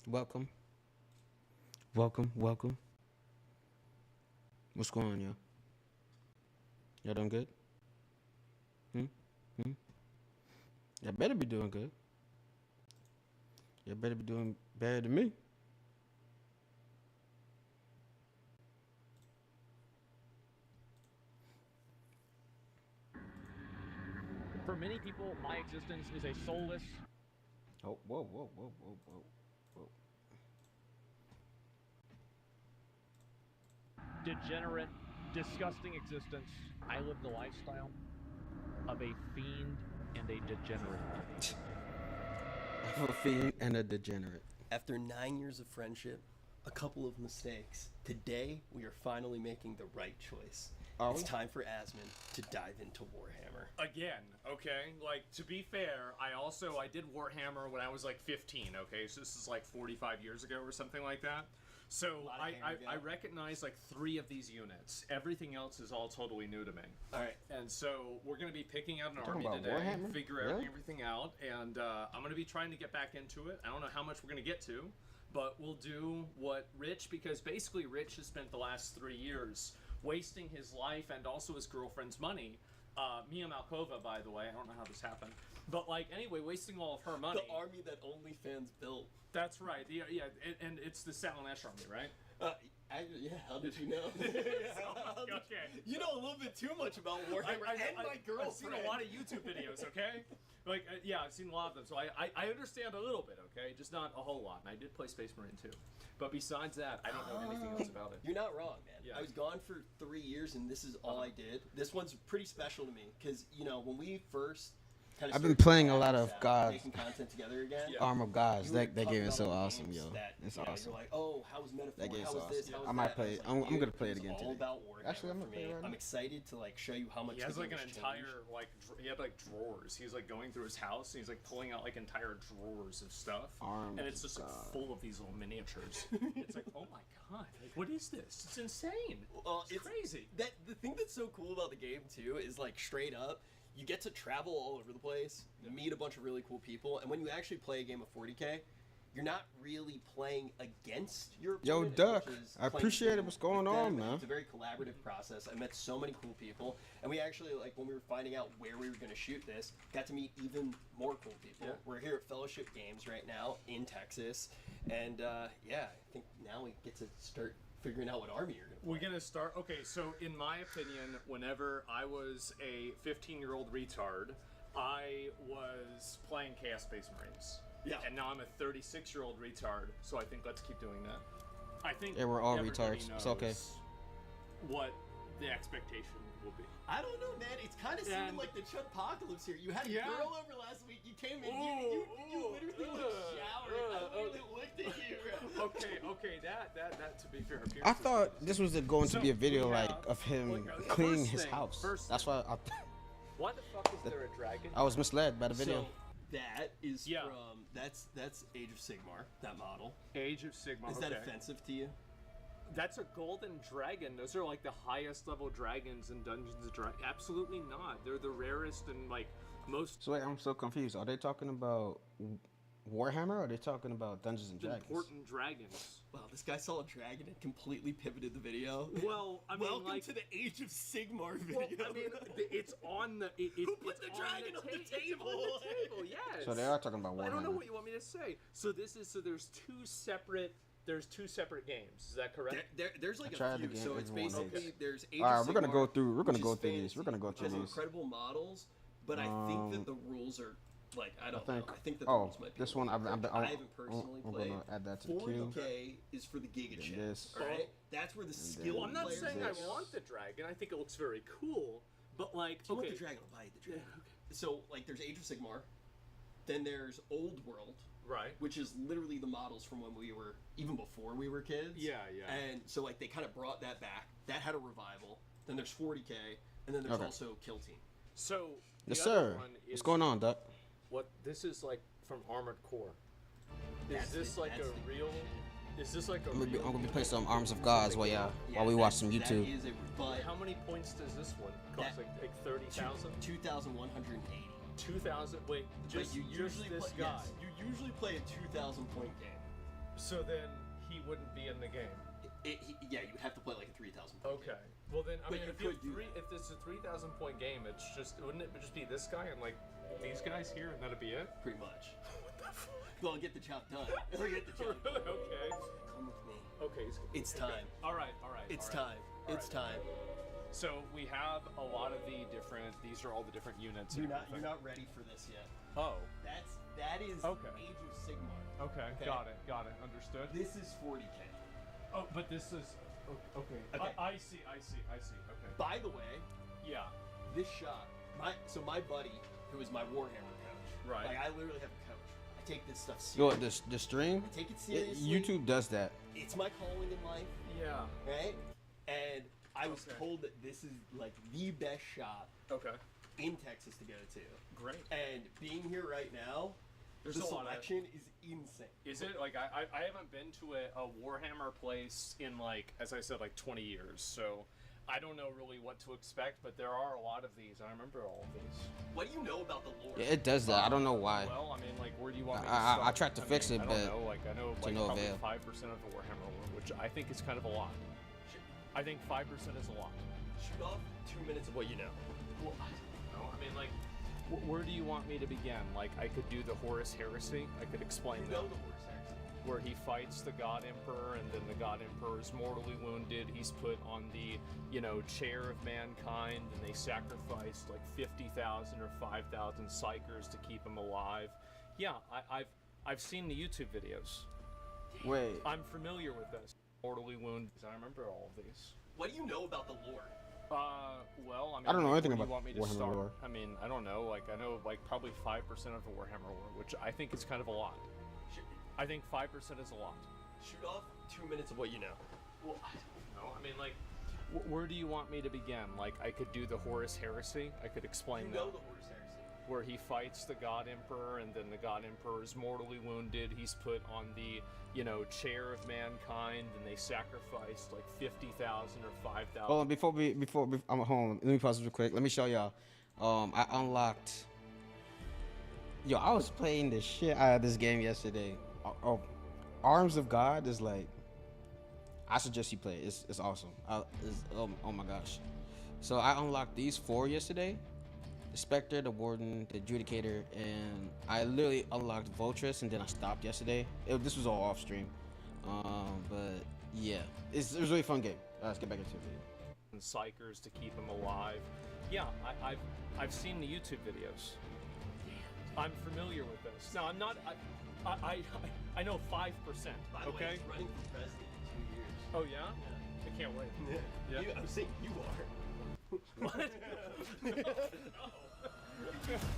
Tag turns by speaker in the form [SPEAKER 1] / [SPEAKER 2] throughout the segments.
[SPEAKER 1] Welcome, welcome. What's going on, y'all? Y'all doing good? Hmm? Hmm? Y'all better be doing good. Y'all better be doing better than me.
[SPEAKER 2] For many people, my existence is a soulless,
[SPEAKER 1] Oh, whoa.
[SPEAKER 2] degenerate, disgusting existence. I live the lifestyle of a fiend and a degenerate.
[SPEAKER 1] I'm a fiend and a degenerate.
[SPEAKER 3] After 9 years of friendship, a couple of mistakes, today we are finally making the right choice.
[SPEAKER 1] Are
[SPEAKER 3] It's
[SPEAKER 1] we?
[SPEAKER 3] time for Asmon to dive into Warhammer.
[SPEAKER 4] Again, okay? Like, to be fair, I did Warhammer when I was like 15, okay? So this is like 45 years ago or something like that. So
[SPEAKER 3] lot of hair ago.
[SPEAKER 4] I recognize like 3 of these units. Everything else is all totally new to me.
[SPEAKER 3] Alright,
[SPEAKER 4] And so we're going to be picking out an
[SPEAKER 1] talking
[SPEAKER 4] army
[SPEAKER 1] about
[SPEAKER 4] today,
[SPEAKER 1] Warhammer?
[SPEAKER 4] figure
[SPEAKER 1] Really?
[SPEAKER 4] everything out, and I'm going to be trying to get back into it. I don't know how much we're going to get to, but we'll do what Rich, because basically Rich has spent the last 3 years wasting his life and also his girlfriend's money. Mia Malkova, by the way, I don't know how this happened, but like anyway, wasting all of her money.
[SPEAKER 3] the army that OnlyFans built.
[SPEAKER 4] That's right. Yeah, and it's the Salon-Esh army, right?
[SPEAKER 3] Yeah, how did you know?
[SPEAKER 4] Okay.
[SPEAKER 3] You know a little bit too much about Warhammer and my girlfriend.
[SPEAKER 4] I've seen a lot of YouTube videos, okay? Like, yeah, I've seen a lot of them, so I understand a little bit, okay? Just not a whole lot. And I did play Space Marine too. But besides that, I don't know anything else about it.
[SPEAKER 3] You're not wrong, man.
[SPEAKER 4] Yeah.
[SPEAKER 3] I was gone for 3 years, and this is all I did. This one's pretty special to me because when we first kind of
[SPEAKER 1] I've been playing a lot of Gods.
[SPEAKER 3] making content together again.
[SPEAKER 4] Yeah.
[SPEAKER 1] Arm of Gods.
[SPEAKER 3] you were
[SPEAKER 1] That game
[SPEAKER 3] talking
[SPEAKER 1] is so
[SPEAKER 3] about
[SPEAKER 1] awesome,
[SPEAKER 3] games
[SPEAKER 1] yo.
[SPEAKER 3] that,
[SPEAKER 1] It's
[SPEAKER 3] you're
[SPEAKER 1] awesome.
[SPEAKER 3] like, oh, how was Metaphor?
[SPEAKER 1] That game's
[SPEAKER 3] How was
[SPEAKER 1] awesome.
[SPEAKER 3] this? How was
[SPEAKER 1] I might
[SPEAKER 3] that?
[SPEAKER 1] play
[SPEAKER 3] And
[SPEAKER 1] it.
[SPEAKER 3] was
[SPEAKER 1] I'm
[SPEAKER 3] like,
[SPEAKER 1] gonna
[SPEAKER 3] dude,
[SPEAKER 1] play it
[SPEAKER 3] it's
[SPEAKER 1] again
[SPEAKER 3] all
[SPEAKER 1] today.
[SPEAKER 3] about Warhammer
[SPEAKER 1] Actually, I'm
[SPEAKER 3] for
[SPEAKER 1] gonna play it
[SPEAKER 3] me.
[SPEAKER 1] right
[SPEAKER 3] I'm
[SPEAKER 1] now.
[SPEAKER 3] excited to show you how much
[SPEAKER 4] He has
[SPEAKER 3] the
[SPEAKER 4] like
[SPEAKER 3] game
[SPEAKER 4] an
[SPEAKER 3] has
[SPEAKER 4] entire
[SPEAKER 3] changed.
[SPEAKER 4] he had like drawers. He's like going through his house and he's like pulling out like entire drawers of stuff,
[SPEAKER 1] Arms
[SPEAKER 4] and it's just like,
[SPEAKER 1] of God.
[SPEAKER 4] full of these little miniatures. It's like, oh my god, like what is this? It's insane. It's crazy.
[SPEAKER 3] That the thing that's so cool about the game too is like straight up, you get to travel all over the place, meet a bunch of really cool people, and when you actually play a game of 40K, you're not really playing against your
[SPEAKER 1] Yo,
[SPEAKER 3] opponent,
[SPEAKER 1] Duck,
[SPEAKER 3] which is
[SPEAKER 1] I
[SPEAKER 3] playing
[SPEAKER 1] appreciate
[SPEAKER 3] with
[SPEAKER 1] what's going
[SPEAKER 3] them.
[SPEAKER 1] on, man.
[SPEAKER 3] It's a very collaborative process. I met so many cool people, and we actually, like, when we were finding out where we were going to shoot this, got to meet even more cool people.
[SPEAKER 4] Yeah.
[SPEAKER 3] We're here at Fellowship Games right now in Texas, and yeah, I think now we get to start figuring out what army you're going to play.
[SPEAKER 4] We're gonna start. Okay, so in my opinion, whenever I was a 15-year-old retard, I was playing Chaos Space Marines.
[SPEAKER 3] Yeah.
[SPEAKER 4] And now I'm a 36-year-old retard, so I think let's keep doing that. I think
[SPEAKER 1] Yeah, we're all
[SPEAKER 4] everybody
[SPEAKER 1] retards. It's okay.
[SPEAKER 4] knows what the expectation will be.
[SPEAKER 3] I don't know, man. It's kind of seeming
[SPEAKER 4] And-
[SPEAKER 3] like the Chuck-pocalypse here. You had a
[SPEAKER 4] Yeah.
[SPEAKER 3] girl over last week. You came in.
[SPEAKER 4] Ooh,
[SPEAKER 3] You literally like showered. I literally looked at you.
[SPEAKER 4] Okay, that to be fair.
[SPEAKER 1] I thought this was going to
[SPEAKER 4] So,
[SPEAKER 1] be a video
[SPEAKER 4] we
[SPEAKER 1] like
[SPEAKER 4] have-
[SPEAKER 1] of him
[SPEAKER 4] like,
[SPEAKER 1] cleaning
[SPEAKER 4] first
[SPEAKER 1] his
[SPEAKER 4] thing-
[SPEAKER 1] house.
[SPEAKER 4] first
[SPEAKER 1] That's why
[SPEAKER 4] Why the fuck is there a dragon?
[SPEAKER 1] I was misled by the video.
[SPEAKER 3] So that is
[SPEAKER 4] Yeah.
[SPEAKER 3] from that's Age of Sigmar. That model.
[SPEAKER 4] Age of Sigmar.
[SPEAKER 3] Is that
[SPEAKER 4] okay.
[SPEAKER 3] offensive to you?
[SPEAKER 4] That's a golden dragon. Those are like the highest level dragons in Dungeons and Dragons. Absolutely not. They're the rarest and like most
[SPEAKER 1] So wait, I'm so confused. Are they talking about Warhammer or are they talking about Dungeons and Dragons?
[SPEAKER 4] important dragons.
[SPEAKER 3] Wow, this guy saw a dragon and completely pivoted the video.
[SPEAKER 4] Well, I mean,
[SPEAKER 3] Welcome
[SPEAKER 4] like,
[SPEAKER 3] to the Age of Sigmar video.
[SPEAKER 4] well, I mean, it's on the.
[SPEAKER 3] Who put
[SPEAKER 4] it's
[SPEAKER 3] the dragon on the
[SPEAKER 4] It's on
[SPEAKER 3] table?
[SPEAKER 4] the table. Yes.
[SPEAKER 1] So they are talking about Warhammer.
[SPEAKER 4] I don't know what you want me to say. So there's two separate. There's two separate games. Is that correct?
[SPEAKER 3] There's like
[SPEAKER 1] I
[SPEAKER 3] a
[SPEAKER 1] tried
[SPEAKER 3] few.
[SPEAKER 1] the game,
[SPEAKER 3] So it's
[SPEAKER 1] everyone
[SPEAKER 3] basically
[SPEAKER 4] hates.
[SPEAKER 3] there's Age
[SPEAKER 1] All right,
[SPEAKER 3] of
[SPEAKER 1] we're gonna
[SPEAKER 3] Sigmar,
[SPEAKER 1] go through. We're gonna
[SPEAKER 3] which
[SPEAKER 1] go
[SPEAKER 3] is
[SPEAKER 1] through these.
[SPEAKER 3] fantasy,
[SPEAKER 1] We're gonna go
[SPEAKER 3] which
[SPEAKER 1] through
[SPEAKER 3] has
[SPEAKER 1] these.
[SPEAKER 3] incredible models, but I think that the rules are like I don't know. I think that the
[SPEAKER 1] Oh,
[SPEAKER 3] rules might be.
[SPEAKER 1] this
[SPEAKER 3] a
[SPEAKER 1] one.
[SPEAKER 3] little different. I haven't
[SPEAKER 1] I'm
[SPEAKER 3] personally played.
[SPEAKER 1] gonna add that to the queue.
[SPEAKER 3] 40K is for the Giga
[SPEAKER 1] Then
[SPEAKER 3] chip.
[SPEAKER 1] this.
[SPEAKER 3] All right, that's where the skill.
[SPEAKER 4] Well, I'm not
[SPEAKER 3] players
[SPEAKER 4] saying
[SPEAKER 3] are.
[SPEAKER 4] I want the dragon. I think it looks very cool. But like,
[SPEAKER 3] If you
[SPEAKER 4] okay.
[SPEAKER 3] want the dragon, I'll buy you the dragon. So like, there's Age of Sigmar, then there's Old World,
[SPEAKER 4] Right.
[SPEAKER 3] which is literally the models from when we were even before we were kids.
[SPEAKER 4] Yeah.
[SPEAKER 3] And so like they kind of brought that back. That had a revival. Then there's 40K, and then there's
[SPEAKER 1] Okay.
[SPEAKER 3] also Kill Team.
[SPEAKER 4] So. the
[SPEAKER 1] Yes,
[SPEAKER 4] other
[SPEAKER 1] sir.
[SPEAKER 4] one
[SPEAKER 1] What's
[SPEAKER 4] is
[SPEAKER 1] going on, Duck?
[SPEAKER 4] What this is like from Armored Core.
[SPEAKER 3] That's
[SPEAKER 4] Is this
[SPEAKER 3] the-
[SPEAKER 4] like
[SPEAKER 3] that's
[SPEAKER 4] a
[SPEAKER 3] the-
[SPEAKER 4] real? Is this like a
[SPEAKER 1] I'm gonna be,
[SPEAKER 4] real?
[SPEAKER 1] I'm gonna be
[SPEAKER 4] game?
[SPEAKER 1] playing some Arms of Gods while
[SPEAKER 3] Yeah,
[SPEAKER 1] we watch some
[SPEAKER 3] that
[SPEAKER 1] YouTube.
[SPEAKER 3] is a, but
[SPEAKER 4] How many points does this one cost?
[SPEAKER 3] That-
[SPEAKER 4] Like 30,000?
[SPEAKER 3] 2,180.
[SPEAKER 4] 2,000. Wait,
[SPEAKER 3] But
[SPEAKER 4] just
[SPEAKER 3] you
[SPEAKER 4] just
[SPEAKER 3] usually
[SPEAKER 4] this
[SPEAKER 3] play,
[SPEAKER 4] guy.
[SPEAKER 3] yes, you usually play a 2,000 point game.
[SPEAKER 4] So then he wouldn't be in the game.
[SPEAKER 3] Yeah, you would have to play like a 3,000.
[SPEAKER 4] Okay. Well then, I
[SPEAKER 3] But
[SPEAKER 4] mean,
[SPEAKER 3] you
[SPEAKER 4] if, you
[SPEAKER 3] could do
[SPEAKER 4] if it's a 3,000 point game, it's just wouldn't it just be this guy and like these guys here, and that'd be it?
[SPEAKER 3] Pretty much. Well, get the job done. I'll get the job done.
[SPEAKER 4] Okay.
[SPEAKER 3] Come with me.
[SPEAKER 4] Okay.
[SPEAKER 3] It's time.
[SPEAKER 4] All right.
[SPEAKER 3] It's
[SPEAKER 4] all right.
[SPEAKER 3] time.
[SPEAKER 4] All
[SPEAKER 3] It's
[SPEAKER 4] right.
[SPEAKER 3] time.
[SPEAKER 4] So we have a lot of the different. These are all the different units.
[SPEAKER 3] You're
[SPEAKER 4] and
[SPEAKER 3] not
[SPEAKER 4] everything.
[SPEAKER 3] ready for this yet.
[SPEAKER 4] Oh.
[SPEAKER 3] That is
[SPEAKER 4] Okay.
[SPEAKER 3] Age of Sigmar.
[SPEAKER 4] Okay.
[SPEAKER 3] Okay.
[SPEAKER 4] Got it. Understood.
[SPEAKER 3] This is 40K.
[SPEAKER 4] Oh, but this is. Okay.
[SPEAKER 3] Okay.
[SPEAKER 4] I see. Okay.
[SPEAKER 3] By the way,
[SPEAKER 4] Yeah.
[SPEAKER 3] this shot, my buddy, who is my Warhammer coach,
[SPEAKER 4] Right.
[SPEAKER 3] like I literally have a coach. I take this stuff
[SPEAKER 1] Yo,
[SPEAKER 3] seriously.
[SPEAKER 1] the stream,
[SPEAKER 3] I take it seriously.
[SPEAKER 1] YouTube does that.
[SPEAKER 3] It's my calling in life,
[SPEAKER 4] Yeah.
[SPEAKER 3] right? And I was
[SPEAKER 4] Okay.
[SPEAKER 3] told that this is like the best shop
[SPEAKER 4] Okay.
[SPEAKER 3] in Texas to go to.
[SPEAKER 4] Great.
[SPEAKER 3] And being here right now,
[SPEAKER 4] There's
[SPEAKER 3] the
[SPEAKER 4] a lot of-
[SPEAKER 3] selection is insane.
[SPEAKER 4] Is it like I haven't been to a Warhammer place in like, as I said, like 20 years, so I don't know really what to expect, but there are a lot of these. I remember all of these.
[SPEAKER 3] What do you know about the lore?
[SPEAKER 1] Yeah, it does that. I don't know why.
[SPEAKER 4] Well, I mean, like, where do you want me to
[SPEAKER 1] I
[SPEAKER 4] start?
[SPEAKER 1] tried to fix it,
[SPEAKER 4] I
[SPEAKER 1] but
[SPEAKER 4] don't know. Like, I know like
[SPEAKER 1] no
[SPEAKER 4] probably
[SPEAKER 1] avail.
[SPEAKER 4] 5% of the Warhammer lore, which I think is kind of a lot. I think 5% is a lot.
[SPEAKER 3] Shoot off 2 minutes of what you know.
[SPEAKER 4] Well, I don't know. I mean, like, where do you want me to begin? Like, I could do the Horus Heresy. I could explain
[SPEAKER 3] You
[SPEAKER 4] that.
[SPEAKER 3] know the Horus Heresy.
[SPEAKER 4] Where he fights the God Emperor, and then the God Emperor is mortally wounded. He's put on the, chair of mankind, and they sacrificed like 50,000 or 5,000 psychers to keep him alive. Yeah, I've seen the YouTube videos.
[SPEAKER 1] Wait.
[SPEAKER 4] I'm familiar with this. Mortally wounded. I remember all of these.
[SPEAKER 3] What do you know about the lore?
[SPEAKER 4] Well, I mean,
[SPEAKER 1] I don't know
[SPEAKER 4] like,
[SPEAKER 1] anything
[SPEAKER 4] where do
[SPEAKER 1] about
[SPEAKER 4] you want me to
[SPEAKER 1] Warhammer
[SPEAKER 4] start?
[SPEAKER 1] lore.
[SPEAKER 4] I mean, I don't know. Like, I know like probably 5% of the Warhammer lore, which I think is kind of a lot. I think 5% is a lot.
[SPEAKER 3] Shoot off 2 minutes of what you know.
[SPEAKER 4] Well, I don't know. I mean, like, where do you want me to begin? Like, I could do the Horus Heresy. I could explain
[SPEAKER 3] You
[SPEAKER 4] that.
[SPEAKER 3] know the Horus Heresy.
[SPEAKER 4] Where he fights the God Emperor, and then the God Emperor is mortally wounded. He's put on the, chair of mankind, and they sacrificed like 50,000 or 5,000.
[SPEAKER 1] Hold on, before I'm home. Let me pause real quick. Let me show y'all. I unlocked. Yo, I was playing the shit out of this game yesterday. Arms of God is like. I suggest you play it. It's awesome. Oh my gosh. So I unlocked these 4 yesterday. The Spectre, the Warden, the Adjudicator, and I literally unlocked Voltress, and then I stopped yesterday. This was all off stream. But yeah, it was a really fun game. Let's get back into it.
[SPEAKER 4] And psychers to keep him alive. Yeah, I've seen the YouTube videos. I'm familiar with this. No, I'm not. I know 5%.
[SPEAKER 3] By the way,
[SPEAKER 4] Okay.
[SPEAKER 3] he's running for president in 2 years.
[SPEAKER 4] Oh yeah. I can't wait. Yeah.
[SPEAKER 3] I'm saying you are.
[SPEAKER 4] What?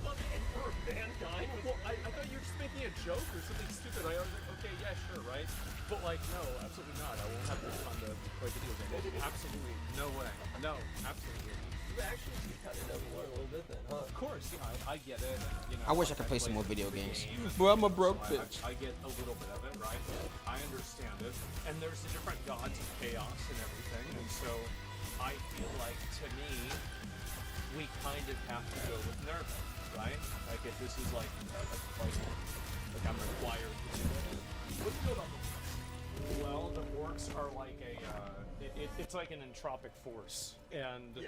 [SPEAKER 3] Well, the Emperor of mankind.
[SPEAKER 4] Well, I thought you were just making a joke or something stupid. I was like, okay, yeah, sure, right? But like, no, absolutely not. I won't have this on the play video game. Absolutely, no way. No, absolutely.
[SPEAKER 3] You actually kind of know the lore a little bit then, huh?
[SPEAKER 4] Of course, yeah, I get it. And,
[SPEAKER 1] I wish I could play some more
[SPEAKER 4] played
[SPEAKER 1] video
[SPEAKER 4] the
[SPEAKER 1] games.
[SPEAKER 4] game,
[SPEAKER 1] But I'm a broke
[SPEAKER 4] so
[SPEAKER 1] bitch.
[SPEAKER 4] I get a little bit of it, right? I understand it. And there's the different gods of chaos and everything. And so I feel like, to me, we kind of have to go with Nerva, right? Like, if this is like I'm required to do it. What do you know about the orcs? Well, the orcs are like it's like an entropic force. And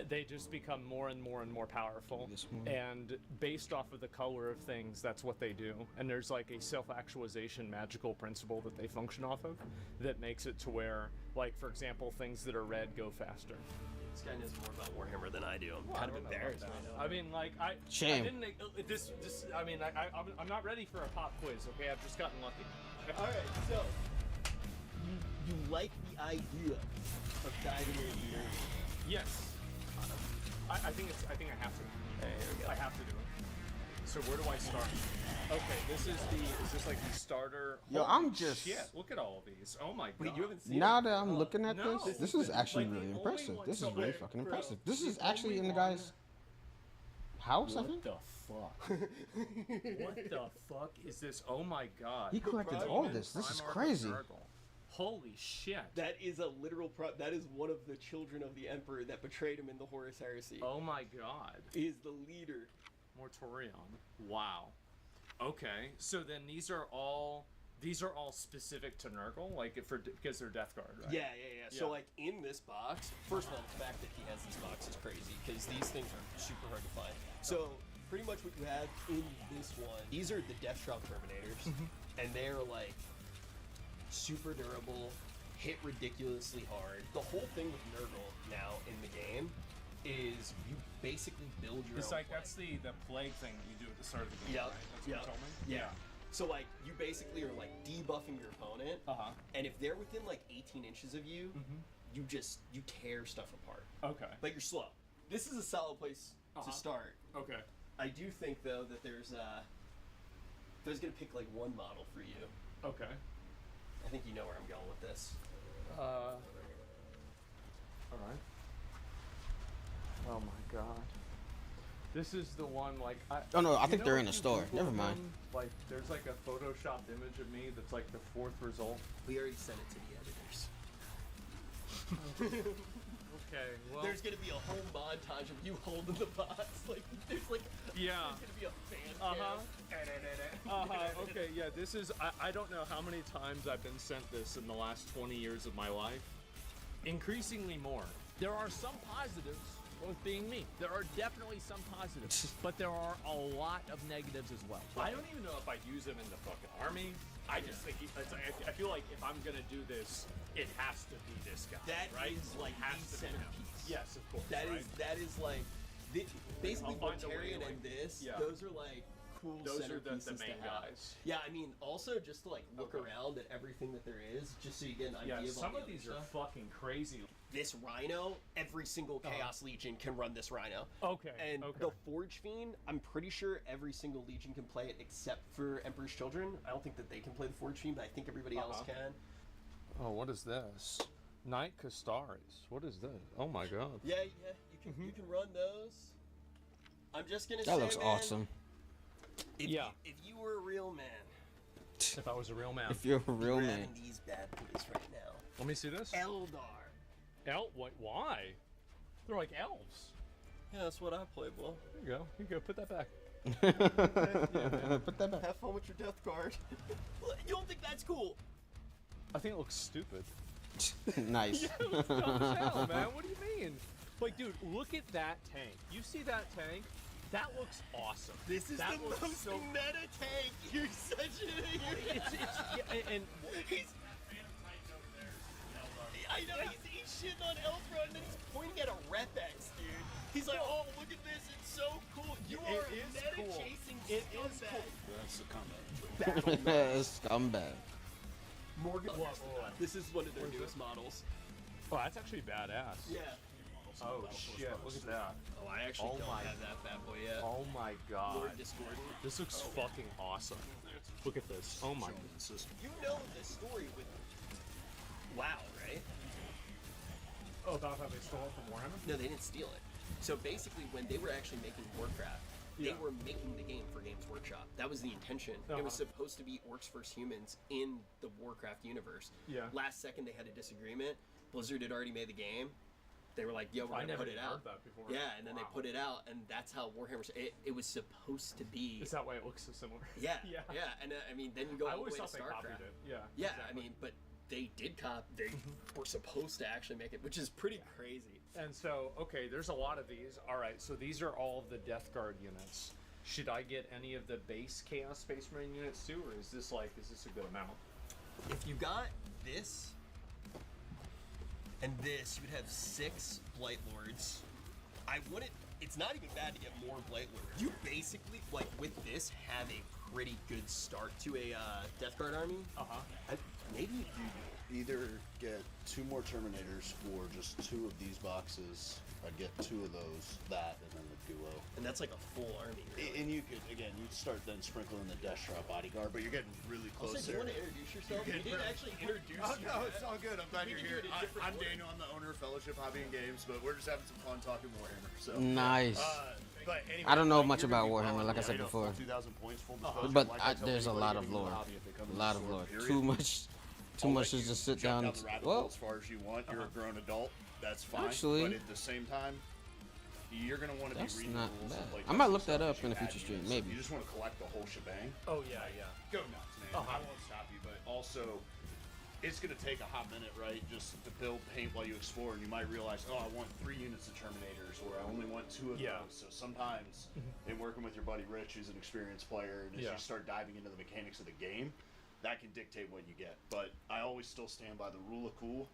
[SPEAKER 4] they just become more and more and more powerful.
[SPEAKER 1] This one.
[SPEAKER 4] And based off of the color of things, that's what they do. And there's like a self-actualization magical principle that they function off of that makes it to where, like, for example, things that are red go faster.
[SPEAKER 3] This guy knows more about Warhammer than I do. I'm
[SPEAKER 4] Well,
[SPEAKER 3] kind
[SPEAKER 4] I
[SPEAKER 3] of
[SPEAKER 4] don't know about
[SPEAKER 3] embarrassed
[SPEAKER 4] that.
[SPEAKER 3] right now.
[SPEAKER 4] I mean, like, I
[SPEAKER 1] Shame.
[SPEAKER 4] didn't. This. I mean, I'm not ready for a pop quiz. Okay, I've just gotten lucky.
[SPEAKER 3] All right, so you like the idea of diving into nerds?
[SPEAKER 4] Yes. I think I have to.
[SPEAKER 3] There we go.
[SPEAKER 4] I have to do it. So where do I start? Okay, is this like the starter?
[SPEAKER 1] Yo,
[SPEAKER 4] Holy
[SPEAKER 1] I'm just-
[SPEAKER 4] shit, look at all of these. Oh my god.
[SPEAKER 3] Wait, you haven't seen
[SPEAKER 1] Now
[SPEAKER 3] it?
[SPEAKER 1] that I'm looking at
[SPEAKER 4] no.
[SPEAKER 1] this is actually
[SPEAKER 4] Like, the
[SPEAKER 1] really
[SPEAKER 4] only
[SPEAKER 1] impressive.
[SPEAKER 4] one-
[SPEAKER 1] This
[SPEAKER 4] so
[SPEAKER 1] is really
[SPEAKER 4] wait,
[SPEAKER 1] fucking
[SPEAKER 3] bro,
[SPEAKER 1] impressive. This
[SPEAKER 4] the
[SPEAKER 1] is actually
[SPEAKER 4] only
[SPEAKER 1] in the
[SPEAKER 4] one-
[SPEAKER 1] guy's house, I think.
[SPEAKER 4] What the fuck? What the fuck is this? Oh my god.
[SPEAKER 1] He collected
[SPEAKER 3] Prime
[SPEAKER 1] all
[SPEAKER 3] Man,
[SPEAKER 1] this. This is
[SPEAKER 4] Primarch
[SPEAKER 1] crazy.
[SPEAKER 4] Nurgle. Holy shit.
[SPEAKER 3] That is a literal that is one of the children of the Emperor that betrayed him in the Horus Heresy.
[SPEAKER 4] Oh my god.
[SPEAKER 3] He is the leader.
[SPEAKER 4] Mortorion. Wow. Okay, so then these are all these are all specific to Nurgle, like because they're Death Guard, right?
[SPEAKER 3] Yeah. So
[SPEAKER 4] Yeah.
[SPEAKER 3] like in this box, first of all, the fact that he has this box is crazy because these things are super hard to find. So pretty much what you have in this one, these are the Deathstroke Terminators, and they're like super durable, hit ridiculously hard. The whole thing with Nurgle now in the game is you basically build your
[SPEAKER 4] It's
[SPEAKER 3] own
[SPEAKER 4] like that's the plague thing that you do at the start of the game,
[SPEAKER 3] Yep,
[SPEAKER 4] right? That's what
[SPEAKER 3] yep,
[SPEAKER 4] you told me?
[SPEAKER 3] yeah. So like you basically are like debuffing your opponent, and if they're within like 18 inches of you, you tear stuff apart.
[SPEAKER 4] Okay.
[SPEAKER 3] But you're slow. This is a solid place to start.
[SPEAKER 4] Okay.
[SPEAKER 3] I do think though that there's gonna pick like one model for you.
[SPEAKER 4] Okay.
[SPEAKER 3] I think you know where I'm going with this.
[SPEAKER 4] All right. Oh my god. This is the one, like,
[SPEAKER 1] Oh, no, I
[SPEAKER 4] you
[SPEAKER 1] think
[SPEAKER 4] know
[SPEAKER 1] they're
[SPEAKER 4] if
[SPEAKER 1] in the
[SPEAKER 4] you
[SPEAKER 1] store.
[SPEAKER 4] Google
[SPEAKER 1] Never mind.
[SPEAKER 4] them, like, there's like a photoshopped image of me that's like the 4th result.
[SPEAKER 3] We already sent it to the editors.
[SPEAKER 4] Okay, well.
[SPEAKER 3] There's gonna be a whole montage of you holding the box. Like there's like
[SPEAKER 4] Yeah.
[SPEAKER 3] there's gonna be a fan cam.
[SPEAKER 4] Okay, yeah, this is, I don't know how many times I've been sent this in the last 20 years of my life. Increasingly more.
[SPEAKER 2] There are some positives with being me. There are definitely some positives, but there are a lot of negatives as well.
[SPEAKER 4] I don't even know if I'd use him in the fucking army. I just think I feel like if I'm gonna do this, it has to be this guy.
[SPEAKER 3] That
[SPEAKER 4] right?
[SPEAKER 3] is like
[SPEAKER 4] has
[SPEAKER 3] the
[SPEAKER 4] to be him.
[SPEAKER 3] centerpiece.
[SPEAKER 4] Yes, of course.
[SPEAKER 3] That
[SPEAKER 4] right?
[SPEAKER 3] is like basically
[SPEAKER 4] I'll find a way,
[SPEAKER 3] Voltarian
[SPEAKER 4] like,
[SPEAKER 3] and this.
[SPEAKER 4] yeah.
[SPEAKER 3] Those are like cool.
[SPEAKER 4] Those are the
[SPEAKER 3] centerpieces
[SPEAKER 4] main
[SPEAKER 3] to have.
[SPEAKER 4] guys.
[SPEAKER 3] Yeah, I mean, also just to like look
[SPEAKER 4] Okay.
[SPEAKER 3] around at everything that there is, just so you get an idea.
[SPEAKER 4] Yeah,
[SPEAKER 3] of all
[SPEAKER 4] some
[SPEAKER 3] the
[SPEAKER 4] of
[SPEAKER 3] other
[SPEAKER 4] these are
[SPEAKER 3] stuff.
[SPEAKER 4] fucking crazy.
[SPEAKER 3] This Rhino, every single Chaos Legion can run this Rhino.
[SPEAKER 4] Okay.
[SPEAKER 3] And
[SPEAKER 4] okay.
[SPEAKER 3] the Forge Fiend, I'm pretty sure every single Legion can play it except for Emperor's Children. I don't think that they can play the Forge Fiend, but I think everybody else can.
[SPEAKER 4] Oh, what is this? Night Castaris. What is this? Oh my god.
[SPEAKER 3] Yeah, you can run those. I'm just gonna say,
[SPEAKER 1] That looks
[SPEAKER 3] man,
[SPEAKER 1] awesome.
[SPEAKER 3] If
[SPEAKER 4] Yeah.
[SPEAKER 3] if you were a real man,
[SPEAKER 4] If I was a real man.
[SPEAKER 1] If you're a real
[SPEAKER 3] grabbing
[SPEAKER 1] man.
[SPEAKER 3] these bad boys right now.
[SPEAKER 4] Let me see this.
[SPEAKER 3] Eldar.
[SPEAKER 4] Why? They're like elves.
[SPEAKER 3] Yeah, that's what I play, bro.
[SPEAKER 4] There you go. You go. Put that back.
[SPEAKER 1] Put that back.
[SPEAKER 3] Have fun with your death card. You don't think that's cool?
[SPEAKER 4] I think it looks stupid.
[SPEAKER 1] Nice.
[SPEAKER 4] It looks dumb as hell, man. What do you mean? Like, dude, look at that tank. You see that tank? That looks awesome.
[SPEAKER 3] This is
[SPEAKER 4] That
[SPEAKER 3] the
[SPEAKER 4] looks
[SPEAKER 3] most
[SPEAKER 4] so-
[SPEAKER 3] meta tank. You're such an idiot.
[SPEAKER 4] Yeah, and
[SPEAKER 3] He's. I know he's shitting on Elfra and then he's pointing at a Repex, dude. He's like, oh, look at this, it's so cool. You
[SPEAKER 4] It
[SPEAKER 3] are
[SPEAKER 4] is
[SPEAKER 3] meta
[SPEAKER 4] cool.
[SPEAKER 3] chasing
[SPEAKER 4] It
[SPEAKER 3] scumbag.
[SPEAKER 4] is cool.
[SPEAKER 5] That's the combat.
[SPEAKER 1] Scumbag.
[SPEAKER 3] Morgan, this is one of their newest models.
[SPEAKER 4] oh, that's actually badass.
[SPEAKER 3] Yeah.
[SPEAKER 4] Oh shit! Look at that.
[SPEAKER 3] Oh, I actually
[SPEAKER 4] Oh
[SPEAKER 3] don't
[SPEAKER 4] my-
[SPEAKER 3] have that bad boy yet.
[SPEAKER 4] Oh my god.
[SPEAKER 3] Lord Discordant.
[SPEAKER 4] This looks fucking awesome. Look at this. Oh my.
[SPEAKER 3] You know the story with WoW, right?
[SPEAKER 4] Oh, about how they stole it from Warhammer?
[SPEAKER 3] No, they didn't steal it. So basically, when they were actually making Warcraft, they
[SPEAKER 4] Yeah.
[SPEAKER 3] were making the game for Games Workshop. That was the intention. It was supposed to be Orcs vs. Humans in the Warcraft universe.
[SPEAKER 4] Yeah.
[SPEAKER 3] Last second, they had a disagreement. Blizzard had already made the game. They were like, "Yo, we're
[SPEAKER 4] I
[SPEAKER 3] gonna
[SPEAKER 4] never
[SPEAKER 3] put it
[SPEAKER 4] even
[SPEAKER 3] out."
[SPEAKER 4] heard that before.
[SPEAKER 3] Yeah, and then
[SPEAKER 4] Wow.
[SPEAKER 3] they put it out, and that's how Warhammer. It was supposed to be.
[SPEAKER 4] Is that why it looks so similar?
[SPEAKER 3] Yeah,
[SPEAKER 4] Yeah.
[SPEAKER 3] yeah, and I mean, then you go
[SPEAKER 4] I
[SPEAKER 3] all the
[SPEAKER 4] always
[SPEAKER 3] way to
[SPEAKER 4] thought they copied
[SPEAKER 3] StarCraft.
[SPEAKER 4] it. Yeah.
[SPEAKER 3] Yeah,
[SPEAKER 4] exactly.
[SPEAKER 3] I mean, but they did They were supposed to actually make it, which is pretty crazy.
[SPEAKER 4] And so, okay, there's a lot of these. All right, so these are all of the Death Guard units. Should I get any of the base Chaos Space Marine units too, or is this a good amount?
[SPEAKER 3] If you got this and this, you would have 6 Blight Lords. I wouldn't. It's not even bad to get more Blight Lords. You basically, like with this, have a pretty good start to a Death Guard army. Maybe you
[SPEAKER 5] Either get 2 more Terminators or just 2 of these boxes. I'd get 2 of those, that, and then the duo.
[SPEAKER 3] and that's like a full army. Really.
[SPEAKER 5] And you could, again, you'd start then sprinkling the Deathstroke bodyguard, but you're getting really
[SPEAKER 3] Also,
[SPEAKER 5] close
[SPEAKER 3] do you
[SPEAKER 5] there.
[SPEAKER 3] want to introduce yourself?
[SPEAKER 5] You're
[SPEAKER 3] We
[SPEAKER 5] getting
[SPEAKER 3] didn't actually introduce
[SPEAKER 5] Oh,
[SPEAKER 3] you.
[SPEAKER 5] no,
[SPEAKER 3] yet.
[SPEAKER 5] it's all good. I'm glad
[SPEAKER 3] We
[SPEAKER 5] you're
[SPEAKER 3] can do
[SPEAKER 5] here.
[SPEAKER 3] it in different
[SPEAKER 5] I'm
[SPEAKER 3] order.
[SPEAKER 5] Daniel. I'm the owner of Fellowship Hobby and Games, but we're just having some fun talking Warhammer. So
[SPEAKER 1] Nice.
[SPEAKER 5] But anyway,
[SPEAKER 1] I don't know
[SPEAKER 5] like,
[SPEAKER 1] much
[SPEAKER 5] you're gonna
[SPEAKER 1] about
[SPEAKER 5] be
[SPEAKER 1] Warhammer,
[SPEAKER 5] following
[SPEAKER 1] like I said
[SPEAKER 5] Rhino,
[SPEAKER 1] before.
[SPEAKER 5] 2,000 points, full disclosure.
[SPEAKER 1] But
[SPEAKER 5] Like I tell
[SPEAKER 1] there's a
[SPEAKER 5] anybody
[SPEAKER 1] lot of
[SPEAKER 5] getting into
[SPEAKER 1] lore.
[SPEAKER 5] the hobby, if they come
[SPEAKER 1] A
[SPEAKER 5] in
[SPEAKER 1] lot
[SPEAKER 5] the
[SPEAKER 1] of
[SPEAKER 5] store,
[SPEAKER 1] lore.
[SPEAKER 5] period,
[SPEAKER 1] Too much. Too
[SPEAKER 5] I'll
[SPEAKER 1] much
[SPEAKER 5] let
[SPEAKER 1] to
[SPEAKER 5] you
[SPEAKER 1] just sit
[SPEAKER 5] jump
[SPEAKER 1] down.
[SPEAKER 5] the rabbit hole
[SPEAKER 1] Well,
[SPEAKER 5] as far as you want. You're a grown adult. That's fine.
[SPEAKER 1] Actually-
[SPEAKER 5] but at the same time, you're gonna want to be
[SPEAKER 1] That's
[SPEAKER 5] reading
[SPEAKER 1] not
[SPEAKER 5] the rules.
[SPEAKER 1] bad.
[SPEAKER 5] Of, like,
[SPEAKER 1] I might
[SPEAKER 5] custom
[SPEAKER 1] look that
[SPEAKER 5] stuff
[SPEAKER 1] up
[SPEAKER 5] as
[SPEAKER 1] in
[SPEAKER 5] you
[SPEAKER 1] a
[SPEAKER 5] add
[SPEAKER 1] future stream,
[SPEAKER 5] units.
[SPEAKER 1] maybe.
[SPEAKER 5] If you just want to collect the whole shebang.
[SPEAKER 2] Oh yeah, yeah.
[SPEAKER 5] Go nuts, man. I won't stop you, but also, it's gonna take a hot minute, right? Just to build paint while you explore, and you might realize, oh, I want 3 units of Terminators, or I only want 2 of
[SPEAKER 2] Yeah.
[SPEAKER 5] those. So sometimes, in working with your buddy Rich, who's an experienced player, and as you start diving into the mechanics of the game, that can dictate what you get. But I always still stand by the rule of cool.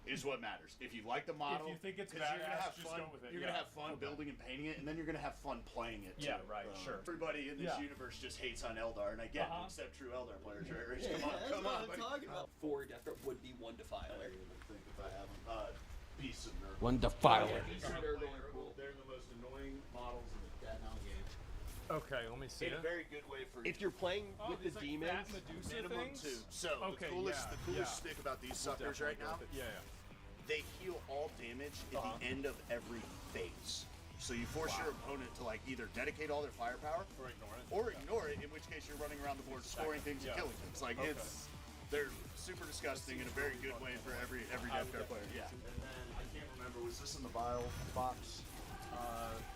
[SPEAKER 5] Is what matters. If you like the model,
[SPEAKER 2] you think it's
[SPEAKER 5] 'cause you're gonna
[SPEAKER 2] badass,
[SPEAKER 5] have
[SPEAKER 2] just
[SPEAKER 5] fun.
[SPEAKER 2] go with it.
[SPEAKER 5] You're gonna have fun building and painting it, and then you're gonna have fun playing it. Too.
[SPEAKER 2] Yeah, right, sure.
[SPEAKER 5] Everybody in this
[SPEAKER 2] Yeah.
[SPEAKER 5] universe just hates on Eldar, and I get it, except true Eldar players, right? Rich?
[SPEAKER 3] Yeah,
[SPEAKER 5] Come on,
[SPEAKER 3] that's
[SPEAKER 5] come
[SPEAKER 3] what
[SPEAKER 5] on.
[SPEAKER 3] I'm
[SPEAKER 5] buddy.
[SPEAKER 3] talking about. 4 Deathstroke would be 1 Defiler.
[SPEAKER 5] I think if I have them. Beasts of Nurgle.
[SPEAKER 1] One defiler.
[SPEAKER 3] Beasts of Nurgle are cool.
[SPEAKER 5] They're the most annoying models in the Deadhound game.
[SPEAKER 2] Okay, let me see
[SPEAKER 5] In a
[SPEAKER 2] it.
[SPEAKER 5] very good way for
[SPEAKER 3] If you're playing with the
[SPEAKER 2] these, like,
[SPEAKER 3] demons,
[SPEAKER 2] fat Medusa
[SPEAKER 5] minimum
[SPEAKER 2] things?
[SPEAKER 5] 2. So
[SPEAKER 2] Okay,
[SPEAKER 5] the coolest
[SPEAKER 2] yeah.
[SPEAKER 5] stick about these
[SPEAKER 2] We'll
[SPEAKER 5] suckers right
[SPEAKER 2] definitely
[SPEAKER 5] now,
[SPEAKER 2] go with it. Yeah, yeah.
[SPEAKER 5] they heal all damage at the end of every phase. So you force your opponent to like either dedicate all their firepower or ignore it, in which case you're running around the board scoring things and killing things. Like they're super disgusting in a very good way for every Death Guard player. Yeah. And then I can't remember, was this in the vial box?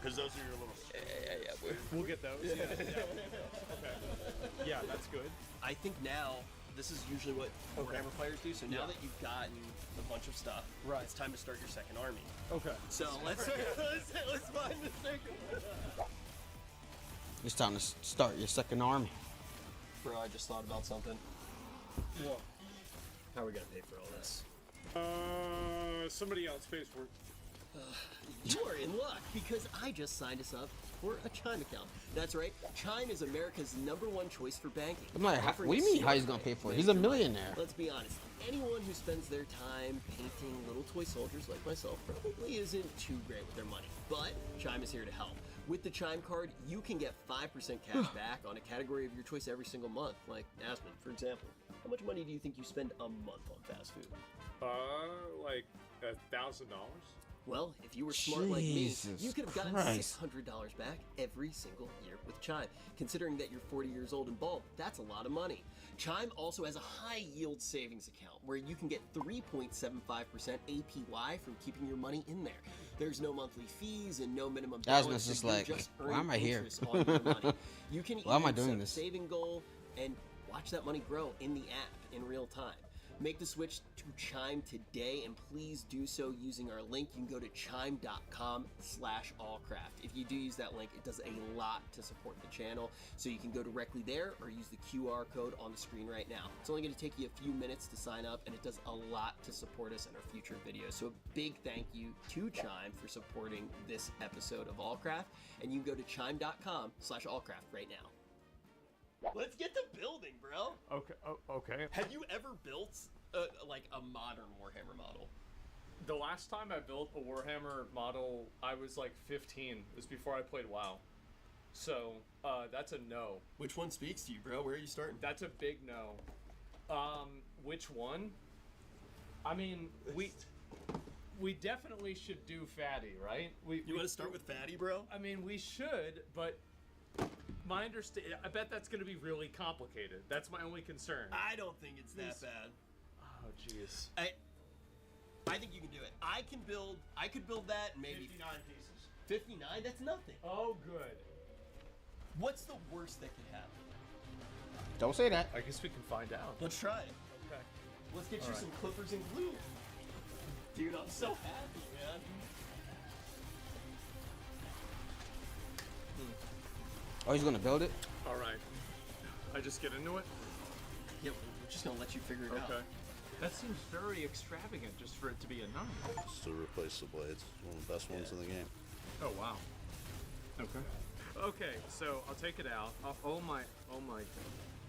[SPEAKER 5] Because those are your little.
[SPEAKER 3] yeah.
[SPEAKER 2] We'll get those. Yeah, yeah. Okay. Yeah, that's good.
[SPEAKER 3] I think now this is usually what Warhammer players do. So now that you've gotten a bunch of stuff, it's time to start your second army.
[SPEAKER 2] Okay.
[SPEAKER 3] So let's find the second.
[SPEAKER 1] It's time to start your second army.
[SPEAKER 3] Bro, I just thought about something.
[SPEAKER 2] What?
[SPEAKER 3] How are we gonna pay for all this?
[SPEAKER 2] Somebody else pays for it.
[SPEAKER 3] You are in luck because I just signed us up for a Chime account. That's right, Chime is America's #1 choice for banking.
[SPEAKER 1] I'm like,
[SPEAKER 3] Offering
[SPEAKER 1] what do you
[SPEAKER 3] a
[SPEAKER 1] mean how he's
[SPEAKER 3] smart
[SPEAKER 1] gonna pay
[SPEAKER 3] way
[SPEAKER 1] for it?
[SPEAKER 3] to
[SPEAKER 1] He's a
[SPEAKER 3] make your money.
[SPEAKER 1] millionaire.
[SPEAKER 3] Let's be honest, anyone who spends their time painting little toy soldiers like myself probably isn't too great with their money. But Chime is here to help. With the Chime card, you can get 5% cash back on a category of your choice every single month. Like Aspen, for example. How much money do you think you spend a month on fast food?
[SPEAKER 2] Like $1,000.
[SPEAKER 3] Well, if you were smart like me,
[SPEAKER 1] Jesus
[SPEAKER 3] you could have gotten
[SPEAKER 1] Christ.
[SPEAKER 3] $600 back every single year with Chime. Considering that you're 40 years old and bald, that's a lot of money. Chime also has a high yield savings account where you can get 3.75% APY from keeping your money in there. There's no monthly fees and no minimum balance.
[SPEAKER 1] Aspen's just
[SPEAKER 3] so you're
[SPEAKER 1] like,
[SPEAKER 3] just
[SPEAKER 1] why am I
[SPEAKER 3] earning
[SPEAKER 1] here?
[SPEAKER 3] interest on your money. You can
[SPEAKER 1] Why am I
[SPEAKER 3] even
[SPEAKER 1] doing
[SPEAKER 3] set a
[SPEAKER 1] this?
[SPEAKER 3] saving goal and watch that money grow in the app in real time. Make the switch to Chime today, and please do so using our link. You can go to chime.com/allcraft. If you do use that link, it does a lot to support the channel. So you can go directly there or use the QR code on the screen right now. It's only going to take you a few minutes to sign up, and it does a lot to support us in our future videos. So a big thank you to Chime for supporting this episode of Allcraft, and you can go to chime.com/allcraft right now. Let's get to building, bro.
[SPEAKER 2] Okay. Oh, okay.
[SPEAKER 3] Have you ever built like a modern Warhammer model?
[SPEAKER 2] The last time I built a Warhammer model, I was like 15. It was before I played WoW. So, that's a no.
[SPEAKER 3] Which one speaks to you, bro? Where are you starting?
[SPEAKER 2] That's a big no. Which one? I mean, we definitely should do Fatty, right?
[SPEAKER 3] You want to start with Fatty, bro?
[SPEAKER 2] I mean, we should, but my understanding, I bet that's going to be really complicated. That's my only concern.
[SPEAKER 3] I don't think it's that bad.
[SPEAKER 2] Oh, jeez.
[SPEAKER 3] I think you can do it. I could build that and maybe
[SPEAKER 5] 59 pieces.
[SPEAKER 3] 59. That's nothing.
[SPEAKER 2] Oh, good.
[SPEAKER 3] What's the worst that could happen?
[SPEAKER 1] Don't say that.
[SPEAKER 2] I guess we can find out.
[SPEAKER 3] Let's try it.
[SPEAKER 2] Okay.
[SPEAKER 3] Let's get you
[SPEAKER 2] All right.
[SPEAKER 3] some clippers and glue. Dude, I'm so happy, man.
[SPEAKER 1] Oh, he's gonna build it?
[SPEAKER 2] All right. I just get into it?
[SPEAKER 3] Yeah, we're just gonna let you figure it out.
[SPEAKER 2] Okay. That seems very extravagant just for it to be a 9.
[SPEAKER 5] Just to replace the blades. One of the best ones in the game.
[SPEAKER 2] Oh, wow. Okay. Okay, so I'll take it out. Oh my god.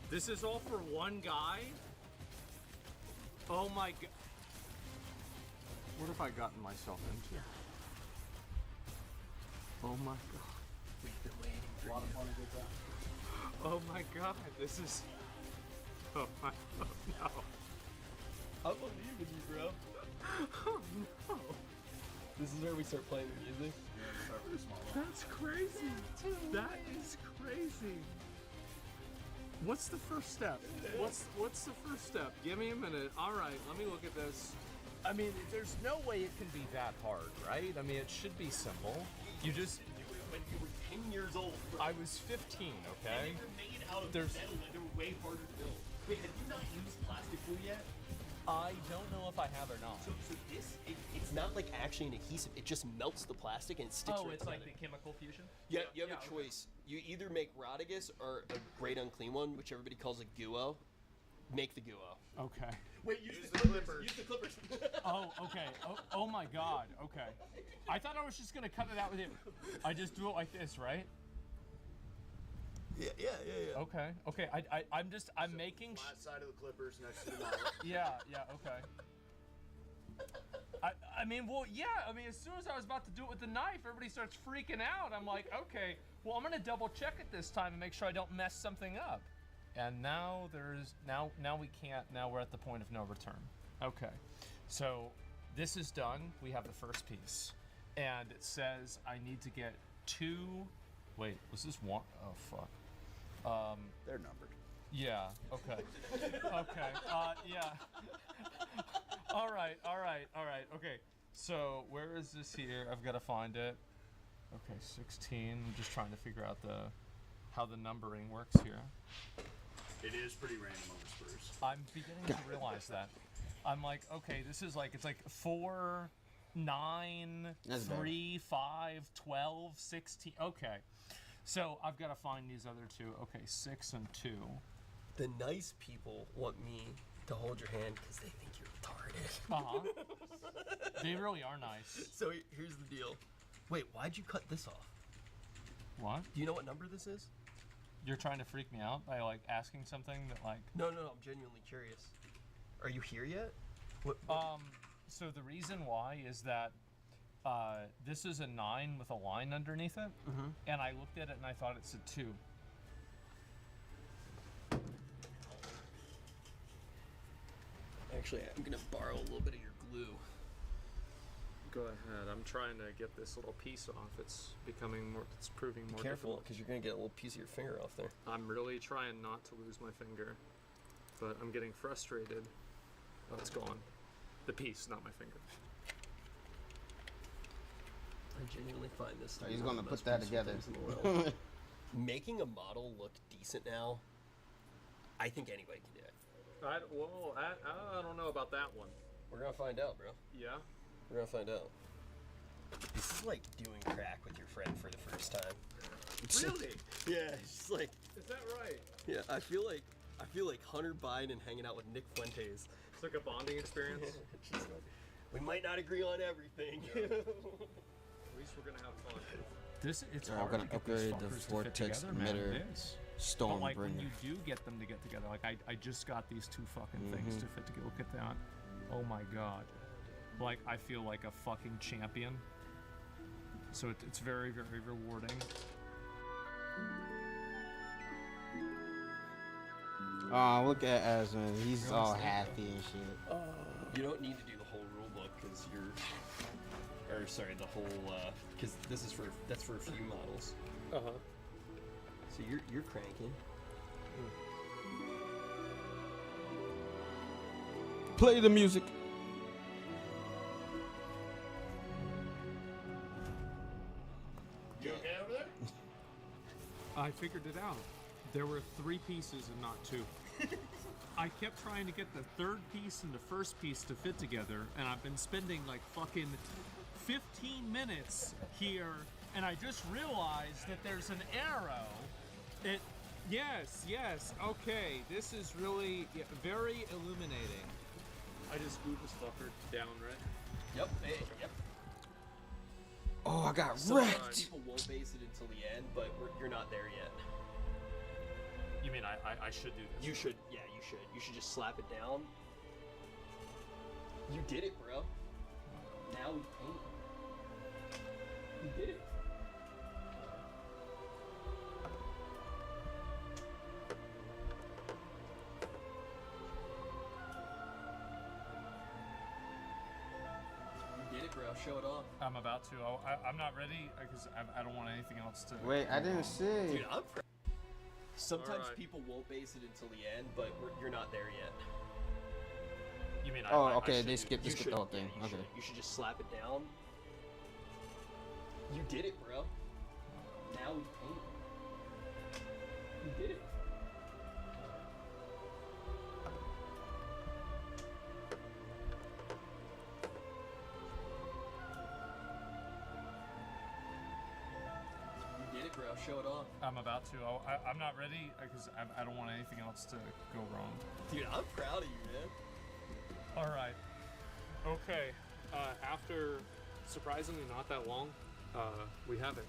[SPEAKER 2] This is all for one guy? Oh my god. What have I gotten myself into? Oh my god.
[SPEAKER 3] We've been waiting for you.
[SPEAKER 2] Oh my god, this is... Oh my... Oh no.
[SPEAKER 3] I believe in you, bro.
[SPEAKER 2] Oh no.
[SPEAKER 3] This is where we start playing the music.
[SPEAKER 2] That's crazy. That is crazy. What's the first step? What's the first step? Give me a minute. All right, let me look at this. I mean, there's no way it can be that hard, right? I mean, it should be simple.
[SPEAKER 4] You just.
[SPEAKER 3] When you were 10 years old, bro.
[SPEAKER 4] I was 15, okay?
[SPEAKER 3] And they were made out of
[SPEAKER 4] There's-
[SPEAKER 3] metal and they were way harder to build. Wait, have you not used plastic glue yet?
[SPEAKER 4] I don't know if I have or not.
[SPEAKER 3] So this, it's not like actually an adhesive. It just melts the plastic and it sticks
[SPEAKER 4] Oh,
[SPEAKER 3] right
[SPEAKER 4] it's like
[SPEAKER 3] together.
[SPEAKER 4] the chemical fusion?
[SPEAKER 3] Yeah, you have
[SPEAKER 4] yeah,
[SPEAKER 3] a
[SPEAKER 4] okay.
[SPEAKER 3] choice. You either make Rodigus or a great unclean one, which everybody calls a guo. Make the guo.
[SPEAKER 4] Okay.
[SPEAKER 3] Wait, use the clippers. Use the clippers.
[SPEAKER 4] Oh, okay. Oh my god. Okay. I thought I was just gonna cut it out with him. I just do it like this, right?
[SPEAKER 3] Yeah.
[SPEAKER 4] Okay. Okay. I'm making.
[SPEAKER 5] Flat side of the clippers next to the model.
[SPEAKER 4] Yeah. Okay. I mean, well, yeah. I mean, as soon as I was about to do it with the knife, everybody starts freaking out. I'm like, okay. Well, I'm gonna double check it this time and make sure I don't mess something up. And now now we can't. Now we're at the point of no return. Okay. So this is done. We have the first piece, and it says I need to get 2. Wait, was this one? Oh fuck.
[SPEAKER 5] They're numbered.
[SPEAKER 4] Yeah. Okay. Okay. Yeah. All right. Okay. So where is this here? I've got to find it. Okay, 16. I'm just trying to figure out how the numbering works here.
[SPEAKER 5] It is pretty random on the spurs.
[SPEAKER 4] I'm beginning to realize that. I'm like, okay, this is like, it's like 4, 9,
[SPEAKER 1] That's better.
[SPEAKER 4] 3, 5, 12, 16. Okay. So I've got to find these other two. Okay, 6 and 2.
[SPEAKER 3] The nice people want me to hold your hand because they think you're retarded.
[SPEAKER 4] Uh-huh. They really are nice.
[SPEAKER 3] So here's the deal. Wait, why'd you cut this off?
[SPEAKER 4] What?
[SPEAKER 3] Do you know what number this is?
[SPEAKER 4] You're trying to freak me out by like asking something that like
[SPEAKER 3] No, I'm genuinely curious. Are you here yet? What?
[SPEAKER 4] so the reason why is that this is a 9 with a line underneath it, and I looked at it and I thought it's a 2.
[SPEAKER 3] Actually, I'm gonna borrow a little bit of your glue.
[SPEAKER 4] Go ahead. I'm trying to get this little piece off. It's becoming more. It's proving more
[SPEAKER 3] Careful,
[SPEAKER 4] difficult.
[SPEAKER 3] because you're gonna get a little piece of your finger off there.
[SPEAKER 4] I'm really trying not to lose my finger, but I'm getting frustrated. Oh, it's gone. The piece, not my finger.
[SPEAKER 3] I genuinely find this. to be
[SPEAKER 1] He's
[SPEAKER 3] one
[SPEAKER 1] gonna
[SPEAKER 3] of the
[SPEAKER 1] put
[SPEAKER 3] most
[SPEAKER 1] that
[SPEAKER 3] peaceful
[SPEAKER 1] together.
[SPEAKER 3] things in the world. Making a model look decent now, I think anybody can do it.
[SPEAKER 4] I don't know about that one.
[SPEAKER 3] We're gonna find out, bro.
[SPEAKER 4] Yeah.
[SPEAKER 3] We're gonna find out. This is like doing crack with your friend for the first time.
[SPEAKER 4] Really?
[SPEAKER 3] Yeah, it's just like,
[SPEAKER 4] Is that right?
[SPEAKER 3] yeah, I feel like Hunter Biden hanging out with Nick Fuentes.
[SPEAKER 4] It's like a bonding experience.
[SPEAKER 3] It's just like, we might not agree on everything.
[SPEAKER 4] At least we're gonna have fun. It's
[SPEAKER 1] I'm
[SPEAKER 4] hard
[SPEAKER 1] gonna
[SPEAKER 4] to get these
[SPEAKER 1] upgrade the
[SPEAKER 4] fuckers to fit
[SPEAKER 1] vortex
[SPEAKER 4] together, man.
[SPEAKER 1] emitter
[SPEAKER 4] It is. But like when
[SPEAKER 1] Stormbringer.
[SPEAKER 4] you do get them to get together, like I just got these 2 fucking things to fit together. Look at that. Oh my god. Like I feel like a fucking champion. So it's very, very rewarding.
[SPEAKER 1] Oh, look at Asman. He's
[SPEAKER 4] Really
[SPEAKER 1] all
[SPEAKER 4] sick,
[SPEAKER 1] happy and shit.
[SPEAKER 3] You don't need to do the whole rule book because the whole because that's for a few models.
[SPEAKER 4] Uh-huh.
[SPEAKER 3] So you're cranking.
[SPEAKER 1] Play the music.
[SPEAKER 5] You okay over there?
[SPEAKER 4] I figured it out. There were 3 pieces and not 2. I kept trying to get the 3rd piece and the 1st piece to fit together, and I've been spending like fucking 15 minutes here, and I just realized that there's an arrow. Yes, okay, this is really very illuminating. I just glued this fucker down, right?
[SPEAKER 3] Yep. Yep.
[SPEAKER 1] Oh, I got
[SPEAKER 3] Sometimes
[SPEAKER 1] wrecked.
[SPEAKER 3] people won't base it until the end, but you're not there yet.
[SPEAKER 4] You mean I should do this?
[SPEAKER 3] You should. Yeah, you should. You should just slap it down. You did it, bro. Now we paint. You did it. You did it, bro. Show it off.
[SPEAKER 4] I'm about to. I'm not ready because I don't want anything else to.
[SPEAKER 1] Wait, I didn't see.
[SPEAKER 3] Dude, I'm Sometimes
[SPEAKER 4] Alright.
[SPEAKER 3] people won't base it until the end, but you're not there yet.
[SPEAKER 4] You mean
[SPEAKER 1] Oh,
[SPEAKER 4] I
[SPEAKER 1] okay,
[SPEAKER 4] should
[SPEAKER 1] they
[SPEAKER 4] do
[SPEAKER 1] skipped
[SPEAKER 3] You
[SPEAKER 1] the
[SPEAKER 3] should,
[SPEAKER 1] whole thing.
[SPEAKER 3] yeah, you
[SPEAKER 1] Okay.
[SPEAKER 3] should. You should just slap it down. You did it, bro. ready, bro. Show it off.
[SPEAKER 4] I'm about to. I'm not ready because I don't want anything else to go wrong.
[SPEAKER 3] Dude, I'm proud of you, man.
[SPEAKER 4] All right. Okay. After surprisingly not that long, we have it.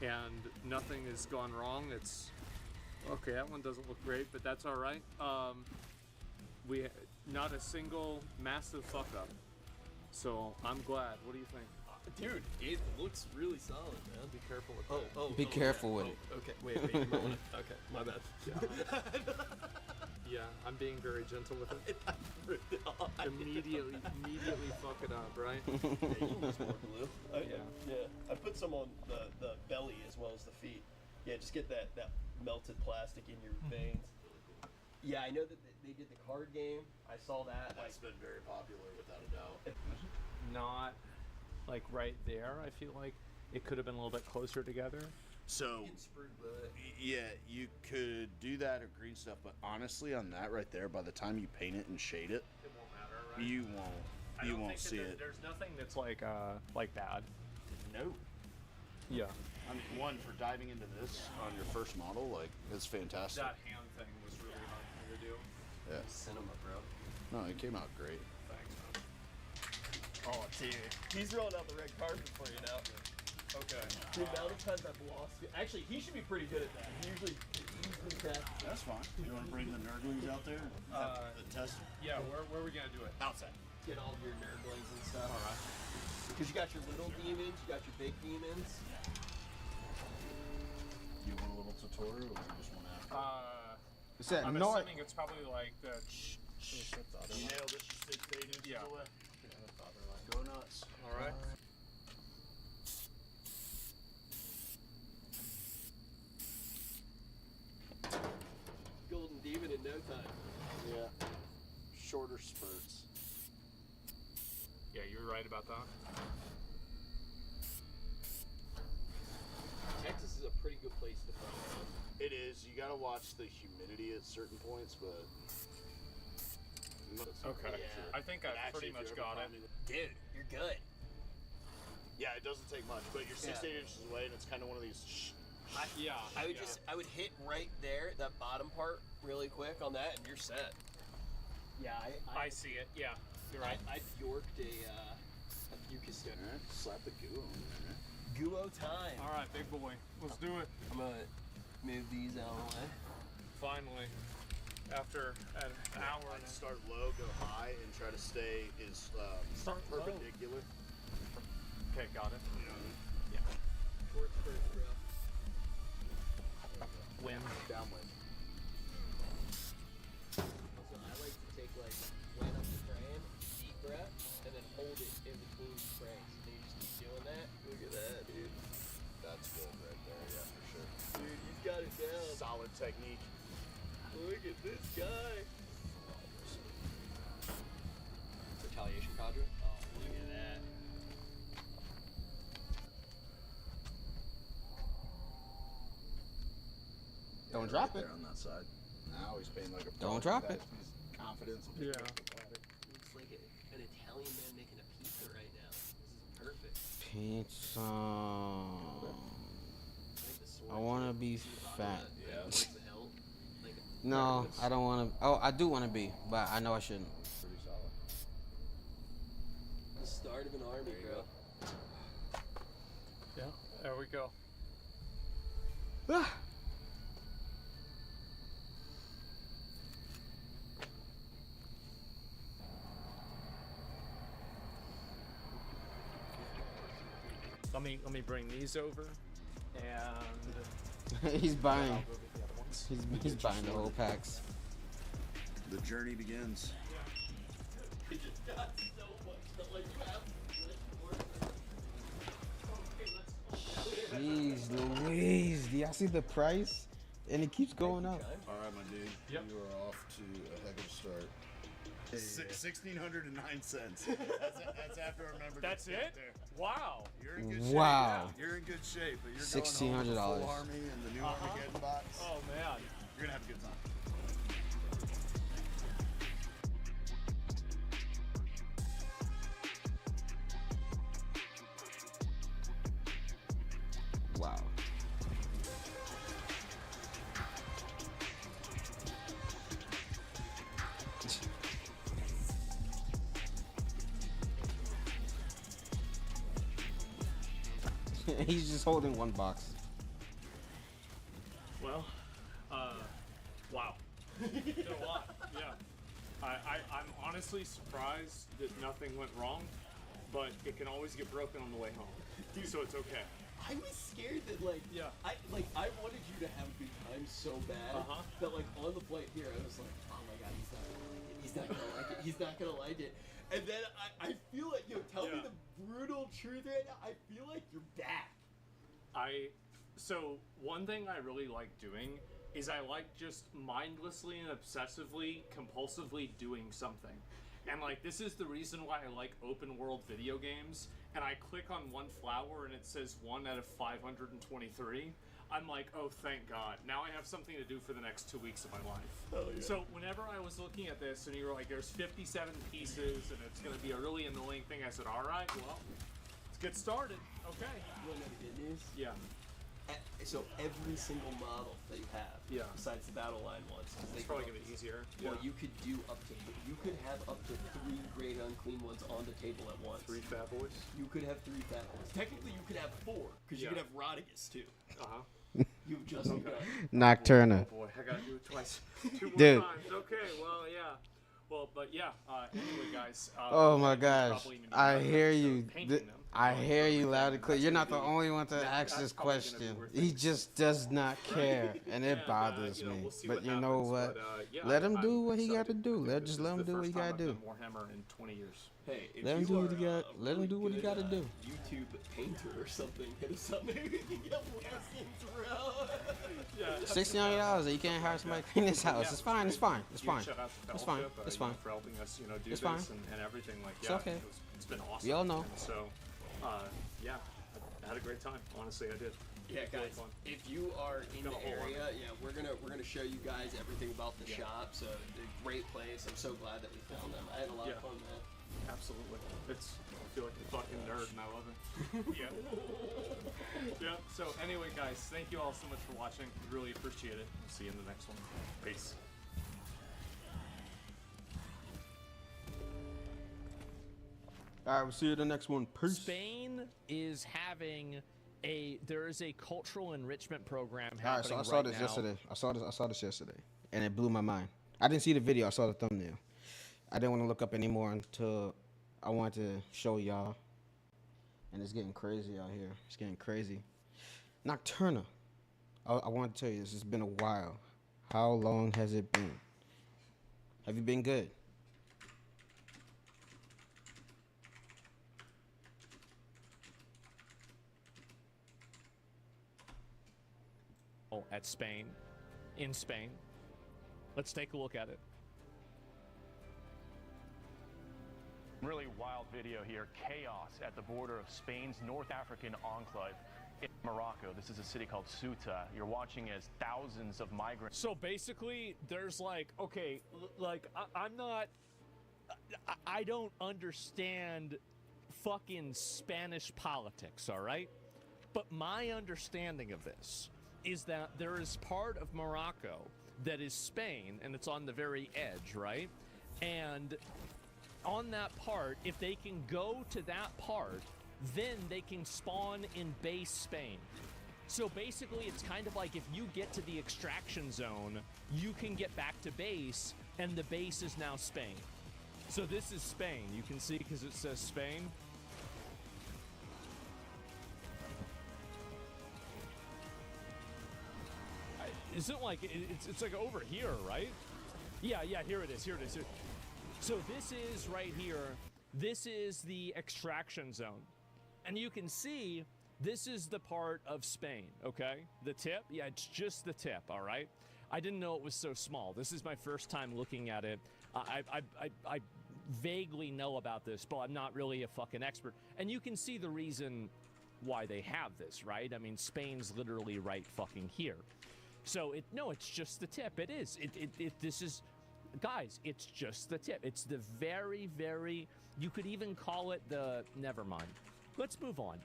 [SPEAKER 4] And nothing has gone wrong. It's okay. That one doesn't look great, but that's all right. Not a single massive fuck up. So I'm glad. What do you think?
[SPEAKER 3] Dude, it looks really solid, man.
[SPEAKER 4] Be careful with that.
[SPEAKER 1] Be careful with it.
[SPEAKER 3] Okay, wait. You might wanna, okay, my bad.
[SPEAKER 4] Yeah, I'm being very gentle with it.
[SPEAKER 3] I ripped it off.
[SPEAKER 4] Immediately fuck it up, right?
[SPEAKER 3] Yeah, you can use more glue.
[SPEAKER 4] Yeah.
[SPEAKER 3] I put some on the belly as well as the feet. Yeah, just get that melted plastic in your veins. Yeah, I know that they did the card game. I saw that.
[SPEAKER 5] That's been very popular without a doubt.
[SPEAKER 4] Not like right there. I feel like it could have been a little bit closer together.
[SPEAKER 5] So,
[SPEAKER 3] Getting screwed with it.
[SPEAKER 5] yeah, you could do that or green stuff, but honestly, on that right there, by the time you paint it and shade it,
[SPEAKER 4] It won't matter, right?
[SPEAKER 5] you won't see it.
[SPEAKER 4] There's nothing that's like bad.
[SPEAKER 5] No.
[SPEAKER 4] Yeah.
[SPEAKER 5] I mean, one, for diving into this on your first model, like, it's fantastic.
[SPEAKER 4] That hand thing was really hard for me to do.
[SPEAKER 5] Yeah.
[SPEAKER 3] Cinema, bro.
[SPEAKER 5] No, it came out great.
[SPEAKER 4] Thanks, man.
[SPEAKER 3] Oh, dude. He's rolling out the red carpet for you now.
[SPEAKER 4] Okay.
[SPEAKER 3] The amount of times I've lost it. Actually, he should be pretty good at that. He usually catches.
[SPEAKER 5] That's fine. You want to bring the nerdlings out there? The test
[SPEAKER 4] Yeah, where are we gonna do it?
[SPEAKER 5] outside.
[SPEAKER 3] Get all of your nerdlings and stuff.
[SPEAKER 4] All right.
[SPEAKER 3] Because you got your little demons, you got your big demons.
[SPEAKER 5] You want a little tutorial, or you just want to ask?
[SPEAKER 1] It's that
[SPEAKER 4] I'm
[SPEAKER 1] noise.
[SPEAKER 4] assuming it's probably like the.
[SPEAKER 5] You nailed it. Just 6 to 8 inches
[SPEAKER 4] Yeah.
[SPEAKER 5] away. Go nuts.
[SPEAKER 4] All right.
[SPEAKER 3] Golden demon in no time.
[SPEAKER 5] Yeah. Shorter spurts.
[SPEAKER 4] Yeah, you're right about that.
[SPEAKER 3] Texas is a pretty good place to find.
[SPEAKER 5] It is. You got to watch the humidity at certain points, but.
[SPEAKER 4] Okay.
[SPEAKER 3] Yeah.
[SPEAKER 4] I think
[SPEAKER 5] But
[SPEAKER 4] I
[SPEAKER 5] actually,
[SPEAKER 4] pretty
[SPEAKER 5] if
[SPEAKER 4] much
[SPEAKER 5] you're ever
[SPEAKER 4] got it.
[SPEAKER 5] finding-
[SPEAKER 3] Dude, you're good.
[SPEAKER 5] Yeah, it doesn't take much, but you're 6 to 8 inches away, and it's kind of one of these.
[SPEAKER 4] Yeah.
[SPEAKER 3] I would hit right there, that bottom part, really quick on that, and you're set. Yeah,
[SPEAKER 4] I see it. Yeah, you're right.
[SPEAKER 3] I Bjorked a mucus stick.
[SPEAKER 5] Alright, slap the goo on there.
[SPEAKER 3] Guo time.
[SPEAKER 4] All right, big boy. Let's do it.
[SPEAKER 3] I'm gonna move these out of the way.
[SPEAKER 4] Finally, after an hour and
[SPEAKER 5] I'd start low, go high, and try to stay as
[SPEAKER 4] Start low.
[SPEAKER 5] perpendicular.
[SPEAKER 4] Okay, got it.
[SPEAKER 3] Yeah. Towards first, bro.
[SPEAKER 4] Wind.
[SPEAKER 3] Downwind. So I like to take when I'm spraying, deep breath, and then hold it in between sprays. And then you just keep doing that. Look at that, dude.
[SPEAKER 5] That's good right there, yeah, for sure.
[SPEAKER 3] Dude, he's got it down.
[SPEAKER 5] Solid technique.
[SPEAKER 3] Look at this guy. Retaliation cadre? Oh, look at that.
[SPEAKER 1] Don't drop it.
[SPEAKER 5] There on that side. Now he's paying like a pro.
[SPEAKER 1] Don't drop it.
[SPEAKER 5] He's confidence.
[SPEAKER 4] Yeah.
[SPEAKER 3] Looks like an Italian man making a pizza right now. This is perfect.
[SPEAKER 1] Pizza.
[SPEAKER 3] Like the sword
[SPEAKER 1] I want to
[SPEAKER 3] too.
[SPEAKER 1] be
[SPEAKER 3] See the bottom
[SPEAKER 1] fat.
[SPEAKER 3] of that?
[SPEAKER 5] Yeah.
[SPEAKER 3] Like the hilt. Like a-
[SPEAKER 1] No, I don't want to. Oh, I do want to be, but I know I shouldn't.
[SPEAKER 5] Pretty solid.
[SPEAKER 3] The start of an army,
[SPEAKER 5] There you
[SPEAKER 3] bro.
[SPEAKER 4] Yeah. There we go.
[SPEAKER 1] Ah.
[SPEAKER 4] Let me bring these over, and
[SPEAKER 1] He's buying.
[SPEAKER 4] I'll go get the other ones.
[SPEAKER 1] He's buying the whole packs.
[SPEAKER 5] The journey begins.
[SPEAKER 3] It just got so much that like you have.
[SPEAKER 1] Jeez Louise, do y'all see the price? And it keeps going up.
[SPEAKER 5] All right, my dude.
[SPEAKER 4] Yep.
[SPEAKER 5] You are off to a heck of a start. 1,609 cents. That's after our member.
[SPEAKER 4] That's
[SPEAKER 5] gets
[SPEAKER 4] it?
[SPEAKER 5] there.
[SPEAKER 4] Wow.
[SPEAKER 5] You're in good shape.
[SPEAKER 1] Wow.
[SPEAKER 5] You're in good shape, but you're going home with the
[SPEAKER 1] $1,600.
[SPEAKER 5] full army and the new Armageddon box.
[SPEAKER 4] Oh man.
[SPEAKER 5] You're gonna have a good time.
[SPEAKER 1] Wow. He's just holding one box.
[SPEAKER 4] Well, wow. Did a lot, yeah. I'm honestly surprised that nothing went wrong, but it can always get broken on the way home.
[SPEAKER 3] Dude.
[SPEAKER 4] So it's okay.
[SPEAKER 3] I was scared that
[SPEAKER 4] Yeah.
[SPEAKER 3] I wanted you to have a good time so bad that on the flight here I was like, oh my god, he's not gonna like it. He's not gonna like it. And then I feel like, tell me the brutal truth right now. I feel like you're back.
[SPEAKER 4] So one thing I really like doing is I like just mindlessly and obsessively, compulsively doing something. And like, this is the reason why I like open world video games. And I click on one flower and it says 1 out of 523. I'm like, oh, thank God. Now I have something to do for the next 2 weeks of my life.
[SPEAKER 3] Oh, yeah.
[SPEAKER 4] So whenever I was looking at this and you were like, there's 57 pieces and it's going to be a really annoying thing, I said, all right, well, let's get started. Okay.
[SPEAKER 3] You wanna know the good news?
[SPEAKER 4] Yeah.
[SPEAKER 3] So every single model that you have, besides the battle line ones,
[SPEAKER 4] It's probably going to be easier.
[SPEAKER 3] Well, you could have up to 3 great unclean ones on the table at once.
[SPEAKER 4] 3 fat boys?
[SPEAKER 3] You could have 3 fat boys. Technically, you could have 4, because you could have Rodigus too. You've just
[SPEAKER 1] Nocturna.
[SPEAKER 4] Oh boy, I gotta do it twice. 2 more
[SPEAKER 1] Dude.
[SPEAKER 4] times. Okay, well, yeah. Well, but yeah, anyway, guys.
[SPEAKER 1] Oh my
[SPEAKER 4] I could
[SPEAKER 1] gosh.
[SPEAKER 4] probably even do
[SPEAKER 1] I
[SPEAKER 4] better
[SPEAKER 1] hear
[SPEAKER 4] instead of
[SPEAKER 1] you.
[SPEAKER 4] painting them.
[SPEAKER 1] I hear you loud and clear.
[SPEAKER 4] That's
[SPEAKER 1] You're not the
[SPEAKER 4] gonna be-
[SPEAKER 1] only one to ask
[SPEAKER 4] that's
[SPEAKER 1] this
[SPEAKER 4] probably gonna be
[SPEAKER 1] question.
[SPEAKER 4] worth
[SPEAKER 1] He
[SPEAKER 4] it.
[SPEAKER 1] just does not care, and it
[SPEAKER 4] And,
[SPEAKER 1] bothers me.
[SPEAKER 4] we'll see
[SPEAKER 1] But
[SPEAKER 4] what
[SPEAKER 1] you know
[SPEAKER 4] happens,
[SPEAKER 1] what?
[SPEAKER 4] but, yeah,
[SPEAKER 1] Let him do
[SPEAKER 4] I'm
[SPEAKER 1] what he got to
[SPEAKER 4] excited.
[SPEAKER 1] do.
[SPEAKER 4] I think
[SPEAKER 1] Let
[SPEAKER 4] this
[SPEAKER 1] just
[SPEAKER 4] is
[SPEAKER 1] let him
[SPEAKER 4] the
[SPEAKER 1] do what he
[SPEAKER 4] first time
[SPEAKER 1] got to
[SPEAKER 4] I've
[SPEAKER 1] do.
[SPEAKER 4] done Warhammer in 20 years.
[SPEAKER 3] Hey, if
[SPEAKER 1] Let him
[SPEAKER 3] you
[SPEAKER 1] do what
[SPEAKER 3] are,
[SPEAKER 1] he got.
[SPEAKER 3] a
[SPEAKER 1] Let him
[SPEAKER 3] really
[SPEAKER 1] do what he
[SPEAKER 3] good,
[SPEAKER 1] got to do.
[SPEAKER 3] YouTube painter or something, hit us up. Maybe we can get lessons, bro.
[SPEAKER 4] Yeah.
[SPEAKER 1] $69 and you can't hire somebody to clean this house.
[SPEAKER 4] Yeah,
[SPEAKER 1] It's fine. It's fine. It's
[SPEAKER 4] Huge
[SPEAKER 1] fine.
[SPEAKER 4] Shout out to
[SPEAKER 1] It's fine.
[SPEAKER 4] Fellowship,
[SPEAKER 1] It's
[SPEAKER 4] you know,
[SPEAKER 1] fine.
[SPEAKER 4] for helping us, do
[SPEAKER 1] It's
[SPEAKER 4] this
[SPEAKER 1] fine.
[SPEAKER 4] and everything. Like,
[SPEAKER 1] It's
[SPEAKER 4] yeah,
[SPEAKER 1] okay.
[SPEAKER 4] it's been awesome.
[SPEAKER 1] We all know.
[SPEAKER 4] And so, yeah, I had a great time. Honestly, I did.
[SPEAKER 3] Yeah,
[SPEAKER 4] Really
[SPEAKER 3] guys,
[SPEAKER 4] fun.
[SPEAKER 3] if you are in
[SPEAKER 4] Got
[SPEAKER 3] the
[SPEAKER 4] a whole lot.
[SPEAKER 3] area, we're gonna show you guys everything about the
[SPEAKER 4] Yeah.
[SPEAKER 3] shop. So, a great place. I'm so glad that we found them. I had a lot of
[SPEAKER 4] Yeah.
[SPEAKER 3] fun, man.
[SPEAKER 4] Absolutely. I feel like a fucking nerd and I love it. Yeah. Yeah. So anyway, guys, thank you all so much for watching. Really appreciate it. We'll see you in the next one. Peace.
[SPEAKER 1] All right, we'll see you in the next one. Peace.
[SPEAKER 6] Spain is having there is a cultural enrichment program
[SPEAKER 1] All right,
[SPEAKER 6] happening
[SPEAKER 1] so I saw
[SPEAKER 6] right
[SPEAKER 1] this
[SPEAKER 6] now.
[SPEAKER 1] yesterday. I saw this yesterday, and it blew my mind. I didn't see the video. I saw the thumbnail. I didn't want to look up anymore until I wanted to show y'all. And it's getting crazy out here. It's getting crazy. Nocturna. I want to tell you this. It's been a while. How long has it been? Have you been good?
[SPEAKER 6] At Spain, in Spain. Let's take a look at it.
[SPEAKER 7] Really wild video here. Chaos at the border of Spain's North African enclave in Morocco. This is a city called Ceuta. You're watching as thousands of migrants.
[SPEAKER 6] So basically, there's like, okay, I don't understand fucking Spanish politics, all right? But my understanding of this is that there is part of Morocco that is Spain, and it's on the very edge, right? And on that part, if they can go to that part, then they can spawn in base Spain. So basically, it's kind of like if you get to the extraction zone, you can get back to base, and the base is now Spain. So this is Spain. You can see because it says Spain. Isn't like it's like over here, right? Yeah, here it is. Here it is. So this is right here. This is the extraction zone. And you can see this is the part of Spain, okay? The tip, yeah, it's just the tip, all right? I didn't know it was so small. This is my first time looking at it. I vaguely know about this, but I'm not really a fucking expert. And you can see the reason why they have this, right? I mean, Spain's literally right fucking here. So it's just the tip. It is. This is, guys, it's just the tip. It's the very, very, you could even call it the, never mind. Let's move on.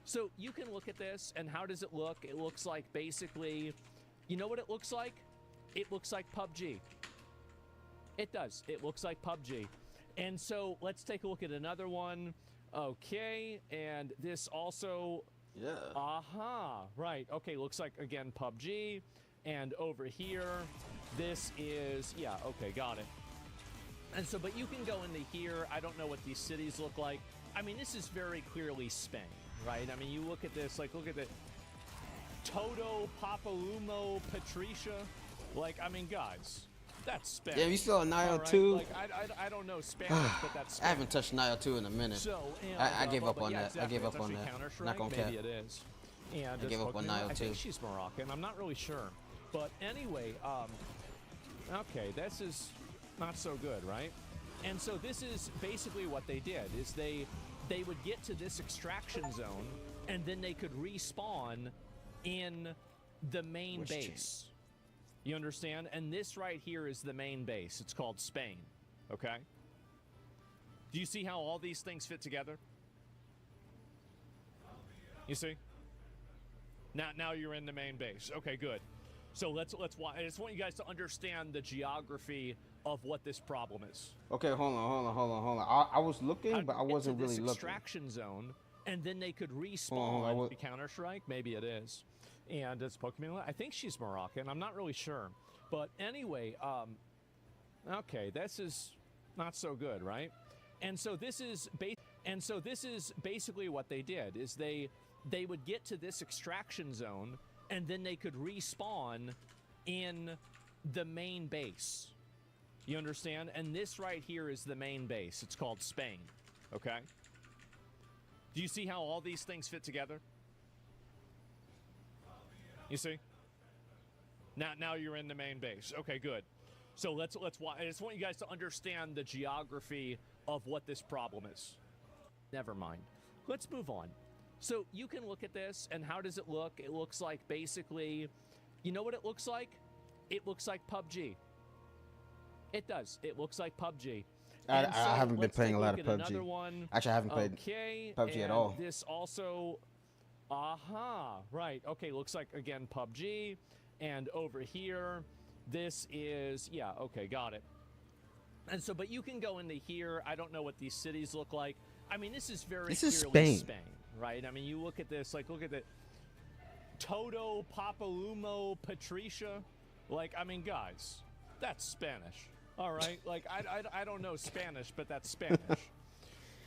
[SPEAKER 6] So you can look at this, and how does it look? It looks like basically, you know what it looks like? It looks like PUBG. It does. It looks like PUBG. And so let's take a look at another one. Okay, and this also
[SPEAKER 1] Yeah.
[SPEAKER 6] Right. Okay, looks like, again, PUBG. And over here, this is, yeah, okay, got it. And so, but you can go into here. I don't know what these cities look like. I mean, this is very clearly Spain, right? I mean, you look at this, like, look at the Toto, Papalumo, Patricia. Like, I mean, guys, that's Spanish.
[SPEAKER 1] Yeah, you saw Nile
[SPEAKER 6] right?
[SPEAKER 1] too.
[SPEAKER 6] Like, I don't know Spanish, but that's Spanish.
[SPEAKER 1] I haven't touched Nile 2 in a minute.
[SPEAKER 6] So, and,
[SPEAKER 1] I gave up
[SPEAKER 6] but
[SPEAKER 1] on
[SPEAKER 6] yeah,
[SPEAKER 1] that.
[SPEAKER 6] Exactly.
[SPEAKER 1] I gave
[SPEAKER 6] It's
[SPEAKER 1] up on
[SPEAKER 6] actually
[SPEAKER 1] that.
[SPEAKER 6] Counter-Strike.
[SPEAKER 1] Not gonna cap.
[SPEAKER 6] Maybe it is. And
[SPEAKER 1] I gave up on Nile
[SPEAKER 6] I
[SPEAKER 1] too.
[SPEAKER 6] think she's Moroccan. I'm not really sure. But anyway, okay, this is not so good, right? And so this is basically what they did, is they would get to this extraction zone, and then they could respawn in the main base. You understand? And this right here is the main base. It's called Spain, okay? Do you see how all these things fit together? You see? Now you're in the main base. Okay, good. So let's watch. I just want you guys to understand the geography of what this problem is.
[SPEAKER 1] Okay, hold on. I was looking, but I wasn't really looking.
[SPEAKER 6] Extraction zone, and then they could respawn. Counter-Strike, maybe it is. And it's Pokemon. I think she's Moroccan. I'm not really sure. But anyway, okay, this is not so good, right? And so this is basically what they did, is they would get to this extraction zone, and then they could respawn in the main base. You understand? And this right here is the main base. It's called Spain, okay? Do you see how all these things fit together? You see? Now you're in the main base. Okay, good. So let's watch. I just want you guys to understand the geography of what this problem is. Never mind. Let's move on. So you can look at this, and how does it look? It looks like basically, you know what it looks like? It looks like PUBG. It does. It looks like PUBG.
[SPEAKER 1] I haven't been playing a lot of PUBG.
[SPEAKER 6] Another one.
[SPEAKER 1] Actually, I haven't played PUBG at all.
[SPEAKER 6] This also, right. Okay, looks like, again, PUBG. And over here, this is, yeah, okay, got it. And so, but you can go into here. I don't know what these cities look like. I mean, this is very clearly Spain, right? I mean, you look at this, like, look at the Toto, Papalumo, Patricia. Like, I mean, guys, that's Spanish. All right, like I don't know Spanish, but that's Spanish.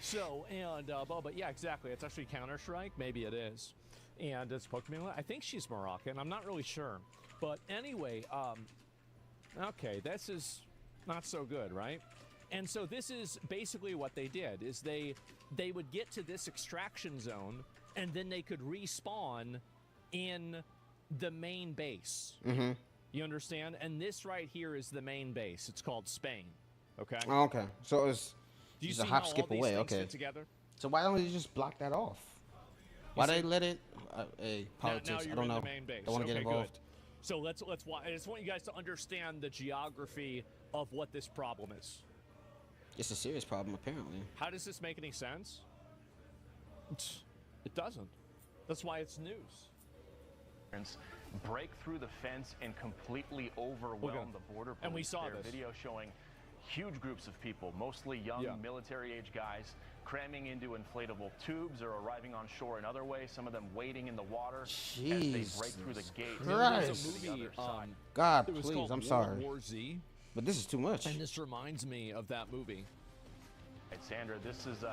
[SPEAKER 6] So and but yeah, exactly. It's actually Counter-Strike. Maybe it is, and it's Pokemon. I think she's Moroccan. I'm not really sure, but anyway, okay, this is not so good, right? And so this is basically what they did, is they would get to this extraction zone, and then they could respawn in the main base.
[SPEAKER 1] Mm-hmm.
[SPEAKER 6] You understand? And this right here is the main base. It's called Spain. Okay?
[SPEAKER 1] Oh, okay. So it's
[SPEAKER 6] just
[SPEAKER 1] a hop, skip away. Okay.
[SPEAKER 6] Together?
[SPEAKER 1] So why don't they just block that off? Why they let it? Hey, politics.
[SPEAKER 6] Now
[SPEAKER 1] I don't know.
[SPEAKER 6] The main base.
[SPEAKER 1] Don't want to get involved.
[SPEAKER 6] Good. So let's watch. I just want you guys to understand the geography of what this problem is.
[SPEAKER 1] It's a serious problem, apparently.
[SPEAKER 6] How does this make any sense? It doesn't. That's why it's news.
[SPEAKER 7] Break through the fence and completely overwhelm the border police.
[SPEAKER 6] And we saw
[SPEAKER 7] this video showing huge groups of people, mostly young military-age guys, cramming into inflatable tubes or arriving on shore in other ways. Some of them wading in the water as they break through the gate.
[SPEAKER 1] Christ.
[SPEAKER 6] There was a movie,
[SPEAKER 1] God,
[SPEAKER 6] it was
[SPEAKER 1] please,
[SPEAKER 6] called
[SPEAKER 1] I'm sorry.
[SPEAKER 6] War Z.
[SPEAKER 1] But this is too much.
[SPEAKER 6] And this reminds me of that movie.
[SPEAKER 7] Hey, Sandra, this is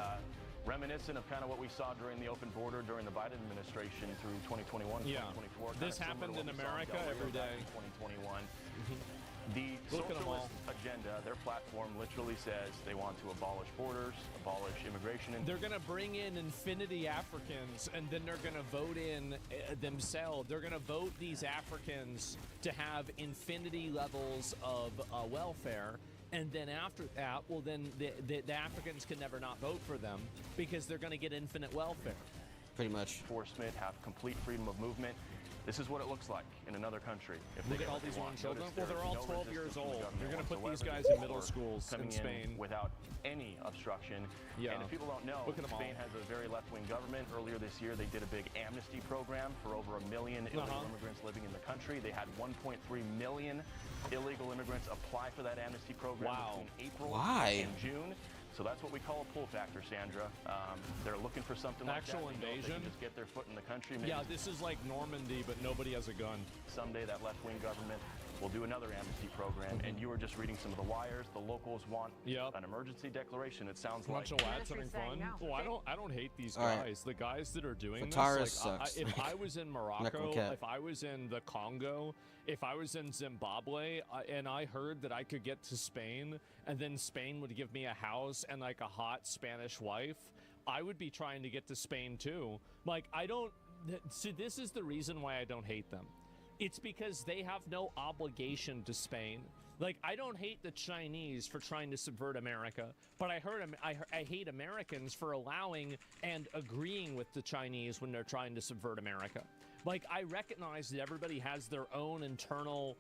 [SPEAKER 7] reminiscent of kind of what we saw during the open border during the Biden administration through 2021, 2024.
[SPEAKER 6] This happened in America every day.
[SPEAKER 7] 2021. The socialist agenda, their platform literally says they want to abolish borders, abolish immigration.
[SPEAKER 6] They're going to bring in infinity Africans, and then they're going to vote in themselves. They're going to vote these Africans to have infinity levels of welfare. And then after that, well, then the Africans can never not vote for them because they're going to get infinite welfare.
[SPEAKER 1] Pretty much.
[SPEAKER 7] Enforcement, have complete freedom of movement. This is what it looks like in another country. If they
[SPEAKER 6] Look at all these young children. Well, they're all 12 years old. You're going to put these guys in middle schools in Spain
[SPEAKER 7] without any obstruction.
[SPEAKER 6] Yeah.
[SPEAKER 7] And if people don't know, Spain has a very left-wing government. Earlier this year, they did a big amnesty program for over 1 million illegal immigrants living in the country. They had 1.3 million illegal immigrants apply for that amnesty program between April and June. So that's what we call a pull factor, Sandra. They're looking for something like
[SPEAKER 6] Actual
[SPEAKER 7] that. They know if they
[SPEAKER 6] invasion?
[SPEAKER 7] can just get their foot in the country. Maybe
[SPEAKER 6] Yeah, this is like Normandy, but nobody has a gun.
[SPEAKER 7] someday that left-wing government will do another amnesty program. And you were just reading some of the wires. The locals want an emergency declaration. It sounds like.
[SPEAKER 6] Bunch of lads having fun. Well, I don't hate these
[SPEAKER 1] All
[SPEAKER 6] guys.
[SPEAKER 1] right.
[SPEAKER 6] The guys that are doing
[SPEAKER 1] Fatara
[SPEAKER 6] this. Like,
[SPEAKER 1] sucks.
[SPEAKER 6] if I was in Morocco,
[SPEAKER 1] cap.
[SPEAKER 6] if I was in the Congo, if I was in Zimbabwe, and I heard that I could get to Spain, and then Spain would give me a house and like a hot Spanish wife, I would be trying to get to Spain too. Like, I don't. See, this is the reason why I don't hate them. It's because they have no obligation to Spain. Like, I don't hate the Chinese for trying to subvert America, but I hate Americans for allowing and agreeing with the Chinese when they're trying to subvert America. Like, I recognize that everybody has their own internal,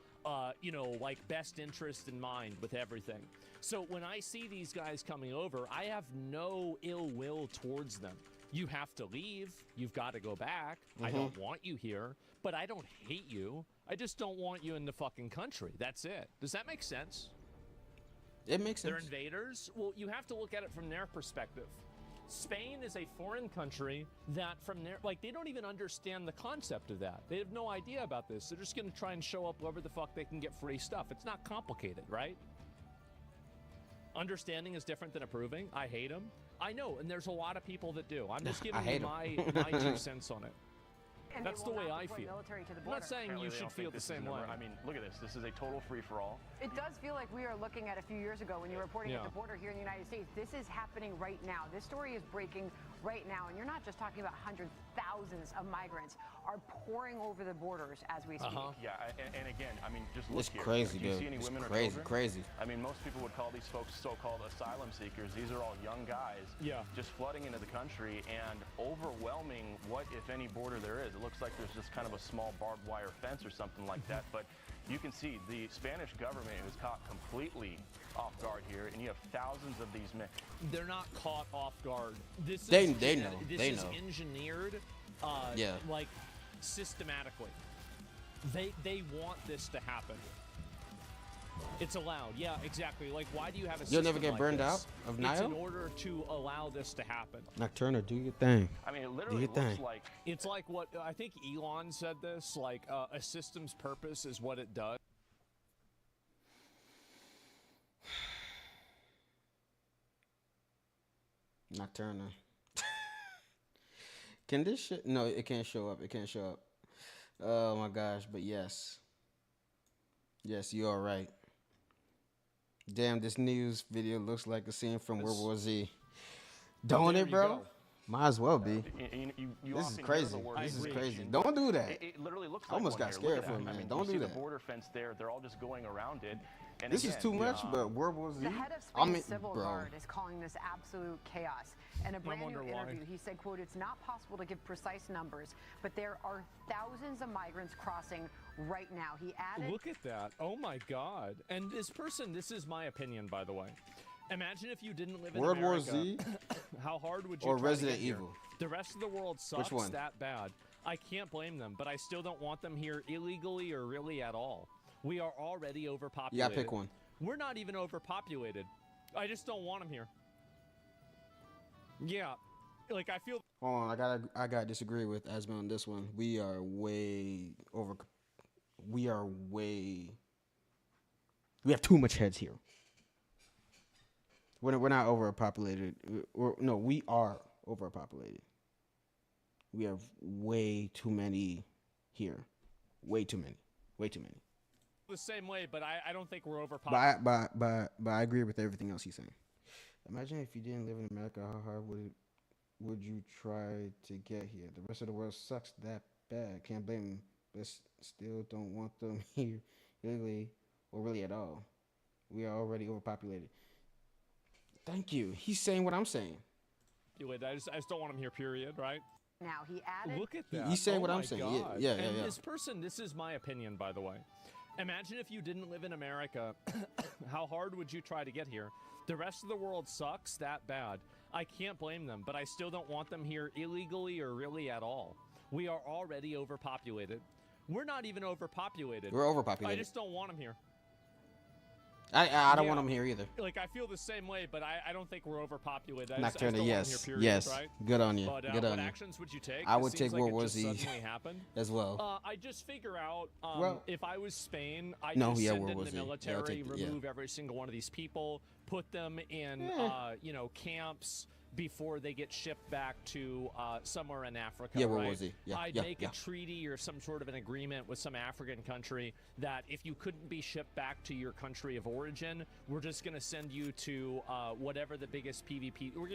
[SPEAKER 6] like, best interest in mind with everything. So when I see these guys coming over, I have no ill will towards them. You have to leave. You've got to go back. I don't want you here, but I don't hate you. I just don't want you in the fucking country. That's it. Does that make sense?
[SPEAKER 1] It makes sense.
[SPEAKER 6] They're invaders? Well, you have to look at it from their perspective. Spain is a foreign country that from their, like, they don't even understand the concept of that. They have no idea about this. They're just going to try and show up wherever the fuck they can get free stuff. It's not complicated, right? Understanding is different than approving. I hate them. I know, and there's a lot of people that do. I'm just giving you my 2 cents on it.
[SPEAKER 8] And
[SPEAKER 6] That's the way I feel.
[SPEAKER 8] I'm
[SPEAKER 6] I'm not saying you should feel the same way.
[SPEAKER 7] I mean, look at this. This is a total free-for-all.
[SPEAKER 8] It does feel like we are looking at a few years ago when you were reporting at the border here in the United States. This is happening right now. This story is breaking right now, and you're not just talking about hundreds, thousands of migrants are pouring over the borders as we speak.
[SPEAKER 7] Yeah, and again, I mean, just look
[SPEAKER 1] It's
[SPEAKER 7] here.
[SPEAKER 1] crazy,
[SPEAKER 7] Do you
[SPEAKER 1] dude.
[SPEAKER 7] see any
[SPEAKER 1] It's
[SPEAKER 7] women or
[SPEAKER 1] crazy,
[SPEAKER 7] children?
[SPEAKER 1] crazy.
[SPEAKER 7] I mean, most people would call these folks so-called asylum seekers. These are all young guys just flooding into the country and overwhelming what, if any, border there is. It looks like there's just kind of a small barbed wire fence or something like that, but you can see the Spanish government is caught completely off guard here, and you have thousands of these men.
[SPEAKER 6] They're not caught off guard. This
[SPEAKER 1] They
[SPEAKER 6] is,
[SPEAKER 1] know.
[SPEAKER 6] This
[SPEAKER 1] They
[SPEAKER 6] is
[SPEAKER 1] know.
[SPEAKER 6] engineered, like, systematically. They want this to happen. It's allowed. Yeah, exactly. Like, why do you have a system
[SPEAKER 1] You'll never get
[SPEAKER 6] like
[SPEAKER 1] burned
[SPEAKER 6] this?
[SPEAKER 1] out of
[SPEAKER 6] It's in
[SPEAKER 1] Nile?
[SPEAKER 6] order to allow this to happen.
[SPEAKER 1] Nocturna, do your thing.
[SPEAKER 7] I mean, it
[SPEAKER 1] Do
[SPEAKER 7] literally
[SPEAKER 1] your
[SPEAKER 7] looks
[SPEAKER 1] thing.
[SPEAKER 7] like
[SPEAKER 6] It's like what I think Elon said this, like a system's purpose is what it does.
[SPEAKER 1] Nocturna. Can this shit? No, it can't show up. It can't show up. Oh my gosh, but yes. Yes, you are right. Damn, this news video looks like a scene from World War Z. Don't
[SPEAKER 6] There
[SPEAKER 1] it,
[SPEAKER 6] you
[SPEAKER 1] bro?
[SPEAKER 6] go.
[SPEAKER 1] Might as well be.
[SPEAKER 7] you
[SPEAKER 1] This is
[SPEAKER 7] often hear
[SPEAKER 1] crazy.
[SPEAKER 7] the word
[SPEAKER 1] This is
[SPEAKER 7] breach,
[SPEAKER 1] crazy.
[SPEAKER 7] and
[SPEAKER 1] Don't do that.
[SPEAKER 7] It literally looks
[SPEAKER 1] I almost
[SPEAKER 7] like
[SPEAKER 1] got
[SPEAKER 7] one here.
[SPEAKER 1] scared
[SPEAKER 7] Look at
[SPEAKER 1] for a
[SPEAKER 7] that. I
[SPEAKER 1] minute.
[SPEAKER 7] mean,
[SPEAKER 1] Don't
[SPEAKER 7] you
[SPEAKER 1] do
[SPEAKER 7] see
[SPEAKER 1] that.
[SPEAKER 7] the border fence there. They're all just going around it. And
[SPEAKER 1] This is
[SPEAKER 7] again,
[SPEAKER 1] too much, but World War Z.
[SPEAKER 8] The head of
[SPEAKER 1] I
[SPEAKER 8] Spain's
[SPEAKER 1] mean,
[SPEAKER 8] civil
[SPEAKER 1] bro.
[SPEAKER 8] guard is calling this absolute chaos. In a brand new
[SPEAKER 6] wonder why.
[SPEAKER 8] interview, he said, quote, "It's not possible to give precise numbers, but there are thousands of migrants crossing right now." He added,
[SPEAKER 6] Look at that. Oh my God. And this person, this is my opinion, by the way. Imagine if you didn't live in
[SPEAKER 1] World War
[SPEAKER 6] America.
[SPEAKER 1] Z
[SPEAKER 6] How hard would you
[SPEAKER 1] or
[SPEAKER 6] try to
[SPEAKER 1] Resident
[SPEAKER 6] get here?
[SPEAKER 1] Evil?
[SPEAKER 6] The rest of the world sucks
[SPEAKER 1] one?
[SPEAKER 6] that bad. I can't blame them, but I still don't want them here illegally or really at all. We are already overpopulated.
[SPEAKER 1] You gotta pick one.
[SPEAKER 6] We're not even overpopulated. I just don't want them here. Yeah. Like, I feel
[SPEAKER 1] Hold on, I gotta disagree with Asma on this one. We are way over. We have too much heads here. We're not overpopulated. No, we are overpopulated. We have way too many here. Way too many. Way too many.
[SPEAKER 6] the same way, but I don't think we're overpopulated.
[SPEAKER 1] But I agree with everything else he's saying. Imagine if you didn't live in America, how hard would you try to get here? The rest of the world sucks that bad. Can't blame them, but still don't want them here illegally or really at all. We are already overpopulated. Thank you. He's saying what I'm saying.
[SPEAKER 6] I just don't want him here, period, right?
[SPEAKER 8] Now, he added,
[SPEAKER 6] Look at that.
[SPEAKER 1] He's saying
[SPEAKER 6] Oh
[SPEAKER 1] what I'm
[SPEAKER 6] my
[SPEAKER 1] saying.
[SPEAKER 6] God.
[SPEAKER 1] Yeah.
[SPEAKER 6] And this person, this is my opinion, by the way. Imagine if you didn't live in America, how hard would you try to get here? The rest of the world sucks that bad. I can't blame them, but I still don't want them here illegally or really at all. We are already overpopulated. We're not even overpopulated.
[SPEAKER 1] We're overpopulated.
[SPEAKER 6] I just don't want them here.
[SPEAKER 1] I don't
[SPEAKER 6] Yeah.
[SPEAKER 1] want them here either.
[SPEAKER 6] Like, I feel the same way, but I don't think we're overpopulated. I just
[SPEAKER 1] Nocturna,
[SPEAKER 6] don't want 'em
[SPEAKER 1] yes,
[SPEAKER 6] here, period,
[SPEAKER 1] yes.
[SPEAKER 6] right?
[SPEAKER 1] Good on you.
[SPEAKER 6] But
[SPEAKER 1] Good
[SPEAKER 6] what
[SPEAKER 1] on you.
[SPEAKER 6] actions would you take?
[SPEAKER 1] I
[SPEAKER 6] It
[SPEAKER 1] would
[SPEAKER 6] seems
[SPEAKER 1] take
[SPEAKER 6] like
[SPEAKER 1] World
[SPEAKER 6] it
[SPEAKER 1] War
[SPEAKER 6] just
[SPEAKER 1] Z
[SPEAKER 6] suddenly happened.
[SPEAKER 1] as well.
[SPEAKER 6] I just figure out
[SPEAKER 1] Well-
[SPEAKER 6] if I was Spain, I'd
[SPEAKER 1] No,
[SPEAKER 6] just
[SPEAKER 1] yeah,
[SPEAKER 6] send
[SPEAKER 1] World
[SPEAKER 6] in
[SPEAKER 1] War
[SPEAKER 6] the
[SPEAKER 1] Z. Yeah, I'll
[SPEAKER 6] military,
[SPEAKER 1] take the- yeah.
[SPEAKER 6] remove every single one of these people, put them in, camps before they get shipped back to somewhere in Africa.
[SPEAKER 1] Yeah, World
[SPEAKER 6] right?
[SPEAKER 1] War Z. Yeah,
[SPEAKER 6] I'd
[SPEAKER 1] yeah,
[SPEAKER 6] make
[SPEAKER 1] yeah.
[SPEAKER 6] a treaty or some sort of an agreement with some African country that if you couldn't be shipped back to your country of origin, we're just going to send you to whatever the biggest PvP. You're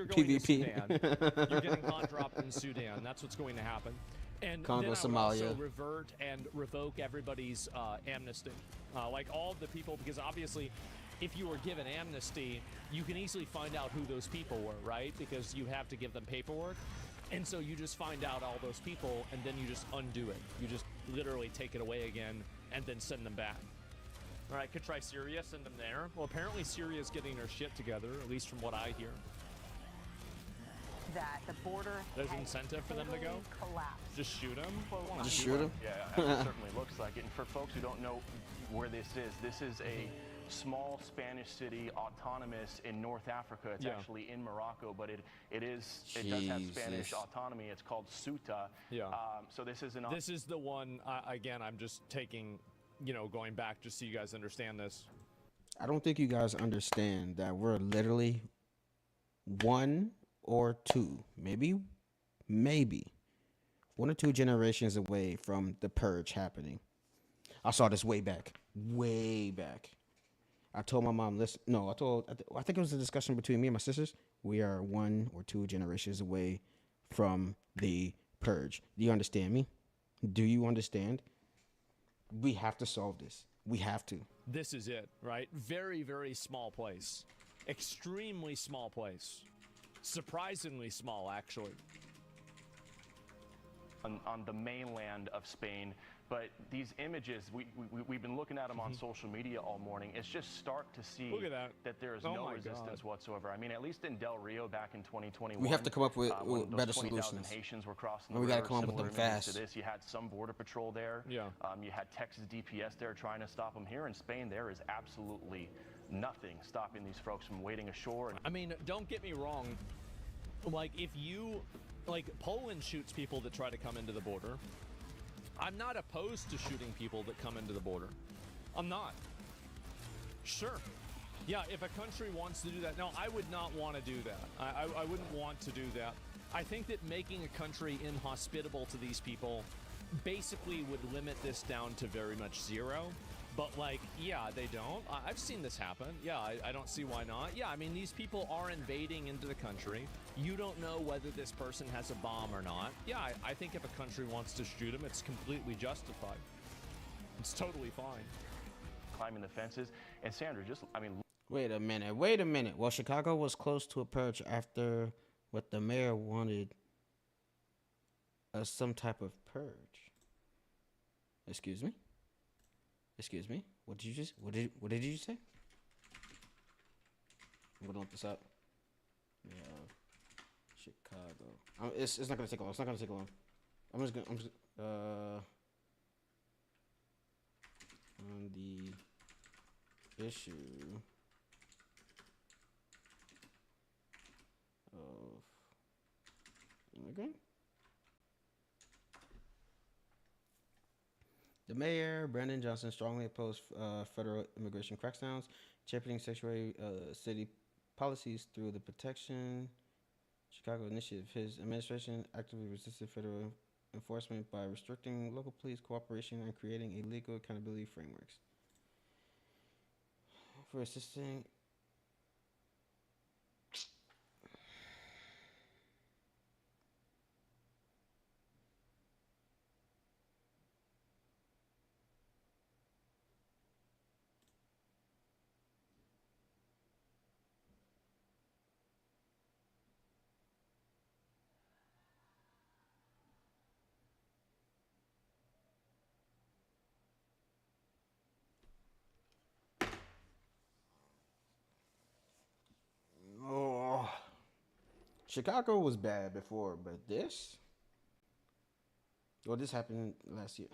[SPEAKER 6] going
[SPEAKER 1] PvP.
[SPEAKER 6] to Sudan. You're getting hot dropped in Sudan. That's what's going to happen. And
[SPEAKER 1] Congo,
[SPEAKER 6] then I would also
[SPEAKER 1] Somalia.
[SPEAKER 6] revert and revoke everybody's amnesty, like all of the people, because obviously, if you were given amnesty, you can easily find out who those people were, right? Because you have to give them paperwork. And so you just find out all those people, and then you just undo it. You just literally take it away again, and then send them back. All right, could try Syria, send them there. Well, apparently Syria's getting their shit together, at least from what I hear.
[SPEAKER 8] That the border
[SPEAKER 6] There's
[SPEAKER 8] has
[SPEAKER 6] incentive for them to go?
[SPEAKER 8] totally collapsed.
[SPEAKER 6] Just shoot them?
[SPEAKER 1] Just shoot them.
[SPEAKER 7] Yeah, it certainly looks like it. And for folks who don't know where this is a small Spanish city, autonomous in North Africa. It's
[SPEAKER 6] Yeah.
[SPEAKER 7] actually in Morocco, but it does have Spanish
[SPEAKER 1] Jesus.
[SPEAKER 7] autonomy. It's called Ceuta.
[SPEAKER 6] Yeah.
[SPEAKER 7] So this is an
[SPEAKER 6] This is the one, again, I'm just taking, going back just so you guys understand this.
[SPEAKER 1] I don't think you guys understand that we're literally one or two, maybe one or two generations away from the purge happening. I saw this way back. I told my mom, listen, no, I think it was a discussion between me and my sisters. We are one or two generations away from the purge. Do you understand me? Do you understand? We have to solve this. We have to.
[SPEAKER 6] This is it, right? Very, very small place. Extremely small place. Surprisingly small, actually.
[SPEAKER 7] on the mainland of Spain. But these images, we've been looking at them on social media all morning. It's just stark to see
[SPEAKER 6] Look at that.
[SPEAKER 7] there is
[SPEAKER 6] Oh
[SPEAKER 7] no
[SPEAKER 6] my
[SPEAKER 7] resistance
[SPEAKER 6] God.
[SPEAKER 7] whatsoever. I mean, at least in Del Rio back in 2021,
[SPEAKER 1] We have to come up with
[SPEAKER 7] when those
[SPEAKER 1] better
[SPEAKER 7] 20,000
[SPEAKER 1] solutions.
[SPEAKER 7] Haitians were crossing
[SPEAKER 1] And
[SPEAKER 7] the
[SPEAKER 1] we gotta
[SPEAKER 7] river,
[SPEAKER 1] come up with
[SPEAKER 7] similar
[SPEAKER 1] them
[SPEAKER 7] images
[SPEAKER 1] fast.
[SPEAKER 7] To this. You had some border patrol there.
[SPEAKER 6] Yeah.
[SPEAKER 7] You had Texas DPS there trying to stop them. Here in Spain, there is absolutely nothing stopping these folks from wading ashore. And
[SPEAKER 6] I mean, don't get me wrong. Like, Poland shoots people that try to come into the border. I'm not opposed to shooting people that come into the border. I'm not. Sure. Yeah, if a country wants to do that. No, I would not want to do that. I wouldn't want to do that. I think that making a country inhospitable to these people basically would limit this down to very much zero. But, yeah, they don't. I've seen this happen. Yeah, I don't see why not. Yeah, I mean, these people are invading into the country. You don't know whether this person has a bomb or not. Yeah, I think if a country wants to shoot them, it's completely justified. It's totally fine.
[SPEAKER 7] climbing the fences. And Sandra,
[SPEAKER 1] Wait a minute. Well, Chicago was close to a purge after what the mayor wanted some type of purge. Excuse me? What did you say? I'm gonna look this up. Yeah. Chicago. It's not gonna take long. I'm just on the issue of immigrant. The mayor, Brandon Johnson, strongly opposed federal immigration crackdowns, championing sanctuary city policies through the Protection Chicago Initiative. His administration actively resisted federal enforcement by restricting local police cooperation and creating a legal accountability frameworks for assisting. Oh, Chicago was bad before, but this. Well, this happened last year.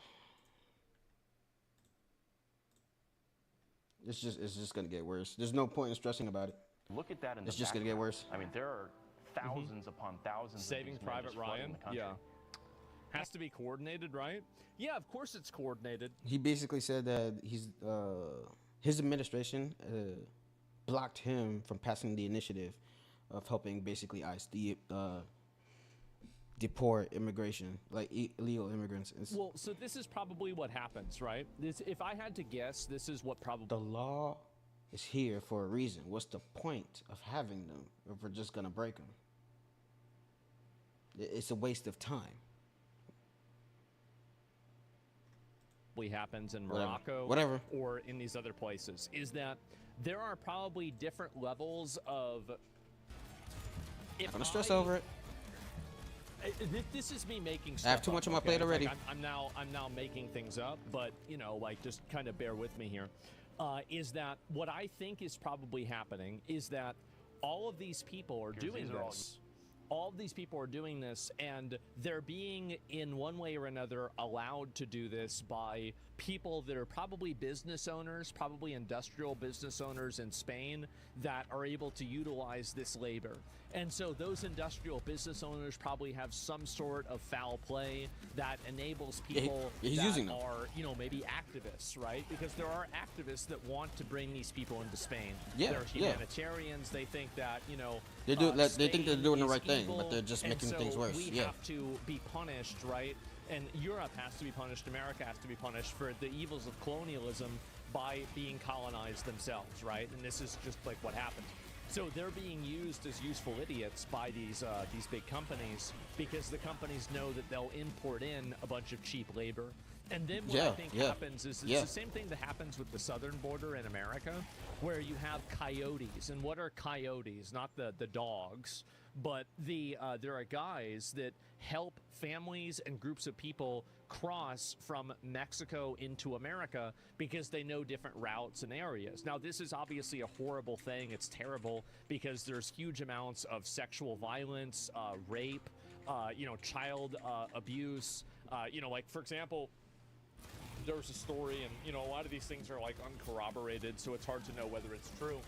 [SPEAKER 1] It's just gonna get worse. There's no point in stressing about it.
[SPEAKER 7] Look at that in the
[SPEAKER 1] It's just gonna get worse.
[SPEAKER 7] I mean, there are thousands upon thousands
[SPEAKER 6] Saving
[SPEAKER 7] of these men
[SPEAKER 6] Private
[SPEAKER 7] just flooding
[SPEAKER 6] Ryan.
[SPEAKER 7] the country.
[SPEAKER 6] Yeah. Has to be coordinated, right? Yeah, of course it's coordinated.
[SPEAKER 1] He basically said that his administration blocked him from passing the initiative of helping basically ICE deport immigration, like illegal immigrants.
[SPEAKER 6] Well, so this is probably what happens, right? If I had to guess, this is what probably...
[SPEAKER 1] The law is here for a reason. What's the point of having them if we're just gonna break them? It's a waste of time.
[SPEAKER 6] Happens in Morocco
[SPEAKER 1] Whatever.
[SPEAKER 6] or in these other places is that there are probably different levels of...
[SPEAKER 1] I'm gonna stress over it.
[SPEAKER 6] This is me making stuff
[SPEAKER 1] I have too much
[SPEAKER 6] up,
[SPEAKER 1] on my plate already.
[SPEAKER 6] Like I'm now making things up, but you know, like just kind of bear with me here. Is that what I think is probably happening? Is that all of these people are doing this? All of these people are doing this, and they're being, in one way or another, allowed to do this by people that are probably business owners, probably industrial business owners in Spain that are able to utilize this labor. And so those industrial business owners probably have some sort of foul play that enables people that are, you know, maybe activists, right? Because there are activists that want to bring these people into Spain.
[SPEAKER 1] Yeah,
[SPEAKER 6] they're humanitarians. They think that, you know,
[SPEAKER 1] they think they're doing the right thing, but they're just making things worse.
[SPEAKER 6] We have to be punished, right? And Europe has to be punished. America has to be punished for the evils of colonialism by being colonized themselves, right? And this is just like what happened. So they're being used as useful idiots by these big companies because the companies know that they'll import in a bunch of cheap labor. And then what I think happens is it's the same thing that happens with the southern border in America, where you have coyotes. And what are coyotes? Not the dogs, but there are guys that help families and groups of people cross from Mexico into America because they know different routes and areas. Now, this is obviously a horrible thing. It's terrible because there's huge amounts of sexual violence, rape, child abuse. Like, for example, there was a story, and, you know, a lot of these things are, like, uncorroborated, so it's hard to know whether it's true,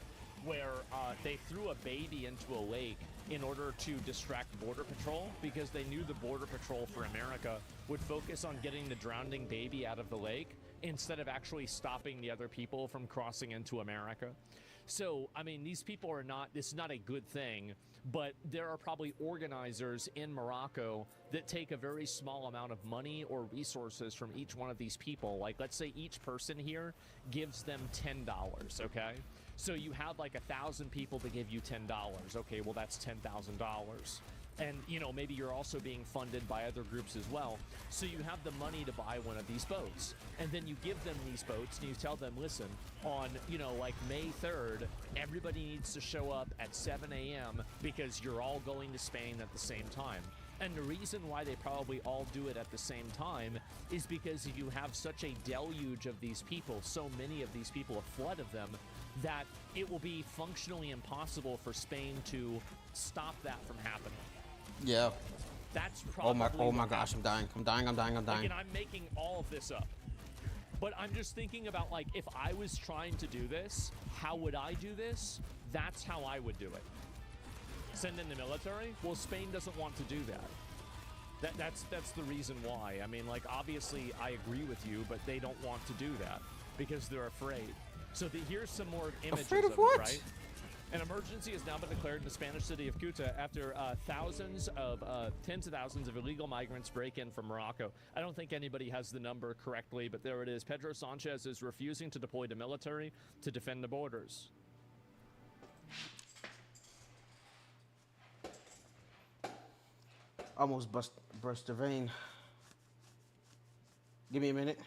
[SPEAKER 6] where they threw a baby into a lake in order to distract Border Patrol because they knew the Border Patrol for America would focus on getting the drowning baby out of the lake instead of actually stopping the other people from crossing into America. So, I mean, these people are not, this is not a good thing, but there are probably organizers in Morocco that take a very small amount of money or resources from each one of these people. Like, let's say each person here gives them $10, okay? So you have like 1,000 people that give you $10. Okay, well, that's $10,000. And, you know, maybe you're also being funded by other groups as well. So you have the money to buy one of these boats. And then you give them these boats and you tell them, listen, on, you know, like May 3rd, everybody needs to show up at 7 a.m. because you're all going to Spain at the same time. And the reason why they probably all do it at the same time is because if you have such a deluge of these people, so many of these people, a flood of them, that it will be functionally impossible for Spain to stop that from happening.
[SPEAKER 1] Yeah.
[SPEAKER 6] That's probably
[SPEAKER 1] oh my gosh, I'm dying.
[SPEAKER 6] Again, I'm making all of this up. But I'm just thinking about, like, if I was trying to do this, how would I do this? That's how I would do it. Send in the military? Well, Spain doesn't want to do that. That's the reason why. I mean, like, obviously I agree with you, but they don't want to do that because they're afraid. So here's some more images
[SPEAKER 1] afraid of
[SPEAKER 6] it,
[SPEAKER 1] what?
[SPEAKER 6] Right? An emergency has now been declared in the Spanish city of Ceuta after tens of thousands of illegal migrants break in from Morocco. I don't think anybody has the number correctly, but there it is. Pedro Sanchez is refusing to deploy the military to defend the borders.
[SPEAKER 1] Almost burst the vein. Give me a minute.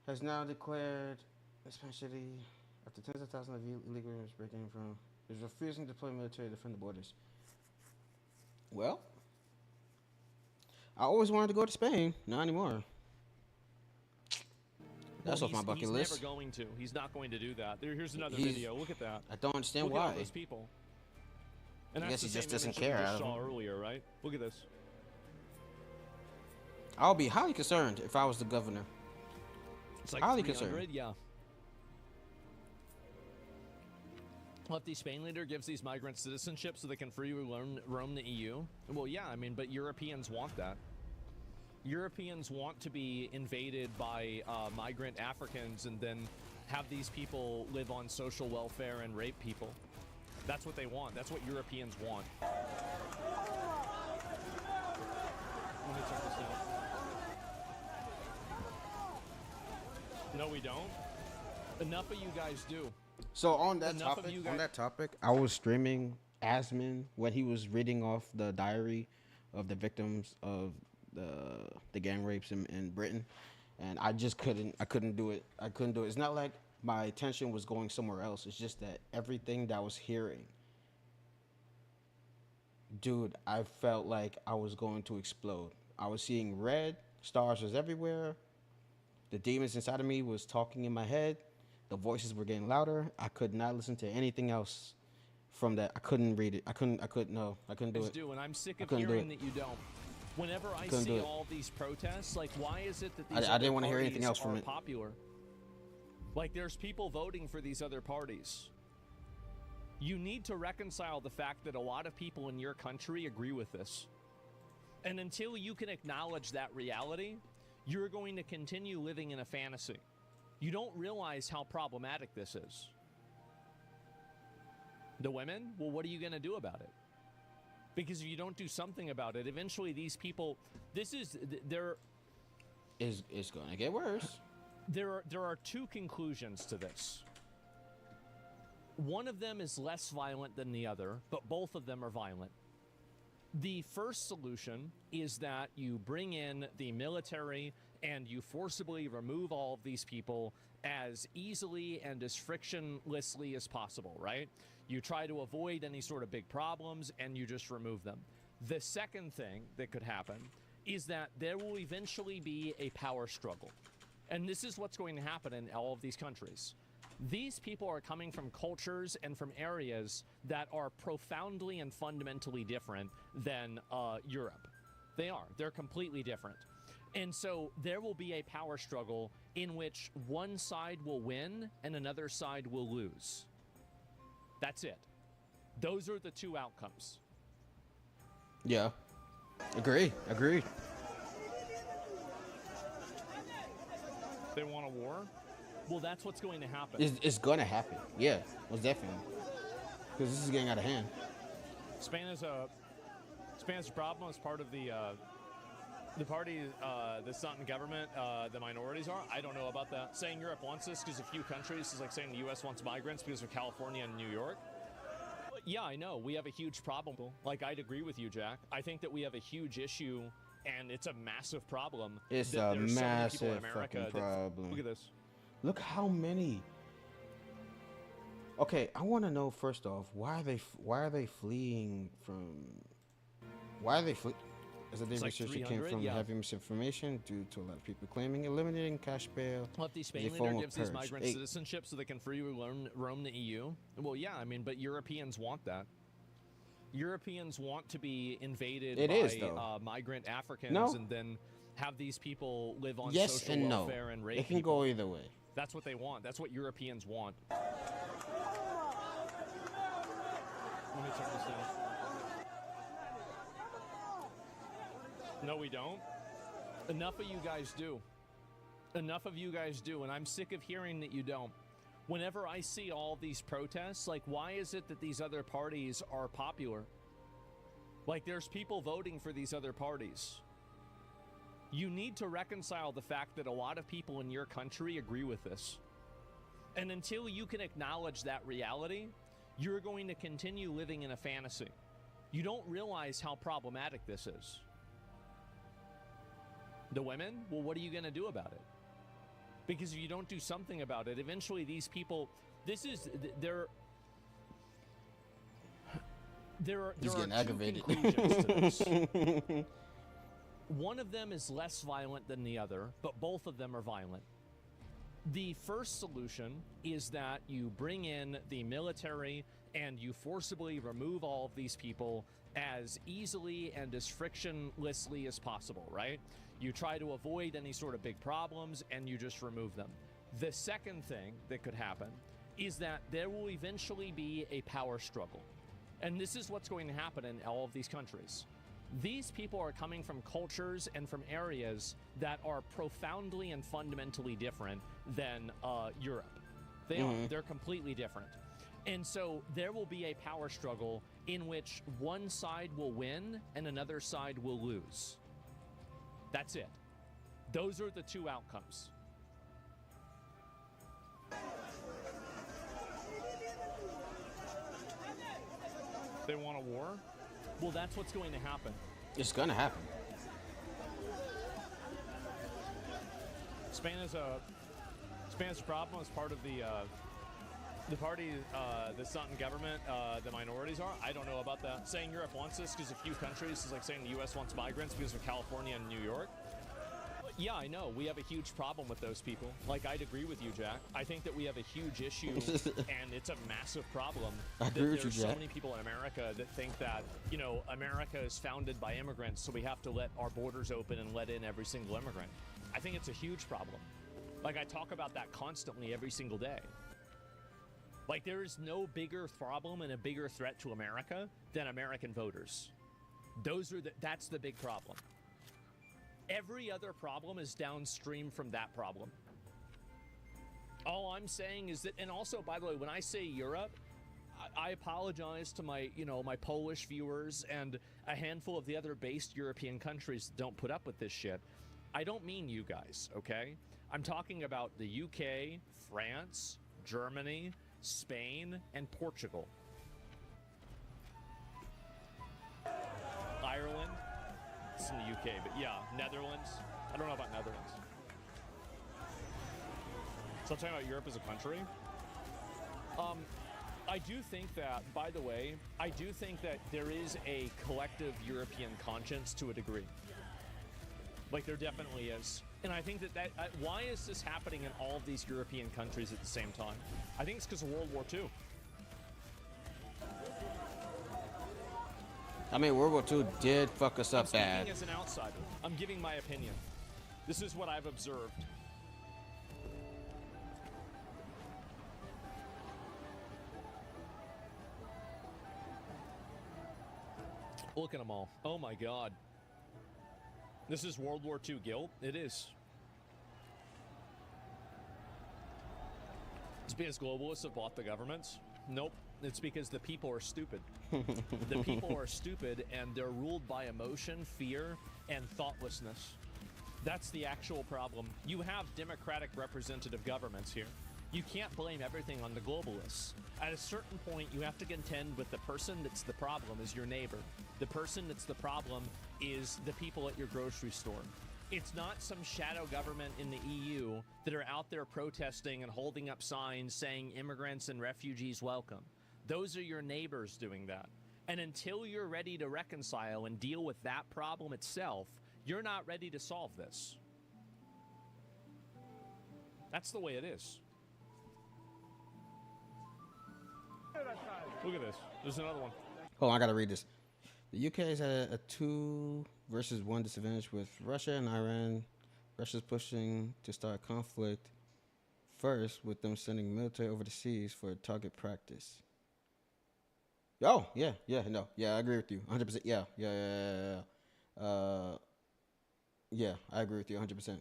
[SPEAKER 1] Has now declared the Spanish city after tens of thousands of illegal immigrants breaking from is refusing to deploy military to defend the borders. Well, I always wanted to go to Spain. Not anymore. That's off my bucket list.
[SPEAKER 6] He's never going to. He's not going to do that. Here's another video. Look at that.
[SPEAKER 1] I don't understand
[SPEAKER 6] why.
[SPEAKER 1] Look
[SPEAKER 6] at all those people. And
[SPEAKER 1] I
[SPEAKER 6] that's
[SPEAKER 1] guess
[SPEAKER 6] the
[SPEAKER 1] he just
[SPEAKER 6] same
[SPEAKER 1] doesn't
[SPEAKER 6] image that we
[SPEAKER 1] care.
[SPEAKER 6] just saw earlier, right? Look at this.
[SPEAKER 1] I'll be highly concerned if I was the governor.
[SPEAKER 6] It's like
[SPEAKER 1] highly
[SPEAKER 6] 300,
[SPEAKER 1] concerned.
[SPEAKER 6] yeah. What, the Spain leader gives these migrants citizenship so they can freely roam the EU? Well, yeah, I mean, but Europeans want that. Europeans want to be invaded by migrant Africans and then have these people live on social welfare and rape people. That's what they want. That's what Europeans want. Let me check this out. No, we don't. Enough of you guys do.
[SPEAKER 1] So on that
[SPEAKER 6] Enough of
[SPEAKER 1] topic,
[SPEAKER 6] you
[SPEAKER 1] on
[SPEAKER 6] guys-
[SPEAKER 1] that topic, I was streaming Asmin when he was reading off the diary of the victims of the gang rapes in Britain, and I just couldn't do it. I couldn't do it. It's not like my attention was going somewhere else. It's just that everything that I was hearing, dude, I felt like I was going to explode. I was seeing red, stars was everywhere. The demons inside of me was talking in my head. The voices were getting louder. I could not listen to anything else from that. I couldn't read it. I couldn't do it.
[SPEAKER 6] And I'm sick of
[SPEAKER 1] couldn't do
[SPEAKER 6] hearing
[SPEAKER 1] it.
[SPEAKER 6] that you don't. Whenever I
[SPEAKER 1] Couldn't do
[SPEAKER 6] see
[SPEAKER 1] it.
[SPEAKER 6] all these protests, like, why is it that these
[SPEAKER 1] I
[SPEAKER 6] other
[SPEAKER 1] didn't wanna hear anything
[SPEAKER 6] parties
[SPEAKER 1] else from
[SPEAKER 6] are
[SPEAKER 1] it.
[SPEAKER 6] popular? Like, there's people voting for these other parties. You need to reconcile the fact that a lot of people in your country agree with this. And until you can acknowledge that reality, you're going to continue living in a fantasy. You don't realize how problematic this is. The women? Well, what are you going to do about it? Because if you don't do something about it, eventually these people, it's
[SPEAKER 1] going to get worse.
[SPEAKER 6] There are two conclusions to this. One of them is less violent than the other, but both of them are violent. The first solution is that you bring in the military and you forcibly remove all of these people as easily and as frictionlessly as possible, right? You try to avoid any sort of big problems and you just remove them. The second thing that could happen is that there will eventually be a power struggle. And this is what's going to happen in all of these countries. These people are coming from cultures and from areas that are profoundly and fundamentally different than Europe. They are. They're completely different. And so there will be a power struggle in which one side will win and another side will lose. That's it. Those are the two outcomes.
[SPEAKER 1] Yeah. Agreed.
[SPEAKER 6] They want a war? Well, that's what's going to happen.
[SPEAKER 1] It's going to happen. Yeah, most definitely. Because this is getting out of hand.
[SPEAKER 6] Spain's problem is part of the party that's not in government, the minorities are. I don't know about that. Saying Europe wants this because a few countries is like saying the U.S. wants migrants because of California and New York. But yeah, I know. We have a huge problem. Like, I'd agree with you, Jack. I think that we have a huge issue, and it's a massive problem.
[SPEAKER 1] It's
[SPEAKER 6] that
[SPEAKER 1] a
[SPEAKER 6] there's so many people in
[SPEAKER 1] massive
[SPEAKER 6] America
[SPEAKER 1] fucking problem.
[SPEAKER 6] Look at this.
[SPEAKER 1] Look how many. Okay, I want to know first off, why are they fleeing from? Why are they fleeing? As a
[SPEAKER 6] It's like
[SPEAKER 1] research came
[SPEAKER 6] 300,
[SPEAKER 1] from
[SPEAKER 6] yeah.
[SPEAKER 1] heavy misinformation due to a lot of people claiming eliminating cash bail.
[SPEAKER 6] What, the Spain
[SPEAKER 1] as a
[SPEAKER 6] leader
[SPEAKER 1] form of
[SPEAKER 6] gives these
[SPEAKER 1] purge.
[SPEAKER 6] migrants
[SPEAKER 1] Hey,
[SPEAKER 6] citizenship so they can freely roam the EU? Well, yeah, I mean, but Europeans want that. Europeans want to be invaded by migrant Africans and then have these people live on
[SPEAKER 1] yes
[SPEAKER 6] social
[SPEAKER 1] and
[SPEAKER 6] welfare
[SPEAKER 1] no.
[SPEAKER 6] and rape
[SPEAKER 1] It can
[SPEAKER 6] people.
[SPEAKER 1] go either way.
[SPEAKER 6] That's what they want. That's what Europeans want. Let me turn this down. No, we don't. Enough of you guys do. Enough of you guys do, and I'm sick of hearing that you don't. Whenever I see all these protests, like, why is it that these other parties are popular? Like, there's people voting for these other parties. You need to reconcile the fact that a lot of people in your country agree with this. And until you can acknowledge that reality, you're going to continue living in a fantasy. You don't realize how problematic this is. The women? Well, what are you going to do about it? Because if you don't do something about it, eventually these people, there are
[SPEAKER 1] getting
[SPEAKER 6] two
[SPEAKER 1] aggravated.
[SPEAKER 6] conclusions to this. One of them is less violent than the other, but both of them are violent. The first solution is that you bring in the military and you forcibly remove all of these people as easily and as frictionlessly as possible, right? You try to avoid any sort of big problems and you just remove them. The second thing that could happen is that there will eventually be a power struggle. And this is what's going to happen in all of these countries. These people are coming from cultures and from areas that are profoundly and fundamentally different than Europe. They are. They're completely different. And so there will be a power struggle in which one side will win and another side will lose. That's it. Those are the two outcomes. They want a war? Well, that's what's going to happen.
[SPEAKER 1] It's gonna happen.
[SPEAKER 6] Spain's problem is part of the party that's not in government, the minorities are. I don't know about that. Saying Europe wants this because a few countries is like saying the U.S. wants migrants because of California and New York. Yeah, I know. We have a huge problem with those people. Like, I'd agree with you, Jack. I think that we have a huge issue, and it's a massive problem.
[SPEAKER 1] I agree with you,
[SPEAKER 6] There's
[SPEAKER 1] Jack.
[SPEAKER 6] so many people in America that think that, you know, America is founded by immigrants, so we have to let our borders open and let in every single immigrant. I think it's a huge problem. Like, I talk about that constantly every single day. Like, there is no bigger problem and a bigger threat to America than American voters. That's the big problem. Every other problem is downstream from that problem. All I'm saying is that, and also, by the way, when I say Europe, I apologize to my Polish viewers and a handful of the other based European countries that don't put up with this shit. I don't mean you guys, okay? I'm talking about the UK, France, Germany, Spain, and Portugal. Ireland. It's in the UK, but yeah, Netherlands. I don't know about Netherlands. So I'm talking about Europe as a country. I do think that, by the way, I do think that there is a collective European conscience to a degree. Like, there definitely is. And I think that why is this happening in all of these European countries at the same time? I think it's because of World War II.
[SPEAKER 1] I mean, World War II did fuck us up bad.
[SPEAKER 6] I'm speaking as an outsider. I'm giving my opinion. This is what I've observed. Look at them all. Oh my God. This is World War II guilt? It is. It's because globalists have bought the governments? Nope. It's because the people are stupid. The people are stupid, and they're ruled by emotion, fear, and thoughtlessness. That's the actual problem. You have democratic representative governments here. You can't blame everything on the globalists. At a certain point, you have to contend with the person that's the problem is your neighbor. The person that's the problem is the people at your grocery store. It's not some shadow government in the EU that are out there protesting and holding up signs saying immigrants and refugees welcome. Those are your neighbors doing that. And until you're ready to reconcile and deal with that problem itself, you're not ready to solve this. That's the way it is. Look at this. There's another one.
[SPEAKER 1] Hold on, I gotta read this. The UK is at a 2-1 disadvantage with Russia and Iran. Russia's pushing to start conflict first with them sending military over the seas for target practice. Oh, yeah, I agree with you, 100%. Yeah, I agree with you 100%.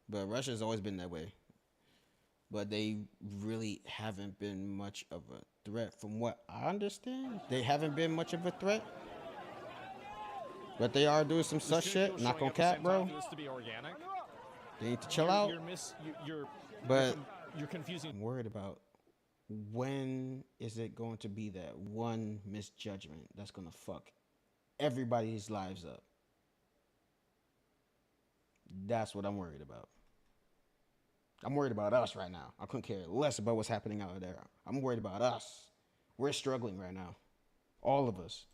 [SPEAKER 1] But Russia's always been that way. But they really haven't been much of a threat, from what I understand. They haven't been much of a threat. But they are doing some such shit. Not gonna cap, bro.
[SPEAKER 6] For this to be organic.
[SPEAKER 1] They need to chill out.
[SPEAKER 6] You're confusing.
[SPEAKER 1] I'm worried about when is it going to be that one misjudgment that's gonna fuck everybody's lives up. That's what I'm worried about. I'm worried about us right now. I couldn't care less about what's happening out there. I'm worried about us. We're struggling right now. All of us.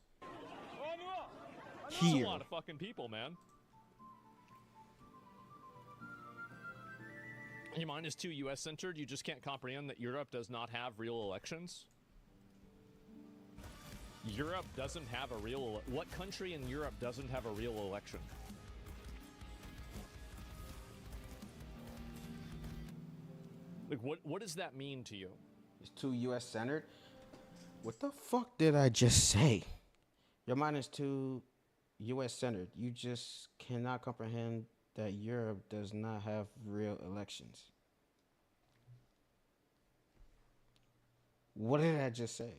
[SPEAKER 6] That's a lot of fucking people, man. Your mind is too US centered. You just can't comprehend that Europe does not have real elections. Europe doesn't have a real. What country in Europe doesn't have a real election? Like, what does that mean to you?
[SPEAKER 1] is too U.S. centered. What the fuck did I just say? Your mind is too U.S. centered. You just cannot comprehend that Europe does not have real elections. What did I just say?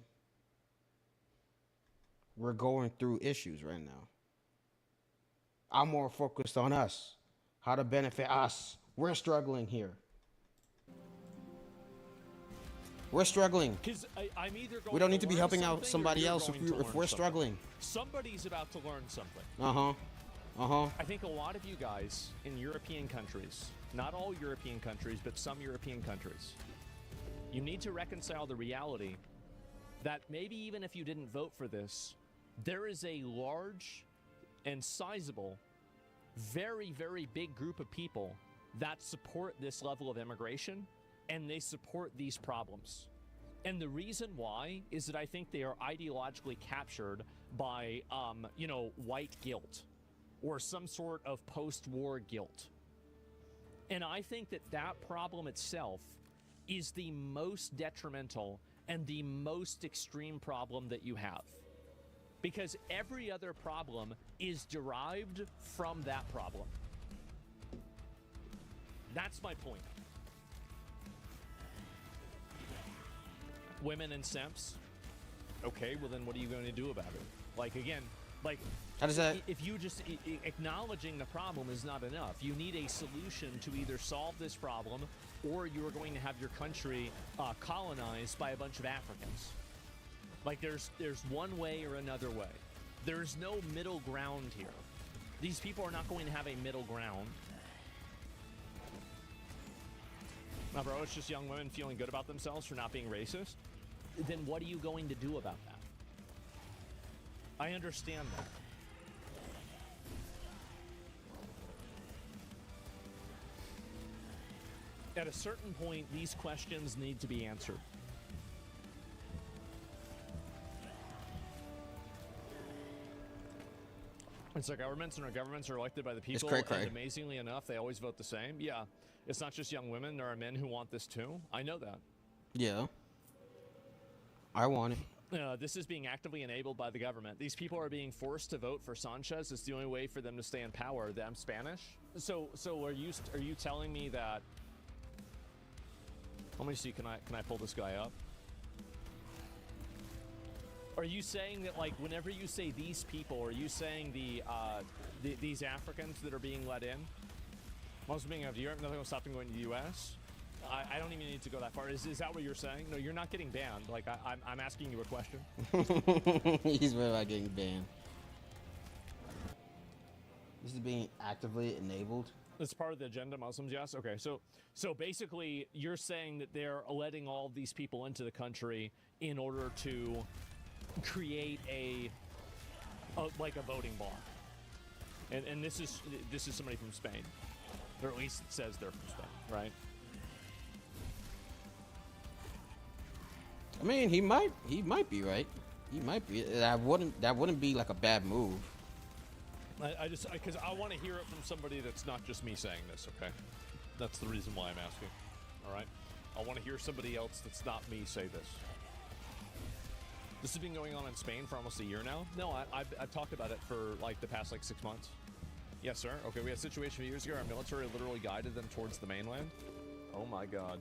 [SPEAKER 1] We're going through issues right now. I'm more focused on us, how to benefit us. We're struggling here. We're struggling.
[SPEAKER 6] Because I'm either going
[SPEAKER 1] We don't need to
[SPEAKER 6] to
[SPEAKER 1] be
[SPEAKER 6] learn
[SPEAKER 1] helping out
[SPEAKER 6] something or
[SPEAKER 1] somebody
[SPEAKER 6] you're
[SPEAKER 1] else
[SPEAKER 6] going
[SPEAKER 1] if
[SPEAKER 6] to
[SPEAKER 1] we're
[SPEAKER 6] learn
[SPEAKER 1] struggling.
[SPEAKER 6] something. Somebody's about to learn something.
[SPEAKER 1] I
[SPEAKER 6] I think a lot of you guys in European countries, not all European countries, but some European countries, you need to reconcile the reality that maybe even if you didn't vote for this, there is a large and sizable, very, very big group of people that support this level of immigration, and they support these problems. And the reason why is that I think they are ideologically captured by, white guilt or some sort of post-war guilt. And I think that that problem itself is the most detrimental and the most extreme problem that you have. Because every other problem is derived from that problem. That's my point. Women and simps. Okay, well then what are you going to do about it? Like, again, like,
[SPEAKER 1] How does that?
[SPEAKER 6] if you just acknowledging the problem is not enough. You need a solution to either solve this problem or you are going to have your country colonized by a bunch of Africans. Like, there's one way or another way. There's no middle ground here. These people are not going to have a middle ground. Now, bro, it's just young women feeling good about themselves for not being racist. Then what are you going to do about that? I understand that. At a certain point, these questions need to be answered. It's like governments, and our governments are elected by the people, and amazingly enough, they always vote the same. Yeah, it's not just young women. There are men who want this too. I know that.
[SPEAKER 1] Yeah. I want it.
[SPEAKER 6] This is being actively enabled by the government. These people are being forced to vote for Sanchez. It's the only way for them to stay in power. I'm Spanish. So are you telling me that? Let me see. Can I pull this guy up? Are you saying that, like, whenever you say these people, are you saying these Africans that are being let in? Most being out of Europe, nothing will stop them going to the U.S. I don't even need to go that far. Is that what you're saying? No, you're not getting banned. Like, I'm asking you a question.
[SPEAKER 1] He's worried about getting banned. This is being actively enabled.
[SPEAKER 6] It's part of the agenda, Muslims, yes? Okay, so basically, you're saying that they're letting all these people into the country in order to create a voting bloc. And this is somebody from Spain. Or at least it says they're from Spain, right?
[SPEAKER 1] I mean, he might be right. He might be. That wouldn't be like a bad move.
[SPEAKER 6] Because I want to hear it from somebody that's not just me saying this, okay? That's the reason why I'm asking, all right? I want to hear somebody else that's not me say this. This has been going on in Spain for almost a year now. No, I've talked about it for, like, the past, 6 months. Yes, sir. Okay, we had a situation a few years ago. Our military literally guided them towards the mainland. Oh, my God.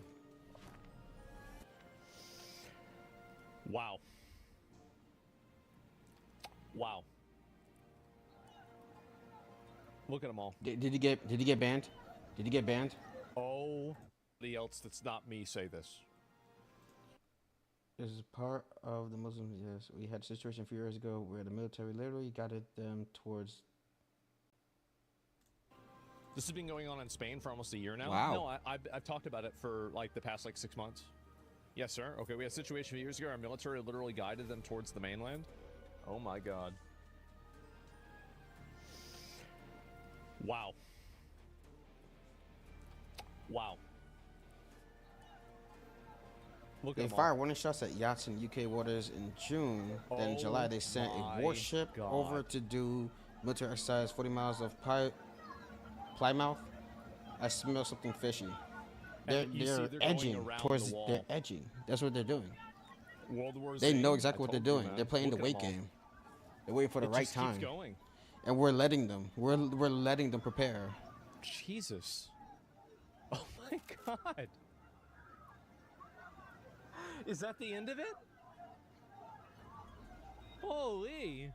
[SPEAKER 6] Wow. Wow. Look at them all.
[SPEAKER 1] Did he get banned? Did he get banned?
[SPEAKER 6] Oh, somebody else that's not me say this.
[SPEAKER 1] This is part of the Muslims. Yes, we had a situation a few years ago where the military literally guided them towards.
[SPEAKER 6] This has been going on in Spain for almost a year now.
[SPEAKER 1] Wow.
[SPEAKER 6] No, I've talked about it for, like, the past, 6 months. Yes, sir. Okay, we had a situation a few years ago. Our military literally guided them towards the mainland. Oh, my God. Wow. Wow. Look
[SPEAKER 1] They
[SPEAKER 6] at them
[SPEAKER 1] fired
[SPEAKER 6] all.
[SPEAKER 1] warning shots at yachts in UK waters in June. Then in July, they sent a warship over to do military exercise 40 miles of Plymouth. I smell something fishy. They're
[SPEAKER 6] You see they're going
[SPEAKER 1] edging
[SPEAKER 6] around
[SPEAKER 1] towards.
[SPEAKER 6] the wall.
[SPEAKER 1] They're edging. That's what they're doing.
[SPEAKER 6] World War
[SPEAKER 1] They
[SPEAKER 6] Z,
[SPEAKER 1] know
[SPEAKER 6] I
[SPEAKER 1] exactly what they're
[SPEAKER 6] told you,
[SPEAKER 1] doing.
[SPEAKER 6] man.
[SPEAKER 1] They're playing
[SPEAKER 6] Look
[SPEAKER 1] the
[SPEAKER 6] at
[SPEAKER 1] wait
[SPEAKER 6] 'em all.
[SPEAKER 1] game. They're waiting for the
[SPEAKER 6] It
[SPEAKER 1] right
[SPEAKER 6] just keeps
[SPEAKER 1] time,
[SPEAKER 6] going.
[SPEAKER 1] and we're letting them. We're letting them prepare.
[SPEAKER 6] Jesus. Oh my God. Is that the end of it? Holy.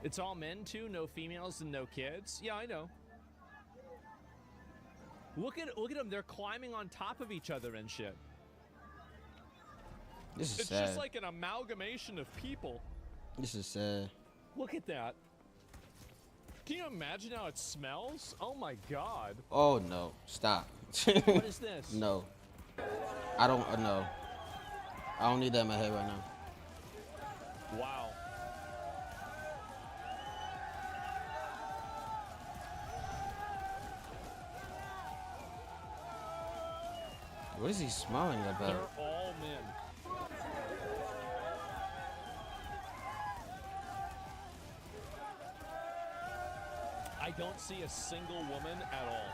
[SPEAKER 6] It's all men too, no females and no kids. Yeah, I know. Look at them. They're climbing on top of each other and shit.
[SPEAKER 1] This is
[SPEAKER 6] It's
[SPEAKER 1] sad.
[SPEAKER 6] just like an amalgamation of people.
[SPEAKER 1] This is sad.
[SPEAKER 6] Look at that. Can you imagine how it smells? Oh my God.
[SPEAKER 1] Oh no! Stop.
[SPEAKER 6] What is this?
[SPEAKER 1] No. I don't know. I don't need that in my head right now.
[SPEAKER 6] Wow.
[SPEAKER 1] What is he smiling
[SPEAKER 6] They're
[SPEAKER 1] about?
[SPEAKER 6] all men. I don't see a single woman at all.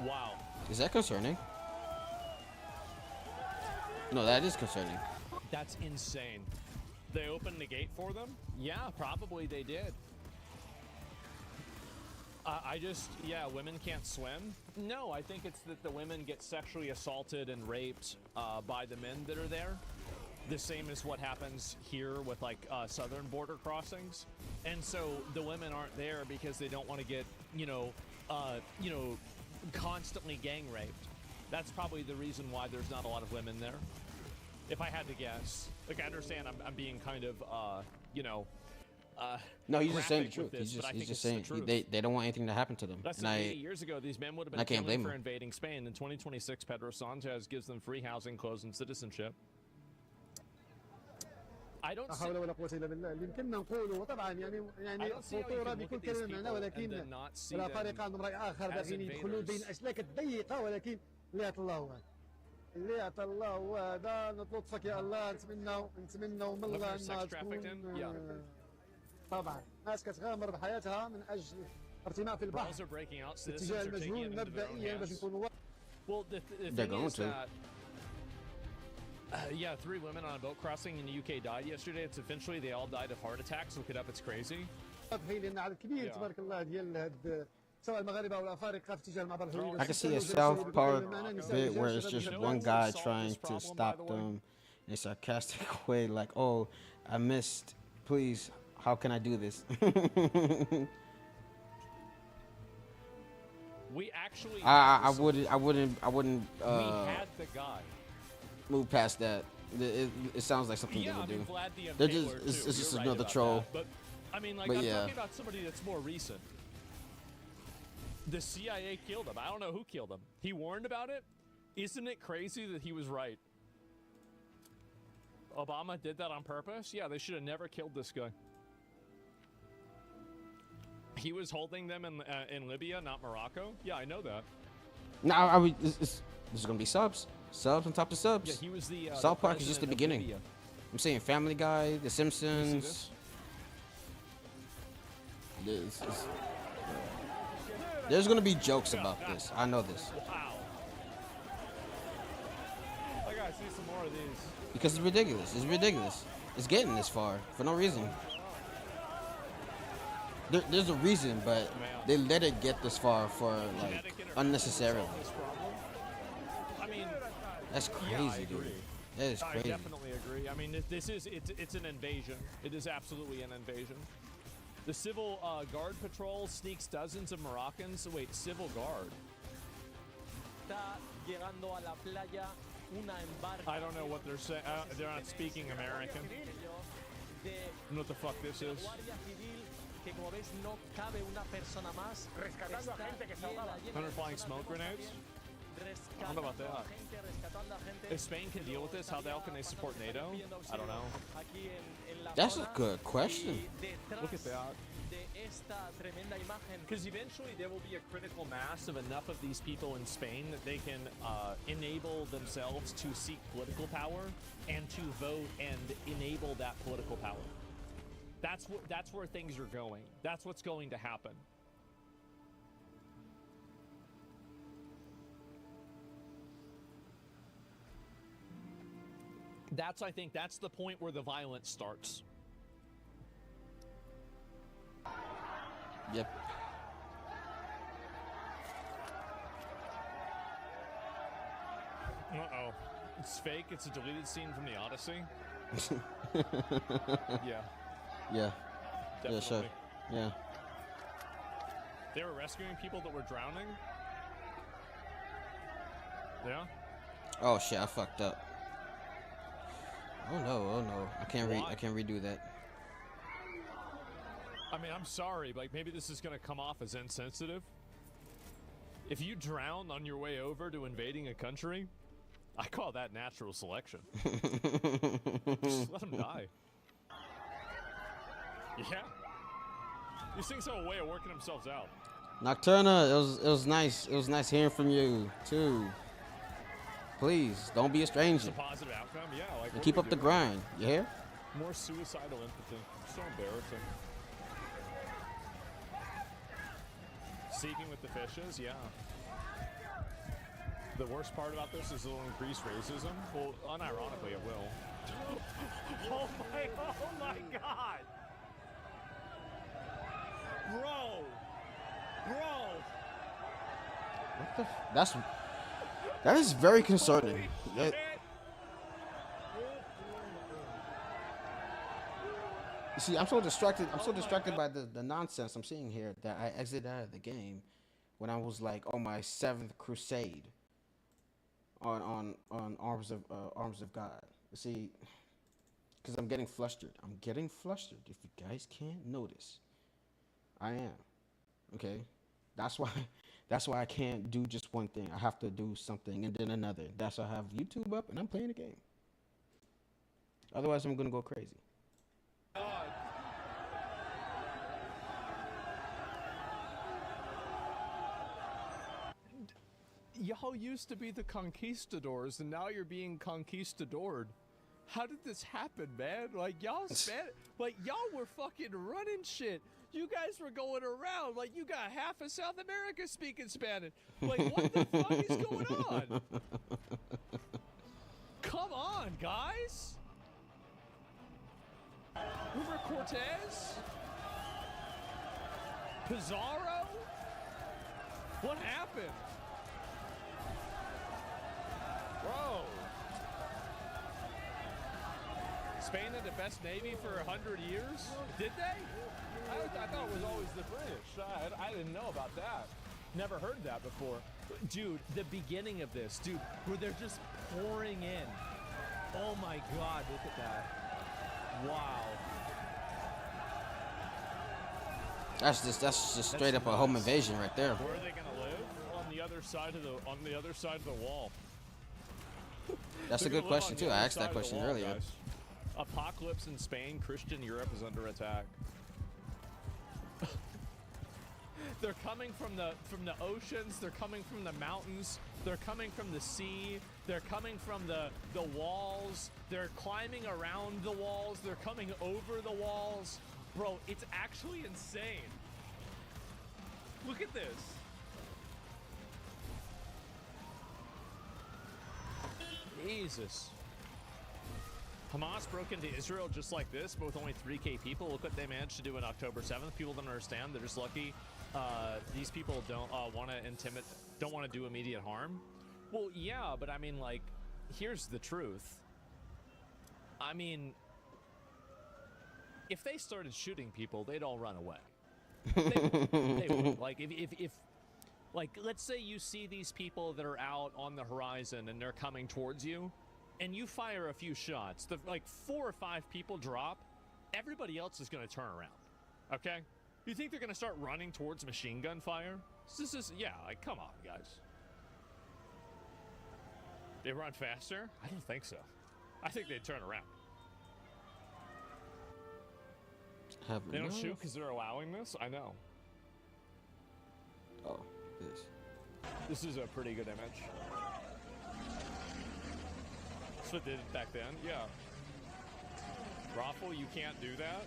[SPEAKER 6] Wow.
[SPEAKER 1] Is that concerning? No, that is concerning.
[SPEAKER 6] That's insane. They opened the gate for them? Yeah, probably they did. Yeah, women can't swim? No, I think it's that the women get sexually assaulted and raped by the men that are there. The same as what happens here with like southern border crossings. And so the women aren't there because they don't want to get, constantly gang raped. That's probably the reason why there's not a lot of women there. If I had to guess. Like, I understand I'm being kind of,
[SPEAKER 1] No, he's just saying the
[SPEAKER 6] graphic with
[SPEAKER 1] truth.
[SPEAKER 6] this, but I
[SPEAKER 1] He's
[SPEAKER 6] think
[SPEAKER 1] just
[SPEAKER 6] it's the
[SPEAKER 1] saying
[SPEAKER 6] truth.
[SPEAKER 1] they don't want anything to happen to them.
[SPEAKER 6] Less
[SPEAKER 1] And
[SPEAKER 6] than 80 years ago, these men would have been
[SPEAKER 1] I can't
[SPEAKER 6] killing
[SPEAKER 1] blame
[SPEAKER 6] for
[SPEAKER 1] him.
[SPEAKER 6] invading Spain. In 2026, Pedro Sanchez gives them free housing, clothes, and citizenship. I don't
[SPEAKER 9] لا
[SPEAKER 6] see,
[SPEAKER 9] حول ولا قوة إلا بالله اللي يمكننا نقوله طبعا
[SPEAKER 6] I don't see how you
[SPEAKER 9] خطورة
[SPEAKER 6] can look
[SPEAKER 9] بكل
[SPEAKER 6] at these
[SPEAKER 9] كلمة
[SPEAKER 6] people
[SPEAKER 9] ولكن
[SPEAKER 6] and then not see
[SPEAKER 9] ولا
[SPEAKER 6] them
[SPEAKER 9] فريق عندهم رأي آخر
[SPEAKER 6] as
[SPEAKER 9] باغيين يدخلون بين
[SPEAKER 6] invaders.
[SPEAKER 9] أسلاك ضيقة ولكن اللي عطى الله هو اللي عطى الله هو هذا نطلب لطفك يا الله نتمنى من الله
[SPEAKER 6] Have
[SPEAKER 9] أنها
[SPEAKER 6] sex trafficked in?
[SPEAKER 9] تكون
[SPEAKER 6] Yeah.
[SPEAKER 9] طبعا ناس كتغامر بحياتها من أجل ارتماء في البحر
[SPEAKER 6] Brawls are breaking out.
[SPEAKER 9] اتجاه
[SPEAKER 6] Citizens are taking
[SPEAKER 9] المجهول
[SPEAKER 6] it into their own
[SPEAKER 9] مبدئيا باش
[SPEAKER 6] hands.
[SPEAKER 9] نكونوا
[SPEAKER 6] Well, the
[SPEAKER 1] They're
[SPEAKER 6] thing
[SPEAKER 1] going
[SPEAKER 6] is
[SPEAKER 1] to.
[SPEAKER 6] that, yeah, 3 women on a boat crossing in the UK died yesterday. It's eventually they all died of heart attacks. Look it up. It's crazy.
[SPEAKER 9] تخيل ان عدد كبير
[SPEAKER 6] Yeah.
[SPEAKER 9] تبارك الله ديال هاد سواء المغاربه او الافارقه في اتجاه المعبر الهوية
[SPEAKER 1] I can see a South Park bit where it's just one guy trying to stop them in a sarcastic way, like, "Oh, I missed. Please, how can I do this?"
[SPEAKER 6] We actually.
[SPEAKER 1] I wouldn't.
[SPEAKER 6] We had the guy.
[SPEAKER 1] Move past that. It sounds like something
[SPEAKER 6] Yeah,
[SPEAKER 1] they
[SPEAKER 6] I
[SPEAKER 1] would
[SPEAKER 6] mean,
[SPEAKER 1] do.
[SPEAKER 6] Vlad the
[SPEAKER 1] They're
[SPEAKER 6] Impaler,
[SPEAKER 1] just- it's
[SPEAKER 6] too.
[SPEAKER 1] just
[SPEAKER 6] You're right
[SPEAKER 1] another
[SPEAKER 6] about
[SPEAKER 1] troll.
[SPEAKER 6] that. But I mean, like,
[SPEAKER 1] But
[SPEAKER 6] I'm
[SPEAKER 1] yeah.
[SPEAKER 6] talking about somebody that's more recent. The CIA killed him. I don't know who killed him. He warned about it. Isn't it crazy that he was right? Obama did that on purpose? Yeah, they should have never killed this guy. He was holding them in Libya, not Morocco. Yeah, I know that.
[SPEAKER 1] No, this is gonna be subs on top of subs.
[SPEAKER 6] Yeah, he was the
[SPEAKER 1] South Park is just the
[SPEAKER 6] president of
[SPEAKER 1] beginning.
[SPEAKER 6] Libya.
[SPEAKER 1] I'm saying Family Guy, The Simpsons.
[SPEAKER 6] this?
[SPEAKER 1] There's gonna be jokes about this. I know this
[SPEAKER 6] Wow. I gotta see some more of these.
[SPEAKER 1] because it's ridiculous. It's ridiculous. It's getting this far for no reason. There's a reason, but they let it get this far for like
[SPEAKER 6] Genetic interference
[SPEAKER 1] unnecessarily.
[SPEAKER 6] solve this problem? I mean,
[SPEAKER 1] That's
[SPEAKER 6] yeah, I
[SPEAKER 1] crazy,
[SPEAKER 6] agree.
[SPEAKER 1] dude. That is
[SPEAKER 6] I
[SPEAKER 1] crazy.
[SPEAKER 6] definitely agree. I mean, it's an invasion. It is absolutely an invasion. The Civil Guard Patrol sneaks dozens of Moroccans. Wait, Civil Guard? I don't know what they're saying. They're not speaking American. You know what the fuck this is? Hunter flying smoke grenades? I don't know about that. If Spain can deal with this, how the hell can they support NATO? I don't know.
[SPEAKER 1] That's a good question.
[SPEAKER 6] Look at that. Because eventually there will be a critical mass of enough of these people in Spain that they can enable themselves to seek political power and to vote and enable that political power. That's where things are going. That's what's going to happen. I think that's the point where the violence starts.
[SPEAKER 1] Yep.
[SPEAKER 6] Uh-oh. It's fake. It's a deleted scene from the Odyssey. Yeah.
[SPEAKER 1] Yeah.
[SPEAKER 6] Definitely.
[SPEAKER 1] Yeah, sure. Yeah.
[SPEAKER 6] They were rescuing people that were drowning? Yeah?
[SPEAKER 1] Oh shit, I fucked up. Oh no. I can't redo that.
[SPEAKER 6] I mean, I'm sorry, like maybe this is gonna come off as insensitive. If you drown on your way over to invading a country, I call that natural selection. Just let them die. Yeah. These things have a way of working themselves out.
[SPEAKER 1] Nocturna, it was nice. It was nice hearing from you too. Please don't be a stranger.
[SPEAKER 6] It's a positive outcome, yeah. Like,
[SPEAKER 1] And keep up the grind. You hear?
[SPEAKER 6] More suicidal empathy. So embarrassing. Seeking with the fishes, yeah. The worst part about this is it'll increase racism. Well, unironically, it will. Oh my God! Bro!
[SPEAKER 1] What the? That is very concerning. You see, I'm so distracted. I'm so distracted by the nonsense I'm seeing here that I exited out of the game when I was like on my 7th crusade on Arms of God. You see, because I'm getting flustered. I'm getting flustered. If you guys can't notice, I am. Okay, that's why I can't do just one thing. I have to do something and then another. That's why I have YouTube up and I'm playing the game. Otherwise, I'm gonna go crazy.
[SPEAKER 6] Y'all used to be the conquistadors, and now you're being conquistadored. How did this happen, man? Like, y'all were fucking running shit. You guys were going around like you got half of South America speaking Spanish. Like, what the fuck is going on? Come on, guys. River Cortez? Pizarro? What happened? Bro. Spain had the best navy for 100 years? Did they? I thought it was always the British. I didn't know about that. Never heard that before. Dude, the beginning of this, dude, where they're just pouring in. Oh my God, look at that. Wow.
[SPEAKER 1] That's just straight up a home invasion right there.
[SPEAKER 6] Where are they gonna live? On the other side of the wall.
[SPEAKER 1] That's a good question too. I asked that question earlier.
[SPEAKER 6] Guys. Apocalypse in Spain, Christian Europe is under attack. They're coming from the oceans, they're coming from the mountains, they're coming from the sea, they're coming from the walls, they're climbing around the walls, they're coming over the walls. Bro, it's actually insane. Look at this. Jesus. Hamas broke into Israel just like this, but with only 3K people. Look what they managed to do on October 7th. People don't understand. They're just lucky. These people don't don't want to do immediate harm. Well, yeah, but I mean, like, here's the truth. I mean, if they started shooting people, they'd all run away. They would. Like, if like, let's say you see these people that are out on the horizon and they're coming towards you, and you fire a few shots, like 4 or 5 people drop, everybody else is going to turn around, okay? You think they're going to start running towards machine gun fire? This is, yeah, like, come on, guys. They run faster? I don't think so. I think they'd turn around. They don't shoot because they're allowing this? I know.
[SPEAKER 1] Oh, this.
[SPEAKER 6] This is a pretty good image. That's what they did back then, yeah. Raffle, you can't do that?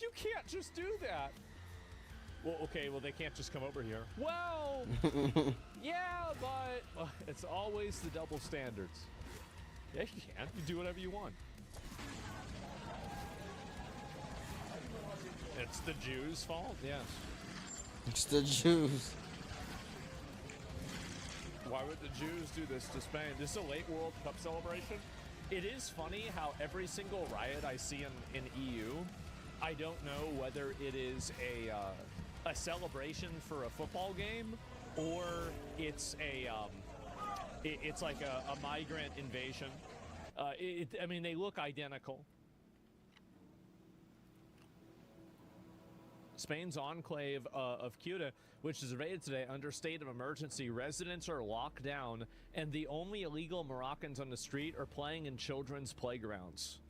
[SPEAKER 6] You can't just do that. Well, okay, well, they can't just come over here. Well, yeah, but it's always the double standards. Yeah, you can. You do whatever you want. It's the Jews' fault? Yes.
[SPEAKER 1] It's the Jews.
[SPEAKER 6] Why would the Jews do this to Spain? This is a late World Cup celebration. It is funny how every single riot I see in EU, I don't know whether it is a celebration for a football game or it's it's like a migrant invasion. I mean, they look identical. Spain's enclave of Ceuta, which is raided today under state of emergency. Residents are locked down, and the only illegal Moroccans on the street are playing in children's playgrounds.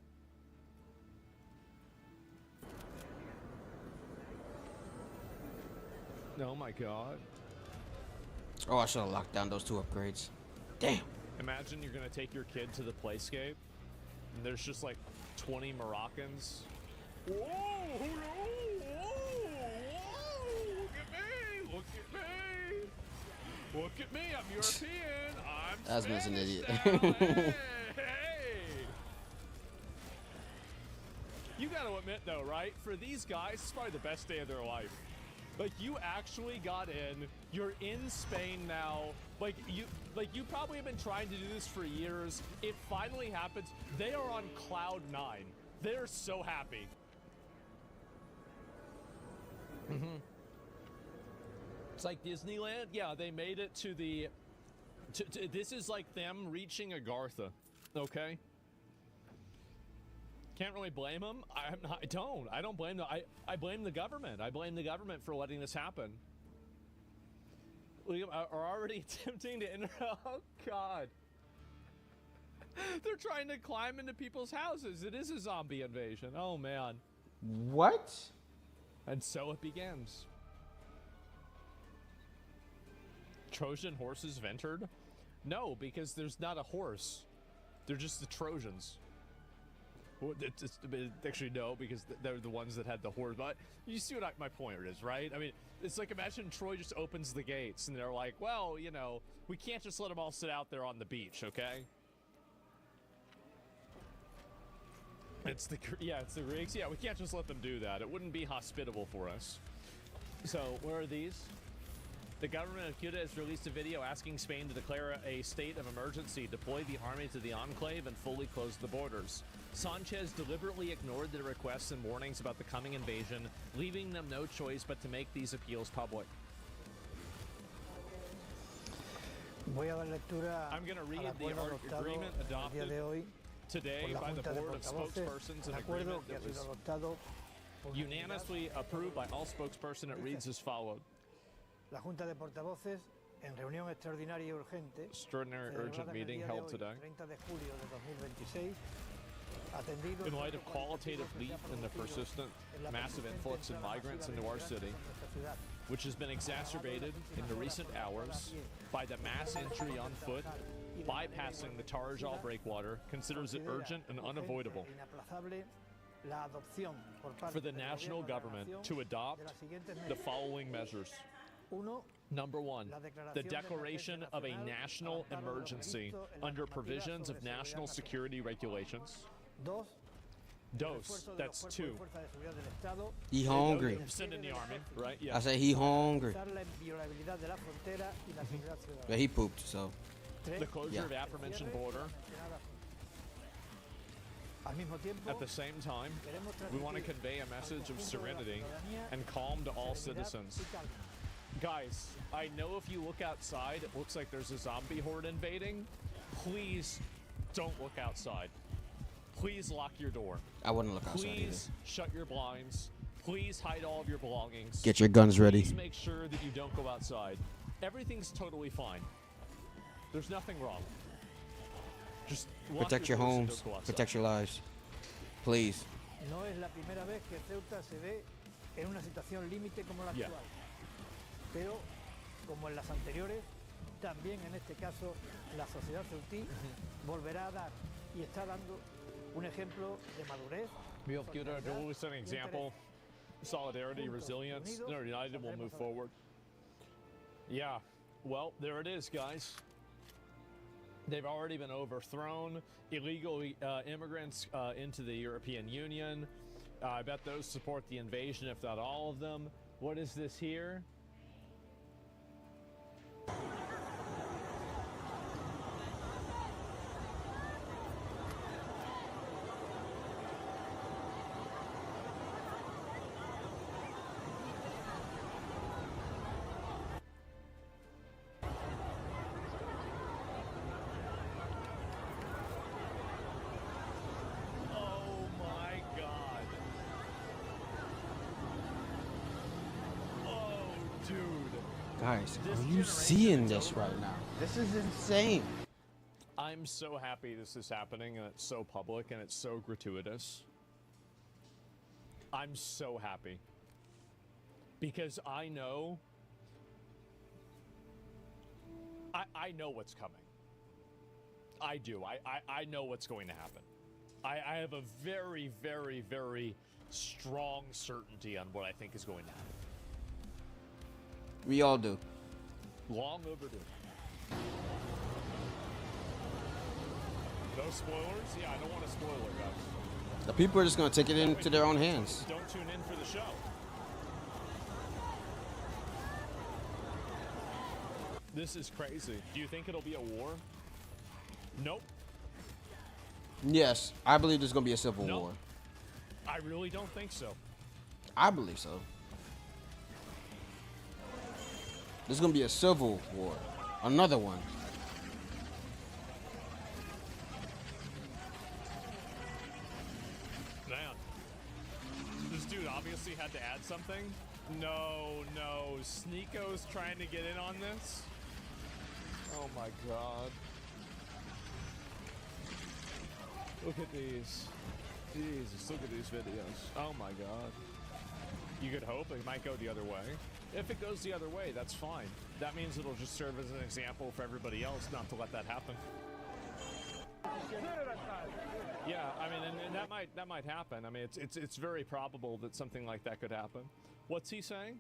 [SPEAKER 6] Oh my god.
[SPEAKER 1] Oh, I should have locked down those 2 upgrades. Damn.
[SPEAKER 6] Imagine you're gonna take your kid to the playscape, and there's just like 20 Moroccans. Whoa, whoa, whoa, look at me, look at me. Look at me, I'm European, I'm
[SPEAKER 1] Asma's an
[SPEAKER 6] Spanish
[SPEAKER 1] idiot.
[SPEAKER 6] now. Hey, hey. You gotta admit though, right? For these guys, it's probably the best day of their life. Like, you actually got in, you're in Spain now, like you probably have been trying to do this for years. It finally happens. They are on cloud 9. They're so happy. It's like Disneyland. Yeah, they made it to the... this is like them reaching Agartha, okay? Can't really blame them. I don't blame them. I blame the government. I blame the government for letting this happen. We are already attempting to enter. Oh God! They're trying to climb into people's houses. It is a zombie invasion. Oh man!
[SPEAKER 1] What?
[SPEAKER 6] And so it begins. Trojan horses have entered? No, because there's not a horse. They're just the Trojans. Well, actually, no, because they're the ones that had the horse. But you see what my point is, right? I mean, it's like, imagine Troy just opens the gates and they're like, well, you know, we can't just let them all sit out there on the beach, okay? It's the Greeks. Yeah, we can't just let them do that. It wouldn't be hospitable for us. So, where are these? The government of Ceuta has released a video asking Spain to declare a state of emergency, deploy the army to the enclave, and fully close the borders. Sanchez deliberately ignored the requests and warnings about the coming invasion, leaving them no choice but to make these appeals public. I'm going to read the agreement adopted today by the Board of Spokespersons, an agreement that was unanimously approved by all spokespersons. It reads as followed.
[SPEAKER 10] La Junta de Portavoces, en reunión extraordinaria y urgente,
[SPEAKER 6] extraordinary urgent meeting held today.
[SPEAKER 10] 30 de julio de 2026, atendido
[SPEAKER 6] in light of qualitative leap in the persistent massive influx of migrants into our city, which has been exacerbated in the recent hours by the mass entry on foot, bypassing the Tarajal breakwater, considers it urgent and unavoidable for the national government to adopt the following measures. Number one, the declaration of a national emergency under provisions of national security regulations. Dos, that's 2.
[SPEAKER 1] He hungry.
[SPEAKER 6] Send in the army, right? Yeah.
[SPEAKER 1] I say he hungry. But he pooped, so.
[SPEAKER 6] The closure of the aforementioned border. At the same time, we want to convey a message of serenity and calm to all citizens. Guys, I know if you look outside, it looks like there's a zombie horde invading. Please don't look outside. Please lock your door.
[SPEAKER 1] I wouldn't look outside
[SPEAKER 6] Please
[SPEAKER 1] either.
[SPEAKER 6] Shut your blinds. Please hide all of your belongings.
[SPEAKER 1] Get your guns ready.
[SPEAKER 6] Please make sure that you don't go outside. Everything's totally fine. There's nothing wrong. Just lock
[SPEAKER 1] protect your
[SPEAKER 6] doors and
[SPEAKER 1] homes.
[SPEAKER 6] don't go outside.
[SPEAKER 1] Protect your lives. Please.
[SPEAKER 10] No es la primera vez que Ceuta se ve en una situación límite como la actual. Pero, como en las anteriores, también en este caso la sociedad ceutí volverá a dar y está dando un ejemplo de madurez.
[SPEAKER 6] We'll give an example solidarity, resilience. They're united, we'll move forward. Yeah, well, there it is, guys. They've already been overthrown. Illegal immigrants into the European Union. I bet those support the invasion, if not all of them. What is this here?
[SPEAKER 1] Guys, are you seeing this right now? This is insane.
[SPEAKER 6] I'm so happy this is happening, and it's so public, and it's so gratuitous. I'm so happy. Because I know... I know what's coming. I do. I know what's going to happen. I have a very, very, very strong certainty on what I think is going to happen.
[SPEAKER 1] We all do.
[SPEAKER 6] Long overdue. No spoilers? Yeah, I don't want a spoiler, guys.
[SPEAKER 1] The people are just going to take it into their own hands.
[SPEAKER 6] Don't tune in for the show. This is crazy. Do you think it'll be a war? Nope.
[SPEAKER 1] Yes, I believe there's going to be a civil war.
[SPEAKER 6] I really don't think so.
[SPEAKER 1] I believe so. There's going to be a civil war. Another one.
[SPEAKER 6] Man. This dude obviously had to add something. No. Sneako's trying to get in on this. Oh my god. Look at these. Jesus, look at these videos. Oh my god. You could hope it might go the other way. If it goes the other way, that's fine. That means it'll just serve as an example for everybody else not to let that happen. Yeah, I mean, and that might happen. I mean, it's very probable that something like that could happen. What's he saying?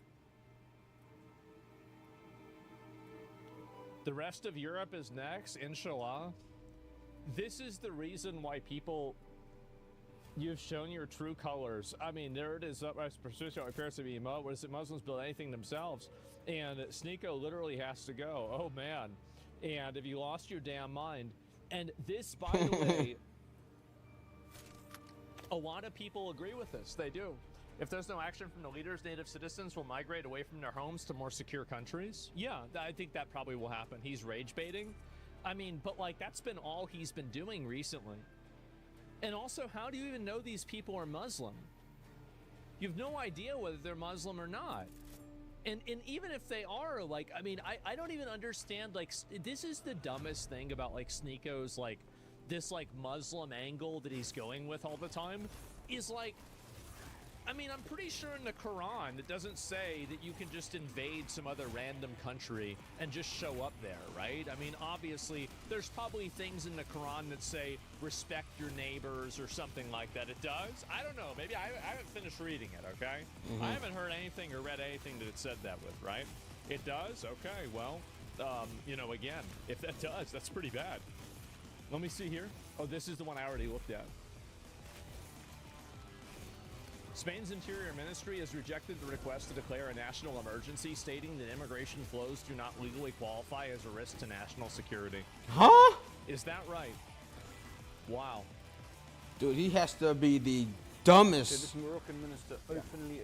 [SPEAKER 6] The rest of Europe is next, inshallah. This is the reason why people... You've shown your true colors. I mean, there it is. Persistence appears to be what is it? Muslims build anything themselves, and Sneeko literally has to go. Oh man! And if you lost your damn mind, and this, by the way, a lot of people agree with this. They do. If there's no action from the leaders, native citizens will migrate away from their homes to more secure countries. Yeah, I think that probably will happen. He's rage baiting. I mean, but like that's been all he's been doing recently. And also, how do you even know these people are Muslim? You have no idea whether they're Muslim or not. And even if they are, like, I mean, I don't even understand, like, this is the dumbest thing about, like, Sneeko's, like, this, like, Muslim angle that he's going with all the time is, like, I mean, I'm pretty sure in the Quran it doesn't say that you can just invade some other random country and just show up there, right? I mean, obviously, there's probably things in the Quran that say respect your neighbors or something like that. It does? I don't know. Maybe I haven't finished reading it, okay? I haven't heard anything or read anything that it said that with, right? It does? Okay, well, you know, again, if that does, that's pretty bad. Let me see here. Oh, this is the one I already looked at. Spain's Interior Ministry has rejected the request to declare a national emergency, stating that immigration flows do not legally qualify as a risk to national security.
[SPEAKER 1] Huh?
[SPEAKER 6] Is that right? Wow.
[SPEAKER 1] Dude, he has to be the dumbest.
[SPEAKER 11] This Moroccan minister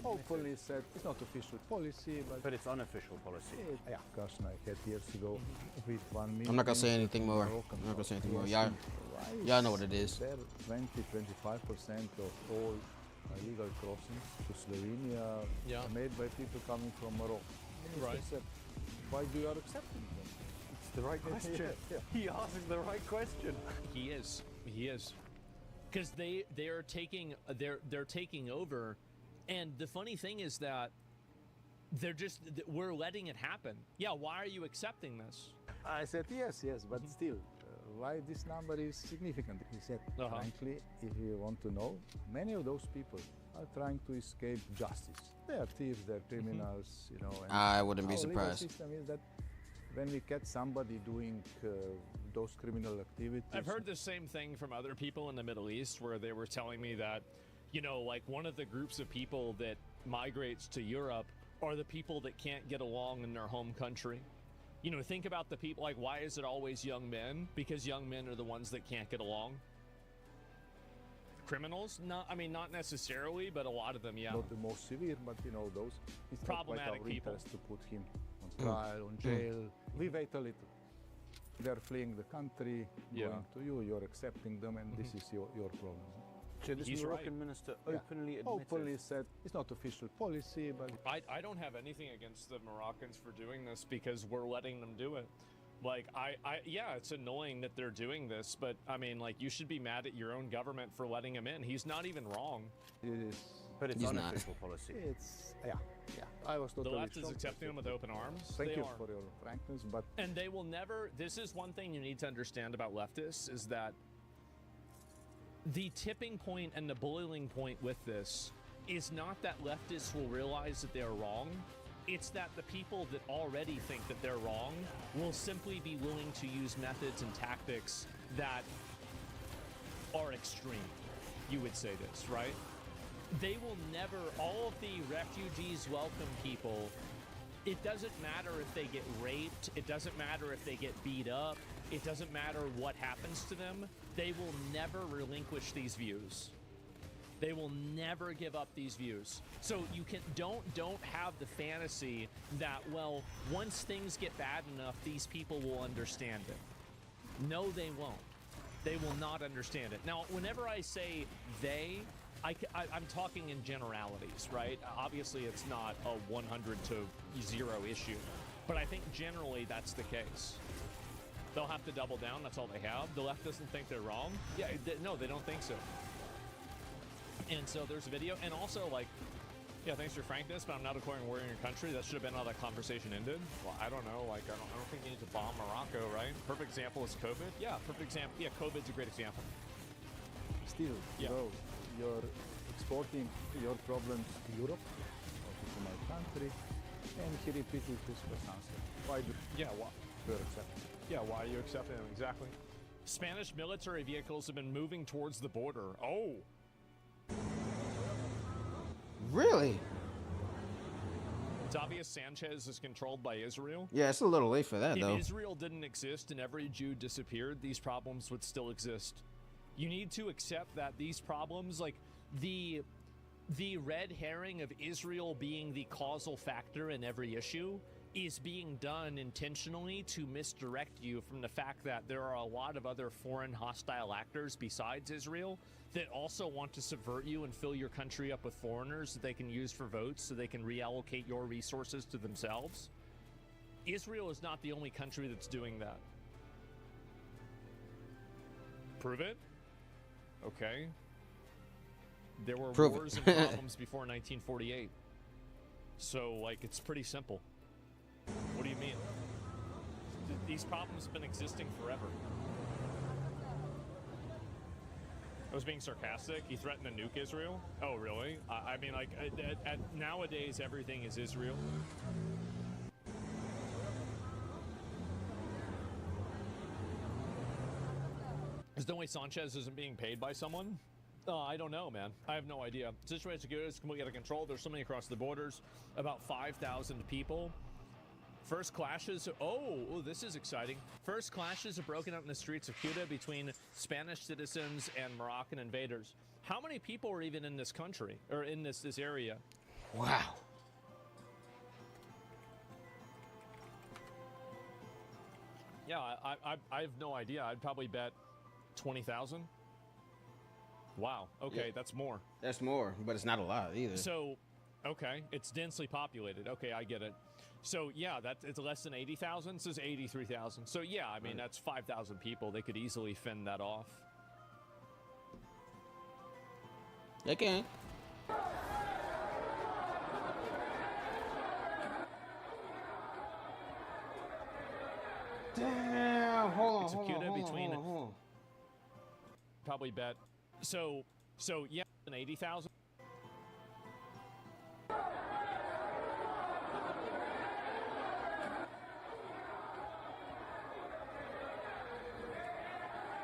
[SPEAKER 11] openly said it's not official policy, but it's unofficial policy. Yeah, discussion I had years ago with one meeting.
[SPEAKER 1] I'm not gonna say anything more. I'm not gonna say anything more. Y'all know what it is.
[SPEAKER 11] 20-25% of all illegal crossings to Slovenia are made by people coming from Morocco.
[SPEAKER 6] Right.
[SPEAKER 11] Said, why do you are accepting them? It's the right question. He asked the right question.
[SPEAKER 6] He is. He is. Because they're taking over, and the funny thing is that we're letting it happen. Yeah, why are you accepting this?
[SPEAKER 11] I said yes, but still, why this number is significant. He said, frankly, if you want to know, many of those people are trying to escape justice. They are thieves, they're criminals, you know. And
[SPEAKER 1] I wouldn't be
[SPEAKER 11] our
[SPEAKER 1] surprised.
[SPEAKER 11] legal system is that when we catch somebody doing those criminal activities...
[SPEAKER 6] I've heard the same thing from other people in the Middle East where they were telling me that, you know, like one of the groups of people that migrates to Europe are the people that can't get along in their home country. You know, think about the people, like, why is it always young men? Because young men are the ones that can't get along. Criminals? Not, I mean, not necessarily, but a lot of them, yeah.
[SPEAKER 11] Not the most severe, but, you know, those... It's
[SPEAKER 6] problematic
[SPEAKER 11] not quite our
[SPEAKER 6] people.
[SPEAKER 11] interest to put him on trial, on jail. We wait a little. They're fleeing the country, going to you, you're accepting them, and this is your problem.
[SPEAKER 12] So this Moroccan minister openly admitted...
[SPEAKER 11] Openly said, it's not official policy, but...
[SPEAKER 6] I don't have anything against the Moroccans for doing this because we're letting them do it. Like, yeah, it's annoying that they're doing this, but, I mean, like, you should be mad at your own government for letting him in. He's not even wrong.
[SPEAKER 11] It is...
[SPEAKER 12] But it's unofficial policy.
[SPEAKER 11] It's... Yeah. I was totally
[SPEAKER 6] The left is accepting them with open arms.
[SPEAKER 11] Thank you for your frankness, but...
[SPEAKER 6] And they will never... This is one thing you need to understand about leftists, is that the tipping point and the boiling point with this is not that leftists will realize that they're wrong. It's that the people that already think that they're wrong will simply be willing to use methods and tactics that are extreme. You would say this, right? They will never, all of the refugees welcome people, it doesn't matter if they get raped, it doesn't matter if they get beat up, it doesn't matter what happens to them, they will never relinquish these views. They will never give up these views. So you can don't have the fantasy that, well, once things get bad enough, these people will understand it. No, they won't. They will not understand it. Now, whenever I say they, I'm talking in generalities, right? Obviously, it's not a 100 to 0 issue, but I think generally that's the case. They'll have to double down. That's all they have. The left doesn't think they're wrong. Yeah, no, they don't think so. And so there's a video, and also, like, yeah, thanks for frankness, but I'm not acquiring war in your country. That should have been how that conversation ended. Well, I don't know. Like, I don't think you need to bomb Morocco, right? Perfect example is COVID. Yeah, perfect example. Yeah, COVID's a great example.
[SPEAKER 11] Still, bro, you're exporting your problems to Europe, or to my country, and he repeated his first answer. Why do you accept?
[SPEAKER 6] Yeah, why are you accepting them? Exactly. Spanish military vehicles have been moving towards the border. Oh.
[SPEAKER 1] Really?
[SPEAKER 6] It's obvious Sanchez is controlled by Israel.
[SPEAKER 1] Yeah, it's a little late for that, though.
[SPEAKER 6] If Israel didn't exist and every Jew disappeared, these problems would still exist. You need to accept that these problems, like the red herring of Israel being the causal factor in every issue, is being done intentionally to misdirect you from the fact that there are a lot of other foreign hostile actors besides Israel that also want to subvert you and fill your country up with foreigners that they can use for votes so they can reallocate your resources to themselves. Israel is not the only country that's doing that. Prove it? Okay. There were wars and problems before 1948. So, like, it's pretty simple. What do you mean? These problems have been existing forever. I was being sarcastic. He threatened to nuke Israel? Oh, really? I mean, like, nowadays, everything is Israel. Is there no way Sanchez isn't being paid by someone? I don't know, man. I have no idea. The situation is completely out of control. There's so many across the borders. About 5,000 people. First clashes, this is exciting. First clashes have broken out in the streets of Ceuta between Spanish citizens and Moroccan invaders. How many people are even in this country, or in this area?
[SPEAKER 1] Wow.
[SPEAKER 6] Yeah, I have no idea. I'd probably bet 20,000. Wow, okay,
[SPEAKER 1] Yeah.
[SPEAKER 6] that's more.
[SPEAKER 1] That's more, but it's not a lot either.
[SPEAKER 6] So, okay, it's densely populated. Okay, I get it. So, yeah, it's less than 80,000. It says 83,000. So, yeah, I mean, that's 5,000 people. They could easily fend that off.
[SPEAKER 1] They can. Damn, hold on.
[SPEAKER 6] between
[SPEAKER 1] hold on.
[SPEAKER 6] probably bet. So yeah, an 80,000.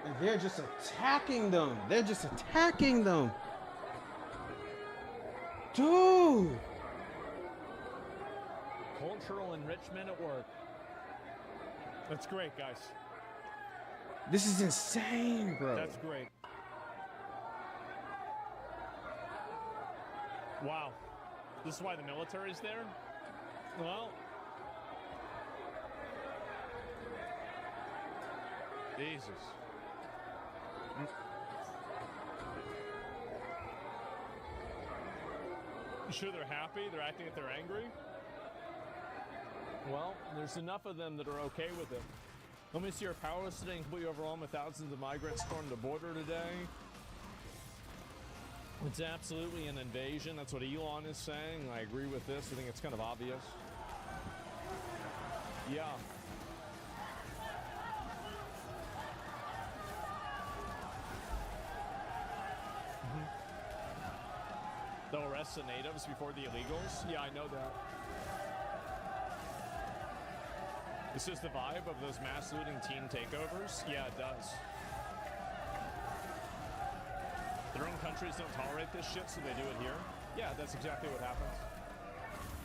[SPEAKER 1] And they're just attacking them. They're just attacking them. Dude.
[SPEAKER 6] Cultural enrichment at work. That's great, guys.
[SPEAKER 1] This is insane, bro.
[SPEAKER 6] That's great. Wow. This is why the military's there? Well, Jesus. You sure they're happy? They're acting like they're angry? Well, there's enough of them that are okay with it. Let me see your power sitting completely overwhelmed with thousands of migrants stormed the border today. It's absolutely an invasion. That's what Elon is saying. I agree with this. I think it's kind of obvious. Yeah. They'll arrest the natives before the illegals? Yeah, I know that. This is the vibe of those mass looting teen takeovers? Yeah, it does. Their own countries don't tolerate this shit, so they do it here? Yeah, that's exactly what happens.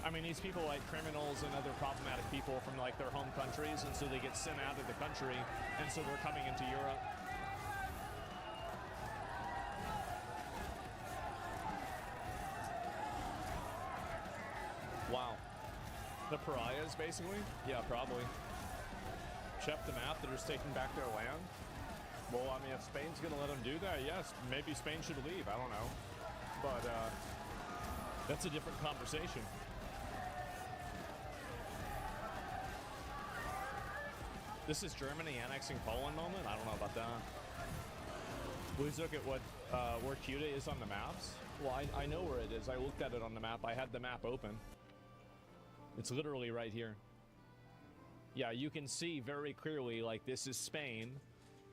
[SPEAKER 6] I mean, these people like criminals and other problematic people from like their home countries, and so they get sent out of the country, and so they're coming into Europe. Wow. The pariahs, basically? Yeah, probably. Check the map, they're just taking back their land. Well, I mean, if Spain's going to let them do that, yes, maybe Spain should leave. I don't know. But that's a different conversation. This is Germany annexing Poland moment? I don't know about that. Please look at what where Cuba is on the maps. Well, I know where it is. I looked at it on the map. I had the map open. It's literally right here. Yeah, you can see very clearly, like, this is Spain.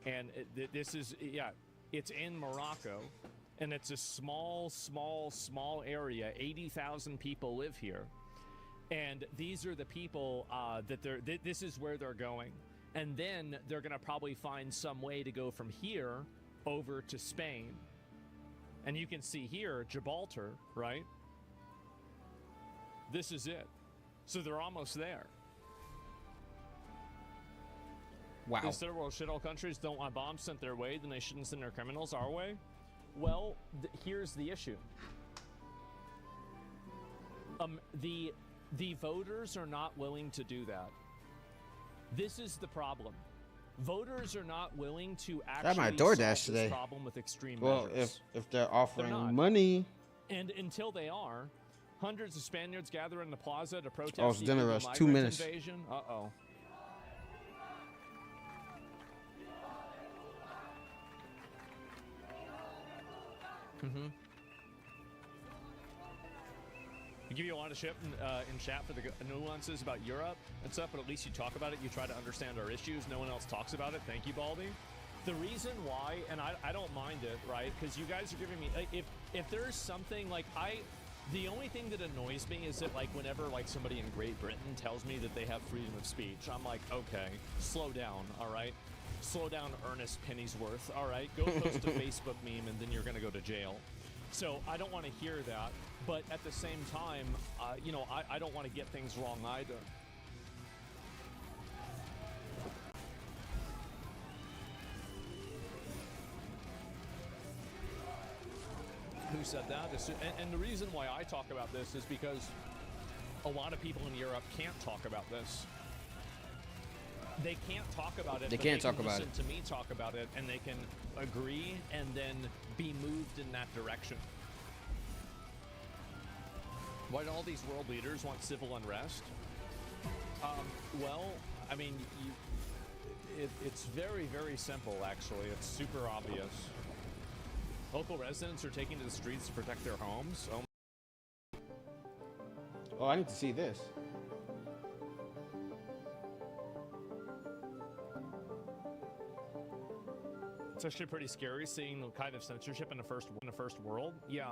[SPEAKER 6] And this is, yeah, it's in Morocco, and it's a small area. 80,000 people live here, and these are the people this is where they're going, and then they're gonna probably find some way to go from here over to Spain. And you can see here Gibraltar, right? This is it. So they're almost there.
[SPEAKER 1] Wow.
[SPEAKER 6] These third world shithole countries don't want bombs sent their way, then they shouldn't send their criminals our way? Well, here's the issue. The voters are not willing to do that. This is the problem. Voters are not willing to actually
[SPEAKER 1] my
[SPEAKER 6] solve
[SPEAKER 1] DoorDash
[SPEAKER 6] this
[SPEAKER 1] today.
[SPEAKER 6] problem with extreme
[SPEAKER 1] Well,
[SPEAKER 6] measures.
[SPEAKER 1] if they're offering
[SPEAKER 6] not.
[SPEAKER 1] money.
[SPEAKER 6] And until they are, hundreds of Spaniards gather in the plaza to protest
[SPEAKER 1] Oh, it's
[SPEAKER 6] the
[SPEAKER 1] dinner
[SPEAKER 6] illegal
[SPEAKER 1] rush. 2
[SPEAKER 6] migrant
[SPEAKER 1] minutes.
[SPEAKER 6] invasion. Uh-oh. Mm-hmm. We give you a lot of shit in chat for the nuances about Europe and stuff, but at least you talk about it. You try to understand our issues. No one else talks about it. Thank you, Baldy. The reason why, and I don't mind it, right? Because you guys are giving me, if there's something like the only thing that annoys me is that like whenever like somebody in Great Britain tells me that they have freedom of speech, I'm like, okay, slow down, all right? Slow down, Ernest Pennyworth, all right? Go post a Facebook meme and then you're gonna go to jail. So I don't want to hear that, but at the same time, you know, I don't want to get things wrong either. Who said that? And the reason why I talk about this is because a lot of people in Europe can't talk about this. They can't talk about it.
[SPEAKER 1] They
[SPEAKER 6] but
[SPEAKER 1] can't
[SPEAKER 6] they
[SPEAKER 1] talk
[SPEAKER 6] can
[SPEAKER 1] about
[SPEAKER 6] listen to me talk about it, and they can agree and then be moved in that direction. Why do all these world leaders want civil unrest? Well, I mean, it's very, very simple, actually. It's super obvious. Local residents are taking to the streets to protect their homes.
[SPEAKER 1] Oh, I need to see this.
[SPEAKER 6] It's actually pretty scary seeing the kind of censorship in the first world. Yeah.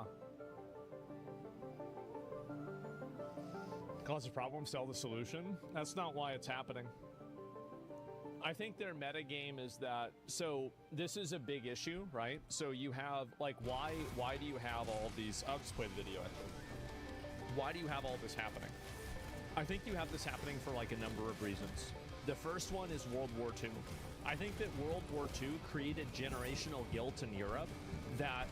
[SPEAKER 6] Cause a problem, sell the solution. That's not why it's happening. I think their metagame is that, so this is a big issue, right? So you have, like, why do you have all these, I'll just play the video actually. Why do you have all this happening? I think you have this happening for like a number of reasons. The first one is World War II. I think that World War II created generational guilt in Europe that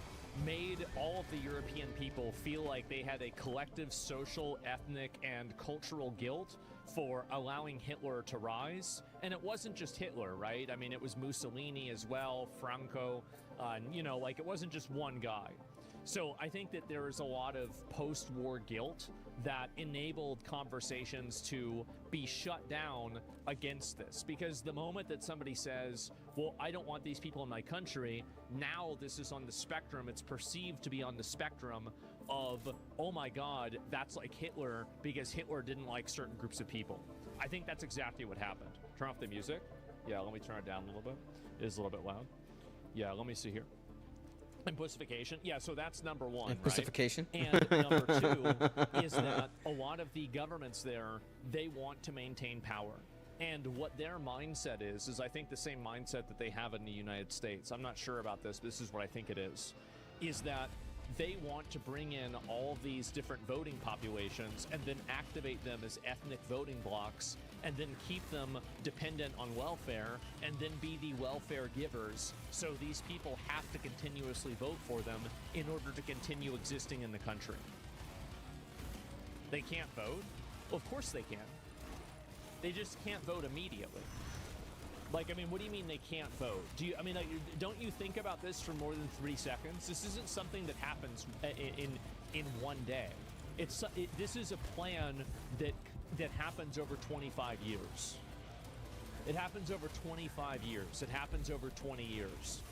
[SPEAKER 6] made all of the European people feel like they had a collective social, ethnic, and cultural guilt for allowing Hitler to rise. And it wasn't just Hitler, right? I mean, it was Mussolini as well, Franco, you know, like it wasn't just one guy. So I think that there is a lot of post-war guilt that enabled conversations to be shut down against this. Because the moment that somebody says, well, I don't want these people in my country, now this is on the spectrum, it's perceived to be on the spectrum of, oh my God, that's like Hitler because Hitler didn't like certain groups of people. I think that's exactly what happened. Turn off the music. Yeah, let me turn it down a little bit. It is a little bit loud. Yeah, let me see here. And pacification. Yeah, so that's number one.
[SPEAKER 1] And pacification.
[SPEAKER 6] Right? And number two is that a lot of the governments there, they want to maintain power. And what their mindset is I think the same mindset that they have in the United States. I'm not sure about this, but this is what I think it is that they want to bring in all these different voting populations and then activate them as ethnic voting blocks and then keep them dependent on welfare and then be the welfare givers. So these people have to continuously vote for them in order to continue existing in the country. They can't vote? Well, of course they can. They just can't vote immediately. Like, I mean, what do you mean they can't vote? Don't you think about this for more than 3 seconds? This isn't something that happens in one day. This is a plan that happens over 25 years. It happens over 25 years. It happens over 20 years.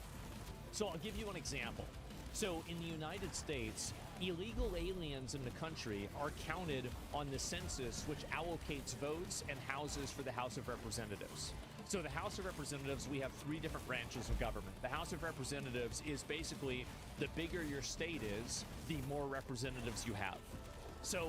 [SPEAKER 6] So I'll give you an example. So in the United States, illegal aliens in the country are counted on the census, which allocates votes and houses for the House of Representatives. So the House of Representatives, we have 3 different branches of government. The House of Representatives is basically the bigger your state is, the more representatives you have. So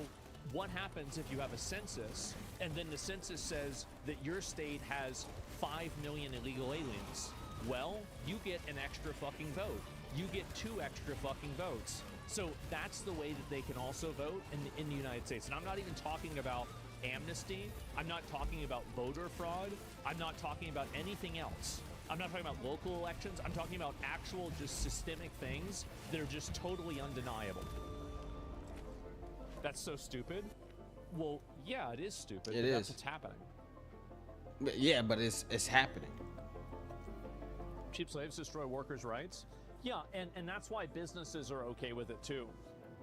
[SPEAKER 6] what happens if you have a census and then the census says that your state has 5 million illegal aliens? Well, you get an extra fucking vote. You get 2 extra fucking votes. So that's the way that they can also vote in the United States. And I'm not even talking about amnesty. I'm not talking about voter fraud. I'm not talking about anything else. I'm not talking about local elections. I'm talking about actual just systemic things that are just totally undeniable. That's so stupid. Well, yeah, it is stupid.
[SPEAKER 1] It is.
[SPEAKER 6] That's what's happening.
[SPEAKER 1] Yeah, but it's happening.
[SPEAKER 6] Cheap slaves destroy workers' rights. Yeah, and that's why businesses are okay with it too,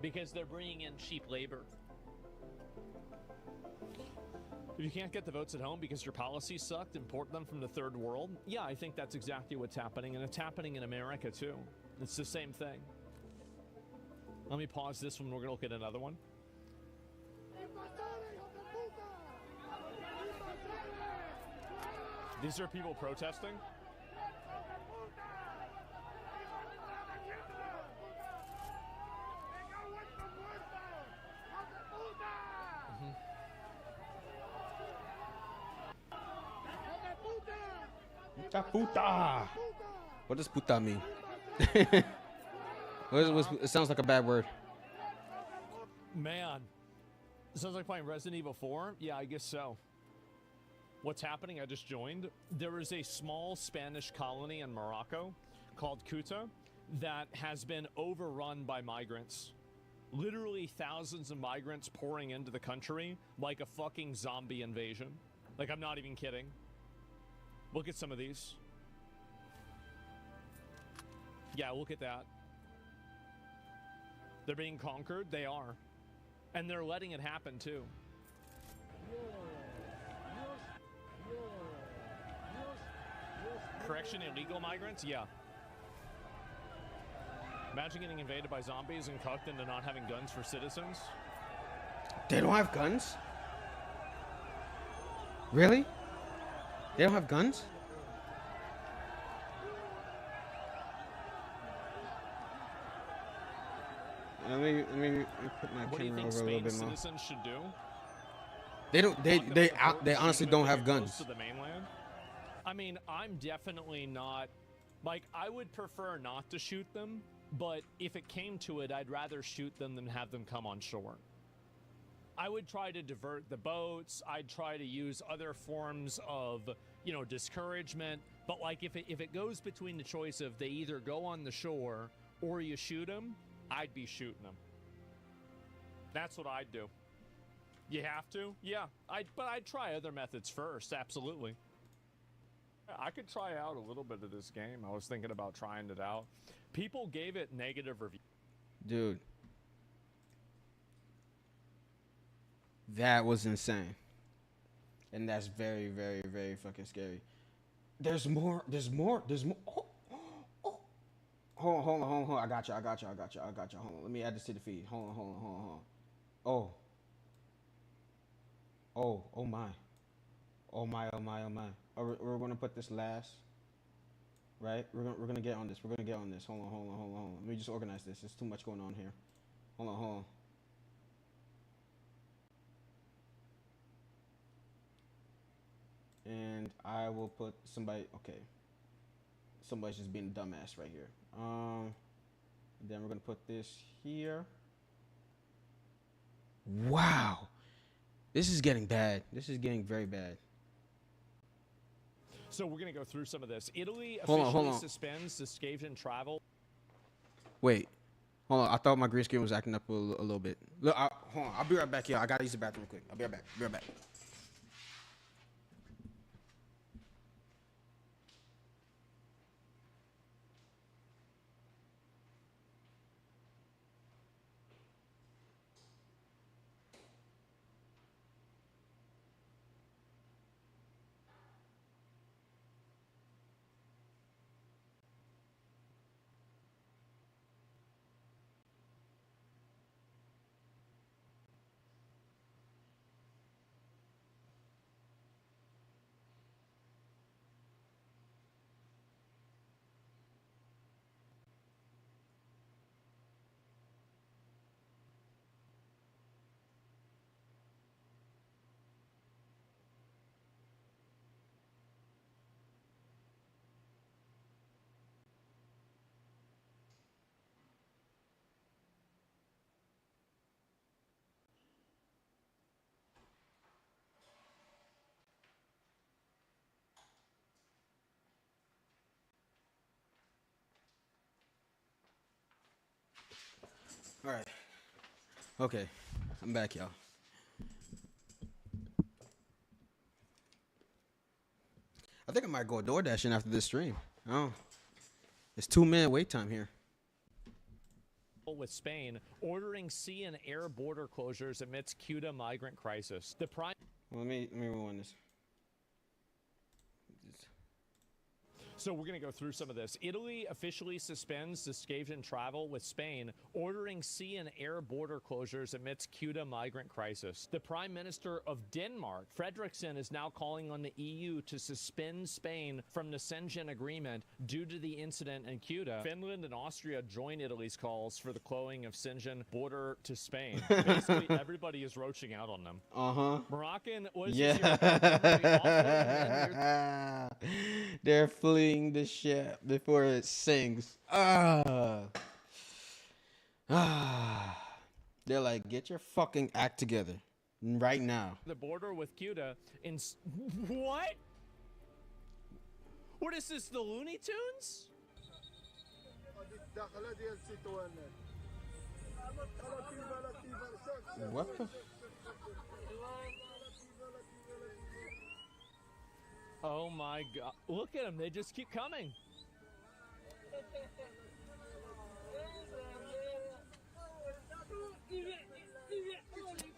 [SPEAKER 6] because they're bringing in cheap labor. If you can't get the votes at home because your policies sucked, import them from the third world. Yeah, I think that's exactly what's happening, and it's happening in America too. It's the same thing. Let me pause this one. We're gonna look at another one. These are people protesting.
[SPEAKER 1] Puta. What does puta mean? It sounds like a bad word.
[SPEAKER 6] Man, it sounds like playing Resident Evil 4. Yeah, I guess so. What's happening? I just joined. There is a small Spanish colony in Morocco called Ceuta that has been overrun by migrants. Literally thousands of migrants pouring into the country like a fucking zombie invasion. Like, I'm not even kidding. Look at some of these. Yeah, look at that. They're being conquered. They are. And they're letting it happen, too. Correction, illegal migrants? Yeah. Imagine getting invaded by zombies and cucked into not having guns for citizens.
[SPEAKER 1] They don't have guns? Really? They don't have guns? Let me put my
[SPEAKER 6] What do you
[SPEAKER 1] camera
[SPEAKER 6] think
[SPEAKER 1] over a little
[SPEAKER 6] Spain
[SPEAKER 1] bit more.
[SPEAKER 6] citizens should do?
[SPEAKER 1] They don't. They honestly don't have
[SPEAKER 6] Close
[SPEAKER 1] guns.
[SPEAKER 6] to the mainland. I mean, I'm definitely not. Like, I would prefer not to shoot them, but if it came to it, I'd rather shoot them than have them come on shore. I would try to divert the boats. I'd try to use other forms of, you know, discouragement. But like, if it goes between the choice of they either go on the shore or you shoot them, I'd be shooting them. That's what I'd do. You have to? Yeah. But I'd try other methods first, absolutely. I could try out a little bit of this game. I was thinking about trying it out. People gave it negative reviews.
[SPEAKER 1] Dude. That was insane. And that's very, very, very fucking scary. There's more. Oh. Hold on. I got you. Hold on. Let me add this to the feed. Hold on. Oh my. Oh my. We're gonna put this last. Right? We're gonna get on this. Hold on. Let me just organize this. There's too much going on here. Hold on. And I will put somebody. Okay. Somebody's just being a dumbass right here. Then we're gonna put this here. Wow. This is getting bad. This is getting very bad.
[SPEAKER 6] So we're going to go through some of this. Italy
[SPEAKER 1] Hold
[SPEAKER 6] officially
[SPEAKER 1] on.
[SPEAKER 6] suspends escaped travel.
[SPEAKER 1] Wait. Hold on. I thought my green screen was acting up a little bit. Look, hold on. I'll be right back here. I gotta use the bathroom real quick. I'll be right back. All right. Okay. I'm back, y'all. I think I might go door dashing after this stream. Oh. It's 2-minute wait time here.
[SPEAKER 6] With Spain ordering sea and air border closures amidst Cuba migrant crisis. The prime.
[SPEAKER 1] Well, let me rewind this.
[SPEAKER 6] So we're going to go through some of this. Italy officially suspends escaped travel with Spain, ordering sea and air border closures amidst Cuba migrant crisis. The Prime Minister of Denmark, Fredriksson, is now calling on the EU to suspend Spain from the Schengen agreement due to the incident in Cuba. Finland and Austria join Italy's calls for the closing of Schengen border to Spain. Basically, everybody is roaching out on them. Moroccan was
[SPEAKER 1] They're fleeing the ship before it sinks. They're like, get your fucking act together right now.
[SPEAKER 6] The border with Cuba in what? What is this? The Looney Tunes?
[SPEAKER 1] What the?
[SPEAKER 6] Oh my God. Look at them. They just keep coming.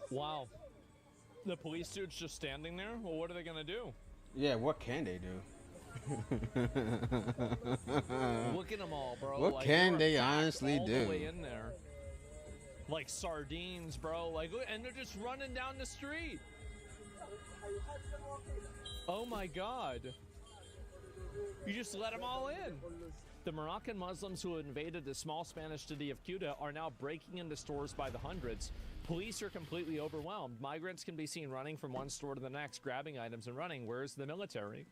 [SPEAKER 6] Wow. The police dude's just standing there? Well, what are they going to do?
[SPEAKER 1] Yeah, what can they do?
[SPEAKER 6] Look at them all, bro.
[SPEAKER 1] What
[SPEAKER 6] like,
[SPEAKER 1] can they honestly
[SPEAKER 6] all
[SPEAKER 1] do?
[SPEAKER 6] The way in there. Like sardines, bro. Like, and they're just running down the street. Oh my God. You just let them all in. The Moroccan Muslims who invaded the small Spanish city of Ceuta are now breaking into stores by the hundreds. Police are completely overwhelmed. Migrants can be seen running from one store to the next, grabbing items and running. Where's the military?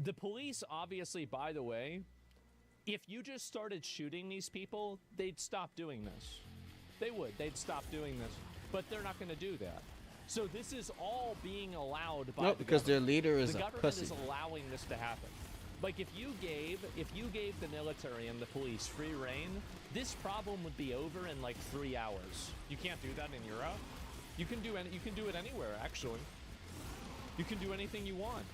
[SPEAKER 6] The police, obviously, by the way, if you just started shooting these people, they'd stop doing this. They would. They'd stop doing this. But they're not going to do that. So this is all being allowed by
[SPEAKER 1] because their leader is
[SPEAKER 6] the
[SPEAKER 1] a
[SPEAKER 6] government
[SPEAKER 1] pussy.
[SPEAKER 6] is allowing this to happen. Like if you gave the military and the police free reign, this problem would be over in like 3 hours. You can't do that in Europe. You can do it anywhere actually. You can do anything you want.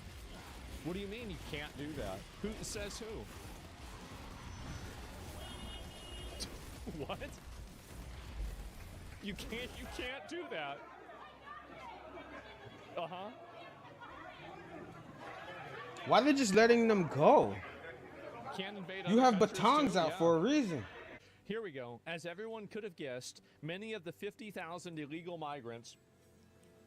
[SPEAKER 6] What do you mean you can't do that? Who says who? What? You can't do that. Uh-huh.
[SPEAKER 1] Why are they just letting them go?
[SPEAKER 6] Can't invade
[SPEAKER 1] You
[SPEAKER 6] other
[SPEAKER 1] have
[SPEAKER 6] countries
[SPEAKER 1] batons
[SPEAKER 6] too,
[SPEAKER 1] out
[SPEAKER 6] yeah.
[SPEAKER 1] for a reason.
[SPEAKER 6] Here we go. As everyone could have guessed, many of the 50,000 illegal migrants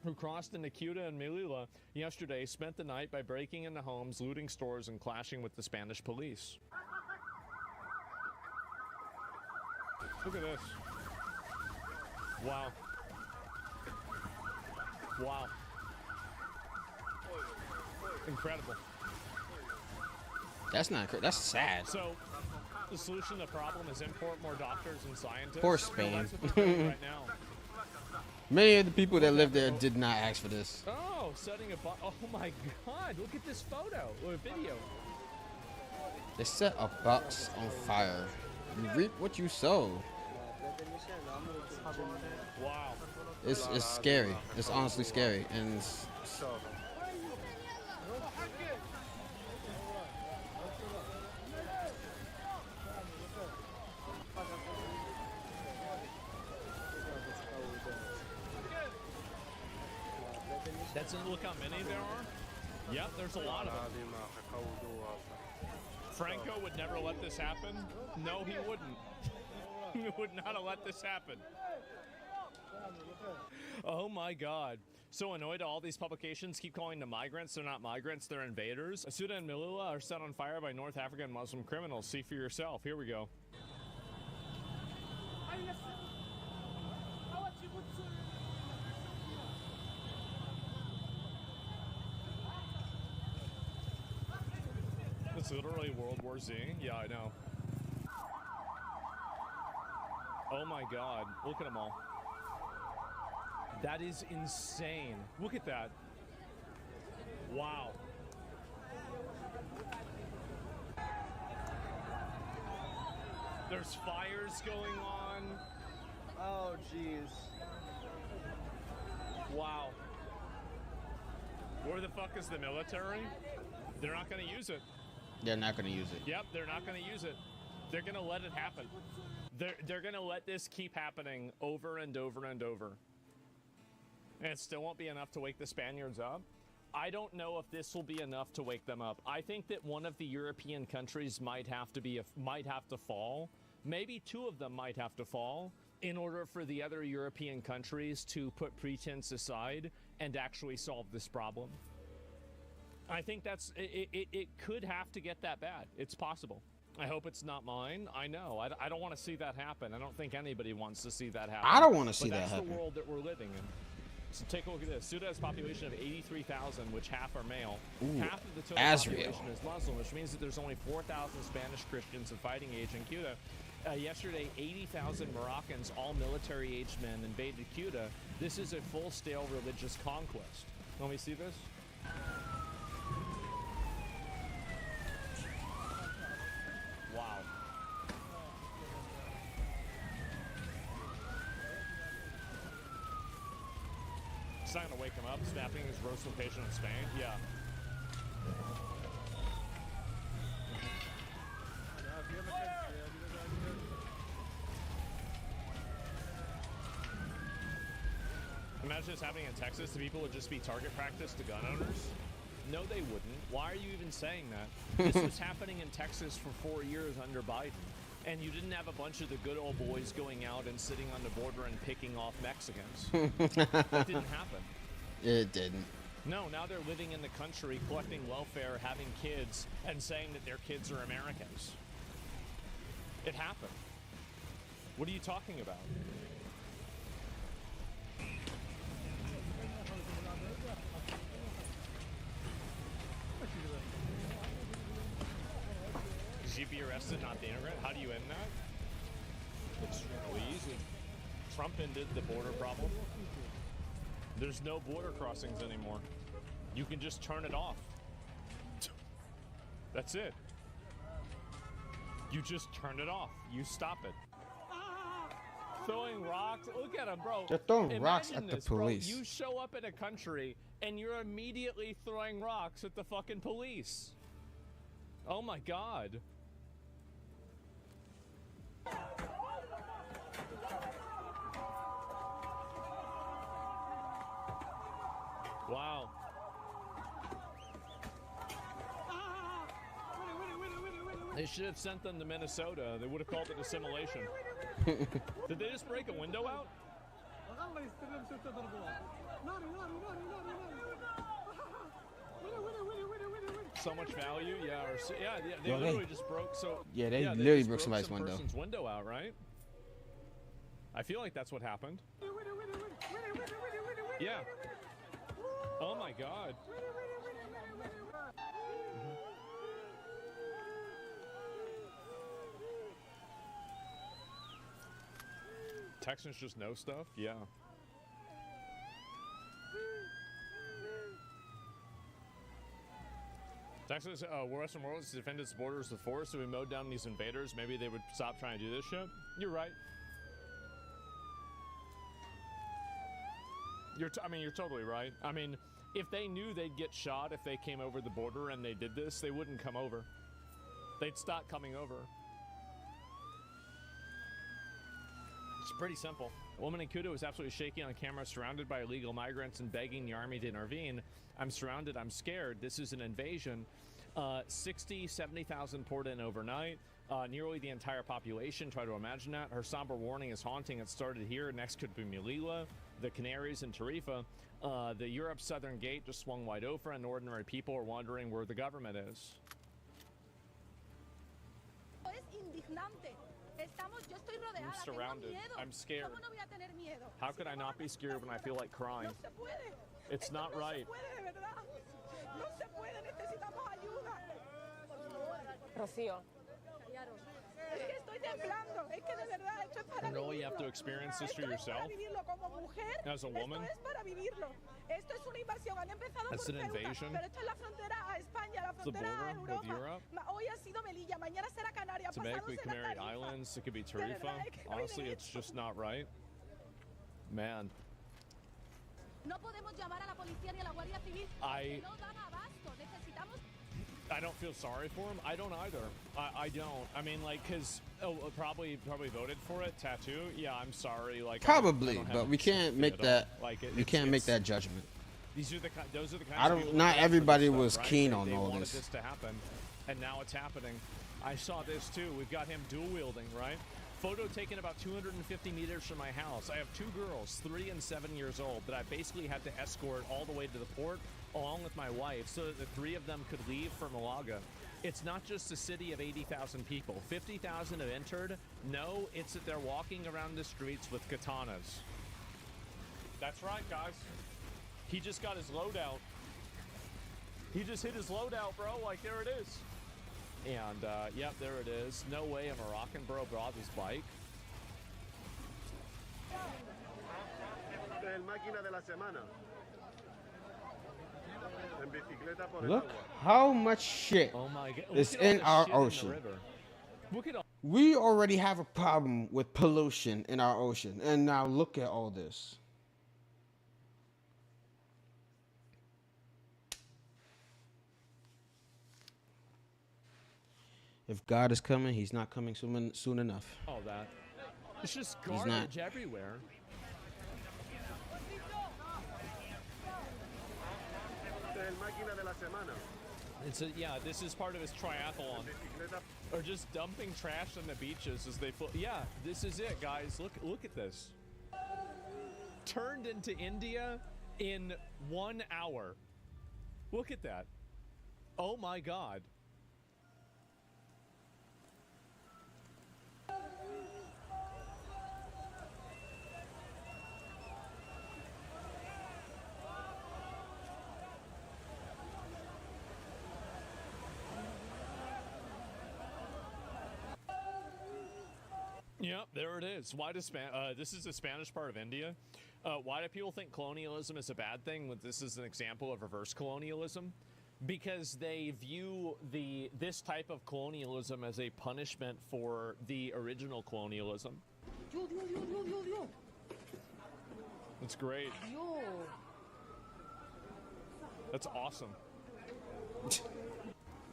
[SPEAKER 6] who crossed into Ceuta and Melilla yesterday spent the night by breaking into homes, looting stores, and clashing with the Spanish police. Look at this. Wow. Wow. Incredible.
[SPEAKER 1] That's not. That's sad.
[SPEAKER 6] So, the solution to the problem is import more doctors and scientists.
[SPEAKER 1] Poor
[SPEAKER 6] Well,
[SPEAKER 1] Spain.
[SPEAKER 6] that's what they're doing right now.
[SPEAKER 1] Many of the people that live there did not ask for this.
[SPEAKER 6] Oh, setting a oh my God! Look at this photo or video.
[SPEAKER 1] They set a box on fire. You reap what you sow.
[SPEAKER 6] Wow.
[SPEAKER 1] It's scary. It's honestly scary, and
[SPEAKER 6] That's it. Look how many there are. Yep, there's a lot of them. Franco would never let this happen. No, he wouldn't. He would not have let this happen. Oh my God. So annoyed all these publications keep calling them migrants. They're not migrants, they're invaders. Ceuta and Melilla are set on fire by North African Muslim criminals. See for yourself. Here we go. It's literally World War Z. Yeah, I know. Oh my God. Look at them all. That is insane. Look at that. Wow. There's fires going on.
[SPEAKER 3] Oh, jeez.
[SPEAKER 6] Wow. Where the fuck is the military? They're not going to use it.
[SPEAKER 1] they're not going to use it.
[SPEAKER 6] Yep, they're not going to use it. They're going to let it happen. They're going to let this keep happening over and over and over. And it still won't be enough to wake the Spaniards up. I don't know if this will be enough to wake them up. I think that one of the European countries might have to fall. Maybe two of them might have to fall in order for the other European countries to put pretense aside and actually solve this problem. I think it could have to get that bad. It's possible. I hope it's not mine. I know. I don't want to see that happen. I don't think anybody wants to see that happen.
[SPEAKER 1] I don't want to see
[SPEAKER 6] but
[SPEAKER 1] that
[SPEAKER 6] that's
[SPEAKER 1] happen.
[SPEAKER 6] the world that we're living in. So take a look at this. Ceuta has a population of 83,000, which half are male.
[SPEAKER 1] Ooh,
[SPEAKER 6] Half of the total
[SPEAKER 1] Azrael.
[SPEAKER 6] population is Muslim, which means that there's only 4,000 Spanish Christians of fighting age in Ceuta. Yesterday, 80,000 Moroccans, all military-aged men, invaded Ceuta. This is a full-scale religious conquest. Let me see this. Wow. It's not gonna wake him up. Snapping his roast location in Spain. Yeah. Imagine this happening in Texas. The people would just be target practice to gun owners. No, they wouldn't. Why are you even saying that? This was happening in Texas for 4 years under Biden. And you didn't have a bunch of the good old boys going out and sitting on the border and picking off Mexicans. That didn't happen.
[SPEAKER 1] It didn't.
[SPEAKER 6] No, now they're living in the country, collecting welfare, having kids, and saying that their kids are Americans. It happened. What are you talking about? Should you be arrested, not the immigrant? How do you end that? It's really easy. Trump ended the border problem. There's no border crossings anymore. You can just turn it off. That's it. You just turn it off. You stop it. Throwing rocks. Look at him, bro.
[SPEAKER 1] They're throwing rocks
[SPEAKER 6] Imagine
[SPEAKER 1] at
[SPEAKER 6] this,
[SPEAKER 1] the police.
[SPEAKER 6] Bro. You show up in a country and you're immediately throwing rocks at the fucking police. Oh my God. Wow. They should have sent them to Minnesota. They would have called it assimilation. Did they just break a window out? So much value, yeah. They literally just broke. So
[SPEAKER 1] yeah, they
[SPEAKER 6] just
[SPEAKER 1] literally broke somebody's
[SPEAKER 6] some
[SPEAKER 1] window.
[SPEAKER 6] person's window out, right? I feel like that's what happened. Yeah. Oh my God. Texans just know stuff? Yeah. Texas, Western world has defended its borders with force, so we mowed down these invaders. Maybe they would stop trying to do this shit. You're right. You're totally right. I mean, if they knew they'd get shot if they came over the border and they did this, they wouldn't come over. They'd stop coming over. It's pretty simple. A woman in Kuta was absolutely shaking on camera, surrounded by illegal migrants and begging the army to intervene. I'm surrounded, I'm scared. This is an invasion. 60, 70,000 poured in overnight. Nearly the entire population. Try to imagine that. Her somber warning is haunting. It started here. Next could be Melilla, the Canaries, and Tarifa. The Europe's southern gate just swung wide open, and ordinary people are wondering where the government is. I'm surrounded. I'm scared. How could I not be scared when I feel like crying? It's not right.
[SPEAKER 13] Rocío.
[SPEAKER 6] And really, you have to experience this for yourself? As a woman? It's an invasion. It's the border with Europe. It's basically Canary Islands. It could be Tarifa. Honestly, it's just not right. Man. I don't feel sorry for him. I don't either. I don't. I mean, like, cause probably voted for it. Tattoo. Yeah, I'm sorry. Like
[SPEAKER 1] probably, but we can't make that.
[SPEAKER 6] Like
[SPEAKER 1] we can't make that judgment.
[SPEAKER 6] Those are the kinds.
[SPEAKER 1] I don't. Not everybody was
[SPEAKER 6] stuff, right?
[SPEAKER 1] keen on
[SPEAKER 6] they
[SPEAKER 1] all
[SPEAKER 6] wanted
[SPEAKER 1] this.
[SPEAKER 6] this to happen, and now it's happening. I saw this too. We've got him dual wielding, right? Photo taken about 250 meters from my house. I have two girls, 3 and 7 years old, that I basically had to escort all the way to the port along with my wife so that the 3 of them could leave for Malaga. It's not just a city of 80,000 people. 50,000 have entered. No, it's that they're walking around the streets with katanas. That's right, guys. He just got his loadout. He just hit his loadout, bro. Like, there it is. And, yep, there it is. No way a Moroccan bro brought his bike.
[SPEAKER 1] Look how much shit is in our ocean. We already have a problem with pollution in our ocean, and now look at all this. If God is coming, he's not coming soon enough.
[SPEAKER 6] Oh, that. It's just garbage everywhere. It's yeah, this is part of his triathlon. Or just dumping trash on the beaches as they float. Yeah, this is it, guys. Look at this. Turned into India in 1 hour. Look at that. Oh my God. Yep, there it is. Why does this is the Spanish part of India? Why do people think colonialism is a bad thing when this is an example of reverse colonialism? Because they view this type of colonialism as a punishment for the original colonialism. That's great. That's awesome.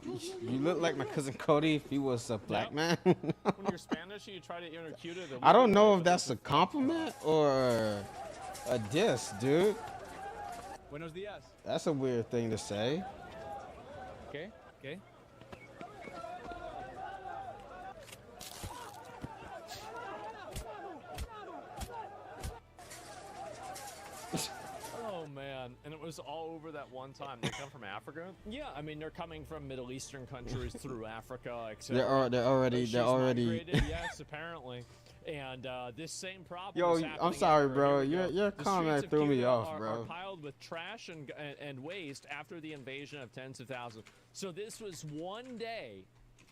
[SPEAKER 1] You look like my cousin Cody if he was a black man.
[SPEAKER 6] When you're Spanish, you try to intercute it.
[SPEAKER 1] I don't know if that's a compliment or a diss, dude.
[SPEAKER 6] Buenos dias.
[SPEAKER 1] That's a weird thing to say.
[SPEAKER 6] Okay, okay. Oh man, and it was all over that one time. They come from Africa. Yeah, I mean they're coming from Middle Eastern countries through Africa, etc.
[SPEAKER 1] They're already.
[SPEAKER 6] Migrated, yes, apparently. And this same problem.
[SPEAKER 1] Yo,
[SPEAKER 6] is
[SPEAKER 1] I'm sorry, bro.
[SPEAKER 6] Your
[SPEAKER 1] Your comment threw me off, bro.
[SPEAKER 6] Are piled with trash and waste after the invasion of tens of thousands. So this was one day.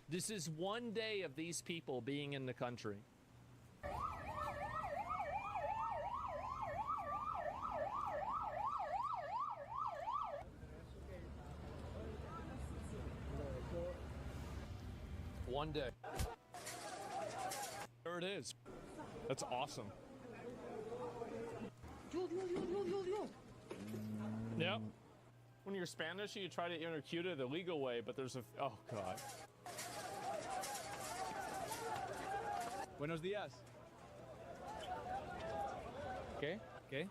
[SPEAKER 6] This is one day of these people being in the country. One day. There it is. That's awesome. Yep. When you're Spanish, you try to intercute it the legal way, but there's a... Oh, God. Buenos dias. Okay, okay.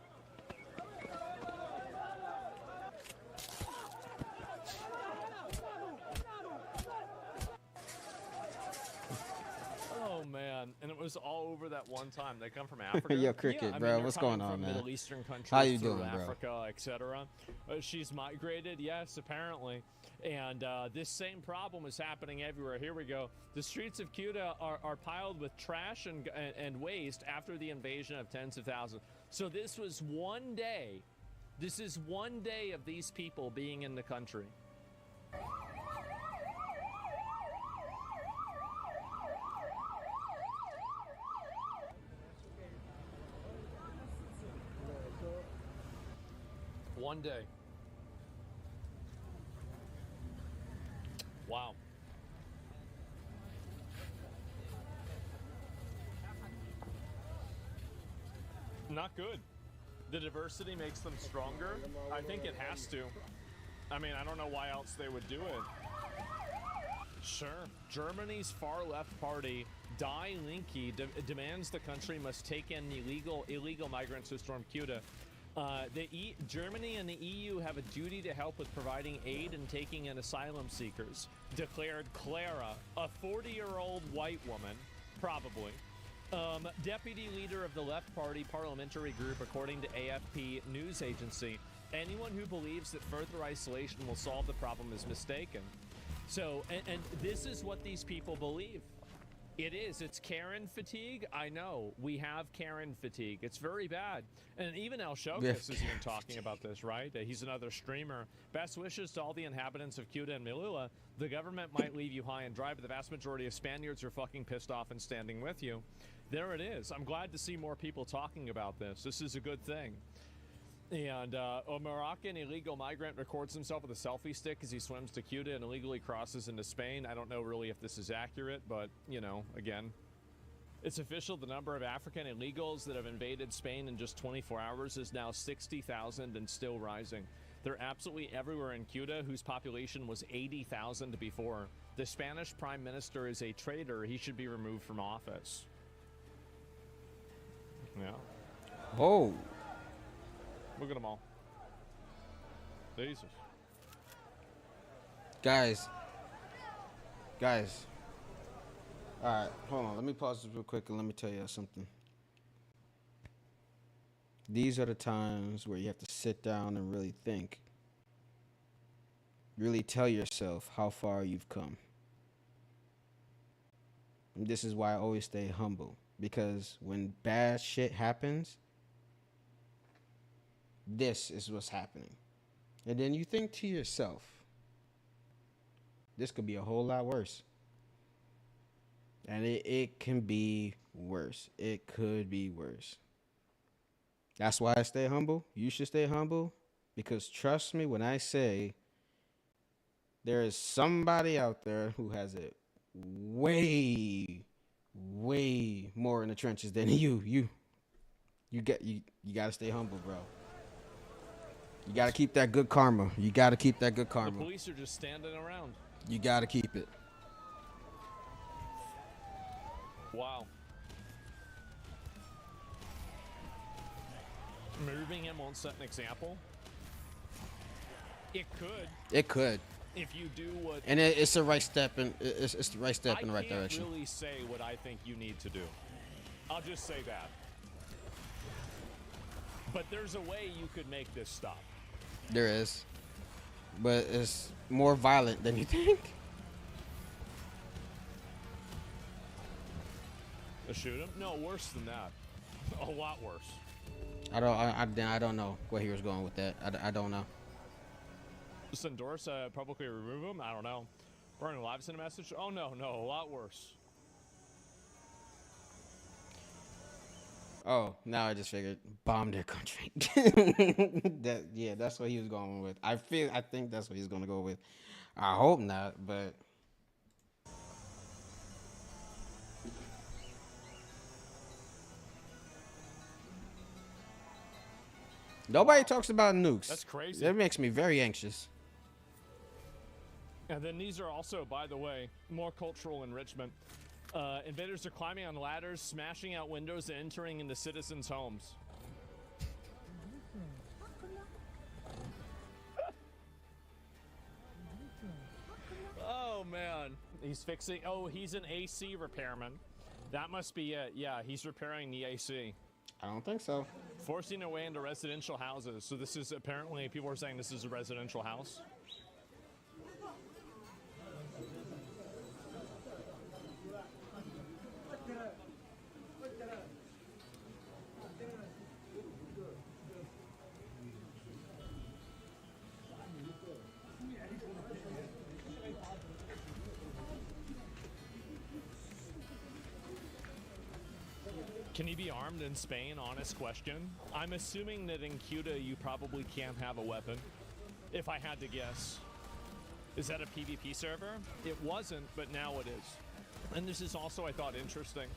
[SPEAKER 6] Oh man, and it was all over that one time. They come from Africa.
[SPEAKER 1] Yo, Cricket,
[SPEAKER 6] yeah,
[SPEAKER 1] bro, what's going on,
[SPEAKER 6] from
[SPEAKER 1] man?
[SPEAKER 6] Middle Eastern countries,
[SPEAKER 1] How you
[SPEAKER 6] through
[SPEAKER 1] doing, bro?
[SPEAKER 6] Africa, etc. She's migrated, yes, apparently. And this same problem is happening everywhere. Here we go. The streets of Cuba are piled with trash and waste after the invasion of tens of thousands. So this was one day. This is one day of these people being in the country. One day. Wow. Not good. The diversity makes them stronger. I think it has to. I mean, I don't know why else they would do it. Sure. Germany's far-left party, Die Linke, demands the country must take in illegal migrants who storm Cuba. Germany and the EU have a duty to help with providing aid and taking in asylum seekers, declared Clara, a 40-year-old white woman, probably. Deputy leader of the Left Party parliamentary group, according to AFP news agency. Anyone who believes that further isolation will solve the problem is mistaken. So, and this is what these people believe. It is. It's Karen fatigue. I know. We have Karen fatigue. It's very bad. And even El Shokas is even talking about this, right? He's another streamer. Best wishes to all the inhabitants of Cuba and Melilla. The government might leave you high and dry, but the vast majority of Spaniards are fucking pissed off and standing with you. There it is. I'm glad to see more people talking about this. This is a good thing. And a Moroccan illegal migrant records himself with a selfie stick as he swims to Cuba and illegally crosses into Spain. I don't know really if this is accurate, but, you know, again. It's official. The number of African illegals that have invaded Spain in just 24 hours is now 60,000 and still rising. They're absolutely everywhere in Cuba, whose population was 80,000 before. The Spanish prime minister is a traitor. He should be removed from office. Yeah.
[SPEAKER 1] Oh.
[SPEAKER 6] Look at them all. Jesus.
[SPEAKER 1] Guys. Alright, hold on. Let me pause this real quick and let me tell you something. These are the times where you have to sit down and really think. really tell yourself how far you've come. And this is why I always stay humble, because when bad shit happens, this is what's happening. And then you think to yourself, this could be a whole lot worse. And it can be worse. It could be worse. That's why I stay humble. You should stay humble, because trust me when I say there is somebody out there who has it way, way more in the trenches than you. You gotta stay humble, bro. You gotta keep that good karma. You gotta keep that good karma.
[SPEAKER 6] The police are just standing around.
[SPEAKER 1] You gotta keep it.
[SPEAKER 6] Wow. Moving him won't set an example. It could.
[SPEAKER 1] It could.
[SPEAKER 6] If you do what.
[SPEAKER 1] And it's the right step in. It's the right step in the right direction.
[SPEAKER 6] I can't really say what I think you need to do. I'll just say that. But there's a way you could make this stop.
[SPEAKER 1] There is. But it's more violent than you think.
[SPEAKER 6] To shoot him? No, worse than that. A lot worse.
[SPEAKER 1] I don't know where he was going with that. I don't know.
[SPEAKER 6] Just endorse, publicly remove him? I don't know. Burning live send a message? Oh no, a lot worse.
[SPEAKER 1] Oh, now I just figured bomb their country. That's what he was going with. I think that's what he's gonna go with. I hope not, but nobody talks about nukes.
[SPEAKER 6] That's crazy.
[SPEAKER 1] That makes me very anxious.
[SPEAKER 6] And then these are also, by the way, more cultural enrichment. Invaders are climbing on ladders, smashing out windows, and entering into citizens' homes. Oh, man. He's fixing... Oh, he's an AC repairman. That must be it. Yeah, he's repairing the AC.
[SPEAKER 1] I don't think so.
[SPEAKER 6] Forcing their way into residential houses. So this is apparently... People are saying this is a residential house. Can he be armed in Spain? Honest question. I'm assuming that in Cuba you probably can't have a weapon, if I had to guess. Is that a PvP server? It wasn't, but now it is. And this is also, I thought, interesting.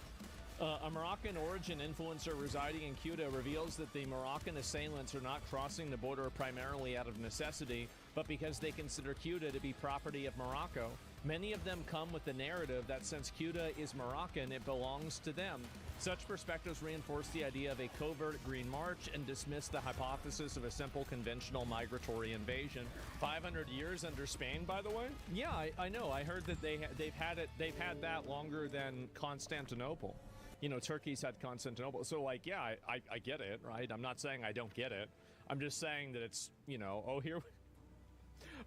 [SPEAKER 6] A Moroccan origin influencer residing in Cuba reveals that the Moroccan assailants are not crossing the border primarily out of necessity, but because they consider Cuba to be property of Morocco. Many of them come with the narrative that since Cuba is Moroccan, it belongs to them. Such perspectives reinforce the idea of a covert Green March and dismiss the hypothesis of a simple conventional migratory invasion. 500 years under Spain, by the way? Yeah, I know. I heard that they've had that longer than Constantinople. You know, Turkey's had Constantinople. So, like, yeah, I get it, right? I'm not saying I don't get it. I'm just saying that it's, you know, oh, here...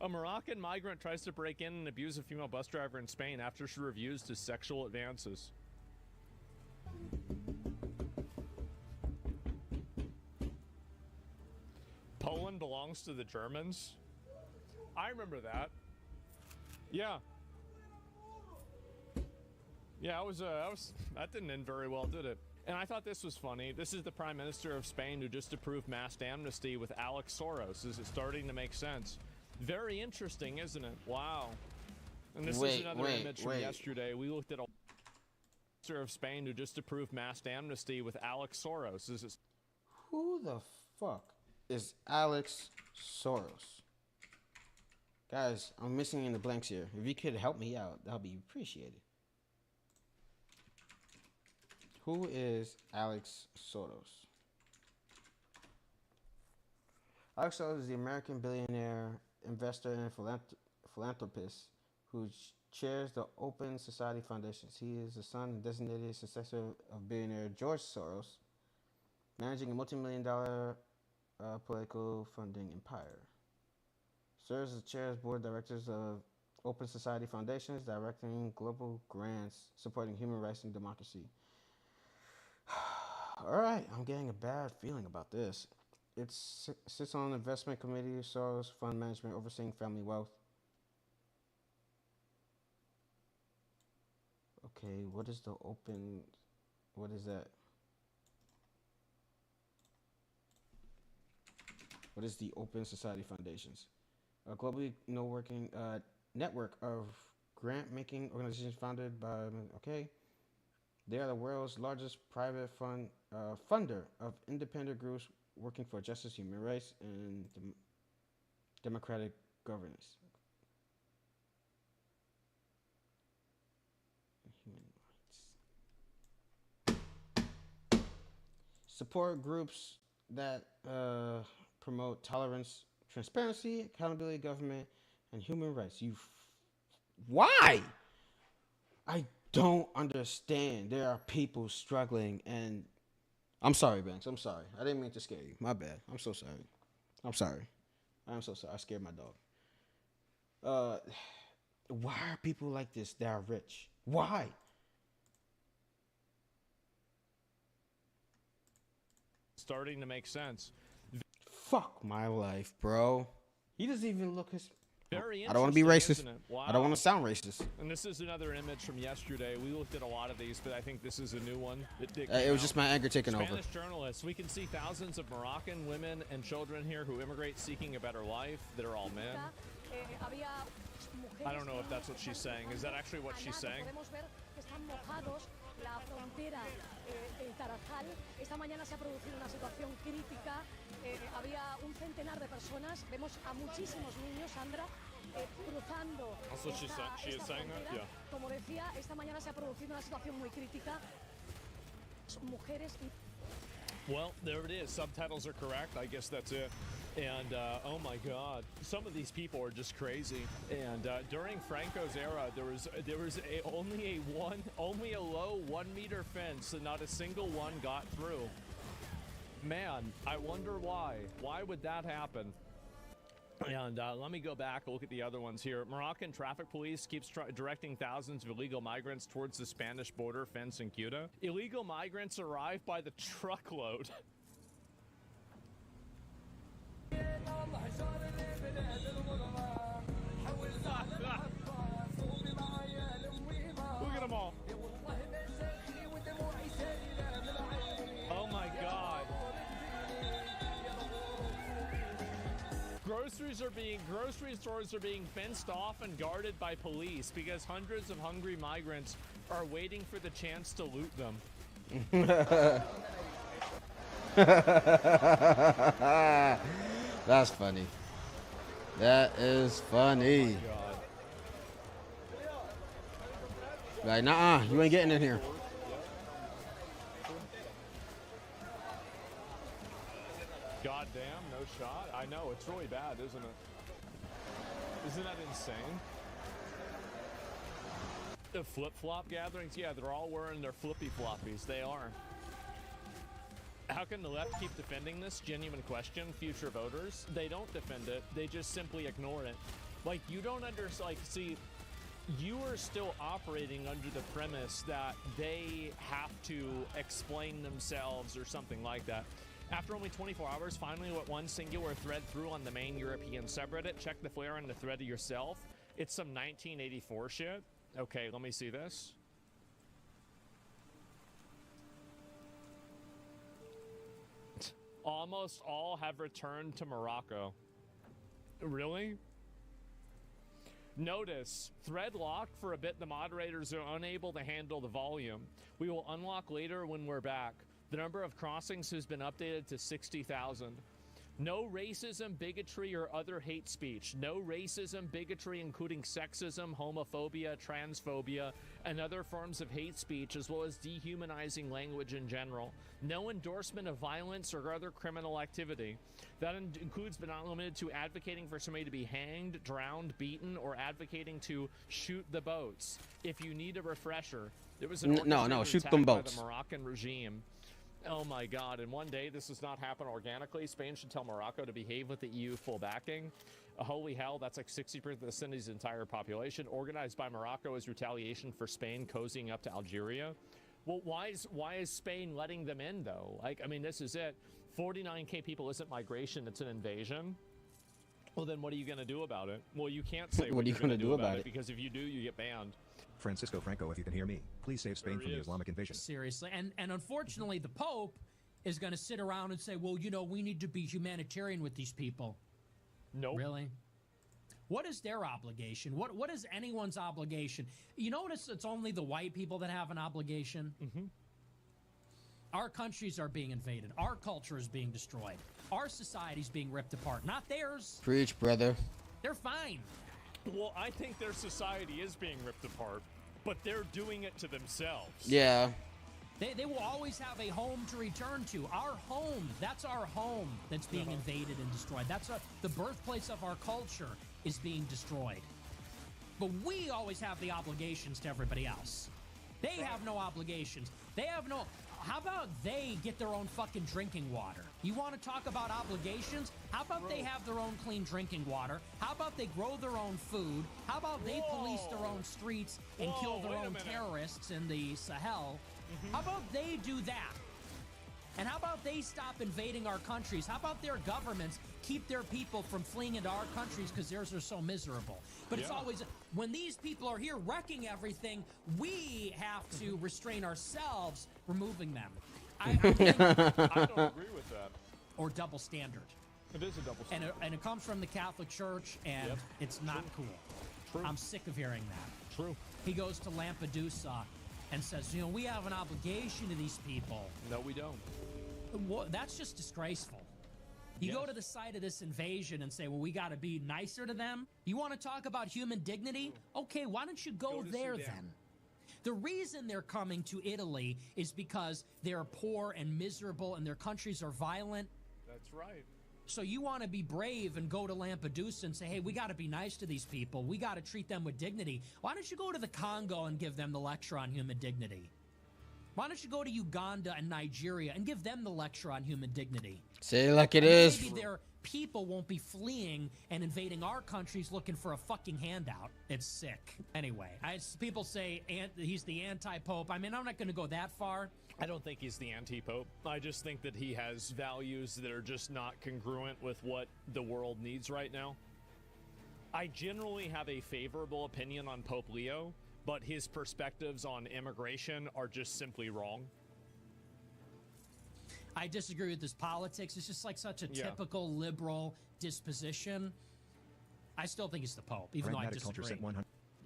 [SPEAKER 6] A Moroccan migrant tries to break in and abuse a female bus driver in Spain after she refused his sexual advances. Poland belongs to the Germans? I remember that. Yeah. Yeah, that didn't end very well, did it? And I thought this was funny. This is the Prime Minister of Spain who just approved mass amnesty with Alex Soros. Is it starting to make sense? Very interesting, isn't it? Wow. And this is another image from yesterday. We looked at a Minister of Spain who just approved mass amnesty with Alex Soros. Is it?
[SPEAKER 1] Who the fuck is Alex Soros? Guys, I'm missing in the blanks here. If you could help me out, that'll be appreciated. Who is Alex Soros? Alex Soros is the American billionaire, investor, and philanthropist who chairs the Open Society Foundation. He is the son and designated successor of billionaire George Soros, managing a multi-million-dollar political funding empire. Serves as chair of board of directors of Open Society Foundations, directing global grants supporting human rights and democracy. All right, I'm getting a bad feeling about this. It sits on an investment committee, Soros fund management, overseeing family wealth. Okay, what is the open? What is that? What is the Open Society Foundations? A globally working network of grant-making organizations founded by. Okay, they are the world's largest private funder of independent groups working for justice, human rights, and democratic governance. Human rights. Support groups that promote tolerance, transparency, accountability, government, and human rights. Why? I don't understand. There are people struggling, and I'm sorry, Banks. I'm sorry. I didn't mean to scare you. My bad. I'm so sorry. I'm sorry. I'm so sorry. I scared my dog. Why are people like this that are rich? Why?
[SPEAKER 6] Starting to make sense.
[SPEAKER 1] Fuck my life, bro. He doesn't even look his.
[SPEAKER 6] Very
[SPEAKER 1] I don't want to be racist.
[SPEAKER 6] Wow.
[SPEAKER 1] I don't want to sound racist.
[SPEAKER 6] And this is another image from yesterday. We looked at a lot of these, but I think this is a new one.
[SPEAKER 1] It was just my anger taking over.
[SPEAKER 6] Spanish journalists. We can see thousands of Moroccan women and children here who immigrate seeking a better life. That are all men. I don't know if that's what she's saying. Is that actually what she's saying?
[SPEAKER 13] La frontera del Tarajal. Esta mañana se ha producido una situación crítica. Había un centenar de personas. Vemos a muchísimos niños, Sandra, cruzando esta frontera. Como decía, esta mañana se ha producido una situación muy crítica. Mujeres y...
[SPEAKER 6] Well, there it is. Subtitles are correct. I guess that's it. And oh my God, some of these people are just crazy. And during Franco's era, there was only a low 1 meter fence, and not a single one got through. Man, I wonder why. Why would that happen? And let me go back and look at the other ones here. Moroccan traffic police keeps directing thousands of illegal migrants towards the Spanish border fence in Ceuta. Illegal migrants arrive by the truckload. Look at them all. Oh my God. Grocery stores are being fenced off and guarded by police because hundreds of hungry migrants are waiting for the chance to loot them.
[SPEAKER 1] That's funny. That is funny.
[SPEAKER 6] Oh
[SPEAKER 1] like, nah, you ain't getting in here.
[SPEAKER 6] God damn, no shot. I know, it's really bad, isn't it? Isn't that insane? The flip-flop gatherings, yeah, they're all wearing their flippy floppies. They are. How can the left keep defending this? Genuine question. Future voters, they don't defend it. They just simply ignore it. Like, you don't understand. Like, see, you are still operating under the premise that they have to explain themselves or something like that. After only 24 hours, finally let one singular thread through on the main European subreddit. Check the flare on the thread yourself. It's some 1984 shit. Okay, let me see this. Almost all have returned to Morocco. Really? Notice, thread locked for a bit. The moderators are unable to handle the volume. We will unlock later when we're back. The number of crossings has been updated to 60,000. No racism, bigotry, or other hate speech. No racism, bigotry, including sexism, homophobia, transphobia, and other forms of hate speech, as well as dehumanizing language in general. No endorsement of violence or other criminal activity. That includes but not limited to advocating for somebody to be hanged, drowned, beaten, or advocating to shoot the boats. If you need a refresher, there was an
[SPEAKER 1] no, shoot
[SPEAKER 6] attack
[SPEAKER 1] them boats
[SPEAKER 6] by the Moroccan regime. Oh my God, and one day this does not happen organically. Spain should tell Morocco to behave with the EU full backing. Holy hell, that's like 60% of his entire population. Organized by Morocco as retaliation for Spain cozying up to Algeria. Well, why is Spain letting them in, though? Like, I mean, this is it. 49K people isn't migration, it's an invasion. Well, then what are you going to do about it? Well, you can't say what you're going to do about it, because if you do, you get banned.
[SPEAKER 14] Francisco Franco, if you can hear me, please save Spain from the Islamic invasion.
[SPEAKER 15] Seriously. And unfortunately, the Pope is going to sit around and say, well, you know, we need to be humanitarian with these people.
[SPEAKER 6] Nope.
[SPEAKER 15] Really? What is their obligation? What is anyone's obligation? You notice it's only the white people that have an obligation?
[SPEAKER 6] Mm-hmm.
[SPEAKER 15] Our countries are being invaded. Our culture is being destroyed. Our society's being ripped apart. Not theirs.
[SPEAKER 1] Preach, brother.
[SPEAKER 15] They're fine.
[SPEAKER 6] Well, I think their society is being ripped apart, but they're doing it to themselves.
[SPEAKER 1] Yeah.
[SPEAKER 15] They will always have a home to return to. Our home, that's our home that's being invaded and destroyed. That's the birthplace of our culture is being destroyed. But we always have the obligations to everybody else. They have no obligations. They have no... How about they get their own fucking drinking water? You want to talk about obligations? How about they have their own clean drinking water? How about they grow their own food? How about they police their own streets and kill their own terrorists in the Sahel? How about they do that? And how about they stop invading our countries? How about their governments keep their people from fleeing into our countries because theirs are so miserable? But it's always, when these people are here wrecking everything, we have to restrain ourselves removing them. I don't
[SPEAKER 6] agree with that.
[SPEAKER 15] Or double standard.
[SPEAKER 6] It is a double standard.
[SPEAKER 15] And it comes from the Catholic Church, and it's not cool.
[SPEAKER 6] True.
[SPEAKER 15] I'm sick of hearing that.
[SPEAKER 6] True.
[SPEAKER 15] He goes to Lampedusa and says, you know, we have an obligation to these people.
[SPEAKER 6] No, we don't.
[SPEAKER 15] Well, that's just disgraceful. You go to the site of this invasion and say, well, we got to be nicer to them. You want to talk about human dignity? Okay, why don't you go there then? The reason they're coming to Italy is because they're poor and miserable and their countries are violent.
[SPEAKER 6] That's right.
[SPEAKER 15] So you want to be brave and go to Lampedusa and say, hey, we got to be nice to these people. We got to treat them with dignity. Why don't you go to the Congo and give them the lecture on human dignity? Why don't you go to Uganda and Nigeria and give them the lecture on human dignity?
[SPEAKER 1] Say it like it is.
[SPEAKER 15] Maybe their people won't be fleeing and invading our countries looking for a fucking handout. It's sick. Anyway, people say he's the anti-pope. I mean, I'm not going to go that far.
[SPEAKER 6] I don't think he's the anti-pope. I just think that he has values that are just not congruent with what the world needs right now. I generally have a favorable opinion on Pope Leo, but his perspectives on immigration are just simply wrong.
[SPEAKER 15] I disagree with his politics. It's just like such a typical liberal disposition. I still think he's the Pope, even though I disagree.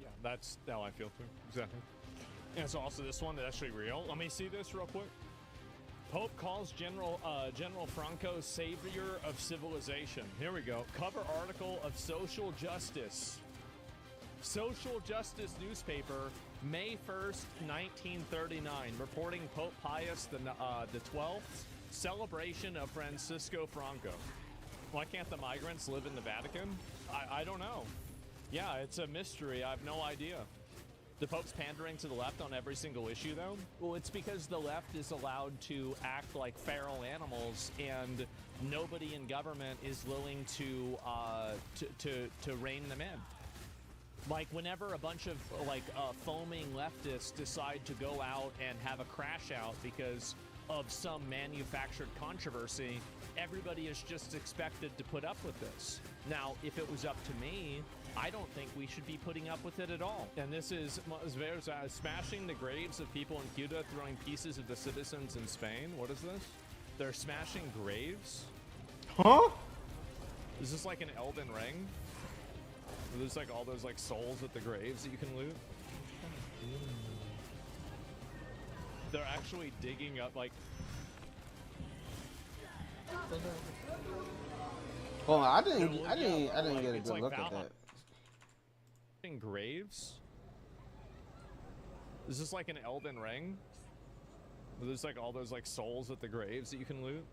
[SPEAKER 6] Yeah, that's how I feel too. Exactly. And it's also this one that's actually real. Let me see this real quick. Pope calls General Franco savior of civilization. Here we go. Cover article of Social Justice. Social Justice newspaper, May 1st, 1939, reporting Pope Pius the 12th's celebration of Francisco Franco. Why can't the migrants live in the Vatican? I don't know. Yeah, it's a mystery. I have no idea. The Pope's pandering to the left on every single issue, though? Well, it's because the left is allowed to act like feral animals, and nobody in government is willing to rein them in. Like, whenever a bunch of, foaming leftists decide to go out and have a crash out because of some manufactured controversy, everybody is just expected to put up with this. Now, if it was up to me, I don't think we should be putting up with it at all. And this is smashing the graves of people in Cuba, throwing pieces of the citizens in Spain. What is this? They're smashing graves?
[SPEAKER 1] Huh?
[SPEAKER 6] Is this like an Elden Ring? There's like all those like souls at the graves that you can loot. They're actually digging up like.
[SPEAKER 1] Well, I didn't get a good look at that.
[SPEAKER 6] In graves. Is this like an Elden Ring? There's like all those like souls at the graves that you can loot.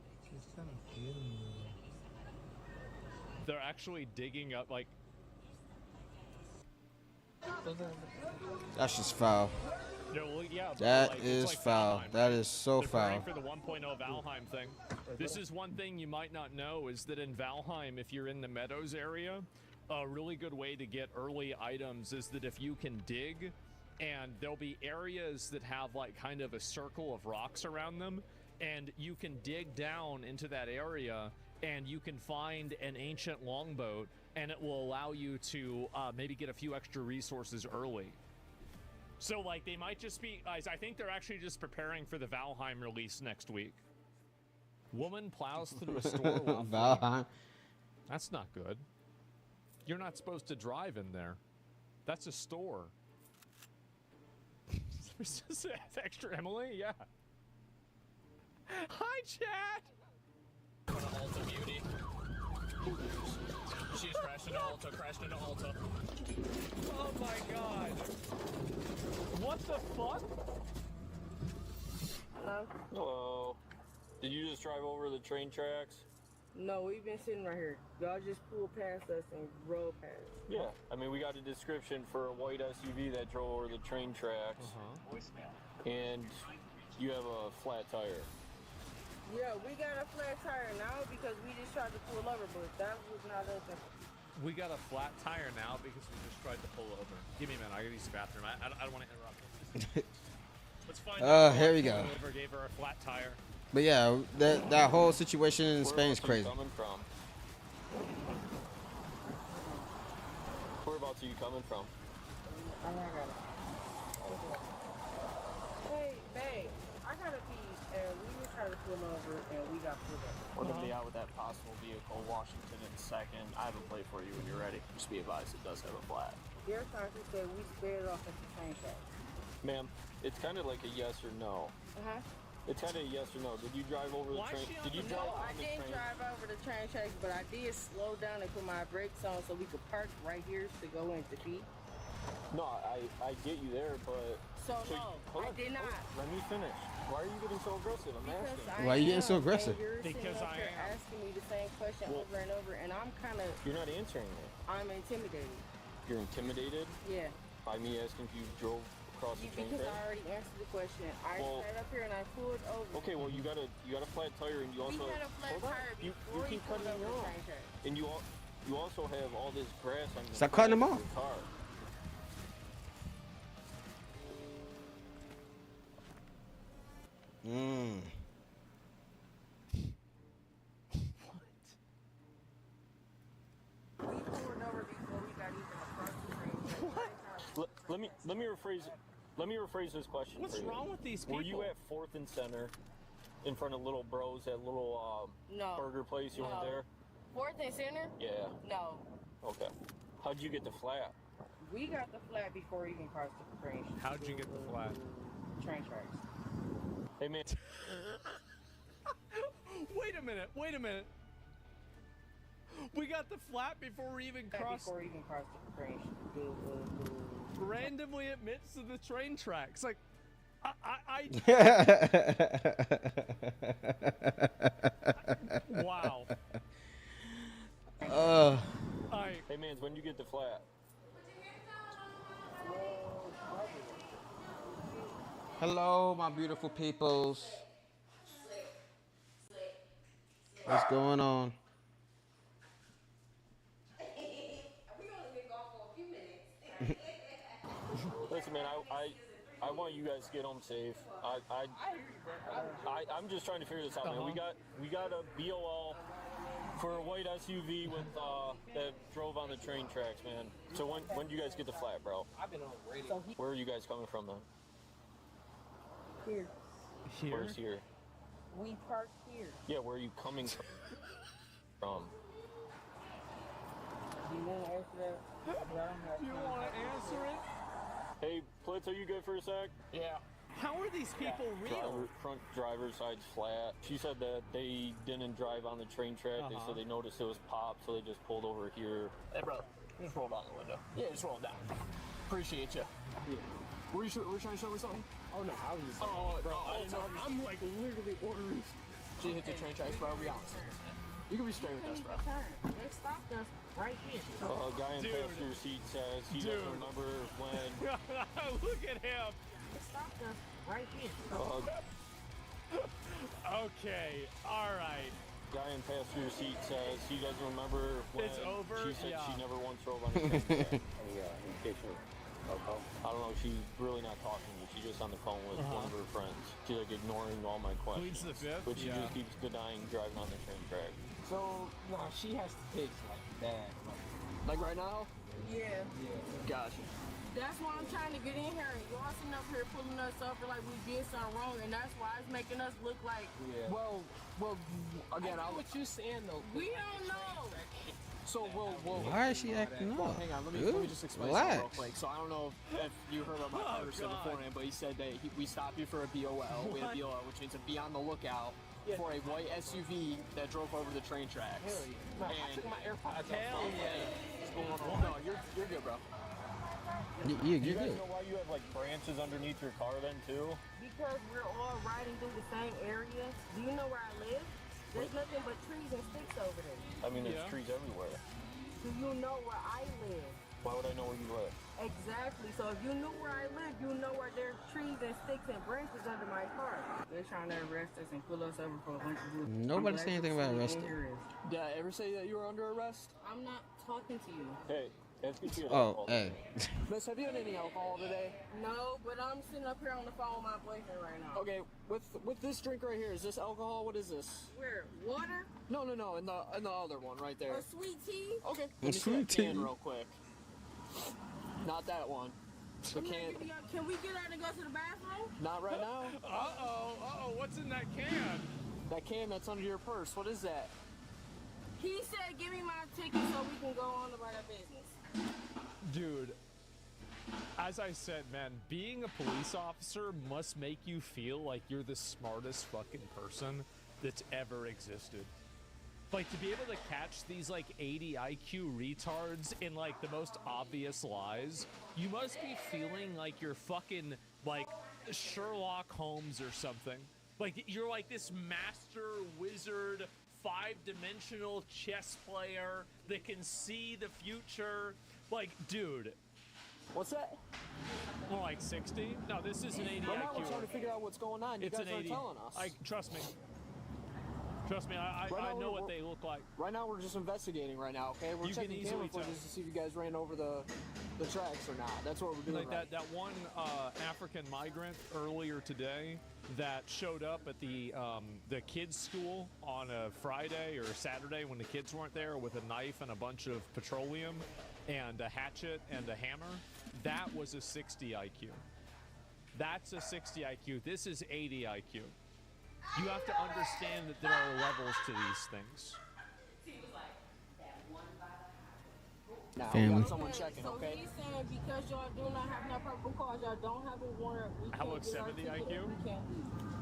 [SPEAKER 6] They're actually digging up like.
[SPEAKER 1] That's just foul.
[SPEAKER 6] No, well, yeah, but
[SPEAKER 1] That
[SPEAKER 6] like,
[SPEAKER 1] is
[SPEAKER 6] it's like
[SPEAKER 1] foul.
[SPEAKER 6] Valheim,
[SPEAKER 1] That
[SPEAKER 6] right?
[SPEAKER 1] is so
[SPEAKER 6] Preparing
[SPEAKER 1] foul.
[SPEAKER 6] for the 1.0 Valheim thing. This is one thing you might not know is that in Valheim, if you're in the Meadows area, a really good way to get early items is that if you can dig, and there'll be areas that have like kind of a circle of rocks around them, and you can dig down into that area and you can find an ancient longboat, and it will allow you to maybe get a few extra resources early. So, like, they might just be... I think they're actually just preparing for the Valheim release next week. Woman plows through a store while
[SPEAKER 1] Valheim.
[SPEAKER 6] That's not good. You're not supposed to drive in there. That's a store. Is this extra Emily? Yeah. Hi, Chad!
[SPEAKER 4] Alta beauty. She's crashed into Alta,
[SPEAKER 6] Oh my god. What the fuck?
[SPEAKER 16] Hello?
[SPEAKER 17] Hello. Did you just drive over the train tracks?
[SPEAKER 16] No, we've been sitting right here. Y'all just pulled past us and rode past.
[SPEAKER 17] Yeah. I mean, we got a description for a white SUV that drove over the train tracks. And you have a flat tire.
[SPEAKER 16] Yeah, we got a flat tire now because we just tried to pull over, but that was not us.
[SPEAKER 6] We got a flat tire now because we just tried to pull over. Give me a minute, I gotta use the bathroom. I don't want to interrupt. Let's find out.
[SPEAKER 1] Here we go.
[SPEAKER 6] Gave her a flat tire.
[SPEAKER 1] But yeah, that whole situation in Spain is crazy.
[SPEAKER 17] Coming from? Whereabouts are you coming from?
[SPEAKER 16] Hey, babe, I gotta pee, and we were trying to pull over, and we got pulled over.
[SPEAKER 17] We're going to be out with that possible vehicle, Washington, in a second. I have a plate for you when you're ready. Just be advised, it does have a flat.
[SPEAKER 16] Their sergeant said we sped off at the train track.
[SPEAKER 17] Ma'am, it's kind of like a yes or no.
[SPEAKER 16] Uh-huh.
[SPEAKER 17] It's kind of a yes or no. Did you drive over the train? Did you drive
[SPEAKER 16] No, I
[SPEAKER 17] on the
[SPEAKER 16] didn't
[SPEAKER 17] train?
[SPEAKER 16] drive over the train tracks, but I did slow down and put my brakes on so we could park right here to go in to pee.
[SPEAKER 17] No, I get you there, but...
[SPEAKER 16] So no,
[SPEAKER 17] hold
[SPEAKER 16] I
[SPEAKER 17] on,
[SPEAKER 16] did not.
[SPEAKER 17] Let me finish. Why are you getting so aggressive? I'm asking.
[SPEAKER 1] Why are you getting so aggressive?
[SPEAKER 16] You're
[SPEAKER 6] because
[SPEAKER 16] I am asking me the same question over and over, and I'm kind of...
[SPEAKER 17] You're not answering me.
[SPEAKER 16] I'm intimidated.
[SPEAKER 17] You're intimidated?
[SPEAKER 16] Yeah.
[SPEAKER 17] By me asking if you drove across the train
[SPEAKER 16] Because
[SPEAKER 17] track?
[SPEAKER 16] I already answered the question. I sat up here and I pulled over.
[SPEAKER 17] Okay, well you got a flat tire, and you also
[SPEAKER 16] We had a flat
[SPEAKER 17] hold on.
[SPEAKER 16] tire
[SPEAKER 17] You
[SPEAKER 16] before
[SPEAKER 17] keep
[SPEAKER 16] pulled
[SPEAKER 17] cutting
[SPEAKER 16] over
[SPEAKER 17] me
[SPEAKER 16] the
[SPEAKER 17] off,
[SPEAKER 16] train track.
[SPEAKER 17] and you also have all this grass on your
[SPEAKER 1] Stop cutting him
[SPEAKER 17] your
[SPEAKER 1] off.
[SPEAKER 17] car.
[SPEAKER 1] Mm.
[SPEAKER 17] Let me rephrase this question.
[SPEAKER 6] What's
[SPEAKER 17] for you.
[SPEAKER 6] wrong with these
[SPEAKER 17] Were you
[SPEAKER 6] people?
[SPEAKER 17] at 4th and Center, in front of Little Bros, that little
[SPEAKER 16] No.
[SPEAKER 17] burger place? You weren't there?
[SPEAKER 16] 4th and Center?
[SPEAKER 17] Yeah.
[SPEAKER 16] No.
[SPEAKER 17] Okay. How'd you get the flat?
[SPEAKER 16] We got the flat before we even crossed the train.
[SPEAKER 6] How'd you get the flat?
[SPEAKER 16] Train tracks.
[SPEAKER 17] Hey man.
[SPEAKER 6] Wait a minute. We got the flat before we even crossed.
[SPEAKER 16] Before we even crossed the train.
[SPEAKER 6] Randomly admits to the train tracks. Like, wow.
[SPEAKER 17] Hey man, when you get the flat?
[SPEAKER 1] Hello, my beautiful peoples. What's going on?
[SPEAKER 17] Listen, man, I want you guys to get home safe. I'm just trying to figure this out, man. We got a BOL for a white SUV with that drove on the train tracks, man. So when do you guys get the flat, bro?
[SPEAKER 16] I've been on the radio.
[SPEAKER 17] Where are you guys coming from, then?
[SPEAKER 16] Here.
[SPEAKER 17] Where's here?
[SPEAKER 16] We parked here.
[SPEAKER 17] Yeah, where are you coming from?
[SPEAKER 16] Do you want to answer that?
[SPEAKER 6] You want to answer it?
[SPEAKER 17] Hey, Plitz, are you good for a sec?
[SPEAKER 6] Yeah. How are these people real?
[SPEAKER 17] Front driver's side's flat. She said that they didn't drive on the train track. They said they noticed it was popped, so they just pulled over here.
[SPEAKER 4] Hey, bro, just roll down the window. Yeah, just roll down. Appreciate you. Yeah. Were you trying to show me something? Oh, no, I was just... I'm like literally ordering... She hit the train tracks, bro. We out. You can be straight with us, bro.
[SPEAKER 16] They stopped us right here.
[SPEAKER 17] A guy in the passenger seat says he doesn't remember when...
[SPEAKER 6] Look at him.
[SPEAKER 16] It stopped us right here.
[SPEAKER 6] Okay, all right.
[SPEAKER 17] Guy in passenger seat says he doesn't remember when
[SPEAKER 6] It's over?
[SPEAKER 17] she said
[SPEAKER 6] Yeah.
[SPEAKER 17] she never once drove on a train track. Indication of alcohol? I don't know. She's really not talking to me. She's just on the phone with one of her friends. She's like ignoring all my questions.
[SPEAKER 6] Pleads the fifth?
[SPEAKER 17] But she
[SPEAKER 6] Yeah.
[SPEAKER 17] just keeps denying driving on the train track.
[SPEAKER 18] So, no, she has to fix like that.
[SPEAKER 3] Like right now?
[SPEAKER 16] Yeah.
[SPEAKER 3] Gotcha.
[SPEAKER 16] That's why I'm trying to get in here. Y'all sitting up here pulling us over like we did something wrong, and that's why it's making us look like.
[SPEAKER 18] Yeah.
[SPEAKER 3] Well, again,
[SPEAKER 18] I know what you're saying though.
[SPEAKER 16] We don't know.
[SPEAKER 3] So we'll.
[SPEAKER 1] Why is she acting
[SPEAKER 3] Well,
[SPEAKER 1] up?
[SPEAKER 3] hang on, let me
[SPEAKER 1] Dude,
[SPEAKER 3] just explain something real
[SPEAKER 1] relax.
[SPEAKER 3] quick. So I don't know if you heard about my conversation beforehand, but he said that we stopped you for a BOL. We had a BOL, which means to be on the lookout for a white SUV that drove over the train tracks.
[SPEAKER 18] Hell yeah. No, I took my AirPods off.
[SPEAKER 3] Hell yeah. No, you're good, bro.
[SPEAKER 17] Do
[SPEAKER 1] You
[SPEAKER 17] you guys
[SPEAKER 1] good.
[SPEAKER 17] know why you have like branches underneath your car then too?
[SPEAKER 16] Because we're all riding through the same area. Do you know where I live? There's nothing but trees and sticks over there.
[SPEAKER 17] I mean, there's trees everywhere.
[SPEAKER 16] Do you know where I live?
[SPEAKER 17] Why would I know where you live?
[SPEAKER 16] Exactly. So if you knew where I live, you know where there's trees and sticks and branches under my car. They're trying to arrest us and pull us over for a bunch of bullshit.
[SPEAKER 1] Nobody said anything about arresting.
[SPEAKER 3] Did I ever say that you were under arrest?
[SPEAKER 16] I'm not talking to you.
[SPEAKER 17] Hey, let's get you
[SPEAKER 1] Oh, hey.
[SPEAKER 3] Miss, have you had any alcohol today?
[SPEAKER 16] No, but I'm sitting up here on the phone with my boyfriend right now.
[SPEAKER 3] Okay, with this drink right here, is this alcohol? What is this?
[SPEAKER 16] Where? Water?
[SPEAKER 3] No, in the other one right there.
[SPEAKER 16] A sweet tea?
[SPEAKER 3] Okay.
[SPEAKER 1] A
[SPEAKER 3] Let me see
[SPEAKER 1] sweet
[SPEAKER 3] that can
[SPEAKER 1] tea.
[SPEAKER 3] real quick. Not that one. The can.
[SPEAKER 16] Can we get out and go to the bathroom?
[SPEAKER 3] Not right now.
[SPEAKER 6] Uh-oh, what's in that can?
[SPEAKER 3] That can that's under your purse. What is that?
[SPEAKER 16] He said, give me my ticket so we can go on about our business.
[SPEAKER 6] Dude, as I said, man, being a police officer must make you feel like you're the smartest fucking person that's ever existed. Like, to be able to catch these, like, 80 IQ retards in, like, the most obvious lies, you must be feeling like you're fucking, like, Sherlock Holmes or something. Like, you're like this master wizard, 5-dimensional chess player that can see the future. Like, dude.
[SPEAKER 3] What's that?
[SPEAKER 6] More like 60? No, this is an 80
[SPEAKER 3] Right now
[SPEAKER 6] IQ.
[SPEAKER 3] we're trying to figure out what's going on. You
[SPEAKER 6] It's
[SPEAKER 3] guys
[SPEAKER 6] an
[SPEAKER 3] aren't
[SPEAKER 6] 80.
[SPEAKER 3] telling us.
[SPEAKER 6] Trust me. Trust me, I know what they look like.
[SPEAKER 3] Right now we're just investigating right now, okay? We're
[SPEAKER 6] You can
[SPEAKER 3] checking
[SPEAKER 6] easily
[SPEAKER 3] camera footage to see if you guys ran over the tracks or not. That's what we're doing.
[SPEAKER 6] Like that one African migrant earlier today that showed up at the kids' school on a Friday or Saturday when the kids weren't there with a knife and a bunch of petroleum and a hatchet and a hammer. That was a 60 IQ. That's a 60 IQ. This is 80 IQ. You have to understand that there are levels to these things.
[SPEAKER 3] Now,
[SPEAKER 1] Family.
[SPEAKER 3] we got someone checking,
[SPEAKER 16] So
[SPEAKER 3] okay?
[SPEAKER 16] he's saying because y'all do not have no purple cars, y'all don't have a warrant. We
[SPEAKER 6] How
[SPEAKER 16] can't
[SPEAKER 6] about
[SPEAKER 16] get our
[SPEAKER 6] 70
[SPEAKER 16] ticket,
[SPEAKER 6] IQ?
[SPEAKER 16] We can't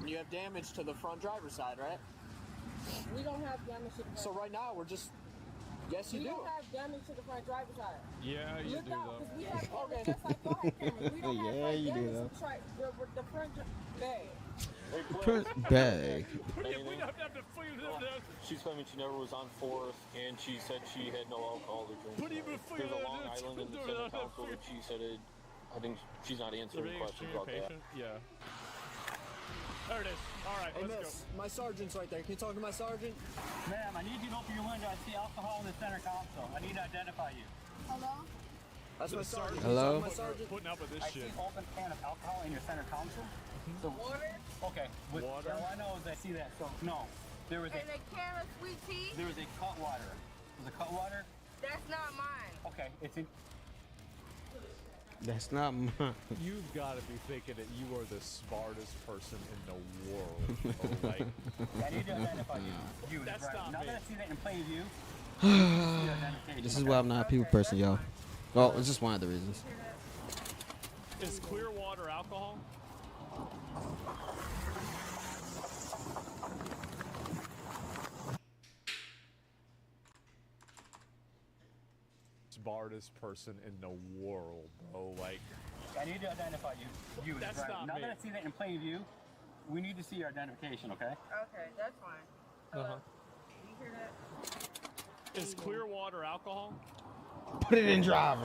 [SPEAKER 16] leave.
[SPEAKER 3] You have damage to the front driver's side, right?
[SPEAKER 16] We don't have damage to the front.
[SPEAKER 3] So right now we're just. Yes, you
[SPEAKER 16] we
[SPEAKER 3] do.
[SPEAKER 16] don't have damage to the front driver's side.
[SPEAKER 6] Yeah, you
[SPEAKER 16] Look
[SPEAKER 6] do
[SPEAKER 16] out,
[SPEAKER 6] though.
[SPEAKER 16] because we have cameras just like y'all have cameras. We don't have
[SPEAKER 1] Yeah,
[SPEAKER 16] like
[SPEAKER 1] you do
[SPEAKER 16] damage
[SPEAKER 1] though.
[SPEAKER 16] to the front bag.
[SPEAKER 1] Bag.
[SPEAKER 6] We don't have to
[SPEAKER 17] She's claiming she never was on 4th, and she said she had no alcohol to drink. There's a Long Island in the Senate Council, and she said it. I think she's not answering questions about that.
[SPEAKER 6] Yeah. There it is. All right,
[SPEAKER 3] Hey,
[SPEAKER 6] let's
[SPEAKER 3] miss, my sergeant's right there. Can you talk to my sergeant?
[SPEAKER 19] Ma'am, I need you to open your window. I see alcohol in the center console. I need to identify you.
[SPEAKER 16] Hello?
[SPEAKER 3] That's my sergeant.
[SPEAKER 1] Hello?
[SPEAKER 3] My sergeant.
[SPEAKER 6] Putting up with this
[SPEAKER 19] I
[SPEAKER 6] shit.
[SPEAKER 19] see an open can of alcohol in your center console. So,
[SPEAKER 16] Water?
[SPEAKER 19] okay.
[SPEAKER 6] Water?
[SPEAKER 19] All I know is I see that. So, no. There was
[SPEAKER 16] And a can of sweet tea?
[SPEAKER 19] there was a cut water. Was a cut water?
[SPEAKER 16] That's not mine.
[SPEAKER 19] Okay. It's in.
[SPEAKER 1] That's not mine.
[SPEAKER 6] You've got to be thinking that you are the smartest person in the world. Oh, like,
[SPEAKER 19] I need to identify you. You.
[SPEAKER 6] That's
[SPEAKER 19] right.
[SPEAKER 6] not
[SPEAKER 19] Now
[SPEAKER 6] me.
[SPEAKER 19] that I see that in plain view.
[SPEAKER 1] This is why I'm not a people person, y'all. Well, it's just one of the reasons.
[SPEAKER 6] is clear water alcohol? Smartest person in the world, bro. Like,
[SPEAKER 19] I need to identify you. You.
[SPEAKER 6] That's
[SPEAKER 19] right.
[SPEAKER 6] not
[SPEAKER 19] Now
[SPEAKER 6] me.
[SPEAKER 19] that I see that in plain view, we need to see your identification. Okay.
[SPEAKER 16] Okay, that's fine.
[SPEAKER 6] uh-huh.
[SPEAKER 16] You hear that?
[SPEAKER 6] Is clear water alcohol?
[SPEAKER 1] Put it in drive.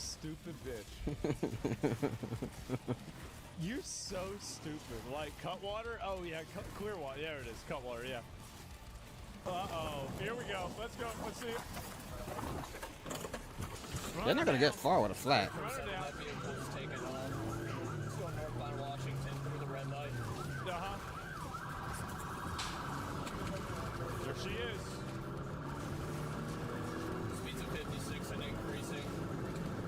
[SPEAKER 6] stupid bitch. You're so stupid. Like, cut water? Oh, yeah, clear water. There it is. Cut water, yeah. Uh-oh. Here we go. Let's go. Let's see.
[SPEAKER 1] They're not going to get far with a flat.
[SPEAKER 4] That vehicle's taken off. It's going northbound Washington through the red light.
[SPEAKER 6] Uh-huh. There she is.
[SPEAKER 4] Speeds of 56 and increasing.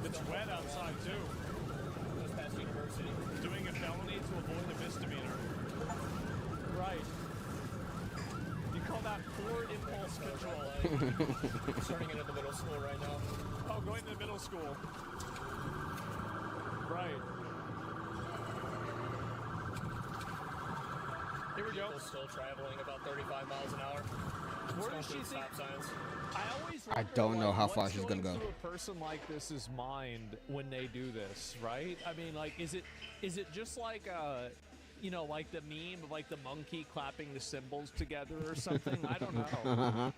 [SPEAKER 6] It's wet outside, too.
[SPEAKER 4] Goes past University.
[SPEAKER 6] Doing a felony to avoid a misdemeanor. Right. You call that poor impulse control.
[SPEAKER 4] Starting it at the middle school right now.
[SPEAKER 6] Oh, going to the middle school. Right. Here we go.
[SPEAKER 4] Vehicle's still traveling about 35 miles an hour.
[SPEAKER 6] Where does she think?
[SPEAKER 4] Stop signs.
[SPEAKER 1] I don't know how far she's gonna go.
[SPEAKER 6] What's going through a person like this's mind when they do this, right? I mean, like, is it just like you know, like the meme of like the monkey clapping the cymbals together or something? I don't know.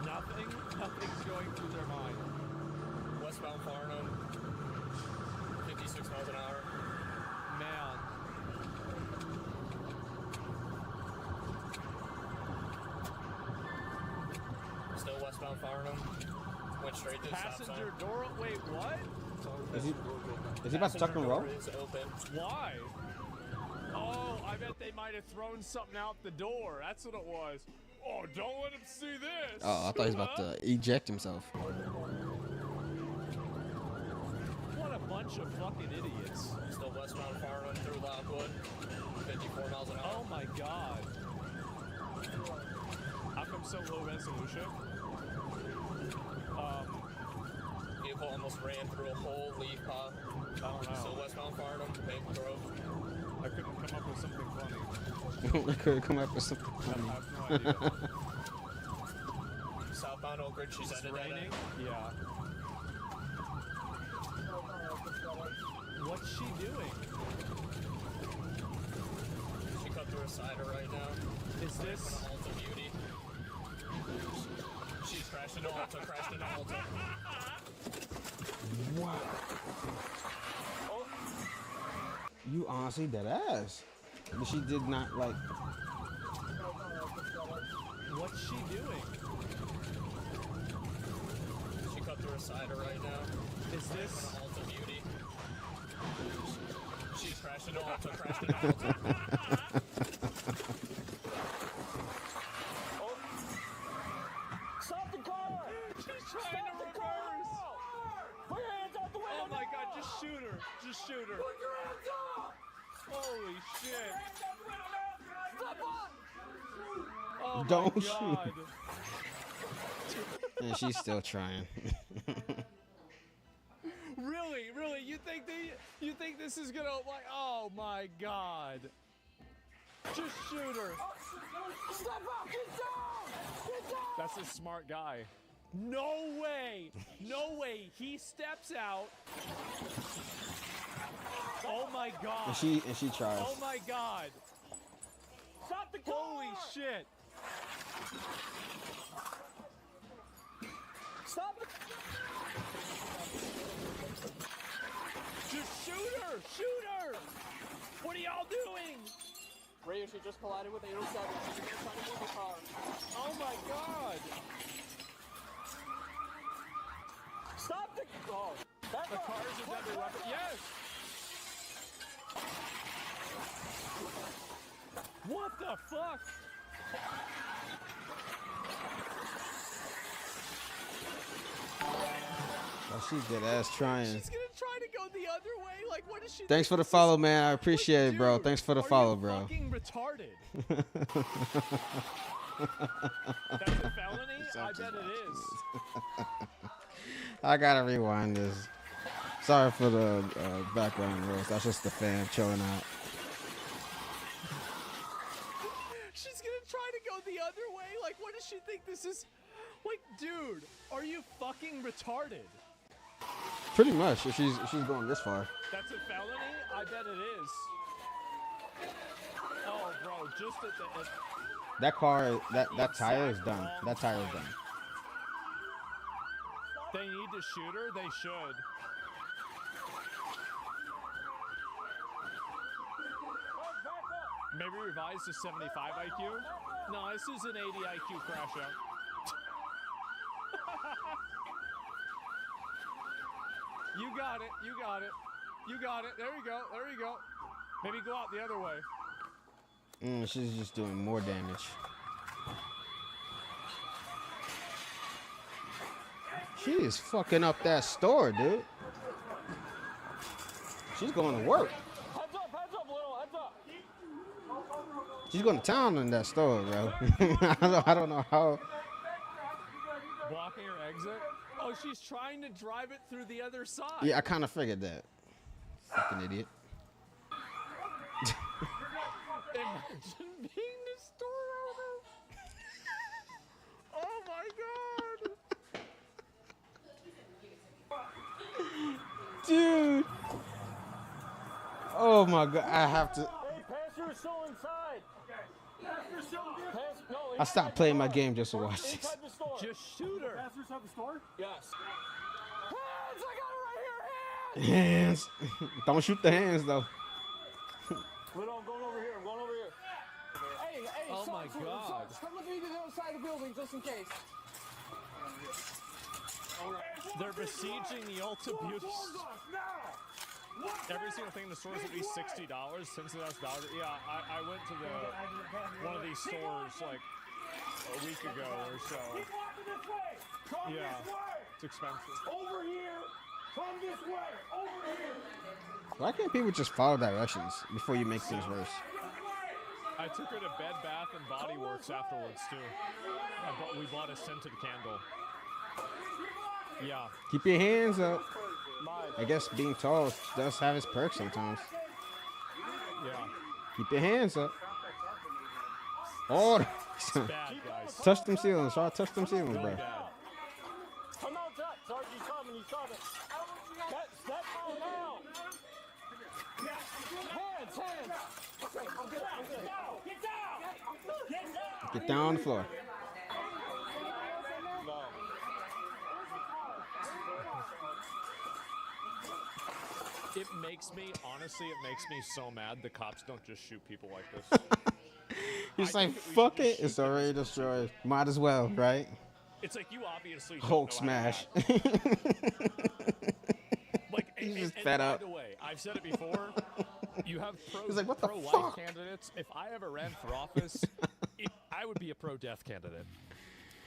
[SPEAKER 6] Nothing's going through their mind.
[SPEAKER 4] Westbound Farnham, 56 miles an hour.
[SPEAKER 6] Man.
[SPEAKER 4] Still westbound Farnham. Went straight to the stop sign.
[SPEAKER 6] Passenger door. Wait, what?
[SPEAKER 1] Is he about to tuck and roll?
[SPEAKER 4] Is open.
[SPEAKER 6] Why? Oh, I bet they might have thrown something out the door. That's what it was. Oh, don't let him see this.
[SPEAKER 1] Oh, I thought he was about to eject himself.
[SPEAKER 6] What a bunch of fucking idiots.
[SPEAKER 4] Still westbound Farnham through Lockwood. 54 miles an hour.
[SPEAKER 6] Oh my god. How come so low resolution?
[SPEAKER 4] Vehicle almost ran through a whole leaf pod.
[SPEAKER 6] I don't know.
[SPEAKER 4] Still westbound Farnham, Maple Grove.
[SPEAKER 6] I couldn't come up with something funny.
[SPEAKER 1] I couldn't come up with something funny.
[SPEAKER 6] I have no idea.
[SPEAKER 4] Southbound Oak Ridge, she's
[SPEAKER 6] It's
[SPEAKER 4] at
[SPEAKER 6] raining? Yeah. What's she doing?
[SPEAKER 4] She cut through a cider right now.
[SPEAKER 6] Is this
[SPEAKER 4] Alta Beauty? She's crashed into Alta, crashed into Alta.
[SPEAKER 1] Wow. You honestly dead ass. But she did not like.
[SPEAKER 6] What's she doing?
[SPEAKER 4] She cut through a cider right now.
[SPEAKER 6] Is this
[SPEAKER 4] Alta Beauty? She's crashed into Alta, crashed into Alta.
[SPEAKER 18] Stop the car!
[SPEAKER 6] She's trying to reverse!
[SPEAKER 18] Put your hands out the window!
[SPEAKER 6] Oh my god, just shoot her! Just shoot her!
[SPEAKER 18] Put your hands up!
[SPEAKER 6] Holy shit!
[SPEAKER 18] Step up!
[SPEAKER 6] Oh
[SPEAKER 1] Don't
[SPEAKER 6] my
[SPEAKER 1] shoot.
[SPEAKER 6] god!
[SPEAKER 1] And she's still trying.
[SPEAKER 6] Really? You think this is gonna like? Oh my god! Just shoot her!
[SPEAKER 18] Step up! Get down! Get down!
[SPEAKER 6] That's a smart guy. No way! No way! He steps out. Oh my god!
[SPEAKER 1] And she tries.
[SPEAKER 6] Oh my god!
[SPEAKER 18] Stop the car!
[SPEAKER 6] Holy shit!
[SPEAKER 18] Stop the...
[SPEAKER 6] Just shoot her! Shoot her! What are y'all doing?
[SPEAKER 18] Ray, she just collided with 807. She's gonna try to move the car.
[SPEAKER 6] Oh my god!
[SPEAKER 18] Stop the... Oh. That
[SPEAKER 6] The car is a deadly weapon. Yes! What the fuck?
[SPEAKER 1] Oh, she dead ass trying.
[SPEAKER 6] She's gonna try to go the other way? Like, what is she
[SPEAKER 1] Thanks for the follow, man. I appreciate it, bro. Thanks for the follow, bro.
[SPEAKER 6] fucking retarded? That's a felony? I bet it is.
[SPEAKER 1] I gotta rewind this. Sorry for the background noise. That's just the fan chilling out.
[SPEAKER 6] She's gonna try to go the other way? Like, what does she think this is? Like, dude, are you fucking retarded?
[SPEAKER 1] Pretty much, if she's going this far.
[SPEAKER 6] That's a felony? I bet it is. Oh, bro, just at the...
[SPEAKER 1] That car, that tire is done. That tire is done.
[SPEAKER 6] They need to shoot her? They should. Maybe revised to 75 IQ? No, this is an 80 IQ crash out. You got it. You got it. You got it. There you go. There you go. Maybe go out the other way.
[SPEAKER 1] She's just doing more damage. She is fucking up that store, dude. She's going to work.
[SPEAKER 17] Heads up, little, heads up.
[SPEAKER 1] She's going to town in that store, bro. I don't know how.
[SPEAKER 6] Blocking her exit? Oh, she's trying to drive it through the other side.
[SPEAKER 1] Yeah, I kind of figured that. Fucking idiot.
[SPEAKER 6] Imagine being the store owner. Oh my god.
[SPEAKER 1] Dude. Oh my god, I have to.
[SPEAKER 17] Hey, passer's still inside. Passer's still no,
[SPEAKER 1] I stopped playing my game just to watch this.
[SPEAKER 17] inside the store.
[SPEAKER 6] Just shoot her.
[SPEAKER 17] Passer's inside the store? Yes. Hands! I got it right here!
[SPEAKER 1] Hands. Don't shoot the hands though.
[SPEAKER 17] Little, I'm going over here. I'm going over here.
[SPEAKER 18] Hey,
[SPEAKER 6] Oh my God.
[SPEAKER 18] Come look at the other side of the building just in case.
[SPEAKER 6] They're besieging the Ulta Beauty store. Every single thing in the store is at least $60. $60. Yeah, I went to one of these stores like a week ago or so. Yeah, it's expensive.
[SPEAKER 17] Over here! Come this way! Over here!
[SPEAKER 1] Why can't people just follow directions before you make things worse?
[SPEAKER 6] I took her to Bed Bath and Body Works afterwards too. We bought a scented candle. Yeah.
[SPEAKER 1] Keep your hands up. I guess being tall does have its perks sometimes.
[SPEAKER 6] Yeah.
[SPEAKER 1] Keep your hands up. Oh,
[SPEAKER 6] It's bad, guys.
[SPEAKER 1] touch them ceilings. Try to touch them ceilings, bro.
[SPEAKER 17] Come out, Jack. Sarge, he's coming. He's coming. Step out now. Hands, hands. Okay, I'm good. I'm good. Get down. Get down.
[SPEAKER 1] Get down on the floor.
[SPEAKER 17] No.
[SPEAKER 6] It makes me, honestly, it makes me so mad the cops don't just shoot people like this.
[SPEAKER 1] He's like, fuck it. It's already destroyed. Might as well, right?
[SPEAKER 6] It's like, you obviously don't
[SPEAKER 1] Hulk
[SPEAKER 6] know
[SPEAKER 1] smash.
[SPEAKER 6] how to act. Like,
[SPEAKER 1] He's just
[SPEAKER 6] and
[SPEAKER 1] fed
[SPEAKER 6] by
[SPEAKER 1] up.
[SPEAKER 6] the way, I've said it before. You have
[SPEAKER 1] He's like, what the
[SPEAKER 6] pro-life
[SPEAKER 1] fuck?
[SPEAKER 6] candidates. If I ever ran for office, I would be a pro-death candidate.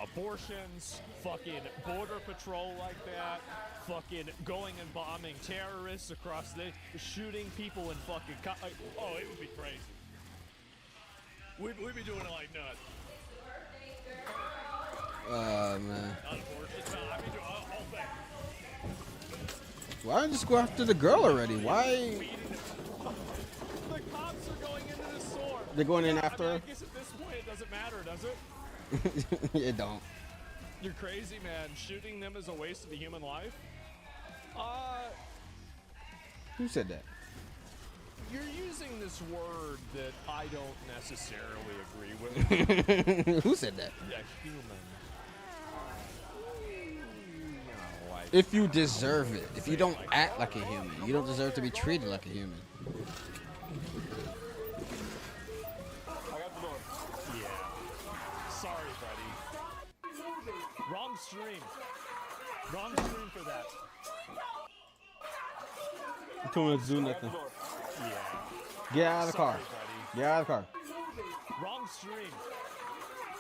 [SPEAKER 6] Abortions, fucking border patrol like that, fucking going and bombing terrorists across the, shooting people in fucking, oh, it would be crazy. We'd be doing it like nuts.
[SPEAKER 1] Man.
[SPEAKER 6] Not abortions, no, I'd be doing all thing.
[SPEAKER 1] Why just go after the girl already? Why?
[SPEAKER 6] The cops are going into the store.
[SPEAKER 1] They're going in after her?
[SPEAKER 6] I guess at this point it doesn't matter, does it?
[SPEAKER 1] It don't.
[SPEAKER 6] You're crazy, man. Shooting them is a waste of a human life?
[SPEAKER 1] Who said that?
[SPEAKER 6] You're using this word that I don't necessarily agree with.
[SPEAKER 1] Who said that?
[SPEAKER 6] Yeah, human. No,
[SPEAKER 1] If you deserve it. If you don't act like a human, you don't deserve to be treated like a human.
[SPEAKER 6] Yeah. Sorry, buddy. Wrong stream. Wrong stream for that.
[SPEAKER 1] You told me to do nothing.
[SPEAKER 6] Yeah.
[SPEAKER 1] Get out of the car.
[SPEAKER 6] Sorry, buddy.
[SPEAKER 1] Get out of the car.
[SPEAKER 6] Wrong stream.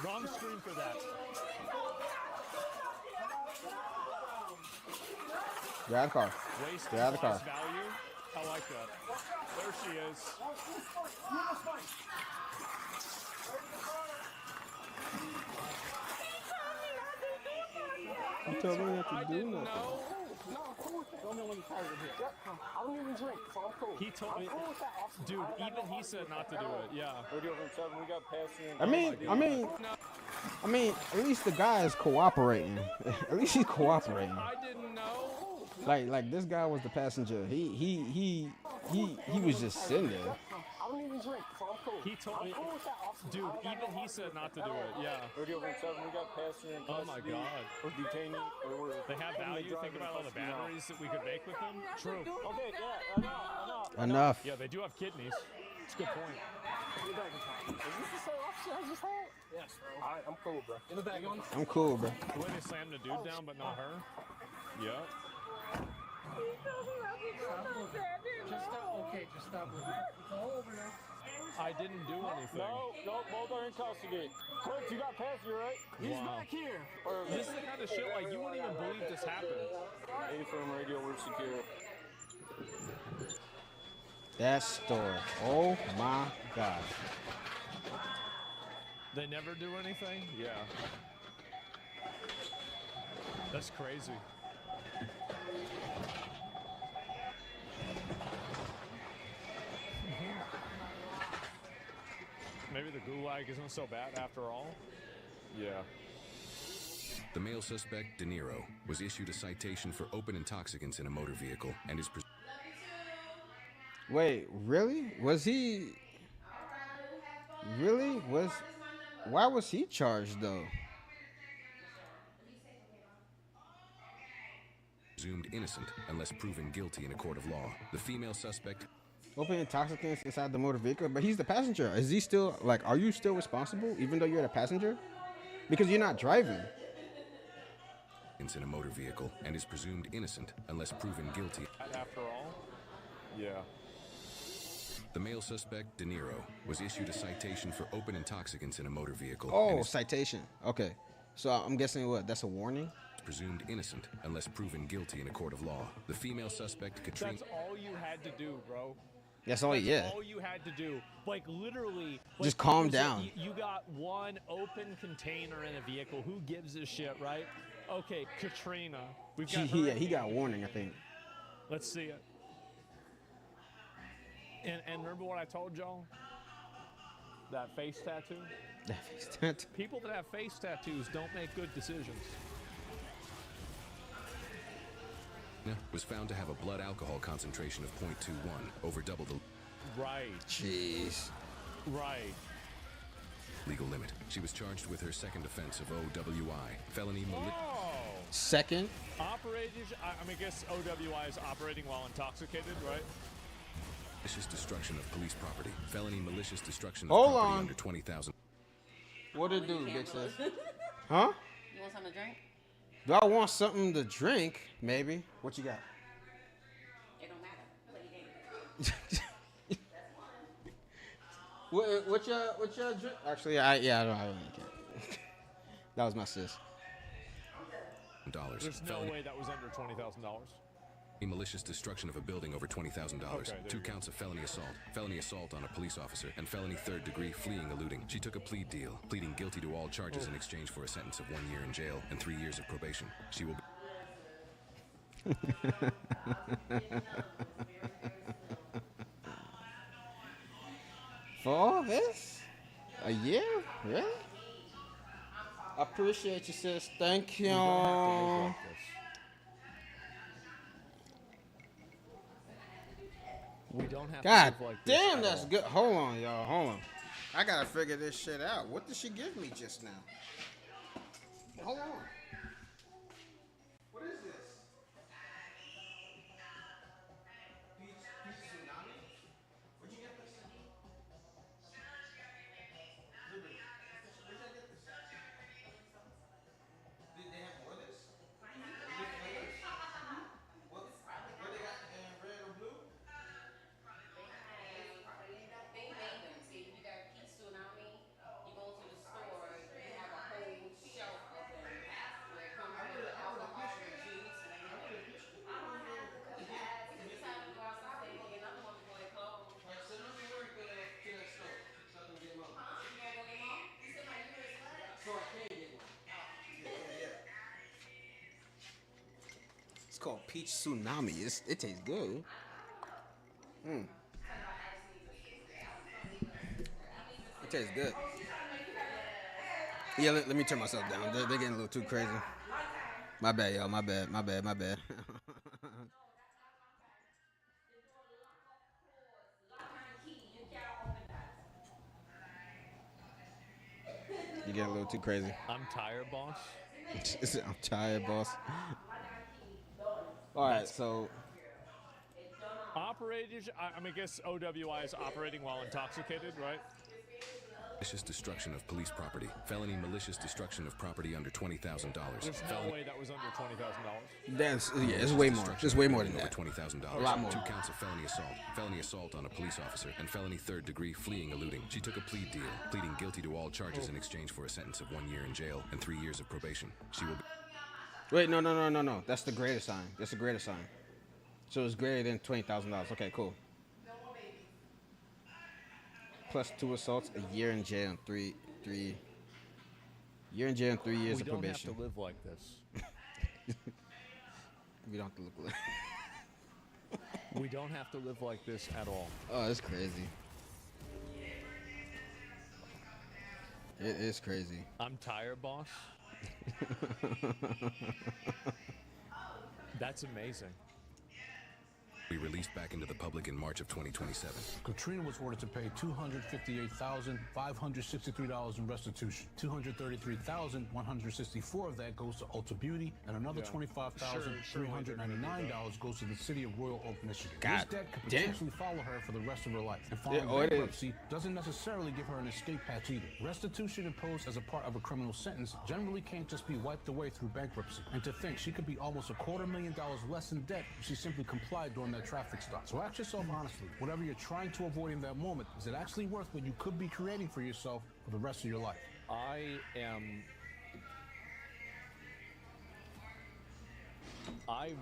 [SPEAKER 6] Wrong stream for that.
[SPEAKER 1] Get out of the car.
[SPEAKER 6] Waste
[SPEAKER 1] Get out of the car.
[SPEAKER 6] value. I like that. There she is.
[SPEAKER 1] You told me not to do nothing.
[SPEAKER 18] No, I'm cool with that. Don't know when you're tired of it. I don't even drink, so I'm cool.
[SPEAKER 6] He told me, dude. Even he said not to do it. Yeah.
[SPEAKER 17] Radio from 7, we got passing.
[SPEAKER 1] I mean, at least the guy is cooperating. At least he's cooperating.
[SPEAKER 6] I didn't know.
[SPEAKER 1] Like this guy was the passenger. He was just sitting there.
[SPEAKER 18] I don't even drink, so I'm cool.
[SPEAKER 6] He told me, dude. Even he said not to do it. Yeah.
[SPEAKER 17] Radio from 7, we got passing.
[SPEAKER 6] Oh my god.
[SPEAKER 17] Detaining.
[SPEAKER 6] They have value. Think about all the batteries that we could make with them. True.
[SPEAKER 17] Okay, yeah, enough.
[SPEAKER 1] Enough.
[SPEAKER 6] Yeah, they do have kidneys. It's a good point.
[SPEAKER 19] Is this the same officer I just had? Yes, bro. All right, I'm cool, bro. In the back.
[SPEAKER 1] I'm cool, bro.
[SPEAKER 6] The way they slammed the dude down, but not her. Yep.
[SPEAKER 19] Just stop. Okay, just stop. It's all over now.
[SPEAKER 6] I didn't do anything.
[SPEAKER 19] No, both are in custody. Coach, you got passenger, right? He's back here.
[SPEAKER 6] This is the kind of shit like you wouldn't even believe this happened.
[SPEAKER 17] 80 firm radio, we're secure.
[SPEAKER 1] That story. Oh my God.
[SPEAKER 6] They never do anything? Yeah. That's crazy. Maybe the gulag isn't so bad after all? Yeah.
[SPEAKER 20] The male suspect, De Niro, was issued a citation for open intoxicants in a motor vehicle and is
[SPEAKER 1] Wait, really? Was he? Really? Why was he charged though?
[SPEAKER 20] presumed innocent unless proven guilty in a court of law. The female suspect
[SPEAKER 1] Open intoxicants inside the motor vehicle, but he's the passenger. Is he still like? Are you still responsible even though you're the passenger? Because you're not driving.
[SPEAKER 20] in a motor vehicle and is presumed innocent unless proven guilty.
[SPEAKER 6] After all? Yeah.
[SPEAKER 20] The male suspect, De Niro, was issued a citation for open intoxicants in a motor vehicle.
[SPEAKER 1] Oh, citation. Okay. So I'm guessing what? That's a warning?
[SPEAKER 20] Presumed innocent unless proven guilty in a court of law. The female suspect, Katrina.
[SPEAKER 6] That's all you had to do, bro.
[SPEAKER 1] That's all,
[SPEAKER 6] That's
[SPEAKER 1] yeah.
[SPEAKER 6] all you had to do. Like, literally.
[SPEAKER 1] Just calm down.
[SPEAKER 6] You got one open container in a vehicle. Who gives a shit, right? Okay, Katrina. We've got her
[SPEAKER 1] he got warning, I think.
[SPEAKER 6] Let's see it. And remember what I told y'all? That face tattoo?
[SPEAKER 1] That face tattoo.
[SPEAKER 6] People that have face tattoos don't make good decisions.
[SPEAKER 20] Was found to have a blood alcohol concentration of 0.21, over double the
[SPEAKER 6] Right.
[SPEAKER 1] Jeez.
[SPEAKER 6] Right.
[SPEAKER 20] legal limit. She was charged with her second offense of OWI, felony
[SPEAKER 1] Second?
[SPEAKER 6] Operated, I mean, I guess OWI is operating while intoxicated, right?
[SPEAKER 20] malicious destruction of police property, felony malicious destruction of
[SPEAKER 1] Hold
[SPEAKER 20] property
[SPEAKER 1] on.
[SPEAKER 20] under 20,000.
[SPEAKER 1] What it do, big sis? Huh?
[SPEAKER 21] You want something to drink?
[SPEAKER 1] Do I want something to drink? Maybe. What you got?
[SPEAKER 21] It don't matter. Play your game.
[SPEAKER 1] What your drink? Actually, I really can't. That was my sis.
[SPEAKER 6] There's no way that was under $20,000.
[SPEAKER 20] Malicious destruction of a building over $20,000.
[SPEAKER 6] Okay,
[SPEAKER 20] 2 counts of felony assault on a police officer, and felony third-degree fleeing eluding. She took a plea deal, pleading guilty to all charges in exchange for a sentence of 1 year in jail and 3 years of probation. She will be
[SPEAKER 1] For all this? A year? Really? I appreciate you, sis. Thank you.
[SPEAKER 6] We don't have
[SPEAKER 1] God
[SPEAKER 6] to live like this
[SPEAKER 1] damn,
[SPEAKER 6] at
[SPEAKER 1] that's
[SPEAKER 6] all.
[SPEAKER 1] good. Hold on, y'all. Hold on. I gotta figure this shit out. What did she give me just now? Hold on. What is this? Peach tsunami? Where'd you get this? Liberty. Where'd I get this? Did they have more of this? Any flavors? What they got in red or blue?
[SPEAKER 21] They made them. See, you got Peach Tsunami. You go to the store, you have a whole shelf of them where it comes with alcohol and juice and everything. It's time to go outside and get another one before they close.
[SPEAKER 1] So let me work to that store so I can get them.
[SPEAKER 21] Huh? You gonna go get them? You said my uterus flat?
[SPEAKER 1] So I can get one. Yeah. It's called Peach Tsunami. It tastes good. It tastes good. Yeah, let me turn myself down. They're getting a little too crazy. My bad, y'all. My bad. You getting a little too crazy.
[SPEAKER 6] I'm tired, boss.
[SPEAKER 1] I'm tired, boss. All right, so
[SPEAKER 6] Operated, I mean, I guess OWI is operating while intoxicated, right?
[SPEAKER 20] Malicious destruction of police property. Felony malicious destruction of property under $20,000.
[SPEAKER 6] There's no way that was under $20,000.
[SPEAKER 1] That's it's way more. It's way more than
[SPEAKER 20] Over
[SPEAKER 1] that.
[SPEAKER 20] $20,000.
[SPEAKER 1] A lot more.
[SPEAKER 20] 2 counts of felony assault on a police officer, and felony third-degree fleeing eluding. She took a plea deal, pleading guilty to all charges in exchange for a sentence of 1 year in jail and 3 years of probation. She will.
[SPEAKER 1] Wait, no. That's the greater sign. That's the greater sign. So it's greater than $20,000. Okay, cool. Plus 2 assaults, a year in jail, and 3 year in jail and 3 years of probation.
[SPEAKER 6] We don't have to live like this.
[SPEAKER 1] We don't have to look like.
[SPEAKER 6] We don't have to live like this at all.
[SPEAKER 1] Oh, it's crazy. It is crazy.
[SPEAKER 6] I'm tired, boss. That's amazing.
[SPEAKER 20] Be released back into the public in March of 2027.
[SPEAKER 2] Katrina was ordered to pay $258,563 in restitution. $233,164 of that goes to Ulta Beauty, and another $25,399 goes to the city of Royal Oak, Michigan.
[SPEAKER 1] God
[SPEAKER 2] This debt could
[SPEAKER 1] damn.
[SPEAKER 2] potentially follow her for the rest of her life. And filing
[SPEAKER 1] it is.
[SPEAKER 2] bankruptcy doesn't necessarily give her an escape hatch either. Restitution imposed as a part of a criminal sentence generally can't just be wiped away through bankruptcy. And to think she could be almost $250,000 less in debt if she simply complied during that traffic stop. So ask yourself honestly, whatever you're trying to avoid in that moment, is it actually worth what you could be creating for yourself for the rest of your life?
[SPEAKER 6] I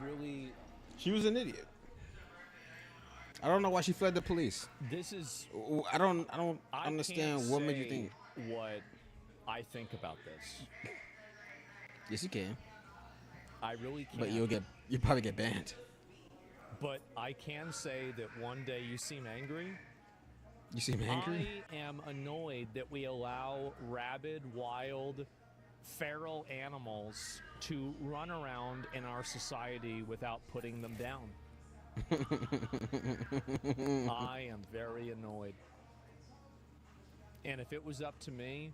[SPEAKER 6] really.
[SPEAKER 1] She was an idiot. I don't know why she fled the police.
[SPEAKER 6] This is.
[SPEAKER 1] I don't understand what made you think.
[SPEAKER 6] What I think about this.
[SPEAKER 1] Yes, you can.
[SPEAKER 6] I really can.
[SPEAKER 1] But you'll probably get banned.
[SPEAKER 6] But I can say that one day you seem angry.
[SPEAKER 1] You seem angry?
[SPEAKER 6] I am annoyed that we allow rabid, wild, feral animals to run around in our society without putting them down. I am very annoyed. And if it was up to me,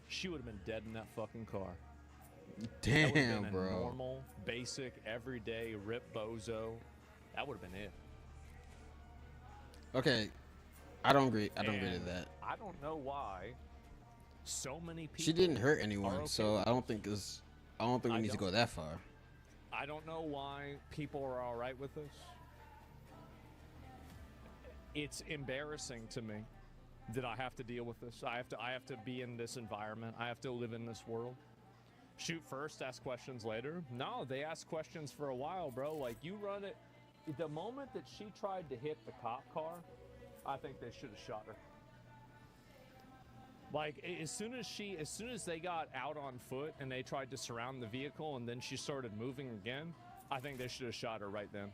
[SPEAKER 6] she would have been dead in that fucking car.
[SPEAKER 1] Damn,
[SPEAKER 6] that would have been
[SPEAKER 1] bro.
[SPEAKER 6] A normal, basic, everyday rip bozo. That would have been it.
[SPEAKER 1] Okay, I don't agree. I don't agree to that.
[SPEAKER 6] I don't know why so many people.
[SPEAKER 1] She didn't hurt
[SPEAKER 6] are
[SPEAKER 1] anyone,
[SPEAKER 6] okay
[SPEAKER 1] so
[SPEAKER 6] with
[SPEAKER 1] I don't think we need to go that far.
[SPEAKER 6] I don't know why people are all right with this. It's embarrassing to me that I have to deal with this. I have to be in this environment. I have to live in this world. Shoot first, ask questions later. No, they ask questions for a while, bro. Like, you run it. The moment that she tried to hit the cop car, I think they should have shot her. Like, as soon as they got out on foot and they tried to surround the vehicle and then she started moving again, I think they should have shot her right then.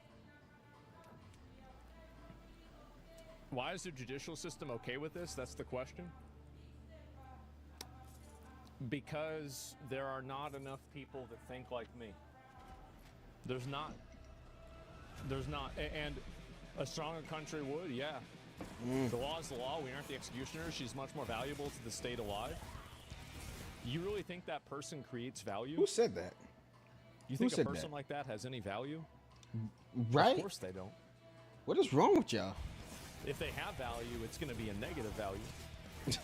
[SPEAKER 6] Why is the judicial system okay with this? That's the question. Because there are not enough people that think like me. There's not. And a stronger country would, yeah. The law is the law. We aren't the executioners. She's much more valuable to the state alive. You really think that person creates value?
[SPEAKER 1] Who said that?
[SPEAKER 6] You think
[SPEAKER 1] Who
[SPEAKER 6] a
[SPEAKER 1] said
[SPEAKER 6] person
[SPEAKER 1] that?
[SPEAKER 6] like that has any value?
[SPEAKER 1] Right?
[SPEAKER 6] Of course they don't.
[SPEAKER 1] What is wrong with y'all?
[SPEAKER 6] If they have value, it's going to be a negative value.
[SPEAKER 1] It's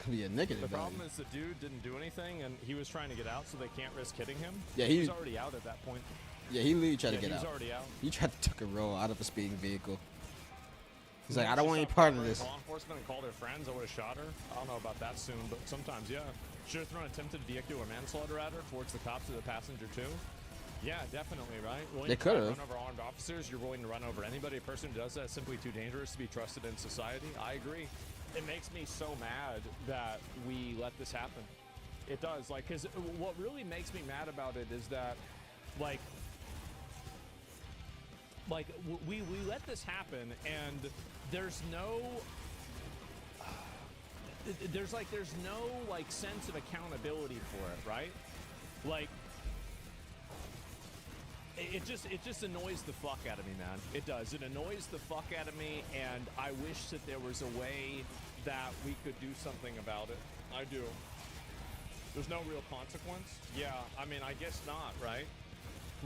[SPEAKER 1] gonna be a negative
[SPEAKER 6] The
[SPEAKER 1] value.
[SPEAKER 6] problem is the dude didn't do anything, and he was trying to get out, so they can't risk hitting him.
[SPEAKER 1] Yeah,
[SPEAKER 6] he was already out at that point.
[SPEAKER 1] Yeah, he literally tried to get
[SPEAKER 6] he was
[SPEAKER 1] out.
[SPEAKER 6] already out.
[SPEAKER 1] He tried to tuck a roll out of a speeding vehicle. He's like,
[SPEAKER 6] Yeah,
[SPEAKER 1] I don't
[SPEAKER 6] she
[SPEAKER 1] want any
[SPEAKER 6] stopped
[SPEAKER 1] part of
[SPEAKER 6] covering
[SPEAKER 1] this.
[SPEAKER 6] Law enforcement and called her friends. I would have shot her. I don't know about that soon, but sometimes, yeah. Should have thrown attempted vehicular manslaughter at her towards the cops or the passenger too. Yeah, definitely, right? Willing
[SPEAKER 1] They
[SPEAKER 6] to try to
[SPEAKER 1] could've.
[SPEAKER 6] run over armed officers. You're willing to run over anybody. A person who does that is simply too dangerous to be trusted in society. I agree. It makes me so mad that we let this happen. It does, like, because what really makes me mad about it is that, like we let this happen, and there's no sense of accountability for it, right? Like, it just annoys the fuck out of me, man. It does. It annoys the fuck out of me, and I wish that there was a way that we could do something about it. I do. There's no real consequence? Yeah, I mean, I guess not, right?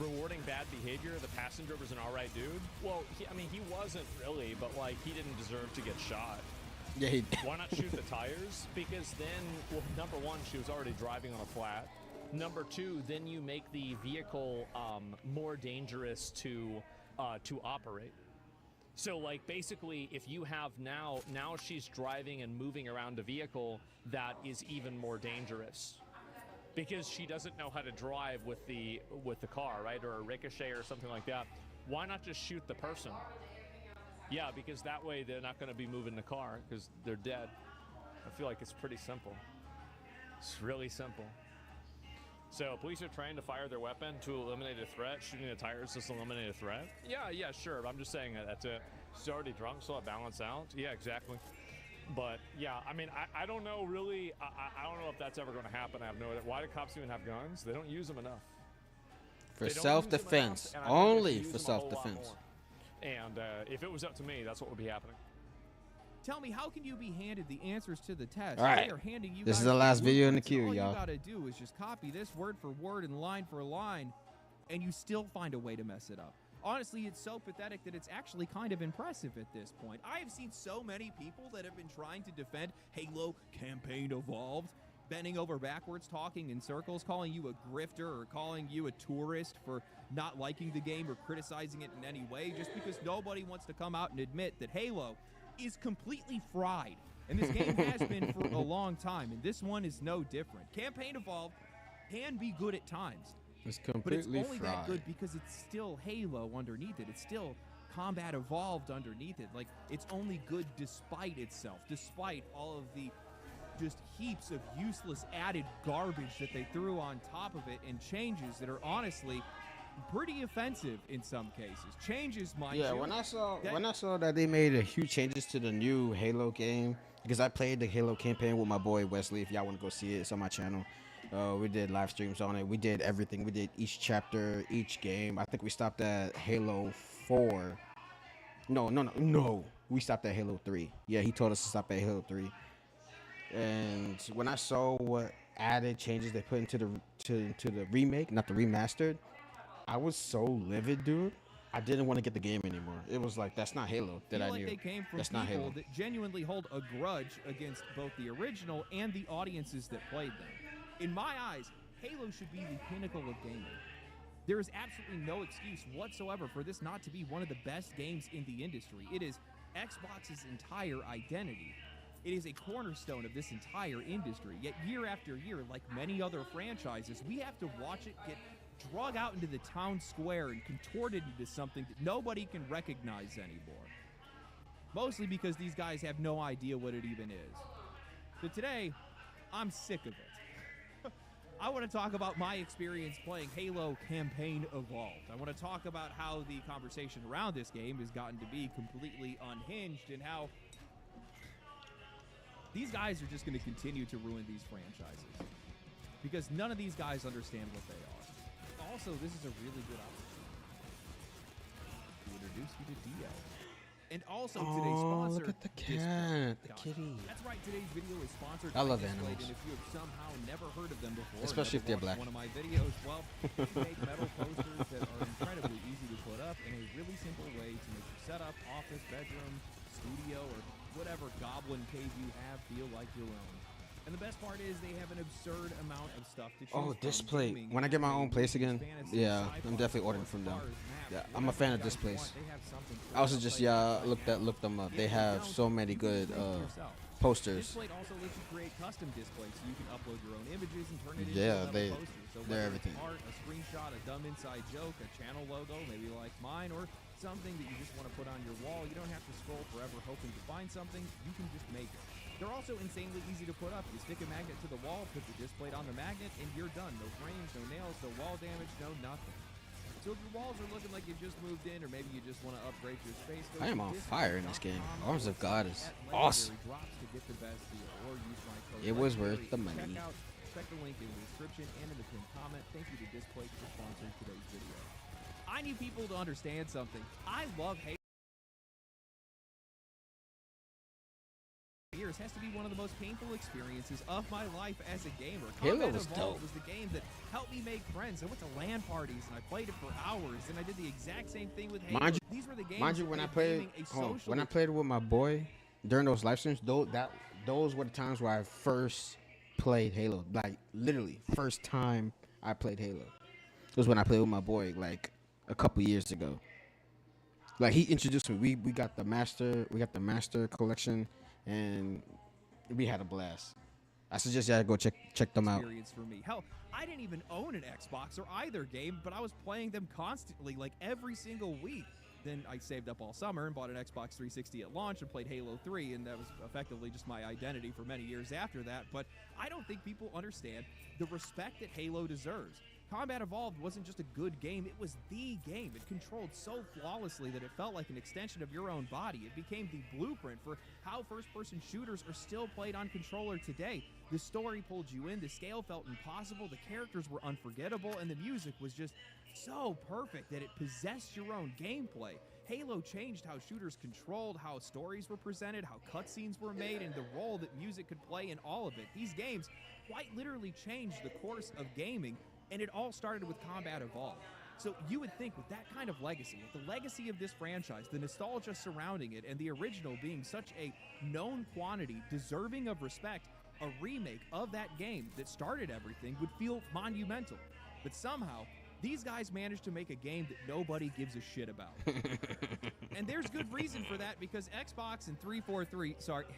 [SPEAKER 6] rewarding bad behavior. The passenger was an alright dude. Well, I mean, he wasn't really, but like he didn't deserve to get shot.
[SPEAKER 1] Yeah, he
[SPEAKER 6] Why not shoot the tires? Because then, well, number one, she was already driving on a flat. Number two, then you make the vehicle more dangerous to operate. So, like, basically, if you have now she's driving and moving around a vehicle that is even more dangerous because she doesn't know how to drive with the car, right, or a ricochet or something like that. Why not just shoot the person? Yeah, because that way they're not going to be moving the car because they're dead. I feel like it's pretty simple. It's really simple. So police are trying to fire their weapon to eliminate a threat. Shooting the tires just eliminate a threat? Yeah, sure. I'm just saying that's it. She's already drunk, so I'll balance out. Yeah, exactly. But yeah, I mean, I don't know really. I don't know if that's ever going to happen. I have no idea. Why do cops even have guns? They don't use them enough.
[SPEAKER 1] For self-defense. Only for self-defense.
[SPEAKER 6] And if it was up to me, that's what would be happening.
[SPEAKER 5] Tell me, how can you be handed the answers to the test?
[SPEAKER 1] All right.
[SPEAKER 5] They are handing you
[SPEAKER 1] This is
[SPEAKER 5] guys
[SPEAKER 1] the last video in the
[SPEAKER 5] blueprints,
[SPEAKER 1] queue,
[SPEAKER 5] and
[SPEAKER 1] y'all.
[SPEAKER 5] All you gotta do is just copy this word for word and line for line, and you still find a way to mess it up. Honestly, it's so pathetic that it's actually kind of impressive at this point. I have seen so many people that have been trying to defend Halo Campaign Evolved, bending over backwards, talking in circles, calling you a grifter or calling you a tourist for not liking the game or criticizing it in any way, just because nobody wants to come out and admit that Halo is completely fried. And this game has been for a long time, and this one is no different. Campaign Evolved can be good at times,
[SPEAKER 1] It's
[SPEAKER 5] but it's
[SPEAKER 1] completely
[SPEAKER 5] only
[SPEAKER 1] fried.
[SPEAKER 5] that good because it's still Halo underneath it. It's still Combat Evolved underneath it. Like, it's only good despite itself, despite all of the just heaps of useless added garbage that they threw on top of it, and changes that are honestly pretty offensive in some cases. Changes, mind you.
[SPEAKER 1] Yeah, when I saw that they made a huge changes to the new Halo game, because I played the Halo campaign with my boy Wesley. If y'all want to go see it, it's on my channel. We did live streams on it. We did everything. We did each chapter, each game. I think we stopped at Halo 4. No. We stopped at Halo 3. Yeah, he told us to stop at Halo 3. And when I saw what added changes they put into the remake, not the remastered, I was so livid, dude. I didn't want to get the game anymore. It was like, that's not Halo that I knew.
[SPEAKER 5] They came from
[SPEAKER 1] That's not
[SPEAKER 5] people
[SPEAKER 1] Halo.
[SPEAKER 5] that genuinely hold a grudge against both the original and the audiences that played them. In my eyes, Halo should be the pinnacle of gaming. There is absolutely no excuse whatsoever for this not to be one of the best games in the industry. It is Xbox's entire identity. It is a cornerstone of this entire industry. Yet year after year, like many other franchises, we have to watch it get drug out into the town square and contorted into something that nobody can recognize anymore. Mostly because these guys have no idea what it even is. So today, I'm sick of it. I want to talk about my experience playing Halo Campaign Evolved. I want to talk about how the conversation around this game has gotten to be completely unhinged, and how these guys are just going to continue to ruin these franchises. Because none of these guys understand what they are. Also, this is a really good opportunity to introduce you to Dio. And also today's sponsor,
[SPEAKER 1] look at the cat, the
[SPEAKER 5] Display.
[SPEAKER 1] kitty.
[SPEAKER 5] That's right, today's video is sponsored
[SPEAKER 1] I
[SPEAKER 5] by
[SPEAKER 1] love
[SPEAKER 5] Display,
[SPEAKER 1] animals.
[SPEAKER 5] and if you have somehow never heard of them before,
[SPEAKER 1] Especially if they're
[SPEAKER 5] never
[SPEAKER 1] black.
[SPEAKER 5] watched one of my videos, well, they make metal posters that are incredibly easy to put up in a really simple way to make your setup, office, bedroom, studio, or whatever goblin cave you have feel like your own. And the best part is they have an absurd amount of stuff to choose
[SPEAKER 1] Oh,
[SPEAKER 5] from.
[SPEAKER 1] Display.
[SPEAKER 5] Gaming,
[SPEAKER 1] When I get my own place again,
[SPEAKER 5] fantasy,
[SPEAKER 1] yeah,
[SPEAKER 5] sci-fi,
[SPEAKER 1] I'm definitely ordering
[SPEAKER 5] sports,
[SPEAKER 1] from them.
[SPEAKER 5] cars,
[SPEAKER 1] Yeah,
[SPEAKER 5] maps,
[SPEAKER 1] I'm a fan of
[SPEAKER 5] whatever you guys
[SPEAKER 1] Displays.
[SPEAKER 5] want, they have something for
[SPEAKER 1] I also
[SPEAKER 5] you.
[SPEAKER 1] just
[SPEAKER 5] Like
[SPEAKER 1] looked them up.
[SPEAKER 5] If
[SPEAKER 1] They
[SPEAKER 5] you
[SPEAKER 1] have
[SPEAKER 5] don't,
[SPEAKER 1] so many
[SPEAKER 5] you can
[SPEAKER 1] good
[SPEAKER 5] just make it yourself.
[SPEAKER 1] posters.
[SPEAKER 5] Display also lets you create custom displays, so you can upload your own images and turn it into
[SPEAKER 1] Yeah,
[SPEAKER 5] another poster. So
[SPEAKER 1] they're
[SPEAKER 5] whether
[SPEAKER 1] everything.
[SPEAKER 5] it's art, a screenshot, a dumb inside joke, a channel logo, maybe like mine, or something that you just want to put on your wall, you don't have to scroll forever hoping to find something. You can just make it. They're also insanely easy to put up. You stick a magnet to the wall, put the display on the magnet, and you're done. No frames, no nails, no wall damage, no nothing. So if your walls are looking like you've just moved in, or maybe you just want to upgrade your space, go
[SPEAKER 1] I am
[SPEAKER 5] to
[SPEAKER 1] on fire in this game. Arms of God is
[SPEAKER 5] at
[SPEAKER 1] awesome.
[SPEAKER 5] Legendary Drops to get the best deal, or use my code
[SPEAKER 1] It was
[SPEAKER 5] Legendary
[SPEAKER 1] worth the
[SPEAKER 5] at
[SPEAKER 1] money.
[SPEAKER 5] checkout. Check the link in the description and in the pinned comment. Thank you to Display for sponsoring today's video. I need people to understand something. I love Halo. years has to be one of the most painful experiences of my life as a gamer.
[SPEAKER 1] Halo
[SPEAKER 5] Combat
[SPEAKER 1] was
[SPEAKER 5] Evolved
[SPEAKER 1] dope.
[SPEAKER 5] was the game that helped me make friends. I went to LAN parties and I played it for hours, and I did the exact same thing with Halo. These were the games
[SPEAKER 1] Mind you,
[SPEAKER 5] that
[SPEAKER 1] when I
[SPEAKER 5] made
[SPEAKER 1] played,
[SPEAKER 5] gaming a social
[SPEAKER 1] when I played with my boy during those live streams, those were the times where I first played Halo. Like literally, first time I played Halo. It was when I played with my boy like a couple years ago. Like he introduced me. We got the master collection, and we had a blast. I suggest y'all go check them out.
[SPEAKER 5] experience for me. Hell, I didn't even own an Xbox or either game, but I was playing them constantly, like every single week. Then I saved up all summer and bought an Xbox 360 at launch and played Halo 3, and that was effectively just my identity for many years after that. But I don't think people understand the respect that Halo deserves. Combat Evolved wasn't just a good game, it was the game. It controlled so flawlessly that it felt like an extension of your own body. It became the blueprint for how first-person shooters are still played on controller today. The story pulled you in, the scale felt impossible, the characters were unforgettable, and the music was just so perfect that it possessed your own gameplay. Halo changed how shooters controlled, how stories were presented, how cutscenes were made, and the role that music could play in all of it. These games quite literally changed the course of gaming, and it all started with Combat Evolved. So you would think with that kind of legacy, with the legacy of this franchise, the nostalgia surrounding it, and the original being such a known quantity, deserving of respect, a remake of that game that started everything would feel monumental. But somehow, these guys managed to make a game that nobody gives a shit about. And there's good reason for that, because Xbox and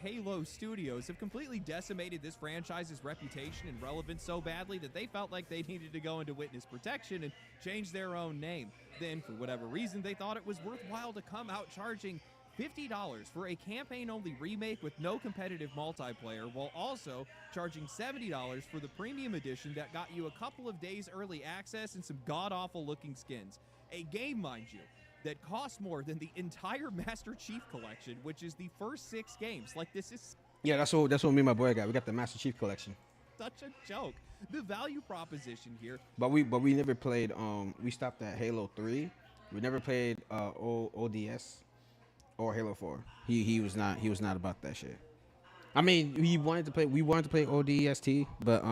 [SPEAKER 5] Halo Studios have completely decimated this franchise's reputation and relevance so badly that they felt like they needed to go into witness protection and change their own name. Then, for whatever reason, they thought it was worthwhile to come out charging $50 for a campaign-only remake with no competitive multiplayer, while also charging $70 for the premium edition that got you a couple of days early access and some god-awful looking skins. A game, mind you, that costs more than the entire Master Chief Collection, which is the first 6 games. Like, this is...
[SPEAKER 1] Yeah, that's what me and my boy got. We got the Master Chief Collection.
[SPEAKER 5] such a joke. The value proposition here...
[SPEAKER 1] But we never played, we stopped at Halo 3. We never played ODS. Or Halo 4. He was not about that shit. I mean, we wanted to play ODST, but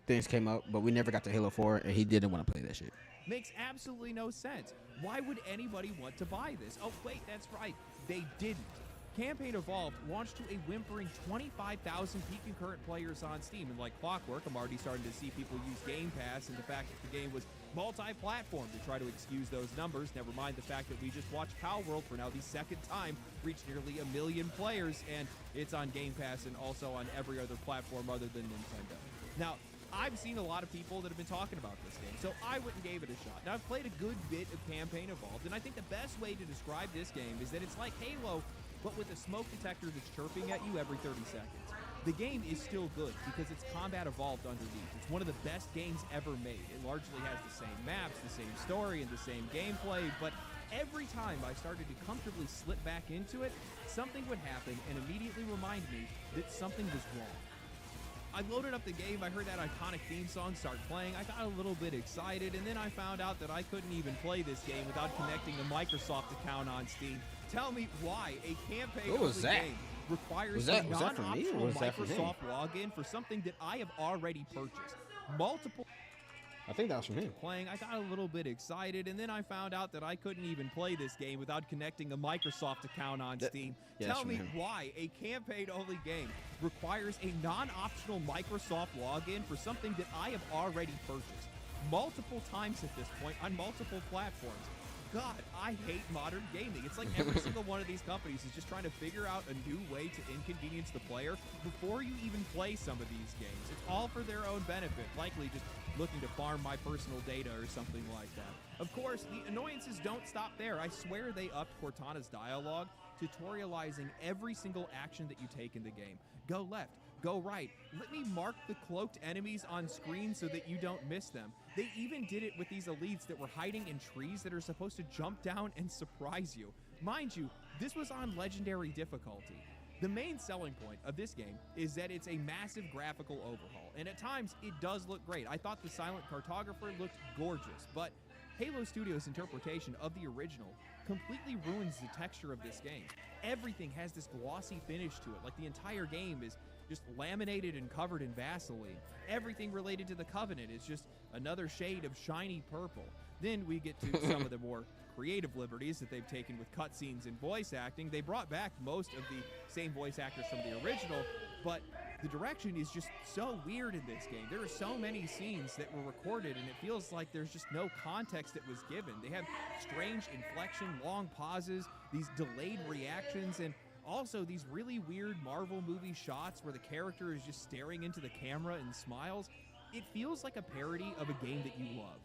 [SPEAKER 1] things came up, but we never got to Halo 4, and he didn't want to play that shit.
[SPEAKER 5] Makes absolutely no sense. Why would anybody want to buy this? Oh, wait, that's right. They didn't. Campaign Evolved launched to a whimpering 25,000 peak concurrent players on Steam, and like clockwork, I'm already starting to see people use Game Pass and the fact that the game was multi-platform to try to excuse those numbers. Never mind the fact that we just watched Palworld for now the second time reach nearly 1 million players, and it's on Game Pass and also on every other platform other than Nintendo. Now, I've seen a lot of people that have been talking about this game, so I went and gave it a shot. Now, I've played a good bit of Campaign Evolved, and I think the best way to describe this game is that it's like Halo, but with a smoke detector that's chirping at you every 30 seconds. The game is still good because it's Combat Evolved underneath. It's one of the best games ever made. It largely has the same maps, the same story, and the same gameplay, but every time I started to comfortably slip back into it, something would happen and immediately remind me that something was wrong. I loaded up the game, I heard that iconic theme song start playing, I got a little bit excited, and then I found out that I couldn't even play this game without connecting a Microsoft account on Steam. Tell me why a campaign-only game requires a non-optional Microsoft login for something that I have already purchased. Multiple...
[SPEAKER 1] I think that was from him.
[SPEAKER 5] Playing, I got a little bit excited, and then I found out that I couldn't even play this game without connecting a Microsoft account on Steam. Tell me why a campaign-only game requires a non-optional Microsoft login for something that I have already purchased multiple times at this point on multiple platforms. God, I hate modern gaming. It's like every single one of these companies is just trying to figure out a new way to inconvenience the player before you even play some of these games. It's all for their own benefit, likely just looking to farm my personal data or something like that. Of course, the annoyances don't stop there. I swear they upped Cortana's dialogue, tutorializing every single action that you take in the game. Go left, go right. Let me mark the cloaked enemies on screen so that you don't miss them. They even did it with these elites that were hiding in trees that are supposed to jump down and surprise you. Mind you, this was on legendary difficulty. The main selling point of this game is that it's a massive graphical overhaul, and at times it does look great. I thought the silent cartographer looked gorgeous, but Halo Studios' interpretation of the original completely ruins the texture of this game. Everything has this glossy finish to it, like the entire game is just laminated and covered in Vaseline. Everything related to the Covenant is just another shade of shiny purple. Then we get to some of the more creative liberties that they've taken with cutscenes and voice acting. They brought back most of the same voice actors from the original, but the direction is just so weird in this game. There are so many scenes that were recorded, and it feels like there's just no context that was given. They have strange inflection, long pauses, these delayed reactions, and also these really weird Marvel movie shots where the character is just staring into the camera and smiles. It feels like a parody of a game that you love.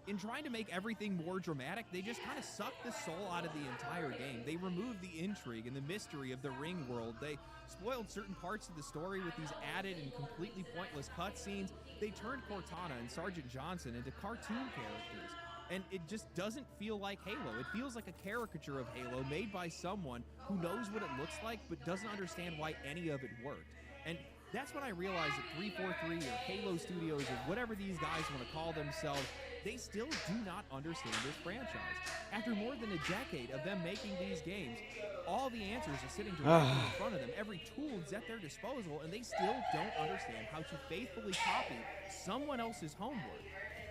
[SPEAKER 5] In trying to make everything more dramatic, they just kind of suck the soul out of the entire game. They removed the intrigue and the mystery of the ring world. They spoiled certain parts of the story with these added and completely pointless cutscenes. They turned Cortana and Sergeant Johnson into cartoon characters. And it just doesn't feel like Halo. It feels like a caricature of Halo made by someone who knows what it looks like but doesn't understand why any of it worked. And that's when I realized that 343 or Halo Studios or whatever these guys want to call themselves, they still do not understand this franchise. After more than a decade of them making these games, all the answers are sitting directly in front of them. Every tool is at their disposal, and they still don't understand how to faithfully copy someone else's homework.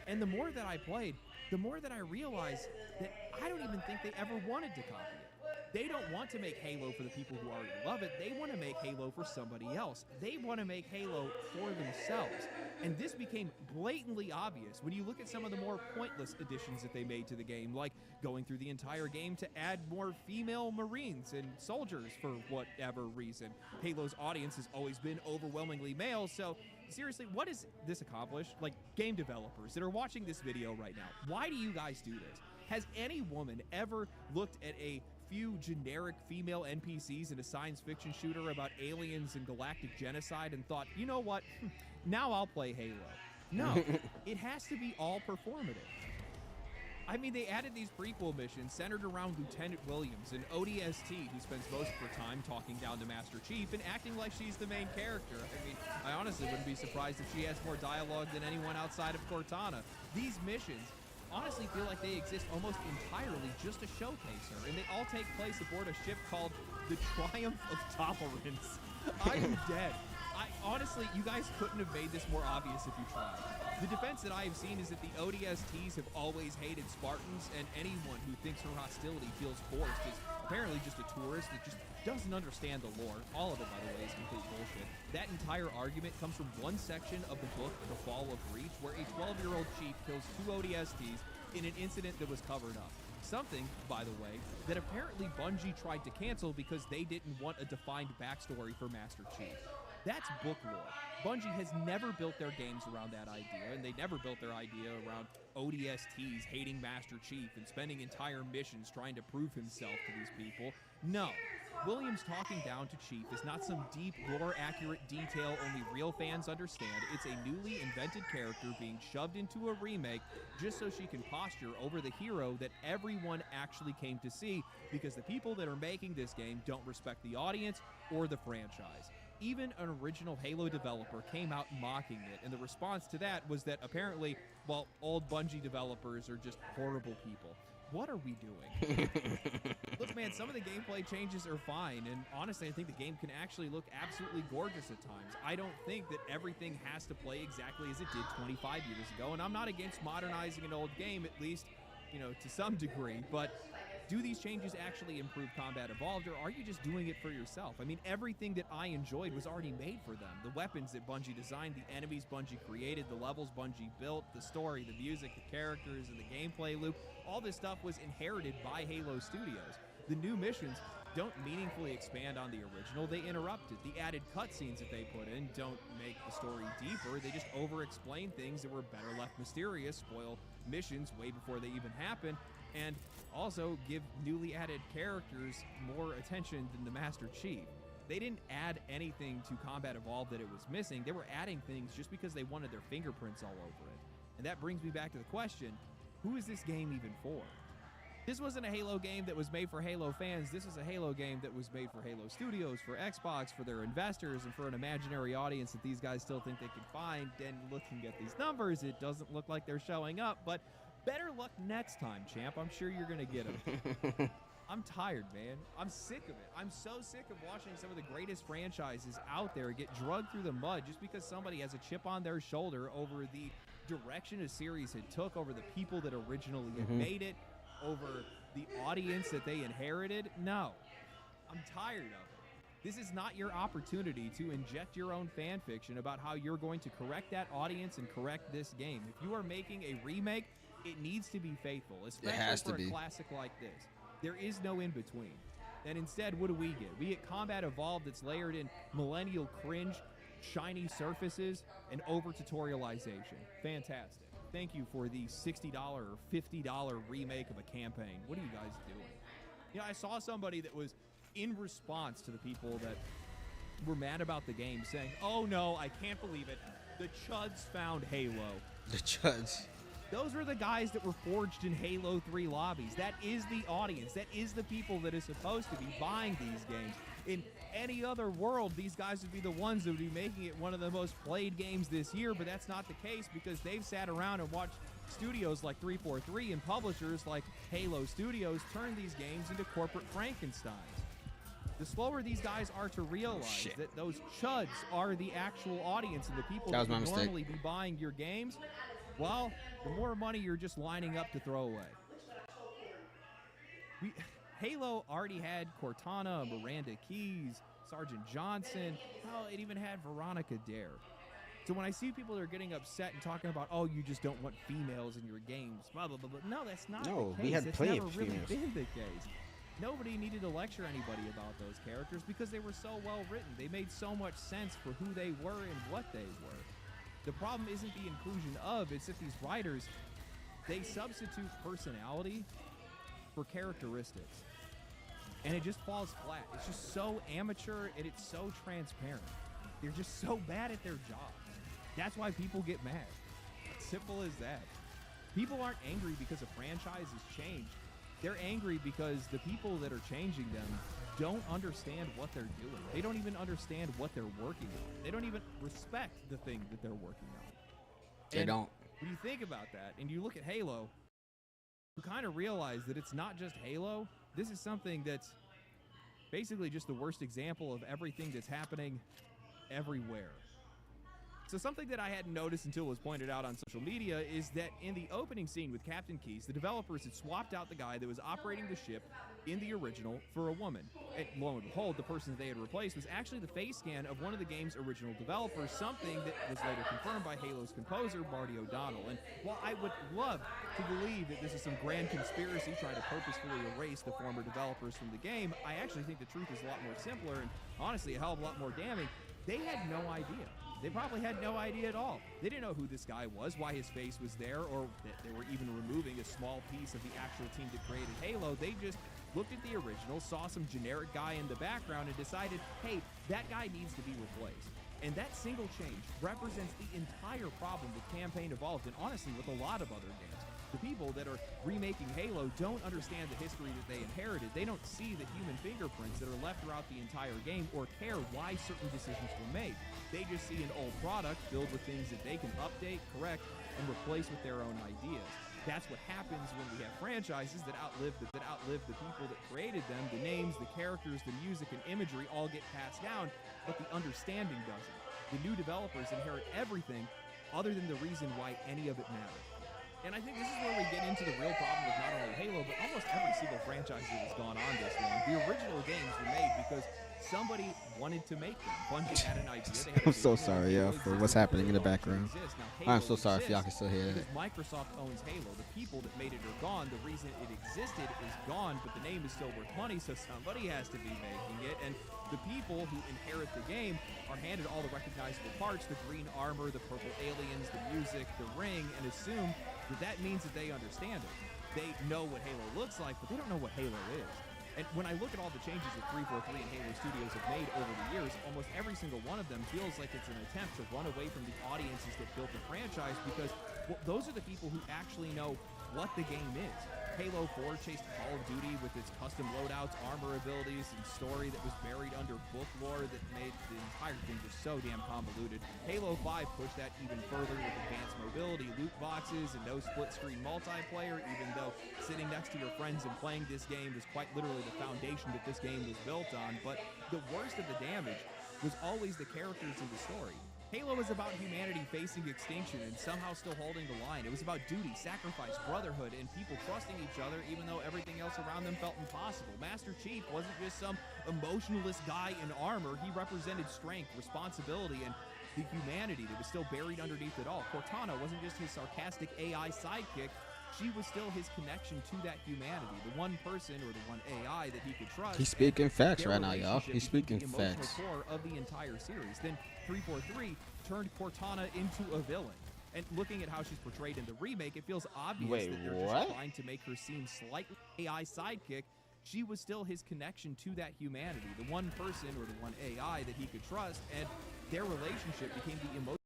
[SPEAKER 5] And the more that I played, the more that I realized that I don't even think they ever wanted to copy it. They don't want to make Halo for the people who already love it. They want to make Halo for somebody else. They want to make Halo for themselves. And this became blatantly obvious when you look at some of the more pointless additions that they made to the game, like going through the entire game to add more female Marines and soldiers for whatever reason. Halo's audience has always been overwhelmingly male, so seriously, what does this accomplish? Like, game developers that are watching this video right now, why do you guys do this? Has any woman ever looked at a few generic female NPCs in a science fiction shooter about aliens and galactic genocide and thought, you know what, now I'll play Halo? No, it has to be all performative. I mean, they added these prequel missions centered around Lieutenant Williams, an ODST who spends most of her time talking down to Master Chief and acting like she's the main character. I mean, I honestly wouldn't be surprised if she has more dialogue than anyone outside of Cortana. These missions honestly feel like they exist almost entirely just to showcase her, and they all take place aboard a ship called the Triumph of Tolerance. I am dead. Honestly, you guys couldn't have made this more obvious if you tried. The defense that I have seen is that the ODSTs have always hated Spartans, and anyone who thinks her hostility feels forced is apparently just a tourist that just doesn't understand the lore. All of it, by the way, is complete bullshit. That entire argument comes from one section of the book, The Fall of Reach, where a 12-year-old chief kills 2 ODSTs in an incident that was covered up. Something, by the way, that apparently Bungie tried to cancel because they didn't want a defined backstory for Master Chief. That's book lore. Bungie has never built their games around that idea, and they never built their idea around ODSTs hating Master Chief and spending entire missions trying to prove himself to these people. No. Williams talking down to Chief is not some deep, lore-accurate detail only real fans understand. It's a newly invented character being shoved into a remake just so she can posture over the hero that everyone actually came to see, because the people that are making this game don't respect the audience or the franchise. Even an original Halo developer came out mocking it, and the response to that was that apparently, well, old Bungie developers are just horrible people. What are we doing? Look, man, some of the gameplay changes are fine, and honestly, I think the game can actually look absolutely gorgeous at times. I don't think that everything has to play exactly as it did 25 years ago, and I'm not against modernizing an old game, at least, you know, to some degree, but do these changes actually improve Combat Evolved, or are you just doing it for yourself? I mean, everything that I enjoyed was already made for them. The weapons that Bungie designed, the enemies Bungie created, the levels Bungie built, the story, the music, the characters, and the gameplay loop, all this stuff was inherited by Halo Studios. The new missions don't meaningfully expand on the original, they interrupt it. The added cutscenes that they put in don't make the story deeper, they just over-explain things that were better left mysterious, spoil missions way before they even happen, and also give newly added characters more attention than the Master Chief. They didn't add anything to Combat Evolved that it was missing. They were adding things just because they wanted their fingerprints all over it. And that brings me back to the question, who is this game even for? This wasn't a Halo game that was made for Halo fans. This is a Halo game that was made for Halo Studios, for Xbox, for their investors, and for an imaginary audience that these guys still think they can find. And looking at these numbers, it doesn't look like they're showing up, but Better luck next time, champ. I'm sure you're going to get them. I'm tired, man. I'm sick of it. I'm so sick of watching some of the greatest franchises out there get drugged through the mud just because somebody has a chip on their shoulder over the direction a series had took, over the people that originally had made it, over the audience that they inherited. No, I'm tired of it. This is not your opportunity to inject your own fan fiction about how you're going to correct that audience and correct this game. If you are making a remake, it needs to be faithful, especially for a classic like this. There is no in-between. And instead, what do we get? We get Combat Evolved that's layered in millennial cringe, shiny surfaces, and over-tutorialization. Fantastic. Thank you for the $60 or $50 remake of a campaign. What are you guys doing? You know, I saw somebody that was in response to the people that were mad about the game saying, oh no, I can't believe it. The Chuds found Halo.
[SPEAKER 1] The Chuds.
[SPEAKER 5] Those are the guys that were forged in Halo 3 lobbies. That is the audience. That is the people that is supposed to be buying these games. In any other world, these guys would be the ones that would be making it one of the most played games this year, but that's not the case because they've sat around and watched studios like 343 and publishers like Halo Studios turn these games into corporate Frankensteins. The slower these guys are to realize that those Chuds are the actual audience and the people that would normally be buying your games, well, the more money you're just lining up to throw away. Halo already had Cortana, Miranda Keyes, Sergeant Johnson. Hell, it even had Veronica Dare. So when I see people that are getting upset and talking about, oh, you just don't want females in your games, blah, blah, blah, blah. No, that's not the case.
[SPEAKER 1] We had plenty of
[SPEAKER 5] really
[SPEAKER 1] females.
[SPEAKER 5] been the case. Nobody needed to lecture anybody about those characters because they were so well written. They made so much sense for who they were and what they were. The problem isn't the inclusion of, it's that these writers, they substitute personality for characteristics. And it just falls flat. It's just so amateur and it's so transparent. They're just so bad at their job. That's why people get mad. Simple as that. People aren't angry because a franchise has changed. They're angry because the people that are changing them don't understand what they're doing. They don't even understand what they're working on. They don't even respect the thing that they're working on.
[SPEAKER 1] They don't.
[SPEAKER 5] When you think about that and you look at Halo, you kind of realize that it's not just Halo. This is something that's basically just the worst example of everything that's happening everywhere. So something that I hadn't noticed until it was pointed out on social media is that in the opening scene with Captain Keyes, the developers had swapped out the guy that was operating the ship in the original for a woman. And lo and behold, the person they had replaced was actually the face scan of one of the game's original developers, something that was later confirmed by Halo's composer, Marty O'Donnell. And while I would love to believe that this is some grand conspiracy trying to purposefully erase the former developers from the game, I actually think the truth is a lot more simpler and honestly a hell of a lot more damning. They had no idea. They probably had no idea at all. They didn't know who this guy was, why his face was there, or that they were even removing a small piece of the actual team that created Halo. They just looked at the original, saw some generic guy in the background, and decided, hey, that guy needs to be replaced. And that single change represents the entire problem with Campaign Evolved, and honestly, with a lot of other games. The people that are remaking Halo don't understand the history that they inherited. They don't see the human fingerprints that are left throughout the entire game or care why certain decisions were made. They just see an old product filled with things that they can update, correct, and replace with their own ideas. That's what happens when we have franchises that outlive the people that created them. The names, the characters, the music, and imagery all get passed down, but the understanding doesn't. The new developers inherit everything other than the reason why any of it matters. And I think this is where we get into the real problem with not only Halo, but almost every single franchise that has gone on this long. The original games were made because somebody wanted to make them. Bungie had an idea.
[SPEAKER 1] I'm so sorry, yo, for what's happening in the background. I'm so sorry if y'all can still hear it.
[SPEAKER 5] Because Microsoft owns Halo. The people that made it are gone. The reason it existed is gone, but the name is still worth money, so somebody has to be making it. And the people who inherit the game are handed all the recognizable parts, the green armor, the purple aliens, the music, the ring, and assume that means that they understand it. They know what Halo looks like, but they don't know what Halo is. And when I look at all the changes that 343 and Halo Studios have made over the years, almost every single one of them feels like it's an attempt to run away from the audiences that built the franchise because those are the people who actually know what the game is. Halo 4 chased Call of Duty with its custom loadouts, armor abilities, and story that was buried under book lore that made the entire thing just so damn convoluted. Halo 5 pushed that even further with advanced mobility, loot boxes, and no split-screen multiplayer, even though sitting next to your friends and playing this game was quite literally the foundation that this game was built on. But the worst of the damage was always the characters in the story. Halo was about humanity facing extinction and somehow still holding the line. It was about duty, sacrifice, brotherhood, and people trusting each other even though everything else around them felt impossible. Master Chief wasn't just some emotionless guy in armor. He represented strength, responsibility, and the humanity that was still buried underneath it all. Cortana wasn't just his sarcastic AI sidekick. She was still his connection to that humanity, the one person or the one AI that he could trust.
[SPEAKER 1] He's speaking facts right now, y'all. He's speaking
[SPEAKER 5] the
[SPEAKER 1] facts.
[SPEAKER 5] Core of the entire series. Then 343 turned Cortana into a villain. And looking at how she's portrayed in the remake, it feels obvious that they're just trying to make her seem slightly AI sidekick. She was still his connection to that humanity, the one person or the one AI that he could trust, and their relationship became the emotional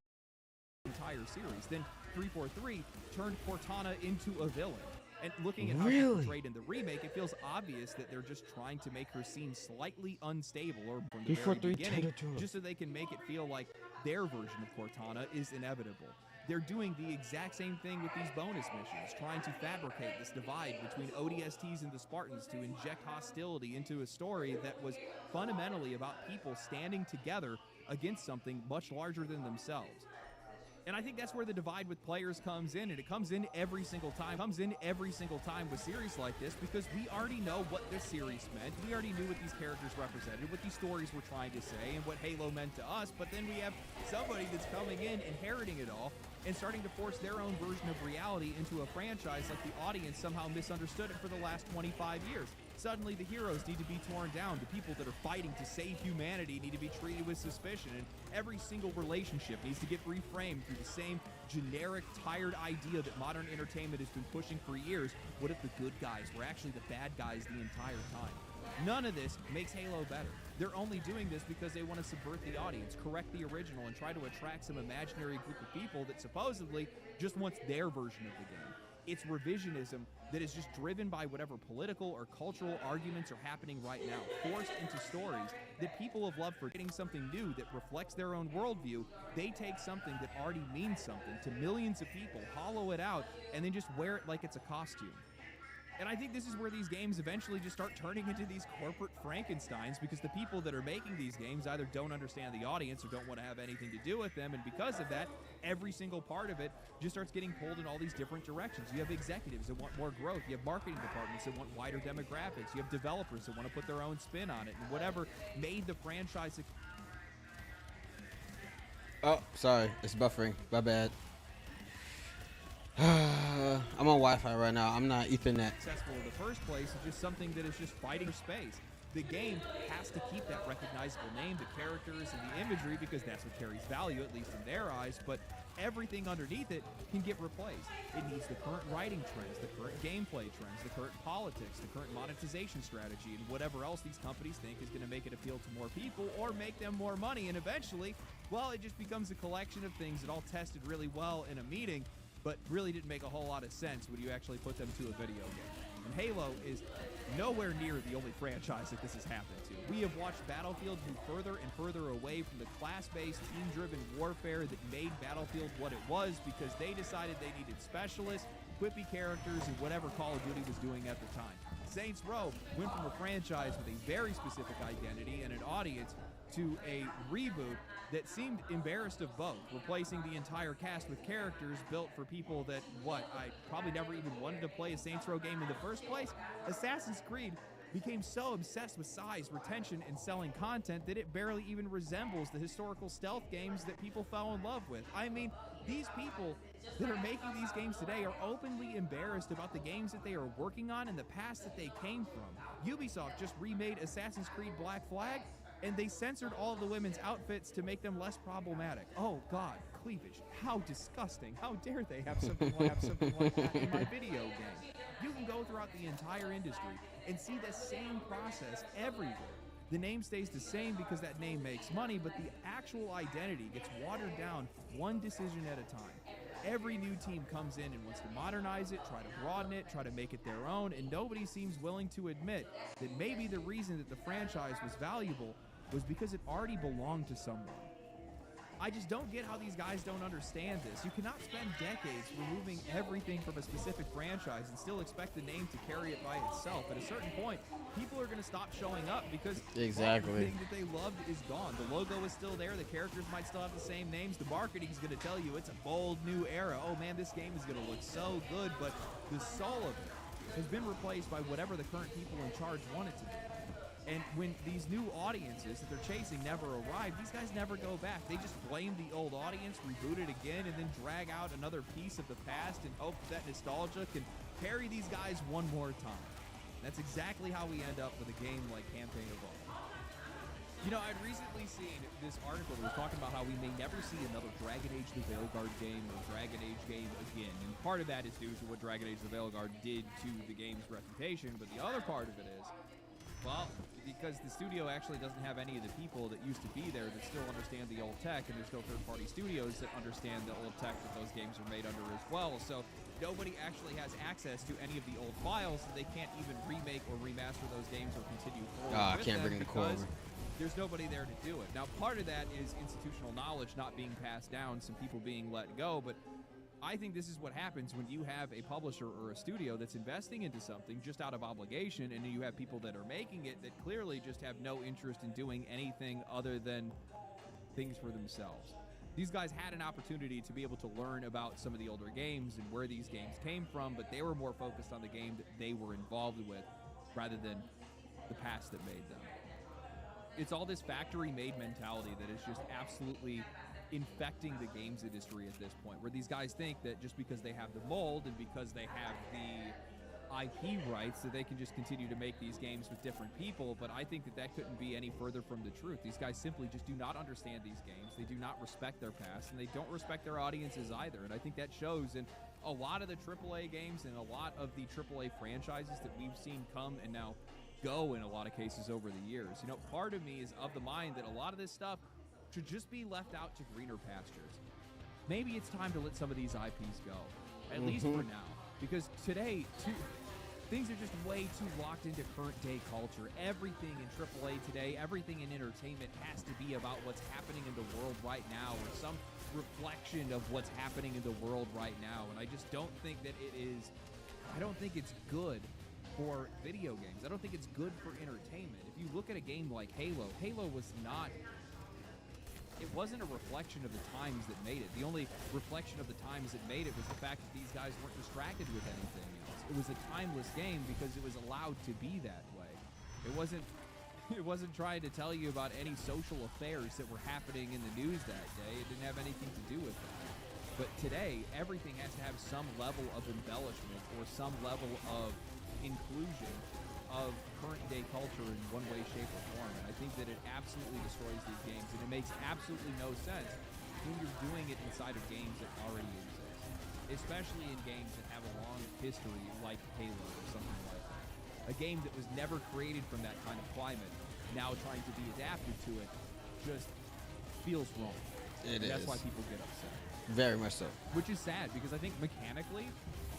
[SPEAKER 5] entire series. Then 343 turned Cortana into a villain. And looking at how she's portrayed in the remake, it feels obvious that they're just trying to make her seem slightly unstable or from the very beginning, just so they can make it feel like their version of Cortana is inevitable. They're doing the exact same thing with these bonus missions, trying to fabricate this divide between ODSTs and the Spartans to inject hostility into a story that was fundamentally about people standing together against something much larger than themselves. And I think that's where the divide with players comes in, and it comes in every single time. With series like this, because we already know what this series meant. We already knew what these characters represented, what these stories were trying to say, and what Halo meant to us. But then we have somebody that's coming in, inheriting it all, and starting to force their own version of reality into a franchise like the audience somehow misunderstood it for the last 25 years. Suddenly the heroes need to be torn down. The people that are fighting to save humanity need to be treated with suspicion. And every single relationship needs to get reframed through the same generic, tired idea that modern entertainment has been pushing for years. What if the good guys were actually the bad guys the entire time? None of this makes Halo better. They're only doing this because they want to subvert the audience, correct the original, and try to attract some imaginary group of people that supposedly just wants their version of the game. It's revisionism that is just driven by whatever political or cultural arguments are happening right now, forced into stories that people have loved for getting something new that reflects their own worldview. They take something that already means something to millions of people, hollow it out, and then just wear it like it's a costume. And I think this is where these games eventually just start turning into these corporate Frankensteins, because the people that are making these games either don't understand the audience or don't want to have anything to do with them, and because of that, every single part of it just starts getting pulled in all these different directions. You have executives that want more growth, you have marketing departments that want wider demographics, you have developers that want to put their own spin on it, and whatever made the franchise...
[SPEAKER 1] Oh, sorry, it's buffering, my bad. I'm on Wi-Fi right now. I'm not Ethernet.
[SPEAKER 5] Successful in the first place is just something that is just fighting for space. The game has to keep that recognizable name, the characters, and the imagery, because that's what carries value, at least in their eyes, but everything underneath it can get replaced. It needs the current writing trends, the current gameplay trends, the current politics, the current monetization strategy, and whatever else these companies think is going to make it appeal to more people or make them more money, and eventually, well, it just becomes a collection of things that all tested really well in a meeting, but really didn't make a whole lot of sense when you actually put them to a video game. And Halo is nowhere near the only franchise that this has happened to. We have watched Battlefield move further and further away from the class-based, team-driven warfare that made Battlefield what it was, because they decided they needed specialists, quippy characters, and whatever Call of Duty was doing at the time. Saints Row went from a franchise with a very specific identity and an audience to a reboot that seemed embarrassed of both, replacing the entire cast with characters built for people that, I probably never even wanted to play a Saints Row game in the first place. Assassin's Creed became so obsessed with size, retention, and selling content that it barely even resembles the historical stealth games that people fell in love with. I mean, these people that are making these games today are openly embarrassed about the games that they are working on and the past that they came from. Ubisoft just remade Assassin's Creed Black Flag, and they censored all of the women's outfits to make them less problematic. Oh God, cleavage, how disgusting. How dare they have something like that in my video game? You can go throughout the entire industry and see the same process everywhere. The name stays the same because that name makes money, but the actual identity gets watered down one decision at a time. Every new team comes in and wants to modernize it, try to broaden it, try to make it their own, and nobody seems willing to admit that maybe the reason that the franchise was valuable was because it already belonged to someone. I just don't get how these guys don't understand this. You cannot spend decades removing everything from a specific franchise and still expect the name to carry it by itself. At a certain point, people are going to stop showing up because everything that they loved is gone. The logo is still there. The characters might still have the same names. The marketing is going to tell you it's a bold new era. Oh man, this game is going to look so good, but the soul of it has been replaced by whatever the current people in charge want it to be. And when these new audiences that they're chasing never arrive, these guys never go back. They just blame the old audience, reboot it again, and then drag out another piece of the past and hope that nostalgia can carry these guys one more time. That's exactly how we end up with a game like Campaign Evolved. You know, I'd recently seen this article that was talking about how we may never see another Dragon Age the Veilguard game or Dragon Age game again. And part of that is due to what Dragon Age the Veilguard did to the game's reputation, but the other part of it is, well, because the studio actually doesn't have any of the people that used to be there that still understand the old tech, and there's no third-party studios that understand the old tech that those games are made under as well. So nobody actually has access to any of the old files, so they can't even remake or remaster those games or continue forward
[SPEAKER 1] I
[SPEAKER 5] with
[SPEAKER 1] can't
[SPEAKER 5] them
[SPEAKER 1] bring the core
[SPEAKER 5] because
[SPEAKER 1] over.
[SPEAKER 5] there's nobody there to do it. Now, part of that is institutional knowledge not being passed down, some people being let go, but I think this is what happens when you have a publisher or a studio that's investing into something just out of obligation, and you have people that are making it that clearly just have no interest in doing anything other than things for themselves. These guys had an opportunity to be able to learn about some of the older games and where these games came from, but they were more focused on the game that they were involved with rather than the past that made them. It's all this factory-made mentality that is just absolutely infecting the games industry at this point, where these guys think that just because they have the mold and because they have the IP rights that they can just continue to make these games with different people, but I think that that couldn't be any further from the truth. These guys simply just do not understand these games. They do not respect their past, and they don't respect their audiences either, and I think that shows in a lot of the AAA games and a lot of the AAA franchises that we've seen come and now go in a lot of cases over the years. You know, part of me is of the mind that a lot of this stuff should just be left out to greener pastures. Maybe it's time to let some of these IPs go, at least for now, because today, things are just way too locked into current day culture. Everything in AAA today, everything in entertainment has to be about what's happening in the world right now, or some reflection of what's happening in the world right now, and I just don't think that it is, I don't think it's good for video games. I don't think it's good for entertainment. If you look at a game like Halo, Halo was not, it wasn't a reflection of the times that made it. The only reflection of the times that made it was the fact that these guys weren't distracted with anything else. It was a timeless game because it was allowed to be that way. It wasn't trying to tell you about any social affairs that were happening in the news that day. It didn't have anything to do with that. But today, everything has to have some level of embellishment or some level of inclusion of current day culture in one way, shape, or form. And I think that it absolutely destroys these games, and it makes absolutely no sense when you're doing it inside of games that already exist, especially in games that have a long history like Halo or something like that. A game that was never created from that kind of climate, now trying to be adapted to it, just feels wrong. That's why people get upset.
[SPEAKER 1] Very much so.
[SPEAKER 5] Which is sad, because I think mechanically,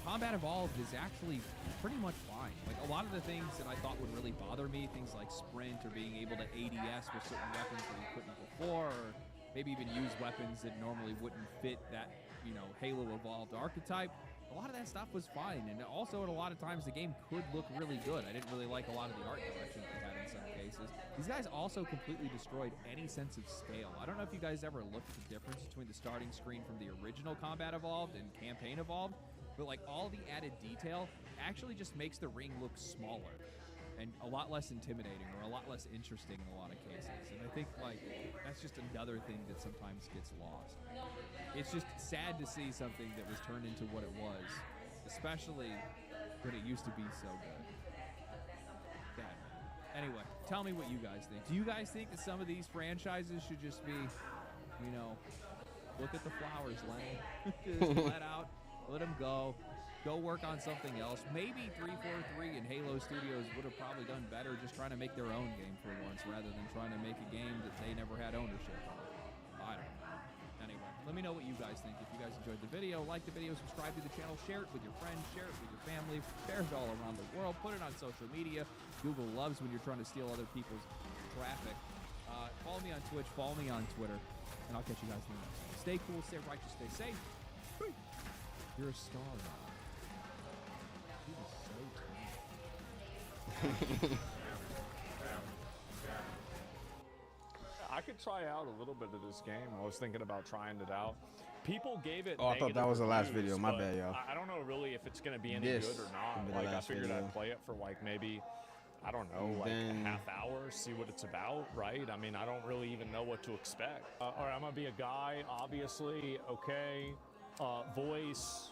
[SPEAKER 5] Combat Evolved is actually pretty much fine. Like, a lot of the things that I thought would really bother me, things like sprint or being able to ADS with certain weapons that you couldn't before, or maybe even use weapons that normally wouldn't fit that, you know, Halo Evolved archetype, a lot of that stuff was fine. And also, at a lot of times, the game could look really good. I didn't really like a lot of the art direction that they had in some cases. These guys also completely destroyed any sense of scale. I don't know if you guys ever looked at the difference between the starting screen from the original Combat Evolved and Campaign Evolved, but like all the added detail actually just makes the ring look smaller and a lot less intimidating, or a lot less interesting in a lot of cases. And I think like that's just another thing that sometimes gets lost. It's just sad to see something that was turned into what it was, especially when it used to be so good. God. Anyway, tell me what you guys think. Do you guys think that some of these franchises should just be, you know, look at the flowers, Lenny, just let out, let them go work on something else? Maybe 343 and Halo Studios would have probably done better just trying to make their own game for once, rather than trying to make a game that they never had ownership of. I don't know. Anyway. Let me know what you guys think. If you guys enjoyed the video, like the video, subscribe to the channel, share it with your friends, share it with your family, share it all around the world, put it on social media. Google loves when you're trying to steal other people's traffic. Follow me on Twitch, follow me on Twitter, and I'll catch you guys in the next one. Stay cool, stay righteous, stay safe. You're a star now. You are so tiny.
[SPEAKER 6] I could try out a little bit of this game. I was thinking about trying it out. People gave it.
[SPEAKER 1] Oh, I thought that was the last video. My bad, y'all.
[SPEAKER 6] I don't know really if it's gonna be any
[SPEAKER 1] This
[SPEAKER 6] good or not.
[SPEAKER 1] would be the
[SPEAKER 6] Like I
[SPEAKER 1] last
[SPEAKER 6] figured
[SPEAKER 1] video.
[SPEAKER 6] I'd play it for like maybe, I don't know,
[SPEAKER 1] And
[SPEAKER 6] like
[SPEAKER 1] then-
[SPEAKER 6] a half hour, see what it's about, right? I mean, I don't really even know what to expect. All right, I'm gonna be a guy, obviously. Okay, voice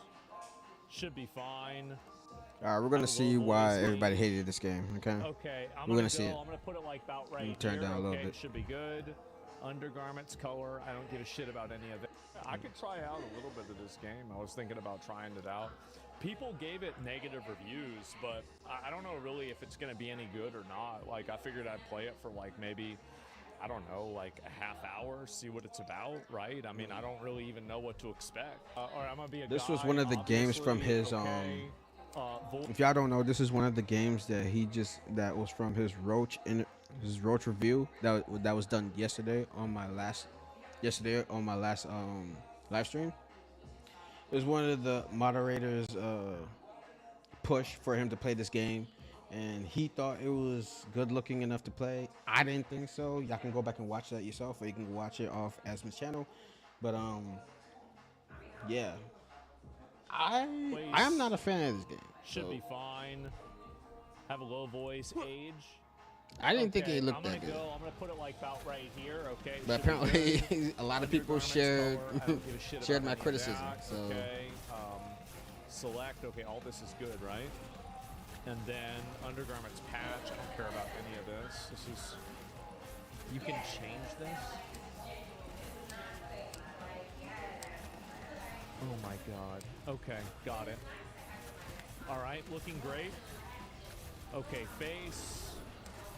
[SPEAKER 6] should be fine.
[SPEAKER 1] All right, we're gonna see why everybody hated this game. Okay.
[SPEAKER 6] Okay,
[SPEAKER 1] We're gonna see it.
[SPEAKER 6] I'm gonna put it like about right
[SPEAKER 1] Turn it
[SPEAKER 6] here.
[SPEAKER 1] down a little
[SPEAKER 6] Okay,
[SPEAKER 1] bit.
[SPEAKER 6] should be good. Undergarments, color. I don't give a shit about any of it. I could try out a little bit of this game. I was thinking about trying it out. People gave it negative reviews, but I don't know really if it's gonna be any good or not. Like I figured I'd play it for like maybe, I don't know, like a half hour, see what it's about, right? I mean, I don't really even know what to expect. All right, I'm gonna be a
[SPEAKER 1] This
[SPEAKER 6] guy,
[SPEAKER 1] was one of the games from
[SPEAKER 6] obviously.
[SPEAKER 1] his
[SPEAKER 6] Okay.
[SPEAKER 1] If y'all don't know, this is one of the games that that was from his Roach review that was done yesterday on my last live stream. It was one of the moderators push for him to play this game, and he thought it was good looking enough to play. I didn't think so. Y'all can go back and watch that yourself, or you can watch it off Asman's channel. But yeah. I am not a fan of this game.
[SPEAKER 6] Should
[SPEAKER 1] so
[SPEAKER 6] be fine. Have a low voice, age.
[SPEAKER 1] I didn't think
[SPEAKER 6] Okay,
[SPEAKER 1] it looked
[SPEAKER 6] I'm
[SPEAKER 1] that
[SPEAKER 6] gonna
[SPEAKER 1] good.
[SPEAKER 6] I'm gonna put it like about right here. Okay.
[SPEAKER 1] But
[SPEAKER 6] should be
[SPEAKER 1] apparently,
[SPEAKER 6] good.
[SPEAKER 1] a lot of people
[SPEAKER 6] Undergarments,
[SPEAKER 1] shared
[SPEAKER 6] color, I don't give a shit
[SPEAKER 1] shared
[SPEAKER 6] about
[SPEAKER 1] my
[SPEAKER 6] any of
[SPEAKER 1] criticism.
[SPEAKER 6] that.
[SPEAKER 1] So
[SPEAKER 6] Okay. Select. Okay, all this is good, right? And then undergarments patch. I don't care about any of this. This is. You can change this. Oh my god. Okay, got it. All right, looking great. Okay, face.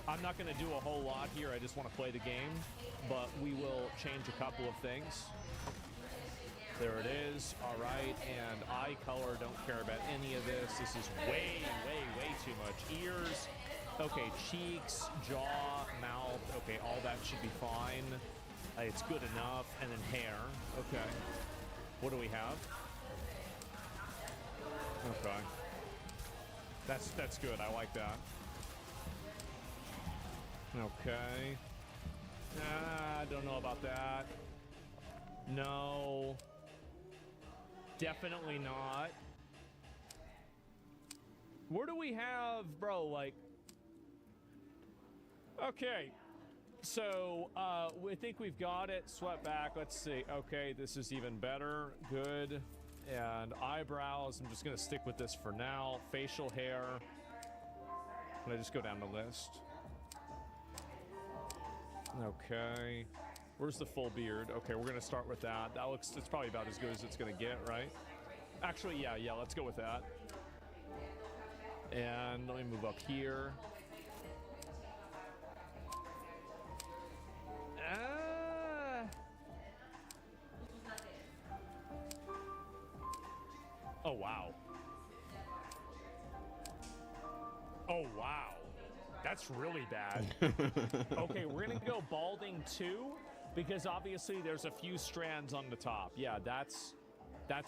[SPEAKER 6] I'm not going to do a whole lot here. I just want to play the game, but we will change a couple of things. There it is. All right, and eye color. Don't care about any of this. This is way, way, way too much. Ears. Okay, cheeks, jaw, mouth. Okay, all that should be fine. It's good enough. And then hair. Okay. What do we have? Okay. That's good. I like that. Okay. I don't know about that. No. Definitely not. Where do we have, bro, like... Okay. So, we think we've got it. Sweat back. Let's see. Okay, this is even better. Good. And eyebrows. I'm just going to stick with this for now. Facial hair. I'm going to just go down the list. Okay. Where's the full beard? Okay, we're going to start with that. That looks, it's probably about as good as it's going to get, right? Actually, yeah, let's go with that. And let me move up here. Oh, wow. Oh, wow. That's really bad. Okay, we're going to go balding 2 because obviously there's a few strands on the top. Yeah, that's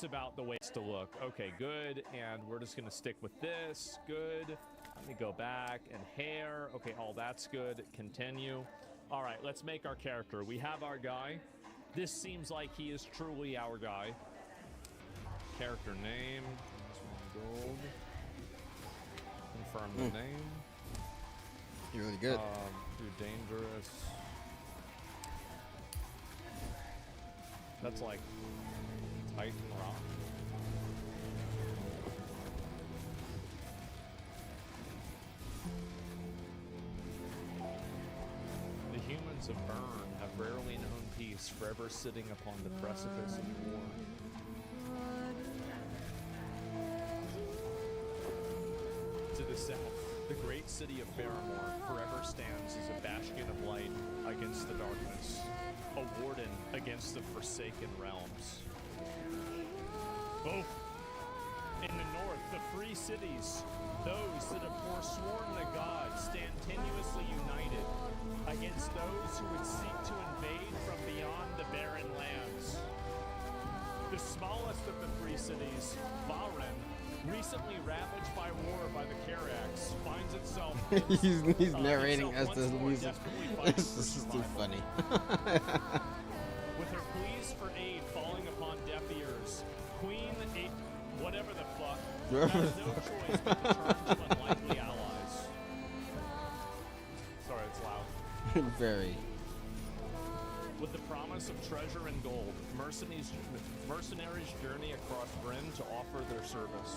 [SPEAKER 6] about the way it's to look. Okay, good. And we're just going to stick with this. Good. Let me go back. And hair. Okay, all that's good. Continue. All right, let's make our character. We have our guy. This seems like he is truly our guy. Character name. Gold. Confirm the name.
[SPEAKER 1] You're really good.
[SPEAKER 6] Do dangerous. That's like Titan Rock. The humans of Bern have rarely known peace, forever sitting upon the precipice of war. To the south, the great city of Barrymore forever stands as a bastion of light against the darkness, a warden against against the Forsaken Realms. Both in the north, the free cities, those that have forsworn the gods, stand tenuously united against those who would seek to invade from beyond the barren lands. The smallest of the free cities, Valren, recently ravaged by war by the Karax, finds itself
[SPEAKER 1] he's narrating as the music. This is too funny.
[SPEAKER 6] With her pleas for aid falling upon deaf ears, Queen whatever the fuck has no choice but to turn to unlikely allies. Sorry, it's loud.
[SPEAKER 1] Very.
[SPEAKER 6] With the promise of treasure and gold, mercenaries journey across Bryn to offer their service.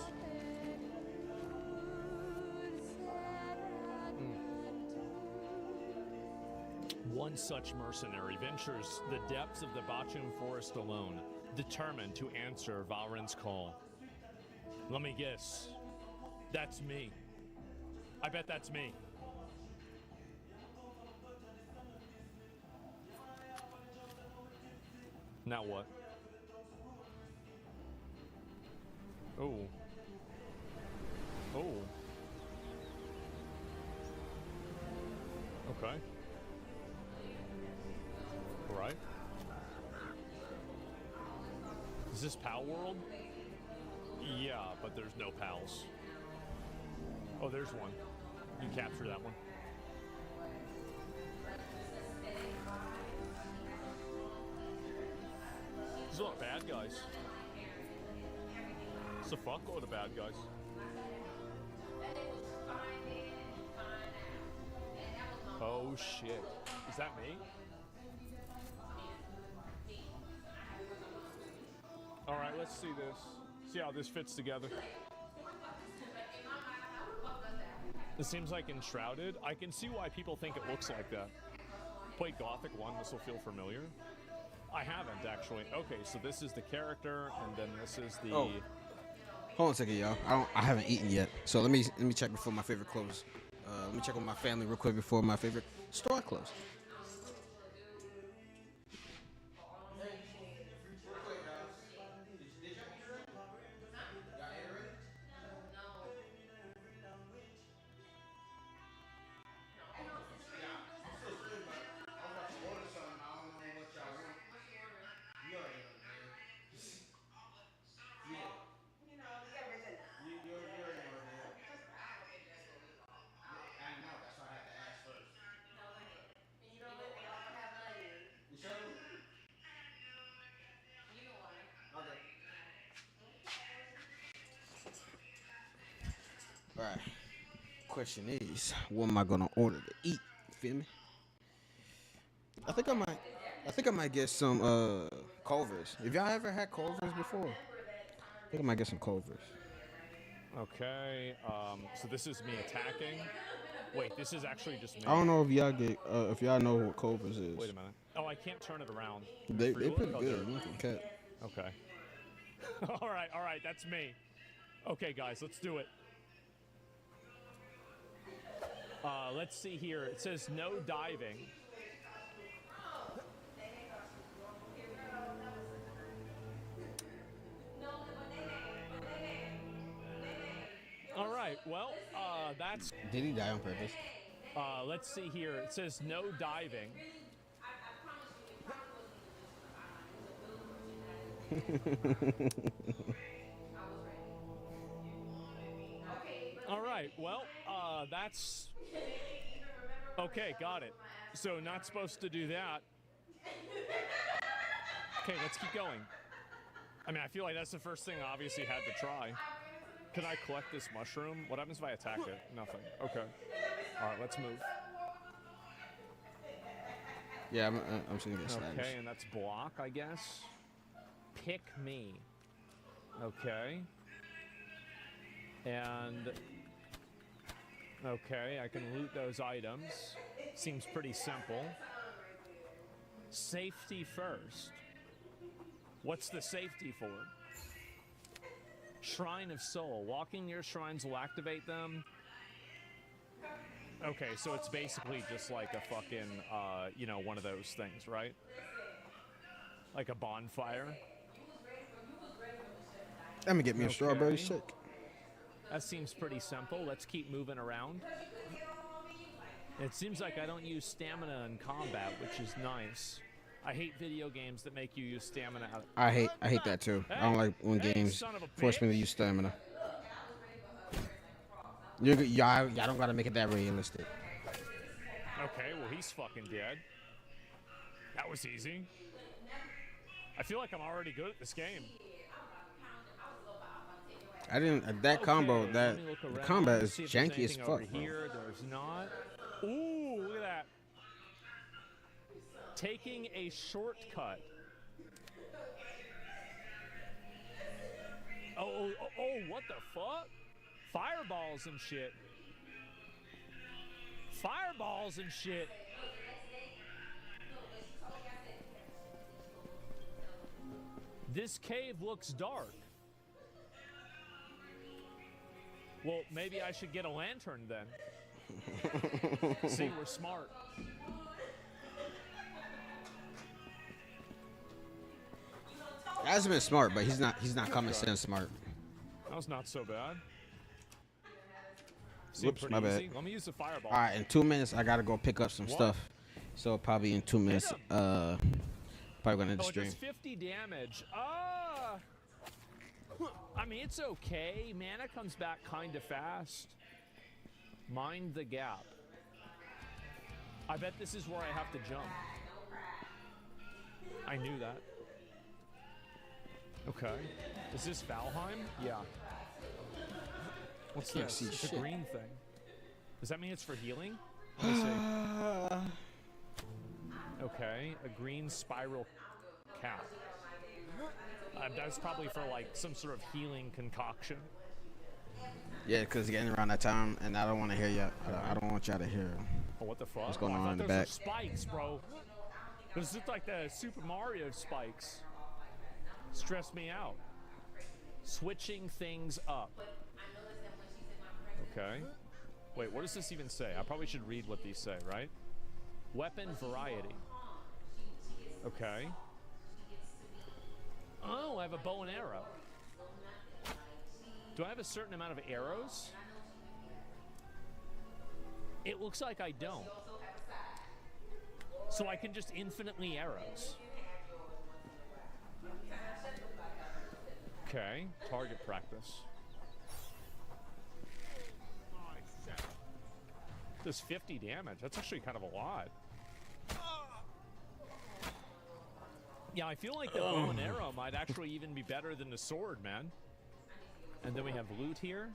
[SPEAKER 6] One such mercenary ventures the depths of the Bachum forest alone, determined to answer Valren's call. Let me guess. That's me. I bet that's me. Now what? Oh. Oh. Okay. Right. Is this Pal World? Yeah, but there's no pals. Oh, there's one. You capture that one. There's a lot of bad guys. It's a fuckload of bad guys. Oh shit. Is that me? Alright, let's see this. See how this fits together. This seems like Enshrouded. I can see why people think it looks like that. Played Gothic 1, this will feel familiar. I haven't, actually. Okay, so this is the character, and then this is the...
[SPEAKER 1] Oh. Hold on a second, y'all. I haven't eaten yet. So let me check before my favorite close. Let me check with my family real quick before my favorite store close. Alright. Question is, what am I gonna order to eat? You feel me? I think I might get some Culver's. Have y'all ever had Culver's before? I think I might get some Culver's.
[SPEAKER 6] Okay, so this is me attacking. Wait, this is actually just me.
[SPEAKER 1] I don't know if y'all if y'all know what Culver's is.
[SPEAKER 6] Wait a minute. Oh, I can't turn it around.
[SPEAKER 1] They pretty good. You can cut.
[SPEAKER 6] Okay. all right, that's me. Okay, guys, let's do it. Let's see here. It says no diving. All right, well, that's...
[SPEAKER 1] Did he die on purpose?
[SPEAKER 6] Let's see here. It says no diving. All right, well, that's... Okay, got it. So not supposed to do that. Okay, let's keep going. I mean, I feel like that's the first thing I obviously had to try. Can I collect this mushroom? What happens if I attack it? Nothing. Okay. All right, let's move.
[SPEAKER 1] Yeah, I'm just gonna get slashed.
[SPEAKER 6] Okay, and that's block, I guess. Pick me. Okay. And... Okay, I can loot those items. Seems pretty simple. Safety first. What's the safety for? Shrine of Soul. Walking near shrines will activate them. Okay, so it's basically just like a fucking, you know, one of those things, right? Like a bonfire.
[SPEAKER 1] Let me get me a strawberry shake.
[SPEAKER 6] That seems pretty simple. Let's keep moving around. It seems like I don't use stamina in combat, which is nice. I hate video games that make you use stamina.
[SPEAKER 1] I hate that too. I don't like when games force me to use stamina. Y'all don't gotta make it that realistic.
[SPEAKER 6] Okay, well he's fucking dead. That was easy. I feel like I'm already good at this game.
[SPEAKER 1] I didn't. That combo, the combat is janky as fuck, bro.
[SPEAKER 6] Here, there's not. Ooh, look at that. Taking a shortcut. Oh, what the fuck? Fireballs and shit. Fireballs and shit. This cave looks dark. Well, maybe I should get a lantern then. See, we're smart.
[SPEAKER 1] That's been smart, but he's not common sense smart.
[SPEAKER 6] That was not so bad.
[SPEAKER 1] Whoops, my bad.
[SPEAKER 6] Easy. Let me use the fireball.
[SPEAKER 1] All right, in 2 minutes I gotta go pick up some stuff. So probably in 2 minutes, probably gonna end the stream.
[SPEAKER 6] It does 50 damage. I mean, it's okay. Mana comes back kind of fast. Mind the gap. I bet this is where I have to jump. I knew that. Okay. Is this Valheim? Yeah. What's
[SPEAKER 1] Can't
[SPEAKER 6] this?
[SPEAKER 1] see
[SPEAKER 6] It's
[SPEAKER 1] shit.
[SPEAKER 6] a green thing. Does that mean it's for healing? Let me see. Okay, a green spiral cap. That's probably for like some sort of healing concoction.
[SPEAKER 1] Yeah, because it's getting around that time, and I don't want to hear y'all. I don't want y'all to hear
[SPEAKER 6] Oh, what the fuck?
[SPEAKER 1] what's going
[SPEAKER 6] I
[SPEAKER 1] on
[SPEAKER 6] thought
[SPEAKER 1] in the
[SPEAKER 6] those were
[SPEAKER 1] back.
[SPEAKER 6] spikes, bro. Those look like the Super Mario spikes. Stress me out. Switching things up. Okay. Wait, what does this even say? I probably should read what these say, right? Weapon variety. Okay. Oh, I have a bow and arrow. Do I have a certain amount of arrows? It looks like I don't. So I can just infinitely arrows. Okay, target practice. Does 50 damage. That's actually kind of a lot. Yeah, I feel like the bow and arrow might actually even be better than the sword, man. And then we have loot here.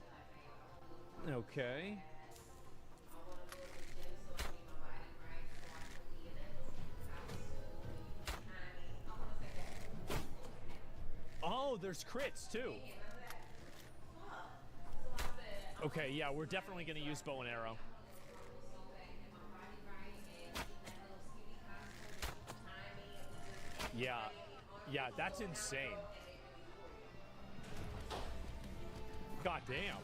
[SPEAKER 6] Okay. Oh, there's crits too. Okay, yeah, we're definitely going to use bow and arrow. Yeah, that's insane. God damn.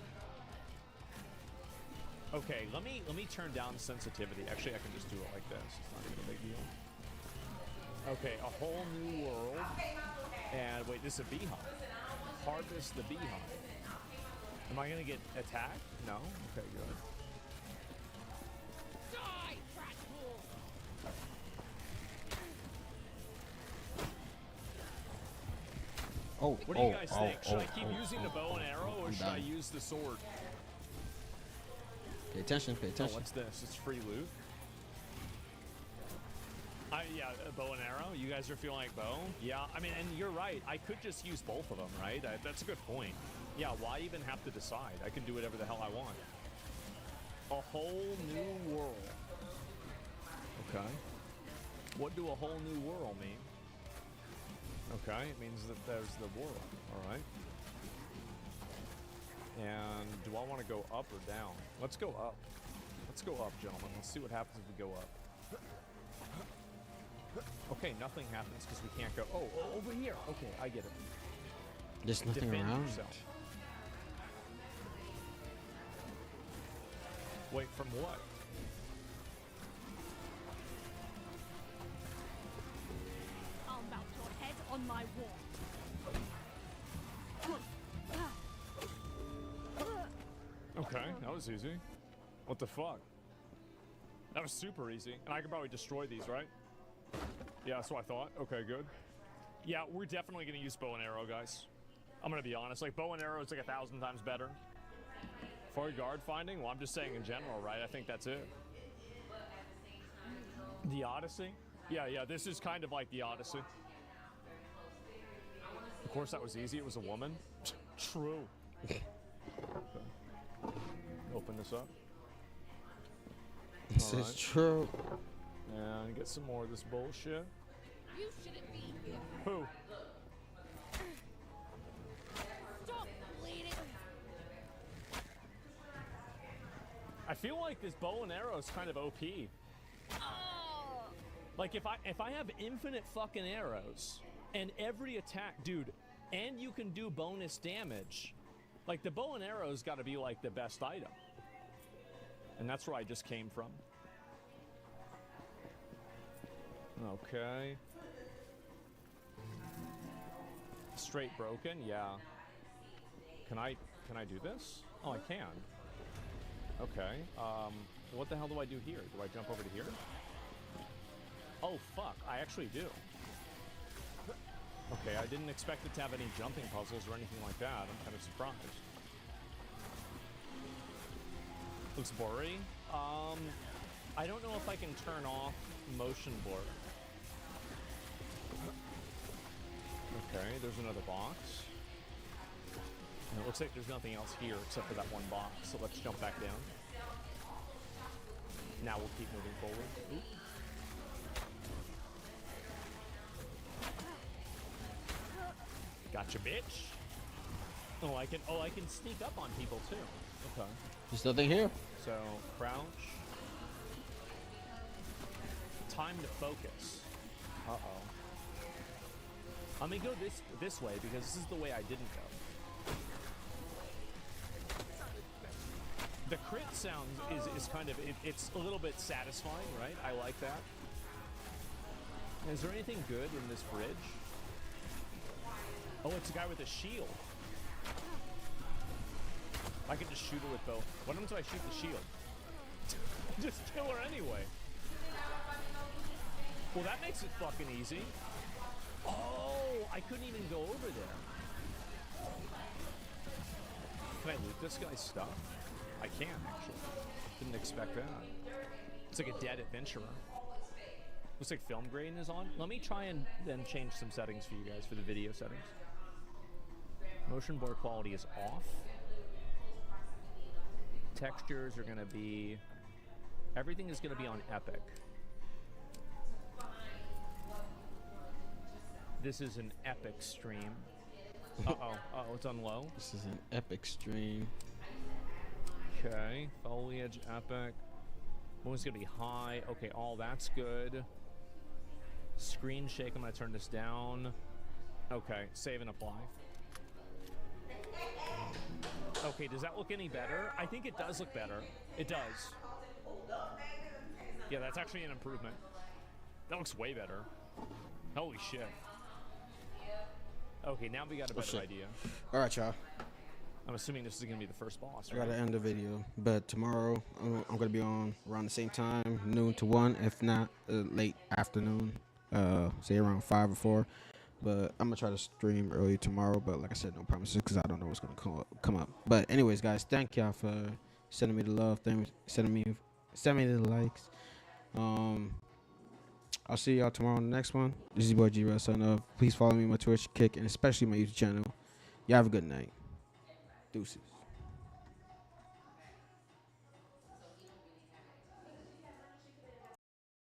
[SPEAKER 6] Okay, let me turn down sensitivity. Actually, I can just do it like this. It's not even a big deal. Okay, a whole new world. And wait, this is a beehive. Harvest the beehive. Am I gonna get attacked? No? Okay, good.
[SPEAKER 1] Oh,
[SPEAKER 6] what do you guys think? Should I keep using the bow and arrow, or should I use the sword?
[SPEAKER 1] Pay attention, pay
[SPEAKER 6] Oh,
[SPEAKER 1] attention.
[SPEAKER 6] what's this? It's free loot. Yeah, a bow and arrow. You guys are feeling like bow? Yeah, I mean, and you're right. I could just use both of them, right? That's a good point. Yeah, why even have to decide? I can do whatever the hell I want. A whole new world. Okay. What do a whole new world mean? Okay, it means that there's the world. All right. And do I want to go up or down? Let's go up. Let's go up, gentlemen. Let's see what happens if we go up. Okay, nothing happens because we can't go. Oh, over here. Okay, I get it.
[SPEAKER 1] There's nothing
[SPEAKER 6] Defend
[SPEAKER 1] around.
[SPEAKER 6] yourself. Wait, from what?
[SPEAKER 13] on my wall.
[SPEAKER 6] Okay, that was easy. What the fuck? That was super easy. And I could probably destroy these, right? Yeah, that's what I thought. Okay, good. Yeah, we're definitely going to use bow and arrow, guys. I'm going to be honest. Like, bow and arrow is like 1,000 times better. For guard finding? Well, I'm just saying in general, right? I think that's it. The Odyssey? Yeah, this is kind of like the Odyssey. Of course, that was easy. It was a woman. True. Okay. Open this up.
[SPEAKER 1] This is true.
[SPEAKER 6] And get some more of this bullshit.
[SPEAKER 13] You shouldn't be here.
[SPEAKER 6] Who?
[SPEAKER 13] Stop bleeding.
[SPEAKER 6] I feel like this bow and arrow is kind of OP. Like if I have infinite fucking arrows and every attack, dude, and you can do bonus damage, like the bow and arrow's got to be like the best item. And that's where I just came from. Okay. Straight broken, yeah. Can I do this? Oh, I can. Okay. What the hell do I do here? Do I jump over to here? Oh, fuck. I actually do. Okay, I didn't expect it to have any jumping puzzles or anything like that. I'm kind of surprised. Looks blurry. I don't know if I can turn off motion blur. Okay, there's another box. And it looks like there's nothing else here except for that one box. So let's jump back down. Now we'll keep moving forward. Oop. Gotcha, bitch. Oh, I can sneak up on people too. Okay.
[SPEAKER 1] There's nothing here.
[SPEAKER 6] So crouch. Time to focus. Uh-oh. Let me go this way because this is the way I didn't go. The crit sound is kind of it's a little bit satisfying, right? I like that. Is there anything good in this bridge? Oh, it's a guy with a shield. I can just shoot her with bow. What happens if I shoot the shield? Just kill her anyway. Well, that makes it fucking easy. Oh, I couldn't even go over there. Can I loot this guy's stuff? I can, actually. Didn't expect that. It's like a dead adventurer. Looks like film grain is on. Let me try and then change some settings for you guys for the video settings. Motion blur quality is off. Textures are going to be... Everything is going to be on epic. This is an epic stream. Uh-oh. Uh-oh, it's on low.
[SPEAKER 1] This is an epic stream.
[SPEAKER 6] Okay. Foliage, epic. One's going to be high. Okay, all that's good. Screen shake, I'm going to turn this down. Okay, save and apply. Okay, does that look any better? I think it does look better. It does. Yeah, that's actually an improvement. That looks way better. Holy shit. Okay, now we got a better idea.
[SPEAKER 1] All right, y'all.
[SPEAKER 6] I'm assuming this is going to be the first boss,
[SPEAKER 1] I
[SPEAKER 6] right?
[SPEAKER 1] gotta end the video, but tomorrow I'm gonna be on around the same time, noon to 1, if not late afternoon, say around 5 or 4. But I'm gonna try to stream early tomorrow. But like I said, no promises because I don't know what's gonna come up. But anyways, guys, thank y'all for sending me the love, sending me the likes. I'll see y'all tomorrow on the next one. This is your boy G-Real signing off. Please follow me on my Twitch, Kick, and especially my YouTube channel. Y'all have a good night. Deuces.